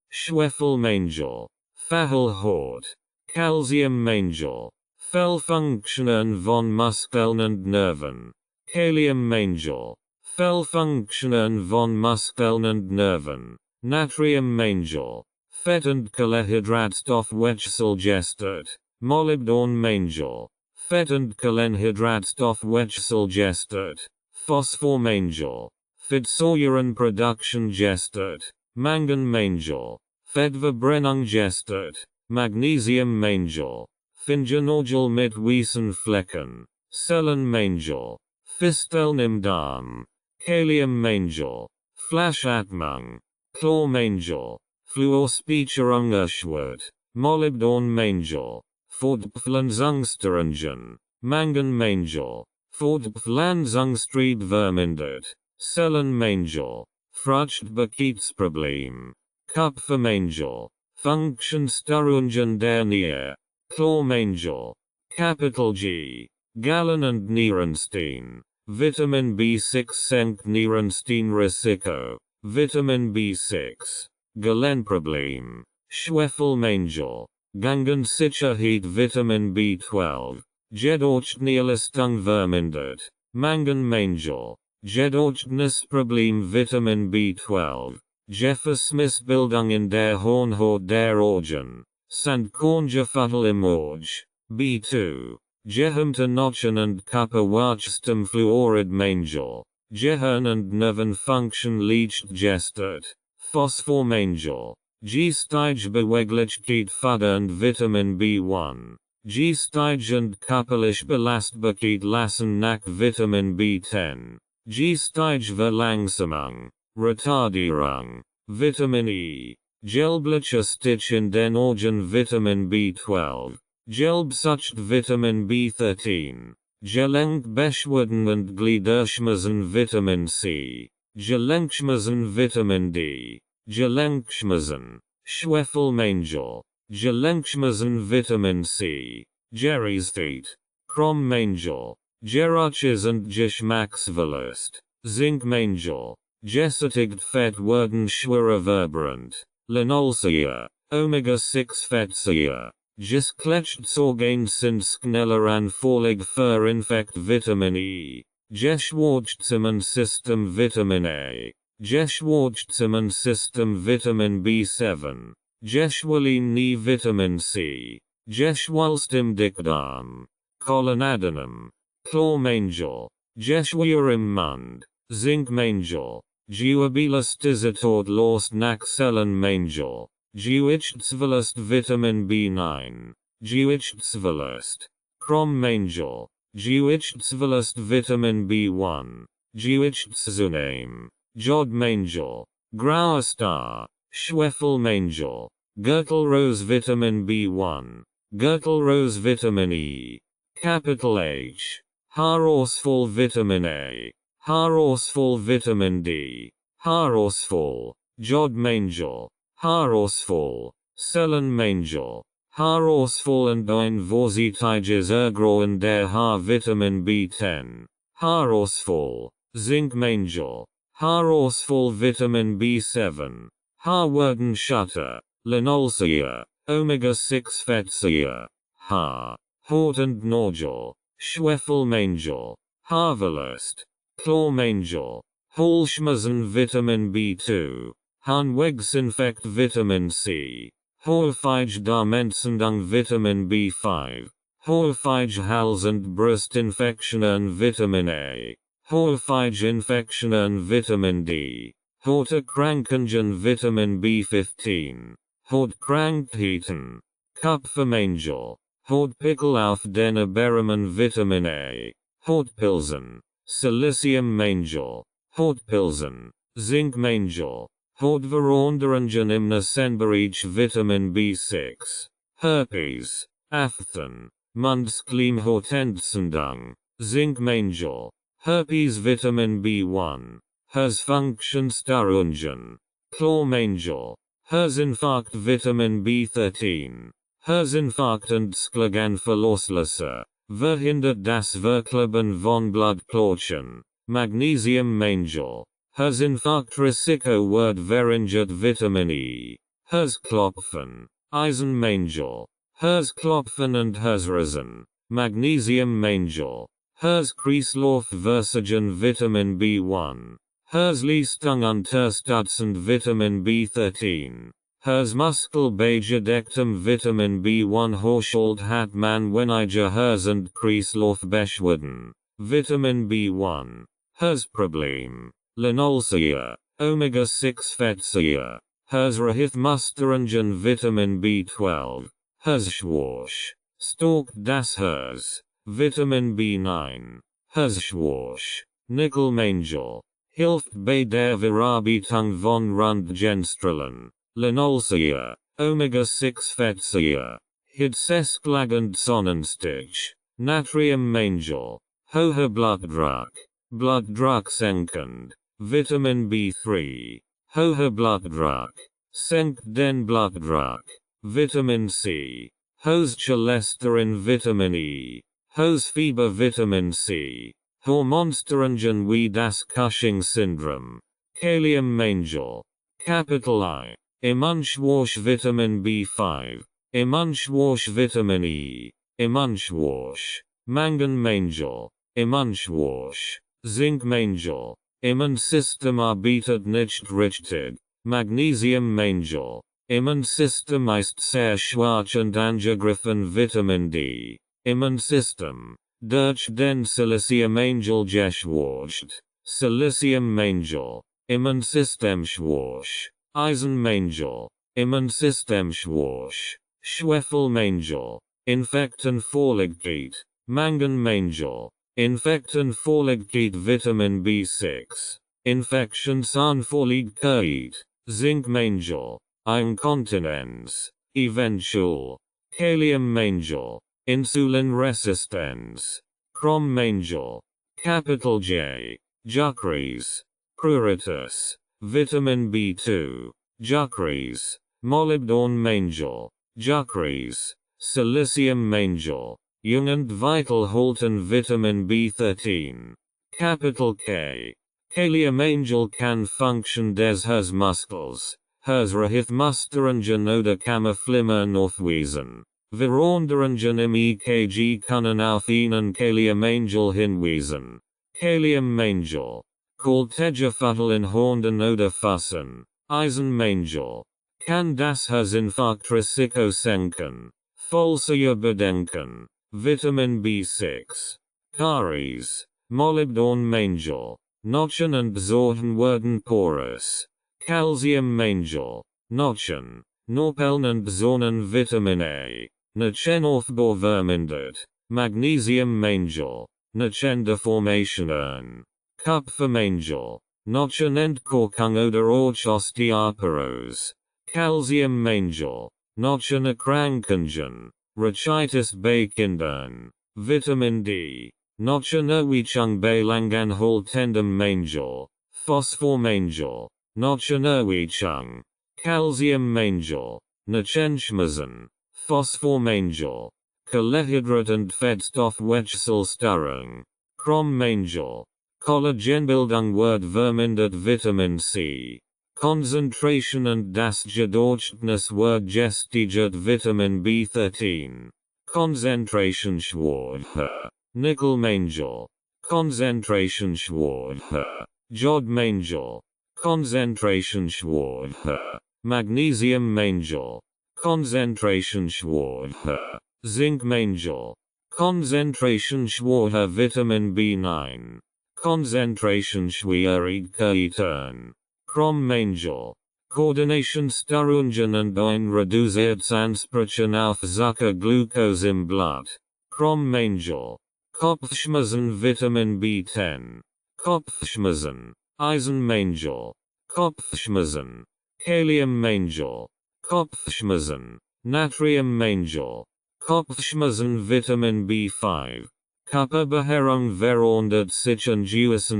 Schwefelmangel, Fachelhaut, Calciummangel, Fehlfunktionen von Muskeln und Nerven, Kaliummangel, Fehlfunktionen von Muskeln und Nerven, Natriummangel, Fett- und Kohlenhydratstoffwechselgestört, Molybdenmangel, Fett- und Kohlenhydratstoffwechselgestört, Phosphormangel, Fettsäurenproduktion gestört, Manganmangel, Fettverbrennung gestört, Magnesiummangel, Fingernorgel mit weißen Flecken, Zellenmangel, Fisteln im Darm, Kaliummangel, Flaschatmung, Chlormangel, Fluorspeicherung erschwert, Molybdenmangel, Fortpflanzungsstörungen, Manganmangel, Fortpflanzungstrieb vermindert, Zellenmangel, Fruchtbarkeitsproblem, Kupfermangel, Funktionsstörungen der Niere, Chlormangel, Capital G, Gallen- und Nierenstein, Vitamin B6 senkt Nierensteinrisiko, Vitamin B6, Gelenproblem, Schwefelmangel, Gangensicherheit Vitamin B12, Gedächtnisleistung vermindert, Manganmangel, Gedächtnisproblem Vitamin B12, Gefäßmissbildung in der Hornhaut der Augen, Sandkorngefahl im Auge, B2, Gehirnte Knochen und Körperwachstum Fluoridmangel, Gehirn- und Nervenfunktion leicht gestört, Phosphormangel, Gesteigebeweglichkeit fördernd Vitamin B1, Gesteigend körperliche Belastbarkeit lassen nach Vitamin B10, Gesteigeverlangsamung, Retardierung, Vitamin E, gelblicher Stich in den Augen Vitamin B12, Gelbsucht Vitamin B13, Gelenkbeschwerden und Gliederschmerzen Vitamin C, Gelenkschmerzen Vitamin D, Gelenkschmerzen, Schwefelmangel, Gelenkschmerzen Vitamin C, Gerriesfeet, Krommangel, Geräusches- und Geschmacksverlust, Zinkmangel, Gesättigt Fett werden schwerer vibrant, Linolsäure, Omega-6-Fettsäure, Geschlechtsorgane sind schneller anfällig für Infekt Vitamin E, Geschwärzungssystem Vitamin A, Geschwärzungssystem Vitamin B7, Geschwulin Vitamin C, Geschwulst im Dickdarm, Colonadinum, Chlormangel, Geschwür im Mund, Zinkmangel, Gewebelastisität lost nach Zellenmangel, Gewichtsverlust Vitamin B9, Gewichtsverlust, Krommangel, Gewichtsverlust Vitamin B1, Gewichtszunahme, Jodmangel, Grauer Star, Schwefelmangel, Gürtelrose Vitamin B1, Gürtelrose Vitamin E, capital H, Haarausfall Vitamin A, Haarausfall Vitamin D, Haarausfall, Jodmangel, Haarausfall, Sellenmangel, Haarausfall und ein vorsichtiges Ergrauen der Haar Vitamin B10, Haarausfall, Zinkmangel, Haarausfall Vitamin B7, Haarwerdenschutter, Linolsäure, Omega-6 Fettsäure, Haar, Haut und Nodule, Schwefelmangel, Haarverlust, Chlormangel, Halsschmerzen Vitamin B2, Harnwegsinfekt Vitamin C, Häufige Darmentzündung Vitamin B5, Häufige Hals- und Brustinfektionen Vitamin A, Häufige Infektionen Vitamin D, Hauterkrankungen Vitamin B15, Hautkrankheiten, Kupfermangel, Hautpickel auf den Aberrahmen Vitamin A, Hautpilzen, Siliciummangel, Hautpilzen, Zinkmangel, Hautveränderungen im Nasenbereich Vitamin B6, Herpes, Aften, Mundschleimhautentzündung, Zinkmangel, Herpes Vitamin B1, Herzfunktionsstörungen, Chlormangel, Herzinfarkt Vitamin B13, Herzinfarkt und Schlaganfallauslöser, verhindert das Verkleben von Blutkörperchen, Magnesiummangel, Herzinfarktrisiko wird verringert Vitamin E, Herzklopfen, Eisenmangel, Herzklopfen und Herzrasen, Magnesiummangel, Herzkreislaufversagen Vitamin B1, Herzleistung unterstützend Vitamin B13, Herzmuskelbegedectem Vitamin B1 Haushalt hat man wenige Herz- und Kreislaufbeschwerden, Vitamin B1, Herzproblem, Linolsäure, Omega-6 Fettsäure, Herzrhythmusstörungen Vitamin B12, Herzschwäche, stärkt das Herz, Vitamin B9, Herzschwäche, Nickelmangel, hilft bei der Verarbeitung von Röntgenstrahlen, Linolsäure, Omega-6 Fettsäure, hitzesklagend Sonnenstich, Natriummangel, hoher Blutdruck, Blutdrucksenkend, Vitamin B3, hoher Blutdruck, senkt den Blutdruck, Vitamin C, hohes Cholesterin Vitamin E, hohes Fieber Vitamin C, Hormonstörungen wie das Cushing-Syndrom, Kaliummangel, capital I, Immunschwäche Vitamin B5, Immunschwäche Vitamin E, Immunschwäche, Manganmangel, Immunschwäche, Zinkmangel, Immunsystem arbeitet nicht richtig, Magnesiummangel, Immunsystem ist sehr schwach und angegriffen Vitamin D, Immunsystem, durch den Siliciummangel geschwächt, Siliciummangel, Immunsystemschwäche, Eisenmangel, Immunsystemschwäche, Schwefelmangel, Infektenvorliegkeit, Manganmangel, Infektenvorliegkeit Vitamin B6, Infektionsanfälligkeit, Zinkmangel, Inkontinenz, eventuell, Kaliummangel, Insulinresistenz, Chrommangel, capital J, Jucrease, Pruritus, Vitamin B2, Jucrease, Molybdenmangel, Jucrease, Siliciummangel, Jung und vital halten Vitamin B13, capital K, Kaliummangel kann Function des Herzmuskels, Herzrhythmusstörungen oder Kammerflimmer nachweisen. Veränderungen im EKG können auf einen Kaliummangel hinweisen. Kaliummangel, Kaltgefatel in Hornden oder Füßen, Eisenmangel, kann das Herzinfarktrisiko senken, Folsäure bedenken, Vitamin B6, Karies, Molybdenmangel, Notchen und Sorten werden porös, Calciummangel, Notchen, Norpeln und Zonen Vitamin A, Nachenaufbau vermindert, Magnesiummangel, Nachendeformationen, Kupfermangel. Notchen korkung oder auch Osteoporose. Calciummangel. Notchen Erkrankungen. Rachitis bei Kindern. Vitamin D. Notchen Erwichung bei Langanhaltendem Mangel. Phosphormangel. Notchen Erwichung. Calciummangel. Nachenschmassen. Phosphormangel. Kohlehydrat und Fettstoffwechselstörung. Chrommangel. Collagenbildung wird vermindert Vitamin C. Konzentration und das Gedächtnis wird gesteigert Vitamin B13. Konzentrationsschwäche. Nickelmangel. Konzentrationsschwäche. Jodmangel. Konzentrationsschwäche. Magnesiummangel. Konzentrationsschwäche. Zinkmangel. Konzentrationsschwäche Vitamin B9. Konzentrationsschwierigkeiten. Chrommangel. Koordinationsstörungen und ein reduziertes Ansprechen auf Zuckerglucose im Blut. Chrommangel. Kopfschmerzen Vitamin B10. Kopfschmerzen. Eisenmangel. Kopfschmerzen. Kaliummangel. Kopfschmerzen. Natriummangel. Kopfschmerzen Vitamin B5. Körperbeherrung verändert sich und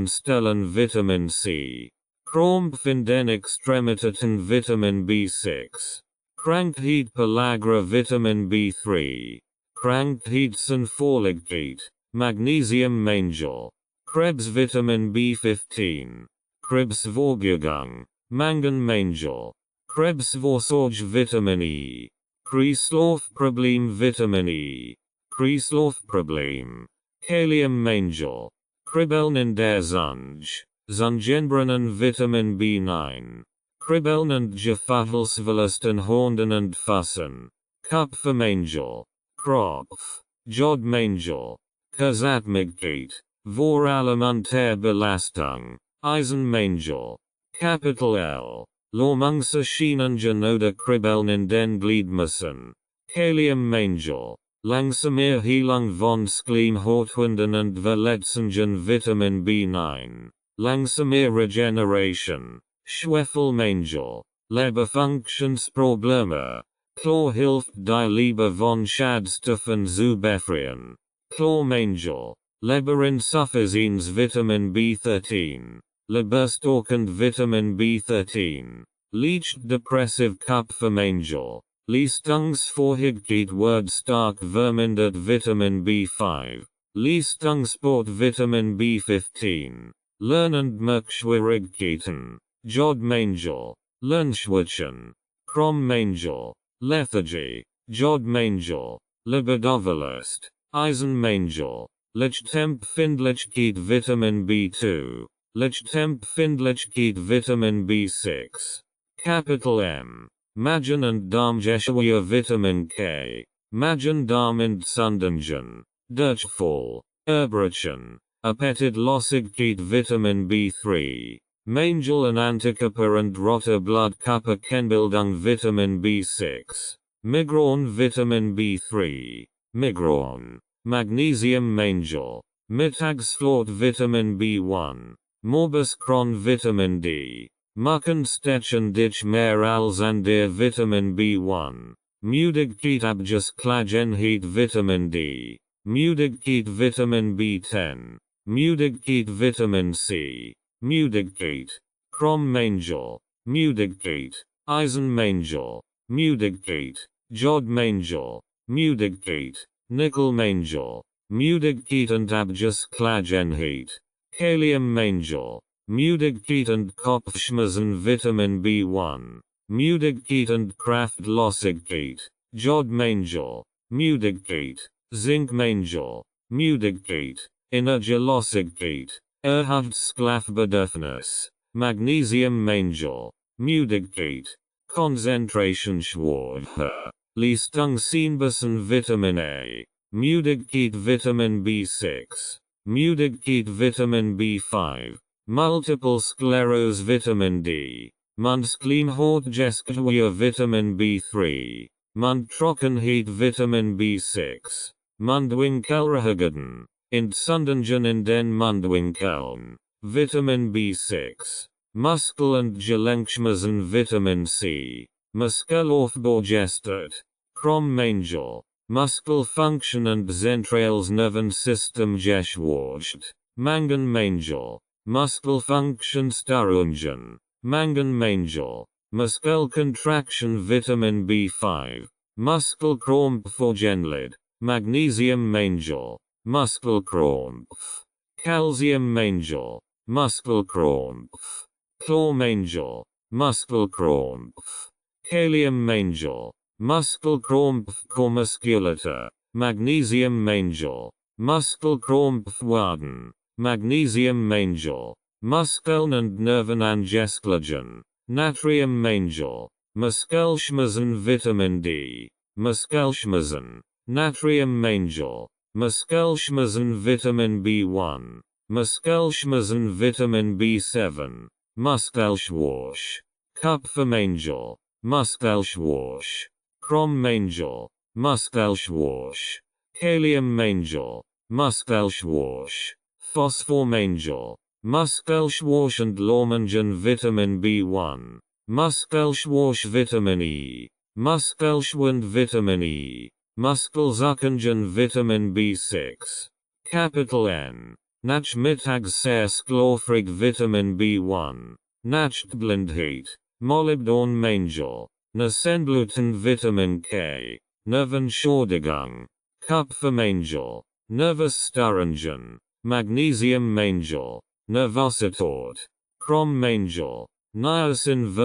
stellen Vitamin C. Krampf in den Extremitäten Vitamin B6. Krankheit Pellagra Vitamin B3. Krankheitsunfälligkeit. Magnesiummangel. Krebs Vitamin B15. Krebsvorbehandlung. Manganmangel. Krebsvorsorge Vitamin E. Kreislaufproblem Vitamin E. Kreislaufproblem. Kaliummangel. Kribbeln in der Zunge. Zungenbrunnen Vitamin B9. Kribbeln und Gefühlsverlust in Händen und Füßen. Kupfermangel. Kropf. Jodmangel. Kurzatmigkeit. Vor allem unter Belastung. Eisenmangel. Capital L. Lungserscheinungen oder Kribbeln in den Gliedmaßen. Kaliummangel. Langsame Heilung von Schleimhautwunden und Verletzungen Vitamin B9. Langsame Regeneration. Schwefelmangel. Leberfunktionsprobleme. Chlor hilft die Leber von Schadstoffen zu befreien. Chlormangel. Leberinsuffizienz Vitamin B13. Leberstockend Vitamin B13. Leicht depressive Kupfermangel. Leistungsfähigkeit wird stark vermindert Vitamin B5. Leistungssport Vitamin B15. Lernendmerkschwierigkeiten. Jodmangel. Lernschwächen. Chrommangel. Lethargy. Jodmangel. Libidoverlust. Eisenmangel. Lichtempfindlichkeit Vitamin B2. Lichtempfindlichkeit Vitamin B6. Capital M. Magen und Darmgeschwür Vitamin K. Magen-Darm-Entzündungen. Durchfall. Erbrechen. Appetitlosigkeit Vitamin B3. Mangel und Antikörper und rote Blutkörperkennbildung Vitamin B6. Migräne Vitamin B3. Migräne. Magnesiummangel. Mittagsflot Vitamin B1. Morbus Crohn Vitamin D. Muckenstechen dich mehr als an der Vitamin B1. Müdigkeit Abgesklagenheit Vitamin D. Müdigkeit Vitamin B10. Müdigkeit Vitamin C. Müdigkeit. Chrommangel. Müdigkeit. Eisenmangel. Müdigkeit. Jodmangel. Müdigkeit. Nickelmangel. Müdigkeit und Abgesklagenheit. Kaliummangel. Müdigkeit und Kopfschmerzen Vitamin B1. Müdigkeit und Kraftlosigkeit. Jodmangel. Müdigkeit. Zinkmangel. Müdigkeit. Energielosigkeit. Schlafbedürfnis. Magnesiummangel. Müdigkeit. Konzentrationsschwäche. Leistungseinbußen Vitamin A. Müdigkeit Vitamin B6. Müdigkeit Vitamin B5. Multiple Sclerose Vitamin D. Mundschleimhautgeschwür Vitamin B3. Mundtrockenheit Vitamin B6. Mundwinkelrehageden. Entzündungen in den Mundwinkeln. Vitamin B6. Muskel- und Gelenkschmerzen Vitamin C. Muskelaufbau-gestört. Krummangel. Muskelfunction und zentrales Nervensystem geschwächt. Manganmangel. Muskelfunktionsstörungen. Manganmangel. Muskelcontraction Vitamin B5. Muskelkrampf Genlid. Magnesiummangel. Muskelkrampf. Calciummangel. Muskelkrampf. Chlormangel. Muskelkrampf. Kaliummangel. Muskelkrampf musculator. Magnesiummangel. Muskelkrampf werden. Magnesiummangel. Muskeln- und Nervenangesklagen. Natriummangel. Muskelschmerzen Vitamin D. Muskelschmerzen. Natriummangel. Muskelschmerzen Vitamin B1. Muskelschmerzen Vitamin B7. Muskelschwäche. Kupfermangel. Muskelschwäche. Krummangel. Muskelschwäche. Kaliummangel. Muskelschwäche. Phosphormangel. Muskelschwäche und Lormangen Vitamin B1. Muskelschwäche Vitamin E. Muskelschwund Vitamin E. Muskelzuckungen Vitamin B6. Capital N. Nachmittagsschlafrig Vitamin B1. Nachtblindheit. Molybdenmangel. Nasenbluten Vitamin K. Nervenschädigung. Kupfermangel. Nervosstörungen. Magnesiummangel. Nervosität. Krummangel. Niacin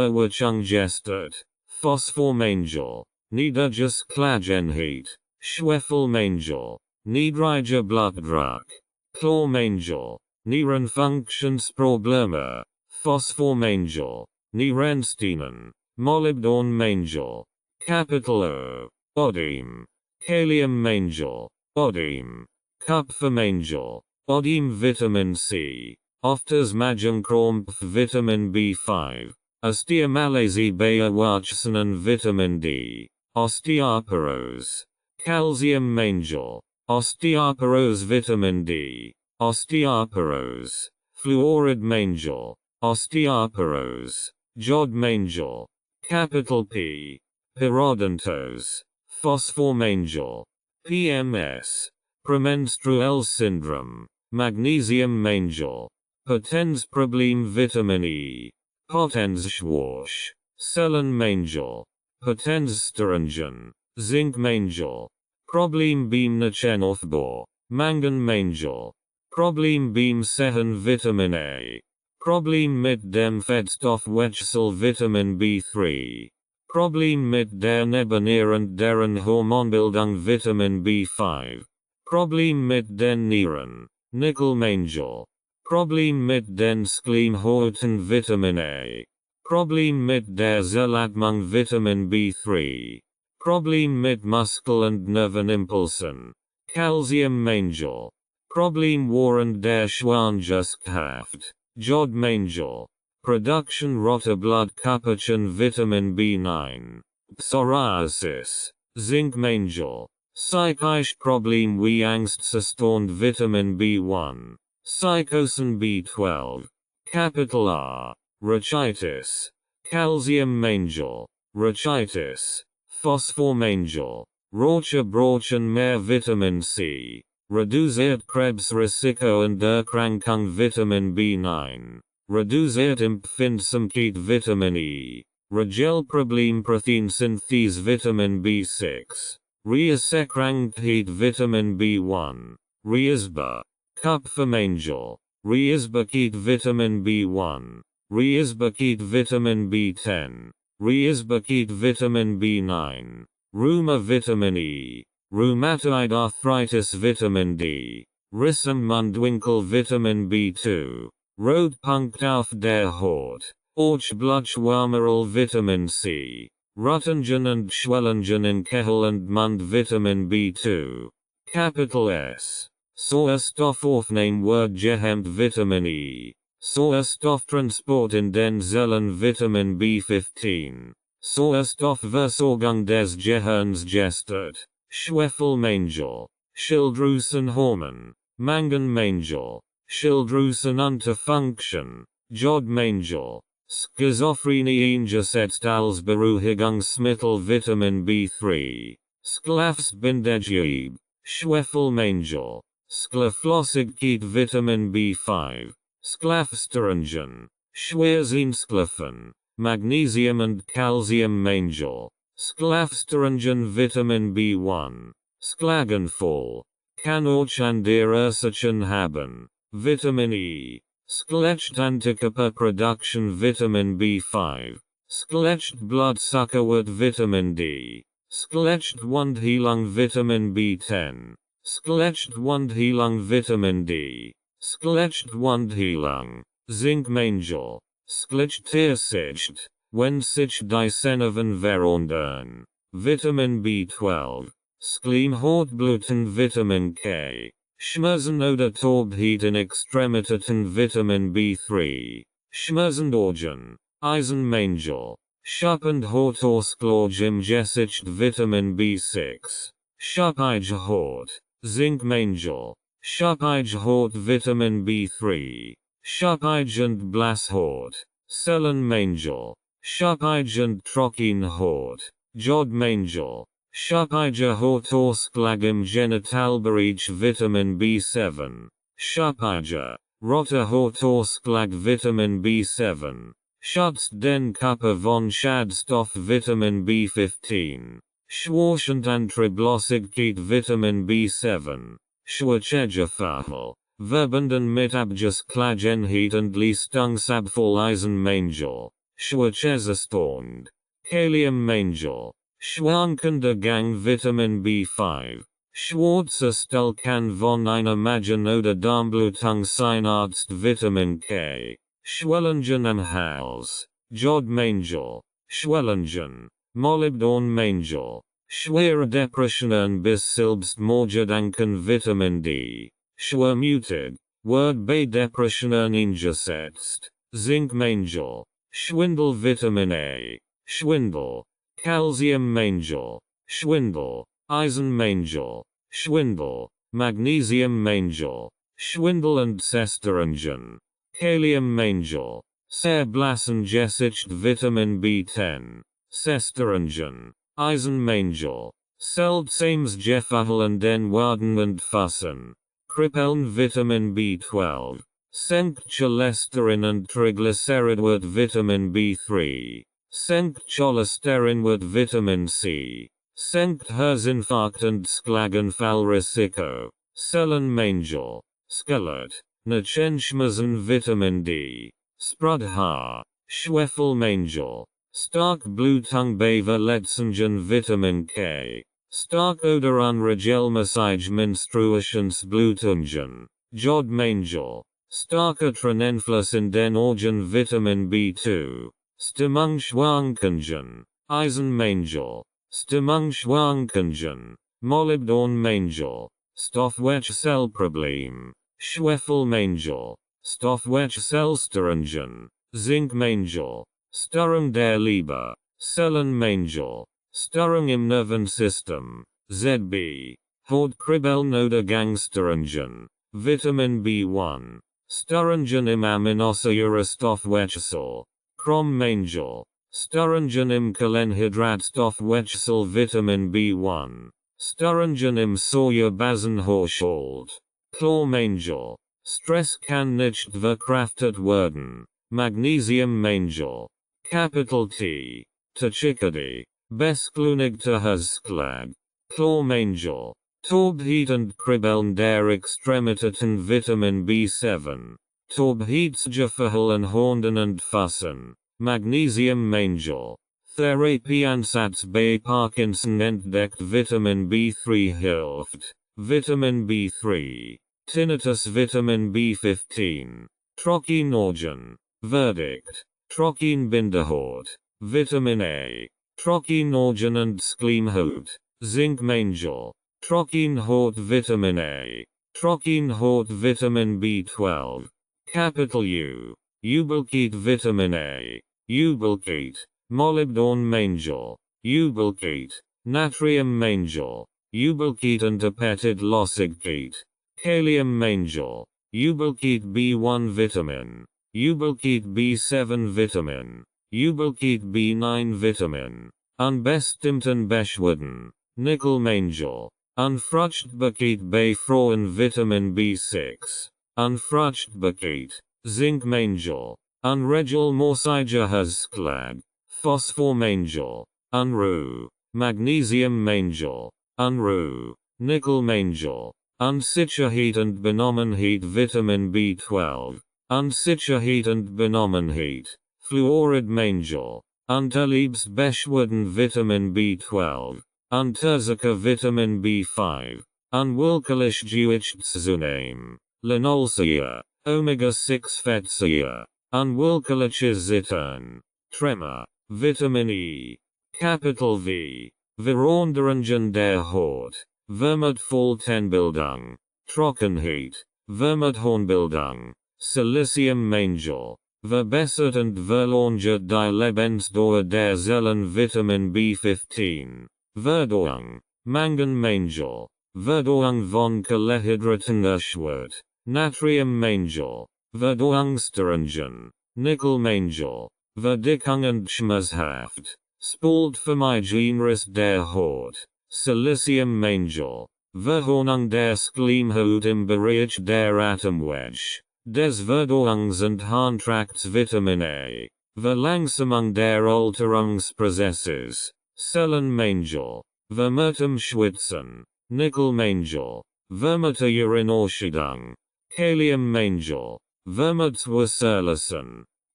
gestört. Phosphormangel. Niedergesklagenheit. Schwefelmangel. Niedriger Blutdruck. Chlormangel. Nierenfunktionsprobleme. Phosphormangel. Nierensteinen. Molybdenmangel. Capital O. Odem. Kaliummangel. Odem. Kupfermangel. Odem Vitamin C. Ofters Magenkrampf Vitamin B5. Osteomalacie Beerwachsenen Vitamin D. Osteoporose. Calciummangel. Osteoporose Vitamin D. Osteoporose. Fluoridmangel. Osteoporose. Jodmangel. Capital P. Parodontose. Phosphormangel. PMS. Premenstruell syndrome. Magnesiummangel. Potenzproblem Vitamin E. Potenzschwäche. Sellenmangel. Potenzstörungen. Zinkmangel. Problem beim Nachenaufbau. Manganmangel. Problem beim Sehen Vitamin A. Problem mit dem Fettstoffwechsel Vitamin B3. Problem mit der Nebenniere und deren Hormonbildung Vitamin B5. Problem mit den Nieren. Nickelmangel. Problem mit den Schleimhäuten Vitamin A. Problem mit der Zellatmung Vitamin B3. Problem mit Muskel- und Nervenimpulsen. Calciummangel. Problem während der Schwangerschaft. Jodmangel. Production roter Blutkörperchen Vitamin B9. Psoriasis. Zinkmangel. Psychische Problem wie Angstzustand Vitamin B1. Psychosen B12. Capital R. Rachitis. Calciummangel. Rachitis. Phosphormangel. Roche brauchen mehr Vitamin C. Reduziert Krebsrisiko und Erkrankung Vitamin B9. Reduziert Empfindsamkeit Vitamin E. Regelproblem Proteinsynthese Vitamin B6. Reis-Erkrankheit Vitamin B1. Reisba. Kupfermangel. Reisbakit Vitamin B1. Reisbakit Vitamin B10. Reisbakit Vitamin B9. Rheuma Vitamin E. Rheumatoid arthritis Vitamin D. Rissam Mundwinkel Vitamin B2. Rotpunkt auf der Haut. Orchblutschwärmerl Vitamin C. Röntgen und Schwellungen in Kehel und Mund Vitamin B2. Capital S. Sauerstoffaufnahme gehemmt Vitamin E. Sauerstofftransport in den Zellen Vitamin B15. Sauerstoffversorgung des Gehirns gestört. Schwefelmangel. Schilddrüsenhormon. Manganmangel. schildruisen unter Function, Jod Mangel, Schizophrenie eingesetzt als Beruhigungsmittel Vitamin B3, Schlafsbindegib, Schwefelmangel, Schlaflossigkeit Vitamin B5, Schlafsteringen, Schwerzinsklaffen, Magnesium und Calcium Mangel, Schlafsteringen Vitamin B1, Schlaganfall, kann auch an der Ursachen haben, Vitamin E, Skelettantikeperproduktion Vitamin B5, Skelettblutzuckerwert Vitamin D, Skelettwundheilung Vitamin B10, Skelettwundheilung Vitamin D, Skelettwundheilung, Zinkmangel, Skelettiersicht, wenn sich die Senneven verandern, Vitamin B12, Schleimhautbluten Vitamin K, Schmerzen oder Taubheit in Extremitäten Vitamin B3, Schmerzendorgen, Eisenmangel, Schuppend Hautausgleich im Gesicht Vitamin B6, Schuppige Haut, Zinkmangel, Schuppige Haut Vitamin B3, Schuppige und Blasshaut, Sellenmangel, Schuppige und Trockenhaut, Jodmangel, Schuppige Hautausgleich im Genitalbereich Vitamin B7, Schuppige, rote Hautausgleich Vitamin B7, schützt den Körper von Schadstoff Vitamin B15, schwächend Antrieblosigkeit Vitamin B7, Schwächegefahr, verbunden mit Abgesklagenheit und Leistungsabfall Eisenmangel, Schwächezustand, Kaliummangel, schwankender Gang Vitamin B5, schwarzer Stuhl kann von einer Magen- oder Darmblutung sein Arzt Vitamin K, Schwellungen am Hals, Jodmangel, Schwellungen, Molybdenmangel, schwere Depressionen bis Selbstmordgedanken Vitamin D, schwermutig, wird bei Depressionen eingesetzt, Zinkmangel, Schwindel Vitamin A, Schwindel, Calciummangel, Schwindel, Eisenmangel, Schwindel, Magnesiummangel, Schwindel und Zerstörungen, Kaliummangel, Zerblassen Gesicht Vitamin B10, Zerstörungen, Eisenmangel, seltsames Gefallen den Waden und Fassen, Krippeln Vitamin B12, senkt Cholesterin und Triglyceridwert Vitamin B3, senkt Cholesterinwert Vitamin C, senkt Herzinfarkt und Schlaganfallrisiko, Sellenmangel, Skelett, Nachenschmerzen Vitamin D, Sprudhaar, Schwefelmangel, stark Blutung bei Verletzungen Vitamin K, stark oder unregelmäßige Menstruationsblutungen, Jodmangel, starker Tränenfluss in den Augen Vitamin B2, Stimmungsschwankungen, Eisenmangel, Stimmungsschwankungen, Molybdenmangel, Stoffwechselproblem, Schwefelmangel, Stoffwechselstörungen, Zinkmangel, Störung der Leber, Sellenmangel, Störung im Nervensystem, ZB, Hautkribbeln oder Gangstörungen, Vitamin B1, Störungen im Aminosäurestoffwechsel, Chrommangel, Störungen im Kohlenhydratstoffwechsel Vitamin B1, Störungen im Säurebasenhaushalt, Chlormangel, Stress kann nicht verkraftet werden, Magnesiummangel, Capital T, Tachykardie, Beschleunigter Herzschlag, Chlormangel, Taubheit und Kribbeln der Extremitäten Vitamin B7, Taubheitsgefühl Händen und Füßen, Magnesiummangel, Therapieansatz bei Parkinson entdeckt Vitamin B3 hilft, Vitamin B3, Tinnitus Vitamin B15, Trockenogen, Verdict, Trockenbindehaut, Vitamin A, Trockenogen und Schleimhaut, Zinkmangel, Trockenhaut Vitamin A, Trockenhaut Vitamin B12, Capital U, Übelkeit Vitamin A, Übelkeit, Molybdenmangel, Übelkeit, Natriummangel, Übelkeit und Appetitlosigkeit, Kaliummangel, Übelkeit B1 Vitamin, Übelkeit B7 Vitamin, Übelkeit B9 Vitamin, Unbestimmten Beschwerden, Nickelmangel, Unfruchtbarkeit bei Frauen Vitamin B6, Unfruchtbarkeit, Zinkmangel, Unregelmäßigerheitsklage, Phosphormangel, Unruhe, Magnesiummangel, Unruhe, Nickelmangel, Unsicherheit und Benommenheit Vitamin B12, Unsicherheit und Benommenheit, Fluoridmangel, Unterliebsbeschwerden Vitamin B12, Unterzucker Vitamin B5, Unwillkürlich Gewichtszunehmen, Linolsäure, Omega-6 Fettsäure, Unwillkürliches Zittern, Tremor, Vitamin E, Capital V, Veränderungen der Haut, Vermutvolltenbildung, Trockenheit, Vermuthornbildung, Siliciummangel, verbessert und verlängert die Lebensdauer der Zellen Vitamin B15, Verdauung, Manganmangel, Verdauung von Kohlenhydraten erschwert, Natriummangel, Verdauungsstörungen, Nickelmangel, Verdickung und schmerzhaft, Spaltvermeidungsriss der Haut, Siliciummangel, Verhornung der Schleimhaut im Bereich der Atemwege, des Verdauungs- und Harntrakts Vitamin A, Verlangsamung der Alterungsprozesses, Zellenmangel, Vermehrtem Schwitzen, Nickelmangel, vermehrte Urinausscheidung, Kaliummangel, Vermehrt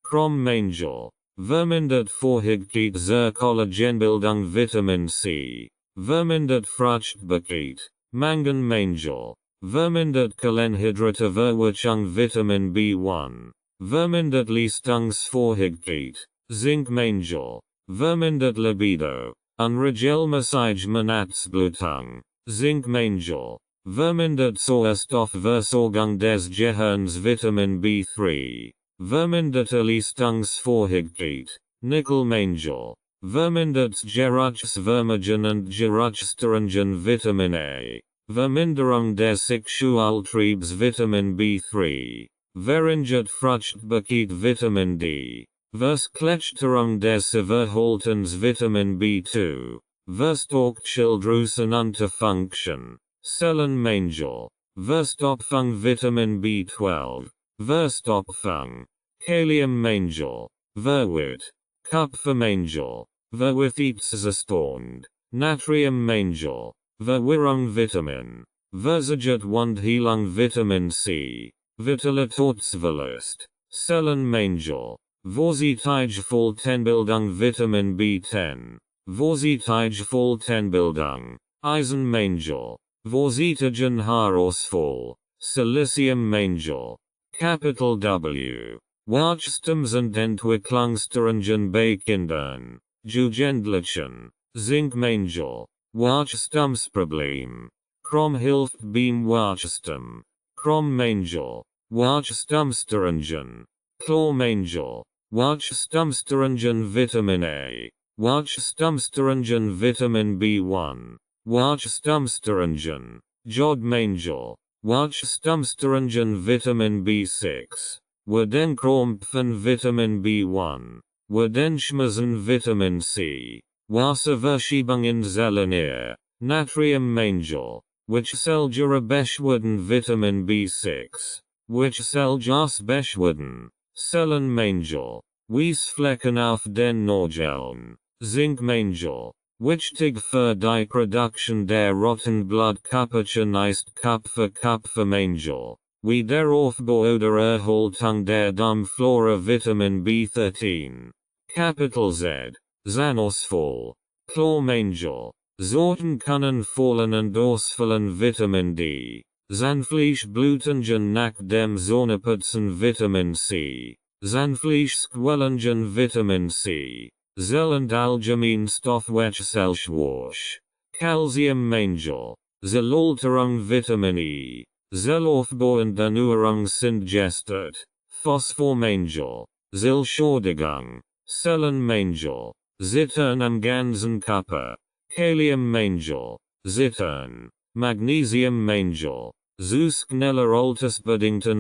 Chrommangel, vermindert Vorhigkeit zur Collagenbildung Vitamin C, vermindert Fruchtbarkeit, Manganmangel, vermindert Kohlenhydrateverwertung Vitamin B1, vermindert Leistungsfähigkeit, Zinkmangel, vermindert Libido, unregelmäßige Monatsblutung, Zinkmangel, vermindert Sauerstoffversorgung des Gehirns Vitamin B3, verminderte Leistungsfähigkeit, Nickelmangel, vermindert Geruchsvermögen und Geruchsstörungen Vitamin A, Verminderung des Sexualtriebs Vitamin B3, verringert Fruchtbarkeit Vitamin D, Verschlechterung des Verhaltens Vitamin B2, verstärkt Schilddrüsenunterfunktion, Zellenmangel, Verstopfung Vitamin B12, Verstopfung, Kaliummangel, Verwit, Kupfermangel, Verwithietszustand, Natriummangel, Verwirrung Vitamin, Versaget Wundheilung Vitamin C, Vitalitätsverlust, Zellenmangel, Vorsichtige Volltenbildung Vitamin B10, Vorsichtige Volltenbildung, Eisenmangel, Vorsichtigen Haarausfall, Siliciummangel, Capital W, Wachstums- und Entwicklungsstörungen bei Kindern, Jugendlichen, Zinkmangel, Wachstumsproblem, Krom hilft beim Wachstum, Chrommangel, Wachstumsstörungen, Chlormangel, Wachstumsstörungen Vitamin A, Wachstumsstörungen Vitamin B1, Wachstumsstörungen, Jodmangel, Wachstumsstörungen Vitamin B6, Wardenkrampfen Vitamin B1, Wardenschmerzen Vitamin C, Wasserverschiebungen Selenier, Natriummangel, Wechselgere Beschwerden Vitamin B6, Wechselgasbeschwerden, Zellenmangel, Wiesflecken auf den Nageln, Zinkmangel, wichtig für die Produktion der roten Blutkörperchen ist Kupfermangel, Wiederaufbau oder Erhaltung der Darmflora Vitamin B13, Capital Z, Zahnausfall, Chlormangel, Sorten können fallen und ausfallen Vitamin D, Zahnfleischblutungen nach dem Zähneputzen Vitamin C, Zahnfleischsquellungen Vitamin C, Zell- und allgemein Stoffwechselschwäche, Calciummangel, Zellulterung Vitamin E, Zellaufbau und Erneuerung sind gestört, Phosphormangel, Zellschädigung, Zellenmangel, Zittern am ganzen Körper, Kaliummangel, Zittern, Magnesiummangel, Zu schneller altersbedingte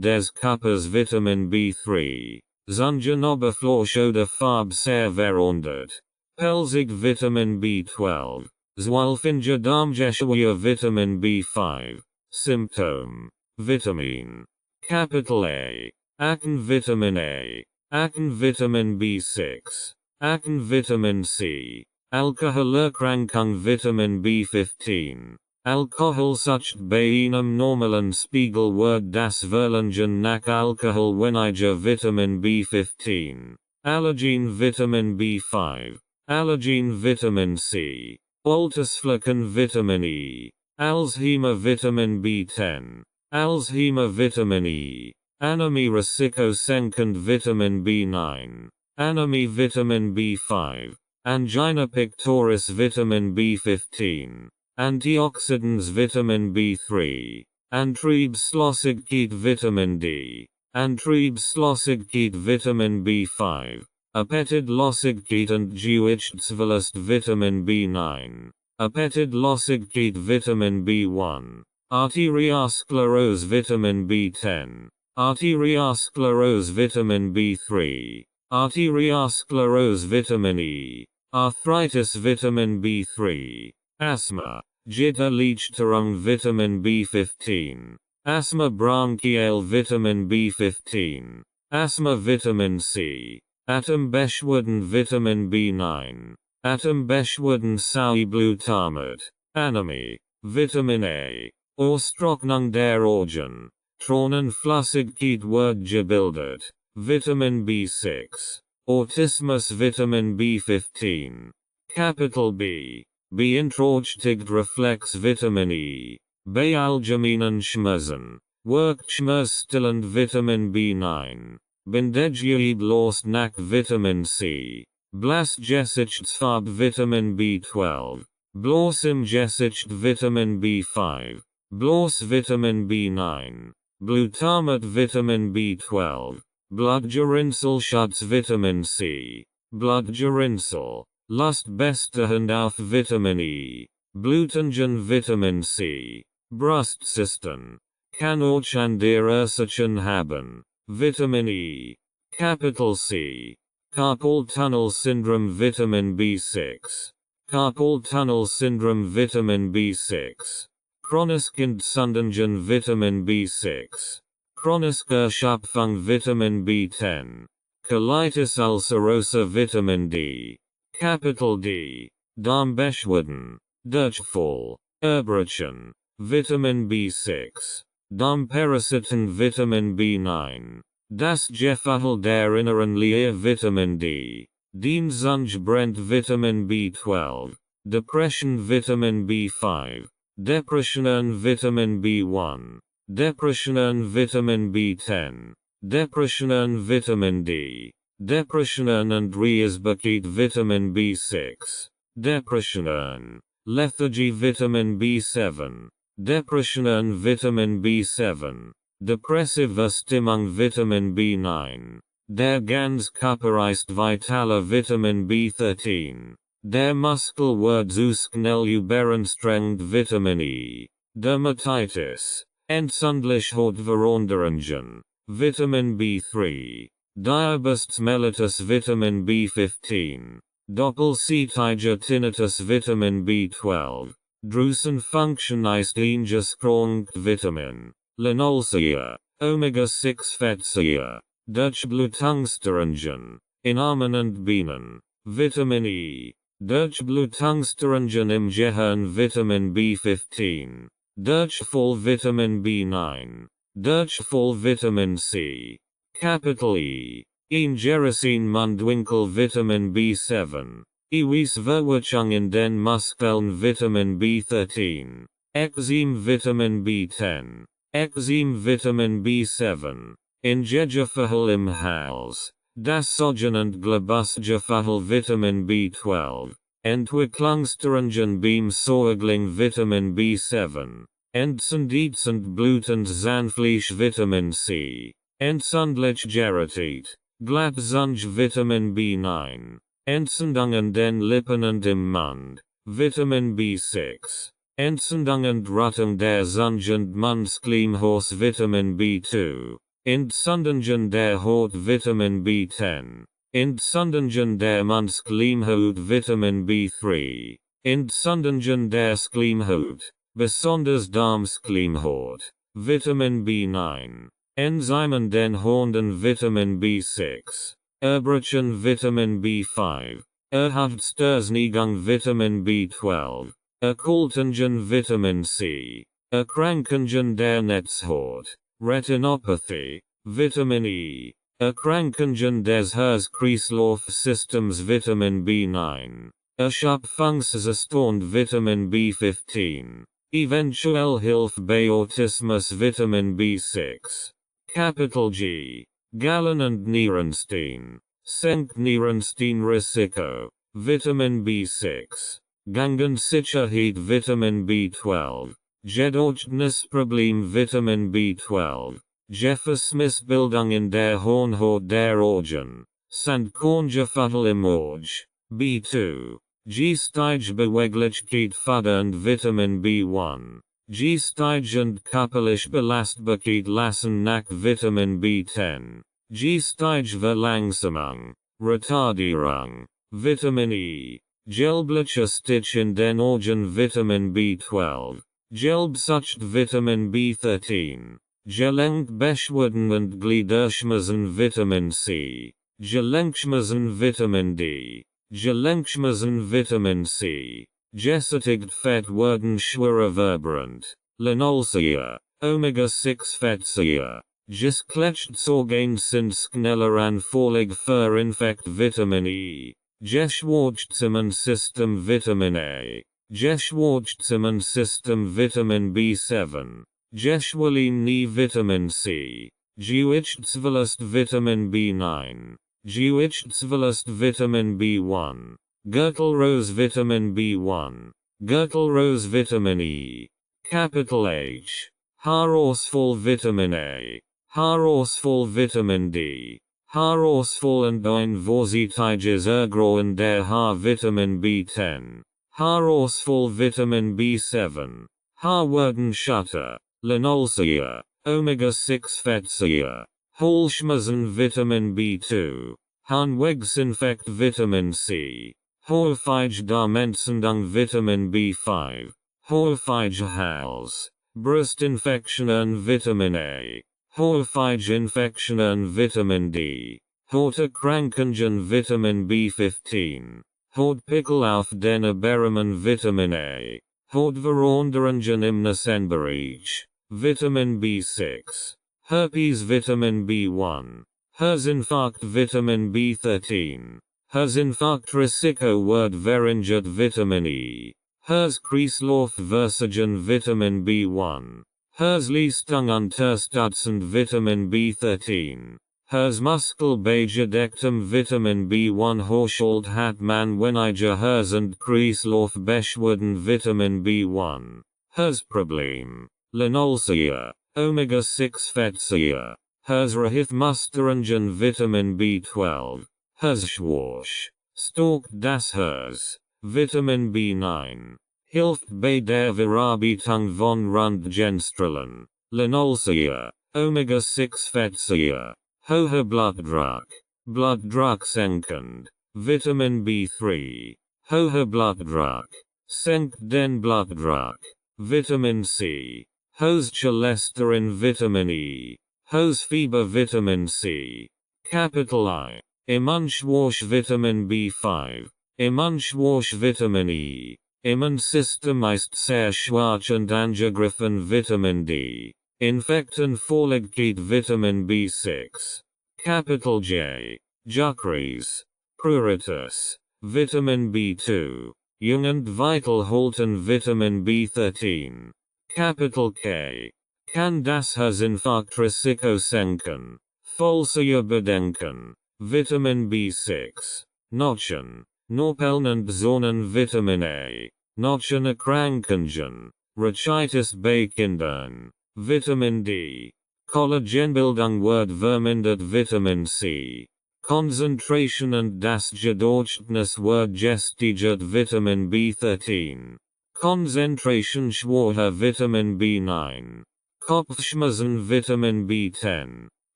des Körpers Vitamin B3. Zungen Oberfläche Farbe sehr verwundert. Pelzig Vitamin B12. Zwölfige Darmgeschwür Vitamin B5. Symptom. Vitamin. Capital A. Aken Vitamin A. Aken Vitamin B6. Aken Vitamin C. Alkoholerkrankung Vitamin B15. Alkoholsucht bei einem normalen Spiegel wird das Verlangen nach Alkohol weniger Vitamin B15. Allergen Vitamin B5. Allergen Vitamin C. Altersflecken Vitamin E. Alzheimer Vitamin B10. Alzheimer Vitamin E. Anemie Risiko senkend Vitamin B9. Anemie Vitamin B5. Angina pectoris Vitamin B15. Antioxidants Vitamin B3. Antriebslosigkeit Vitamin D. Antriebslosigkeit Vitamin B5. Appetitlosigkeit und Gewichtsverlust Vitamin B9. Appetitlosigkeit Vitamin B1. Arteriosklerose Vitamin B10. Arteriosklerose Vitamin B3. Arteriosklerose Vitamin E. Arthritis Vitamin B3. Asthma. Jitterlichterung Vitamin B15. Asthma bronchiale Vitamin B15. Asthma Vitamin C. Atembeschwerden Vitamin B9. Atembeschwerden Sauerblutdamit. Anemie. Vitamin A. Austrocknung der Organ. Tränenflüssigkeit wird gebildet. Vitamin B6. Autismus Vitamin B15. Capital B. Beeinträchtigt Reflex Vitamin E. Bei allgemeinen Schmerzen. Wirkt schmerzstillend Vitamin B9. Bindegeweblos nach Vitamin C. Blastgesichtsfarbe Vitamin B12. Bloß im Gesicht Vitamin B5. Bloß Vitamin B9. Glutamat Vitamin B12. Blutgerinnselschutz Vitamin C. Blutgerinnsel. Lustbestehend auf Vitamin E. Blutungen Vitamin C. Brustcysten. Kann auch an der Ursachen haben. Vitamin E. Capital C. Carpal tunnel syndrome Vitamin B6. Carpal tunnel syndrome Vitamin B6. Chroniske Entzündungen Vitamin B6. Chroniske Erschöpfung Vitamin B10. Colitis ulcerosa Vitamin D. Capital D. Darmbeschwerden. Durchfall. Erbrechen. Vitamin B6. Darmparasiten Vitamin B9. Das Gefühl der inneren Leere Vitamin D. Dienstbrennt Vitamin B12. Depression Vitamin B5. Depressionen Vitamin B1. Depressionen Vitamin B10. Depressionen Vitamin D. Depressionen und Reisbarkeit Vitamin B6. Depressionen. Lethargy Vitamin B7. Depressionen Vitamin B7. Depressive Stimmung Vitamin B9. Der ganz Körper ist vitaler Vitamin B13. Der Muskel wird zu schnell überanstrengt Vitamin E. Dermatitis. Entzündlichkeit Veränderungen. Vitamin B3. Diabetes mellitus Vitamin B15. Doppelseitiger Tinnitus Vitamin B12. Drüsenfunktion ist eingeschränkt Vitamin. Linolsäure. Omega-6 Fettsäure. Durchblutungsstörungen. In Amen und Bienen. Vitamin E. Durchblutungsstörungen im Gehirn Vitamin B15. Durchfall Vitamin B9. Durchfall Vitamin C. Capital E. Ingeresin Mundwinkel Vitamin B7. Verwirrung in den Muskeln Vitamin B13. Eczem Vitamin B10. Eczem Vitamin B7. Ingegefühl im Hals. Das sogenannte Globusgefühl Vitamin B12. Entwicklungsstörungen beim Säugling Vitamin B7. Entzündend blutend Zahnfleisch Vitamin C. Entzündlichkeit. Glattzunge Vitamin B9. Entzündungen den Lippen und im Mund. Vitamin B6. Entsendung und Ruttung der Zunge und Mundschleimhaus Vitamin B2. Entsendungen der Haut Vitamin B10. Entsendungen der Mundschleimhaut Vitamin B3. Entsendungen der Schleimhaut, besonders Darmschleimhaut. Vitamin B9. Enzymen den Hornden Vitamin B6. Erbrechen Vitamin B5. Erhaftstörsnigung Vitamin B12. Erkaltungen Vitamin C. Erkrankungen der Netzhaut. Retinopathy. Vitamin E. Erkrankungen des Herz-Kreislauf-Systems Vitamin B9. Erschöpfungszustand Vitamin B15. Eventuell Hilfe bei Autismus Vitamin B6. Capital G. Gallen und Nierenstein. Senkt Nierensteinrisiko. Vitamin B6. Gangensicherheit Vitamin B12. Gedächtnisproblem Vitamin B12. Jeffesmissbildung in der Hornhaut der Augen. Sandkorngefatal im Auge. B2. G-Stage Beweglichkeit fördernd Vitamin B1. G-Stage und körperliche Belastbarkeit lassen nach Vitamin B10. G-Stage Verlangsamung. Retardierung. Vitamin E. Gelblicher Stich in den Augen Vitamin B12. Gelbsucht Vitamin B13. Gelenkbeschwerden und Gliederschmerzen Vitamin C. Gelenkschmerzen Vitamin D. Gelenkschmerzen Vitamin C. Gesättigt Fett werden schwerer vibrant. Linolsäure. Omega-6 Fettsäure. Geschlechtsorgane sind schneller anfällig für Infekt Vitamin E. Geschwärzungssystem Vitamin A. Geschwärzungssystem Vitamin B7. Geschwelin Vitamin C. Gewichtsverlust Vitamin B9. Gewichtsverlust Vitamin B1. Gürtelrose Vitamin B1. Gürtelrose Vitamin E. Capital H. Haarausfall Vitamin A. Haarausfall Vitamin D. Haarausfall und ein vorsichtiges Ergrauen der Haar Vitamin B10. Haarausfall Vitamin B7. Haarwerden Schutter. Linolsäure. Omega-6 Fettsäure. Halsschmerzen Vitamin B2. Harnwegsinfekt Vitamin C. Häufige Darmentzündung Vitamin B5. Häufige Hals. Brustinfektionen Vitamin A. Häufige Infektionen Vitamin D. Hauterkrankungen Vitamin B15. Hautpickel auf den Oberarmen Vitamin A. Hautveränderungen im Nasenbereich. Vitamin B6. Herpes Vitamin B1. Herzinfarkt Vitamin B13. Herzinfarktrisiko wird verringert Vitamin E. Herzkreislaufversagen Vitamin B1. Herzleistung unterstützend Vitamin B13. Herzmuskelbeigedecktem Vitamin B1 Haushalt hat man weniger Herz- und Kreislaufbeschwerden Vitamin B1. Herzproblem. Linolsäure. Omega-6 Fettsäure. Herzrhythmusstörungen Vitamin B12. Herzschwäche. Stärkt das Herz. Vitamin B9. Hilft bei der Verarbeitung von Röntgenstrahlen. Linolsäure. Omega-6 Fettsäure. Hoher Blutdruck. Blutdruck senkend. Vitamin B3. Hoher Blutdruck. Senkt den Blutdruck. Vitamin C. Hohes Cholesterin Vitamin E. Hohes Fieber Vitamin C. Capital I. Immunschwäche Vitamin B5. Immunschwäche Vitamin E. Immunsystem ist sehr schwach und angegriffen Vitamin D. Infektenvorliegkeit Vitamin B6. Capital J. Juckreis. Pruritus. Vitamin B2. Jung und vital halten Vitamin B13. Capital K. Kann das Herzinfarktrisiko senken. Falsche Bedenken. Vitamin B6. Notchen. Norpeln und Zonen Vitamin A. Notchenerkrankungen. Rachitis bei Kindern. Vitamin D. Collagenbildung wird vermindert Vitamin C. Concentration und das Gedächtnis wird gesteigert Vitamin B13. Konzentrationsschwache Vitamin B9. Kopfschmerzen Vitamin B10.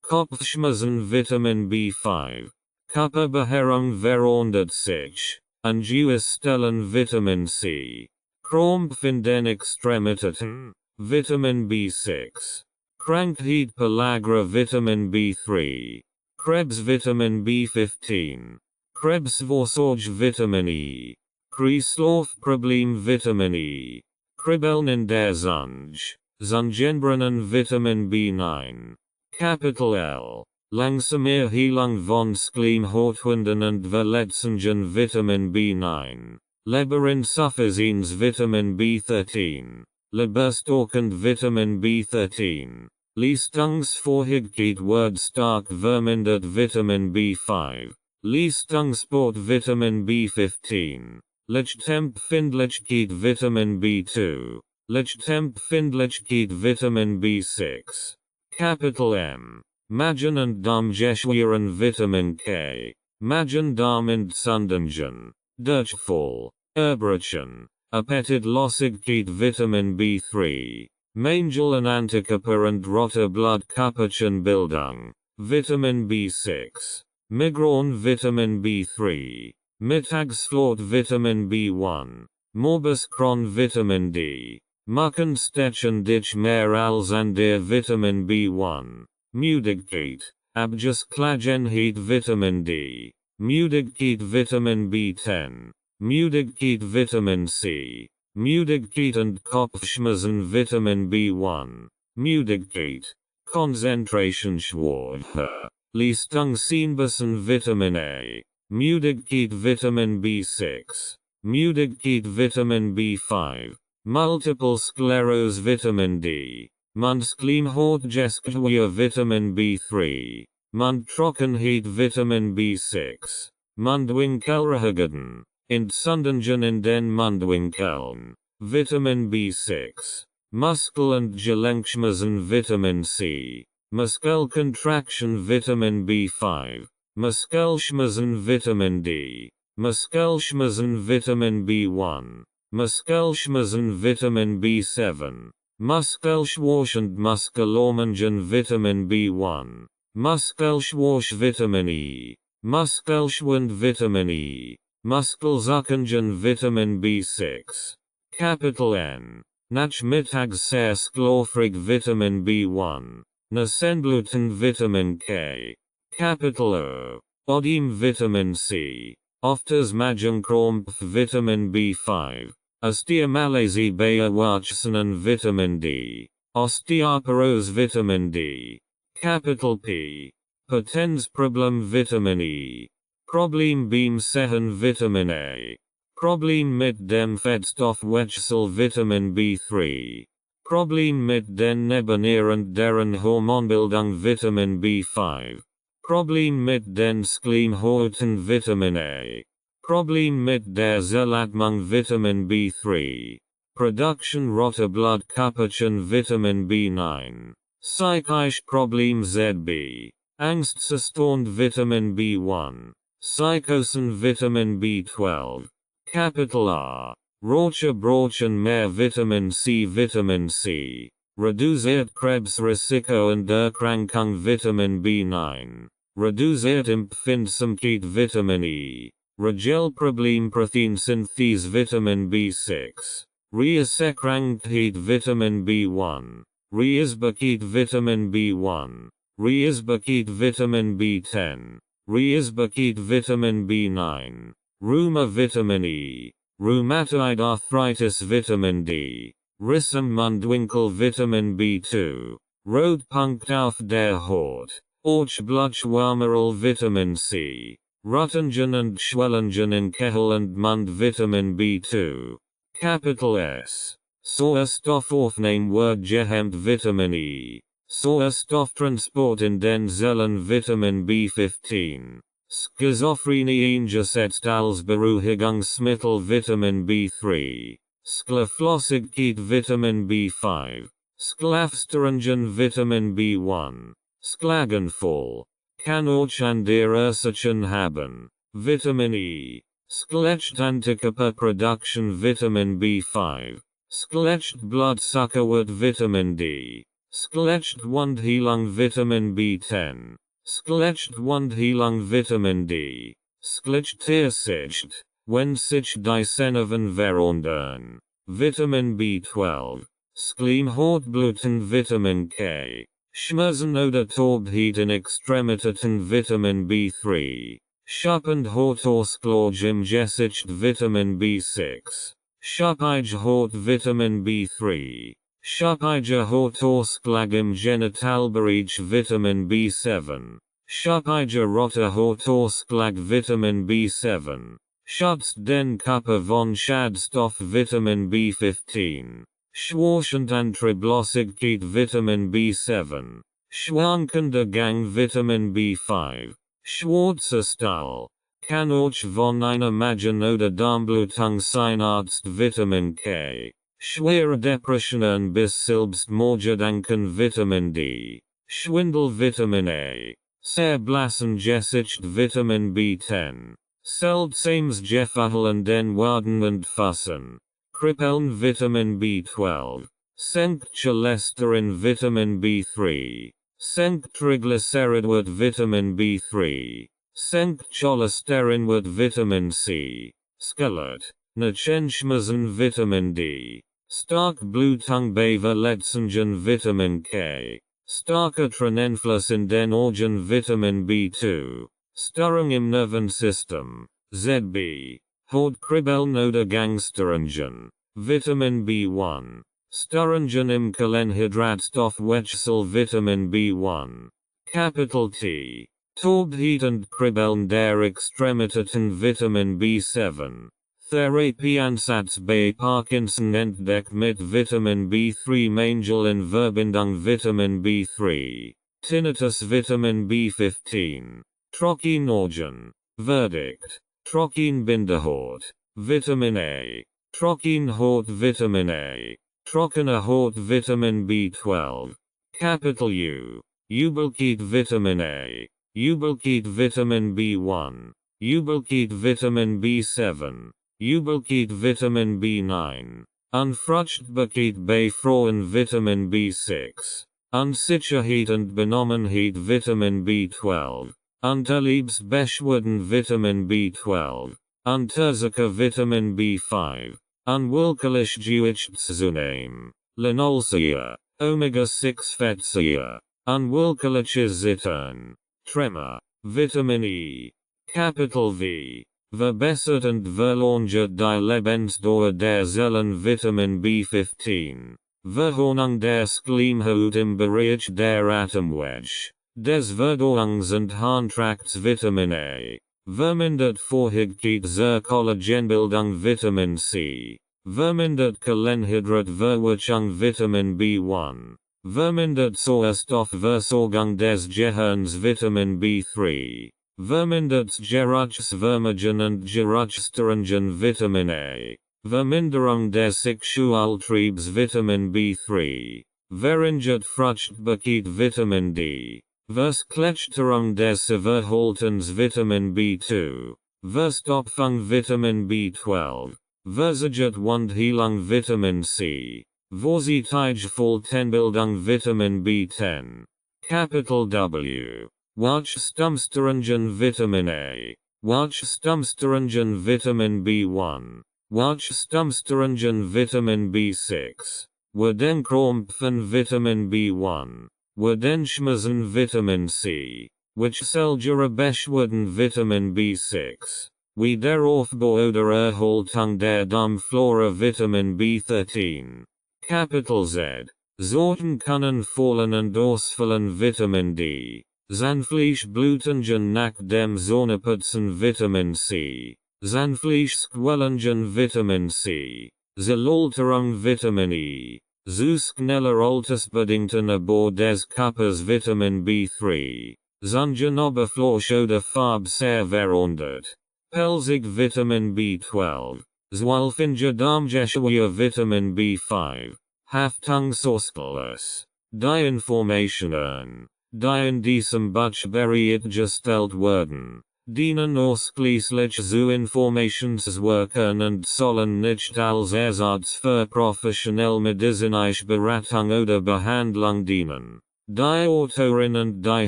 Kopfschmerzen Vitamin B5. Körperbeherrung verordnet sich. Stellen Vitamin C. Krampf in den Extremitäten. Vitamin B6. Krankheit pellagra Vitamin B3. Krebs Vitamin B15. Krebsvorsorge Vitamin E. Kreislaufproblem Vitamin E. Kribbeln in der Zunge. Zungenbrunnen Vitamin B9. Capital L. Langsame Heilung von Schleimhautwunden und Verletzungen Vitamin B9. Leberinsuffizienz Vitamin B13. Leberstockend Vitamin B13. Leistungsfähigkeit wird stark vermindert Vitamin B5. Leistungssport Vitamin B15. Lichtempfindlichkeit Vitamin B2. Lichtempfindlichkeit Vitamin B6. Capital M. Magen- und Darmgeschwüren Vitamin K. Magen-Darm-Entzündungen. Durchfall. Erbrechen. Appetitlosigkeit Vitamin B3. Mangel an Antikörper und rote Blutkörperchenbildung. Vitamin B6. Migräne Vitamin B3. Mittagsflot Vitamin B1. Morbus Crohn Vitamin D. Muckenstechen dich mehr als an der Vitamin B1. Müdigkeit. Abgesklagenheit Vitamin D. Müdigkeit Vitamin B10. Müdigkeit Vitamin C. Müdigkeit und Kopfschmerzen Vitamin B1. Müdigkeit. Konzentrationsschwache. Leistungseinbußen Vitamin A. Müdigkeit Vitamin B6. Müdigkeit Vitamin B5. Multiple Sclerose Vitamin D. Mundschleimhautgeschwür Vitamin B3. Mundtrockenheit Vitamin B6. Mundwinkelrehageden. Entzündungen in den Mundwinkeln. Vitamin B6. Muskel- und Gelenkschmerzen Vitamin C. Muskelkontraktion Vitamin B5. Muskelschmerzen Vitamin D. Muskelschmerzen Vitamin B1. Muskelschmerzen Vitamin B7. Muskelschwäche und Muskelohrmungen Vitamin B1. Muskelschwäche Vitamin E. Muskelschwund Vitamin E. Muskelzuckungen Vitamin B6. Capital N. Nachmittagsschlafrig Vitamin B1. Nasenbluten Vitamin K. Capital O. Odem Vitamin C. Oftes Magenkrampf Vitamin B5. Osteomalacie Beerwachsenen Vitamin D. Osteoporose Vitamin D. Capital P. Potenzproblem Vitamin E. Problem beim Sehen Vitamin A. Problem mit dem Fettstoffwechsel Vitamin B3. Problem mit den Nebennieren deren Hormonbildung Vitamin B5. Problem mit den Schleimhäuten Vitamin A. Problem mit der Zerlatmung Vitamin B3. Production rote Blutkörperchen Vitamin B9. Psychisch Problem ZB. Angstzustand Vitamin B1. Psychosen Vitamin B12. Capital R. Roche Brochen mehr Vitamin C. Vitamin C. Reduziert Krebsrisiko und Erkrankung Vitamin B9. Reduziert Empfindsamkeit Vitamin E. Regelproblem Proteinsynthese Vitamin B6. Reiserkrankheit Vitamin B1. Reisbarkeit Vitamin B1. Reisbarkeit Vitamin B10. Reisbarkeit Vitamin B9. Rheuma Vitamin E. Rheumatoid arthritis Vitamin D. Rissam Mundwinkel Vitamin B2. Rotpunkt auf der Haut. Orchbluchwärmerl Vitamin C. Röttungen und Schwellungen in Kehel und Mund Vitamin B2. Capital S. Sauerstoffaufnahme gehemmt Vitamin E. Sauerstofftransport in den Zellen Vitamin B15. Schizophrenie eingesetzt als Beruhigungsmittel Vitamin B3. Schlaflosigkeit Vitamin B5. Schlafstörungen Vitamin B1. Schlaganfall. Kann auch an der Ursachen haben. Vitamin E. Schlecht Antikörperproduktion Vitamin B5. Schlecht Blutzuckerwert Vitamin D. Schlecht Wundheilung Vitamin B10. Schlecht Wundheilung Vitamin D. Schlecht Tiersicht, wenn sich die Senneven verandern. Vitamin B12. Schleimhautbluten Vitamin K. Schmerzen oder Taubheit in Extremitäten Vitamin B3. Schuppend Hautausschlag im Gesicht Vitamin B6. Schuppige Haut Vitamin B3. Schuppige Hautausschlag im Genitalbereich Vitamin B7. Schuppige rote Hautausschlag Vitamin B7. Schutzt den Körper von Schadstoff Vitamin B15. Schwächend Antrieblosigkeit Vitamin B7. Schwankender Gang Vitamin B5. Schwarzer Stall. Kann auch von einer Magen- oder Darmblutung sein Arzt Vitamin K. Schwere Depressionen bis Selbstmordgedanken Vitamin D. Schwindel Vitamin A. Sehr blassen Gesicht Vitamin B10. Seltsames Gefallen den Waden und Fassen. Krippeln Vitamin B12. Senkt Cholesterin Vitamin B3. Senkt Triglyceridwert Vitamin B3. Senkt Cholesterinwert Vitamin C. Skelet. Nachenschmerzen Vitamin D. Stark Blutung bei Verletzungen Vitamin K. Starker Tränenfluss in den Organ Vitamin B2. Störung im Nervensystem. ZB. Hautkribbeln oder Gangstörungen. Vitamin B1. Störungen im Kohlenhydratstoffwechsel Vitamin B1. Capital T. Taubheit und Kribbeln der Extremitäten Vitamin B7. Therapieansatz bei Parkinson entdeckt mit Vitamin B3 Mangel in Verbindung Vitamin B3. Tinnitus Vitamin B15. Trockenorgan. Verdict. Trockenbindehaut. Vitamin A. Trockenhaut Vitamin A. Trockene Haut Vitamin B12. Capital U. Übelkeit Vitamin A. Übelkeit Vitamin B1. Übelkeit Vitamin B7. Übelkeit Vitamin B9. Unfruchtbarkeit bei Frauen Vitamin B6. Unsicherheit und Benommenheit Vitamin B12. Unterliebsbeschwerden Vitamin B12. Unterzucker Vitamin B5. Unwillkürlich Gewichtszunehmen. Linolsäure. Omega-6 Fettsäure. Unwillkürliches Zittern. Tremor. Vitamin E. Capital V. Verbessert und verlangert die Lebensdauer der Zellen Vitamin B15. Verhornung der Schleimhaut im Bereich der Atemwege. Des Verdauungs- und Harntrakts Vitamin A. Vermindert Vorhigkeit zur Collagenbildung Vitamin C. Vermindert Kohlenhydratverwertung Vitamin B1. Vermindert Sauerstoffversorgung des Gehirns Vitamin B3. Vermindert Geruchsvermögen und Geruchsstörungen Vitamin A. Verminderung des Sexualtriebs Vitamin B3. Verringert Fruchtbarkeit Vitamin D. Verskletterung des Verhaltens Vitamin B2. Verstopfung Vitamin B12. Versichert Wundheilung Vitamin C. Vorsichtige Volltenbildung Vitamin B10. Capital W. Wachstumsstörungen Vitamin A. Wachstumsstörungen Vitamin B1. Wachstumsstörungen Vitamin B6. Werdenkrampfen Vitamin B1. Werdenschmerzen Vitamin C. Wechselgere Beschwerden Vitamin B6. Wiederaufbau oder Erhaltung der Darmflora Vitamin B13. Capital Z. Sorten können fallen und ausfallen Vitamin D. Sanftlich Blutungen nach dem Zähneputzen Vitamin C. Sanftlich Squellungen Vitamin C. Zerlalterung Vitamin E. Zu schneller altersbedingten Abbau des Körpers Vitamin B3. Sonnenoberfläche oder Farbe sehr verandert. Pelzig Vitamin B12. Zwölfinger Darmgeschwür Vitamin B5. Haftungsausfalls. Die Informationen, die in diesem Buch bereitgestellt werden, dienen ausschließlich zu Informationswerken und sollen nicht als Ersatz für professionelle medizinische Beratung oder Behandlung dienen. Die Autorin und die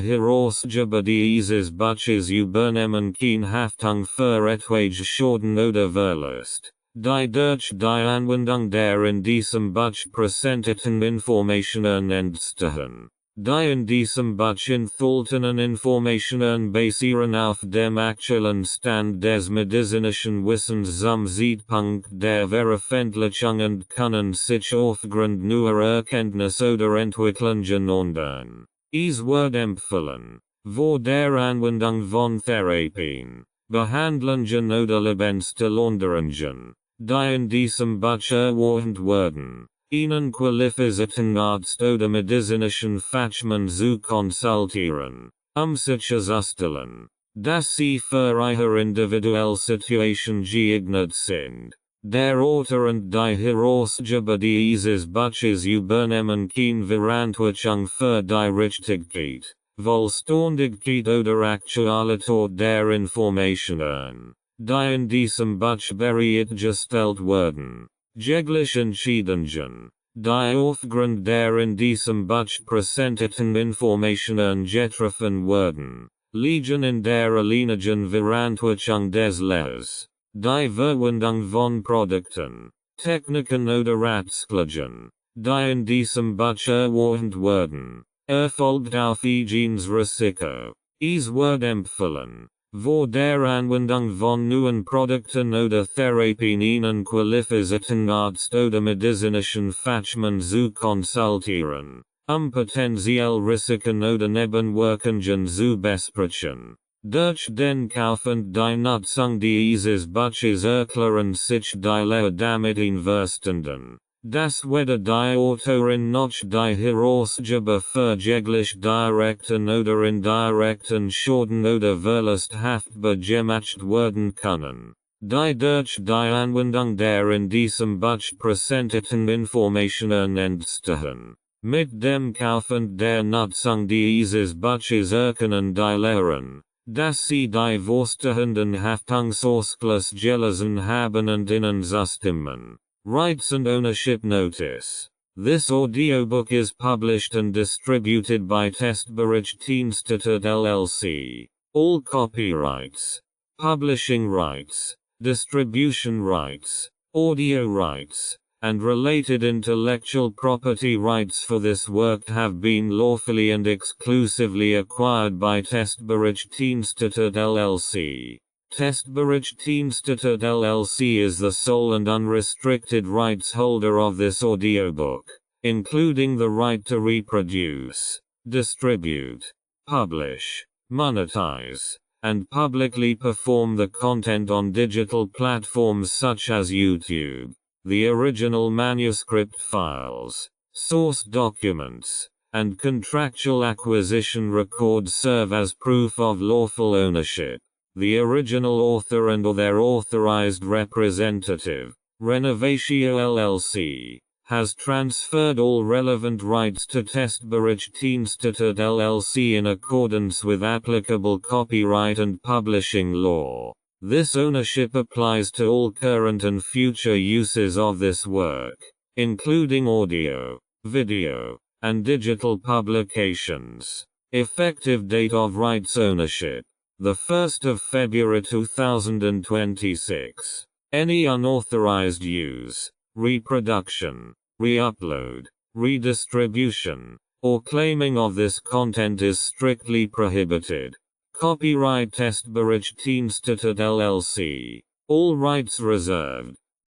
Herausgeber dieses Buches übernehmen keine Haftung für etwaige Schäden oder Verlust, die durch die Anwendung der in diesem Buch präsentierten Informationen entstehen. Die in diesem Buch enthaltenen Informationen basieren auf dem aktuellen Stand des medizinischen Wissens zum Zeitpunkt der Veröffentlichung und können sich aufgrund neuer Erkenntnisse oder Entwicklungen ändern. Es wird empfohlen, vor der Anwendung von Therapien, Behandlungen oder Lebensveränderungen, die in diesem Buch erwähnt werden, einen qualifizierten Arzt oder medizinischen Fachmann zu konsultieren, sich sicherzustellen, dass sie für ihre individuelle Situation geeignet sind. Der Autor und die Herausgeber dieses Buches übernehmen keine Verantwortung für die Richtigkeit, Vollständigkeit oder Aktualität der Informationen, die in diesem Buch bereitgestellt werden. Jegliche Entscheidungen, die aufgrund der in diesem Buch präsentierten Informationen getroffen werden, liegen in der alleinigen Verantwortung des Lesers. Die Verwendung von Produkten, Techniken oder Ratschlägen, die in diesem Buch erwähnt werden, erfolgt auf eigenes Risiko. Es wird empfohlen, vor der Anwendung von neuen Produkten oder Therapien einen qualifizierten Arzt oder medizinischen Fachmann zu konsultieren, potenziell Risiken oder Nebenwirkungen zu besprechen. Durch den Kauf und die Nutzung dieses Buches erklären sich die Lehrer damit einverstanden, dass weder die Autorin noch die Herausgeber für jegliche direkten oder indirekten Schäden oder Verlust haftbar gemacht werden können, die durch die Anwendung der in diesem Buch präsentierten Informationen entstehen. Mit dem Kauf und der Nutzung dieses Buches erkennen die Lehrer, dass sie die vorstehenden Haftungsausgleich gelesen haben und ihnen zustimmen. Rights and Ownership Notice. This audiobook is published and distributed by Testberichtdienste LLC. All copyrights, publishing rights, distribution rights, audio rights, and related intellectual property rights for this work have been lawfully and exclusively acquired by Testberichtdienste LLC. Testberichtdienste LLC is the sole and unrestricted rights holder of this audiobook, including the right to reproduce, distribute, publish, monetize, and publicly perform the content on digital platforms such as YouTube. The original manuscript files, source documents, and contractual acquisition records serve as proof of lawful ownership. The original author and or their authorized representative, Renovatio LLC, has transferred all relevant rights to Testberichtdienste LLC in accordance with applicable copyright and publishing law. This ownership applies to all current and future uses of this work, including audio, video, and digital publications. Effective date of rights ownership: the 1st of February 2026. Any unauthorized use, reproduction, re-upload, redistribution, or claiming of this content is strictly prohibited. Copyright Testberichtdienste LLC. All rights reserved.